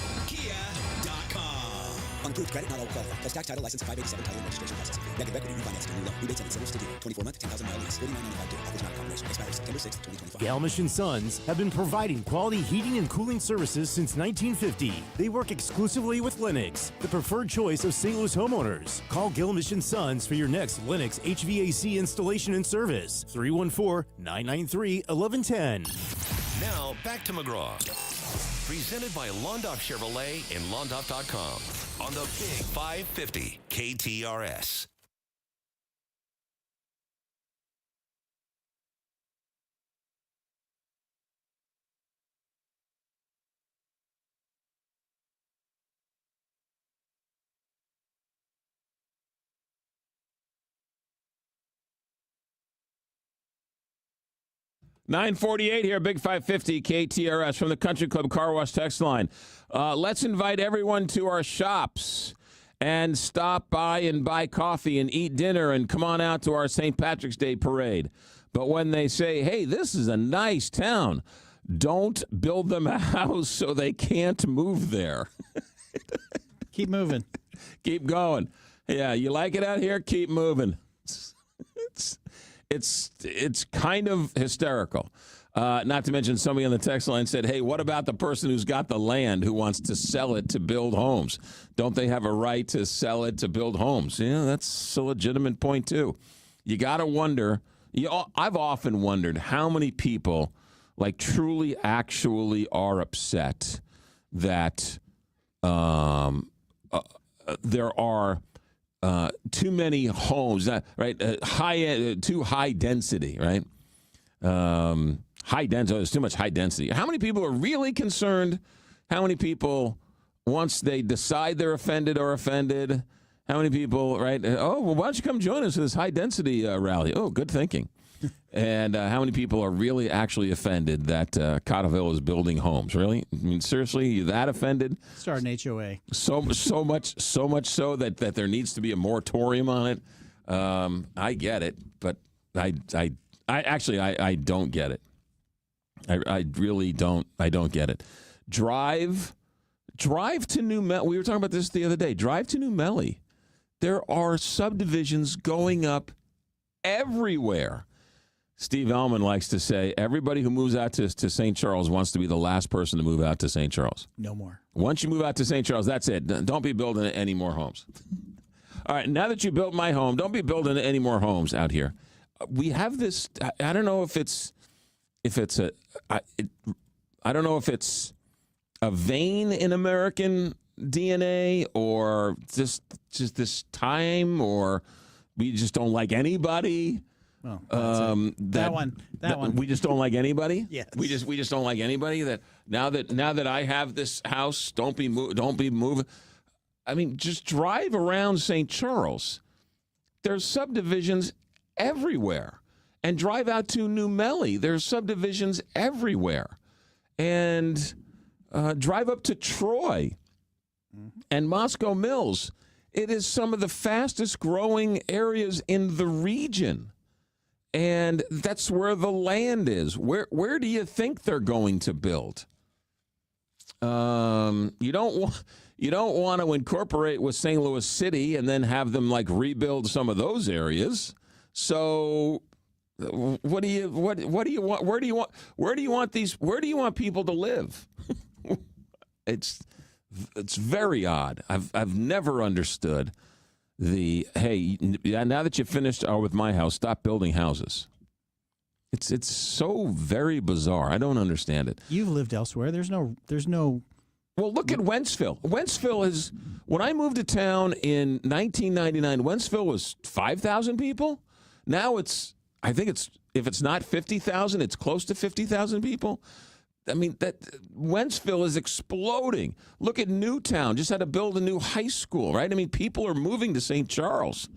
[SPEAKER 15] Unapproved credit, not all qualified. Plus tax, title, license, 587, title, and registration process. Negative equity, refinance, new loan. Rebates and incentives to due. 24-month, 10,000-mile lease. $49.95 due. Offers not a combination. Expires September 6, 2025.
[SPEAKER 25] Gelmish & Sons have been providing quality heating and cooling services since 1950. They work exclusively with Lennox, the preferred choice of St. Louis homeowners. Call Gelmish & Sons for your next Lennox HVAC installation and service. 314-993-1110.
[SPEAKER 21] Now, back to McGraw. Presented by Londoff Chevrolet and Londoff.com on the Big 550 KTRS.
[SPEAKER 23] $9:48 here, Big 550 KTRS from the Country Club Car Wash text line. Let's invite everyone to our shops and stop by and buy coffee and eat dinner and come on out to our St. Patrick's Day parade. But when they say, hey, this is a nice town, don't build them a house so they can't move there.
[SPEAKER 14] Keep moving.
[SPEAKER 23] Keep going. Yeah, you like it out here? Keep moving. It's kind of hysterical. Not to mention somebody on the text line said, hey, what about the person who's got the land who wants to sell it to build homes? Don't they have a right to sell it to build homes? Yeah, that's a legitimate point, too. You got to wonder. I've often wondered how many people, like, truly actually are upset that there are too many homes, right? Too high density, right? High density. There's too much high density. How many people are really concerned? How many people, once they decide they're offended, are offended? How many people, right? Oh, well, why don't you come join us for this high density rally? Oh, good thinking. And how many people are really actually offended that Cotterville is building homes? Really? I mean, seriously, you that offended?
[SPEAKER 14] Start an HOA.
[SPEAKER 23] So much so that there needs to be a moratorium on it. I get it, but I don't get it. I really don't. I don't get it. Drive to New Melly. We were talking about this the other day. Drive to New Melly. There are subdivisions going up everywhere. Steve Ellman likes to say everybody who moves out to St. Charles wants to be the last person to move out to St. Charles.
[SPEAKER 14] No more.
[SPEAKER 23] Once you move out to St. Charles, that's it. Don't be building any more homes. All right, now that you built my home, don't be building any more homes out here. We have this. I don't know if it's a vein in American DNA or just this time, or we just don't like anybody.
[SPEAKER 14] Well, that one.
[SPEAKER 23] We just don't like anybody.
[SPEAKER 14] Yes.
[SPEAKER 23] We just don't like anybody. That now that I have this house, don't be moving. I mean, just drive around St. Charles. There's subdivisions everywhere, and drive out to New Melly. There's subdivisions everywhere, and drive up to Troy and Moscow Mills. It is some of the fastest growing areas in the region. And that's where the land is. Where do you think they're going to build? You don't want to incorporate with St. Louis City and then have them like rebuild some of those areas. So what do you want? Where do you want people to live? It's very odd. I've never understood hey, now that you've finished with my house, stop building houses. It's so very bizarre. I don't understand it.
[SPEAKER 14] You've lived elsewhere. There's no.
[SPEAKER 23] Well, look at Wentzville. Wentzville is, when I moved to town in 1999, Wentzville was 5,000 people. Now if it's not 50,000, it's close to 50,000 people. I mean, Wentzville is exploding. Look at Newtown. Just had to build a new high school, right? I mean, people are moving to St. Charles.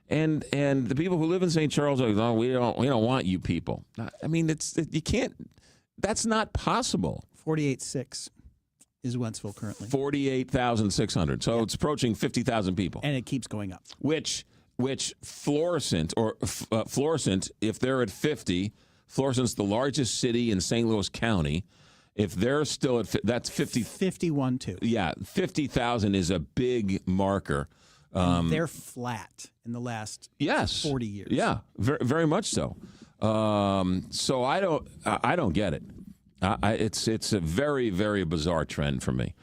[SPEAKER 23] And the people who live in St. Charles are like, oh, we don't want you people. I mean, you can't. That's not possible.
[SPEAKER 14] 48.6 is Wentzville currently.
[SPEAKER 23] 48,600. So it's approaching 50,000 people.
[SPEAKER 14] And it keeps going up.
[SPEAKER 23] Which Florissant, if they're at 50, Florissant's the largest city in St. Louis County. If they're still at that's 50.
[SPEAKER 14] 51 too.
[SPEAKER 23] Yeah, 50,000 is a big marker.
[SPEAKER 14] They're flat in the last 40 years.
[SPEAKER 23] Yeah, very, very much so. So I don't get it. It's a very, very bizarre trend for me.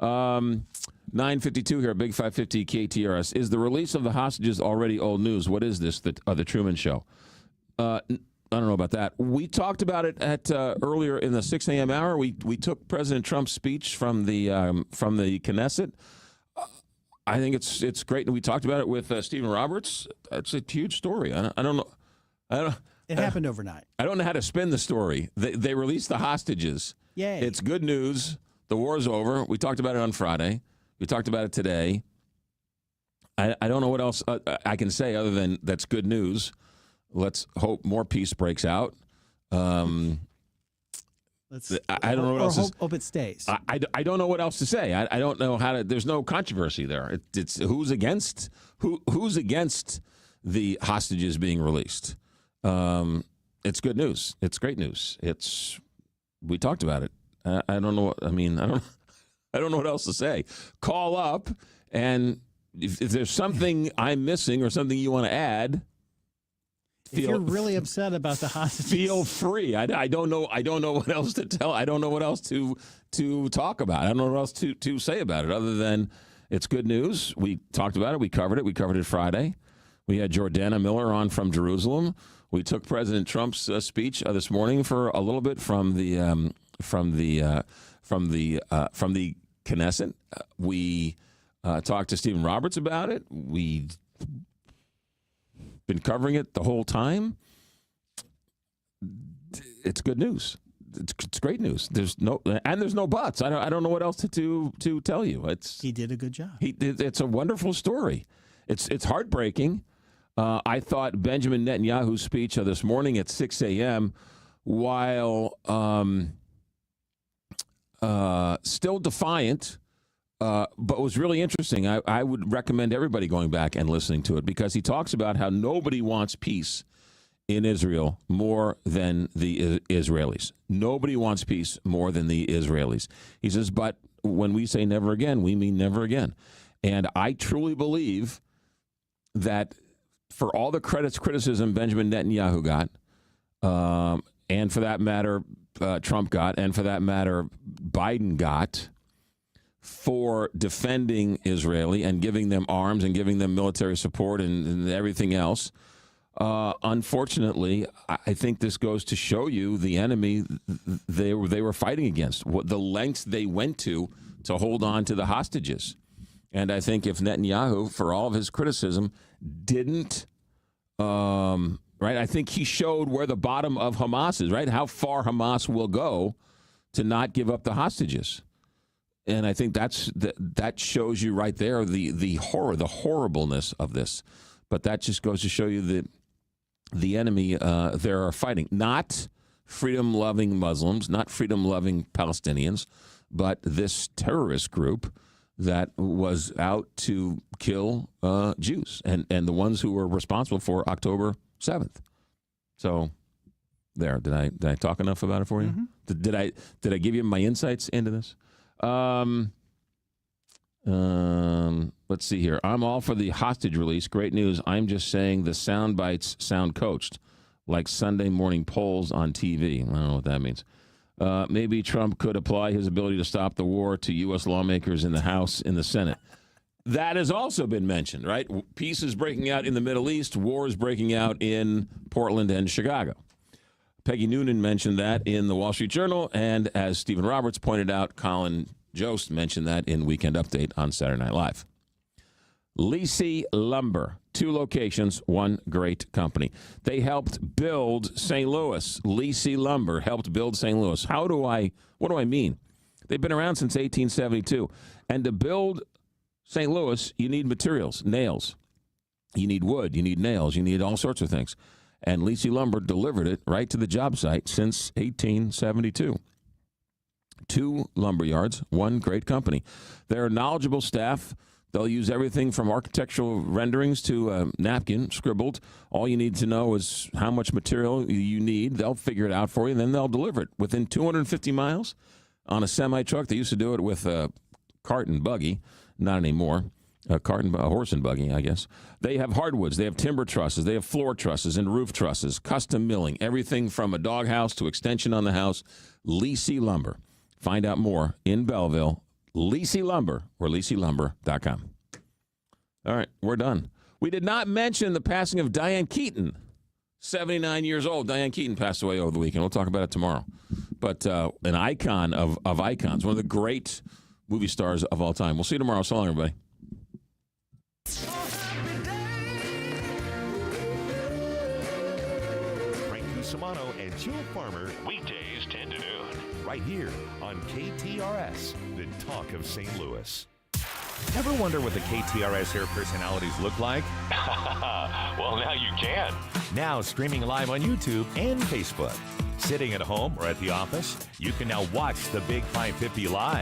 [SPEAKER 23] 9:52 here, Big 550 KTRS. Is the release of the hostages already old news? What is this? The Truman Show? I don't know about that. We talked about it at earlier in the 6 a.m. hour. We took President Trump's speech from the Knesset. I think it's great. We talked about it with Stephen Roberts. It's a huge story. I don't know.
[SPEAKER 14] It happened overnight.
[SPEAKER 23] I don't know how to spin the story. They released the hostages.
[SPEAKER 14] Yay.
[SPEAKER 23] It's good news. The war's over. We talked about it on Friday. We talked about it today. I don't know what else I can say other than that's good news. Let's hope more peace breaks out. I don't know what else.
[SPEAKER 14] Hope it stays.
[SPEAKER 23] I don't know what else to say. I don't know how to. There's no controversy there. It's who's against the hostages being released. It's good news. It's great news. We talked about it. I don't know what I mean. I don't know what else to say. Call up and if there's something I'm missing or something you want to add,
[SPEAKER 14] If you're really upset about the hostages,
[SPEAKER 23] feel free. I don't know what else to tell. I don't know what else to talk about. I don't know what else to say about it other than it's good news. We talked about it. We covered it. We covered it Friday. We had Jordana Miller on from Jerusalem. We took President Trump's speech this morning for a little bit from the Knesset. We talked to Stephen Roberts about it. We been covering it the whole time. It's good news. It's great news. There's no buts. I don't know what else to tell you.
[SPEAKER 14] he did a good job.
[SPEAKER 23] It's a wonderful story. It's heartbreaking. I thought Benjamin Netanyahu's speech this morning at 6 a.m., while still defiant, but was really interesting. I would recommend everybody going back and listening to it because he talks about how nobody wants peace in Israel more than the Israelis. Nobody wants peace more than the Israelis. He says, but when we say never again, we mean never again. And I truly believe that for all the criticism Benjamin Netanyahu got, and for that matter, Trump got, and for that matter, Biden got, for defending Israeli and giving them arms and giving them military support and everything else. Unfortunately, I think this goes to show you the enemy they were fighting against, what the lengths they went to hold on to the hostages. And I think if Netanyahu, for all of his criticism, didn't, I think he showed where the bottom of Hamas is, right? How far Hamas will go to not give up the hostages. And I think that shows you right there the horror, the horribleness of this. But that just goes to show you that the enemy there are fighting. Not freedom-loving Muslims, not freedom-loving Palestinians, but this terrorist group that was out to kill Jews and the ones who were responsible for October 7th. So there, did I talk enough about it for you? Mm-hmm. Did I give you my insights into this? Let's see here. I'm all for the hostage release. Great news. I'm just saying the sound bites sound coached, like Sunday morning polls on TV. I don't know what that means. Maybe Trump could apply his ability to stop the war to U.S. lawmakers in the House, in the Senate. That has also been mentioned, right? Peace is breaking out in the Middle East. War is breaking out in Portland and Chicago. Peggy Noonan mentioned that in the Wall Street Journal, and as Stephen Roberts pointed out, Colin Jost mentioned that in Weekend Update on Saturday Night Live. Lisi Lumber, 2 locations, 1 great company. They helped build St. Louis. Lisi Lumber helped build St. Louis. What do I mean? They've been around since 1872. And to build St. Louis, you need materials, nails. You need wood, you need nails, you need all sorts of things. And Lisi Lumber delivered it right to the job site since 1872. 2 lumber yards, 1 great company. They're knowledgeable staff. They'll use everything from architectural renderings to a napkin scribbled. All you need to know is how much material you need. They'll figure it out for you, and then they'll deliver it within 250 miles on a semi-truck. They used to do it with a cart and buggy. Not anymore. A horse and buggy, I guess. They have hardwoods. They have timber trusses. They have floor trusses and roof trusses, custom milling, everything from a doghouse to extension on the house. Lisi Lumber. Find out more in Belleville. Lisi Lumber or LisiLumber.com. All right, we're done. We did not mention the passing of Diane Keaton, 79 years old. Diane Keaton passed away over the weekend. We'll talk about it tomorrow. But an icon of icons, one of the great movie stars of all time. We'll see you tomorrow. So long, everybody.
[SPEAKER 21] Frank Cusimano and Jill Farmer, weekdays 10 to noon. Right here on KTRS, the talk of St. Louis.
[SPEAKER 4] Ever wonder what the KTRS Air personalities look like?
[SPEAKER 21] Well, now you can.
[SPEAKER 4] Now streaming live on YouTube and Facebook. Sitting at home or at the office, you can now watch the Big 550 live.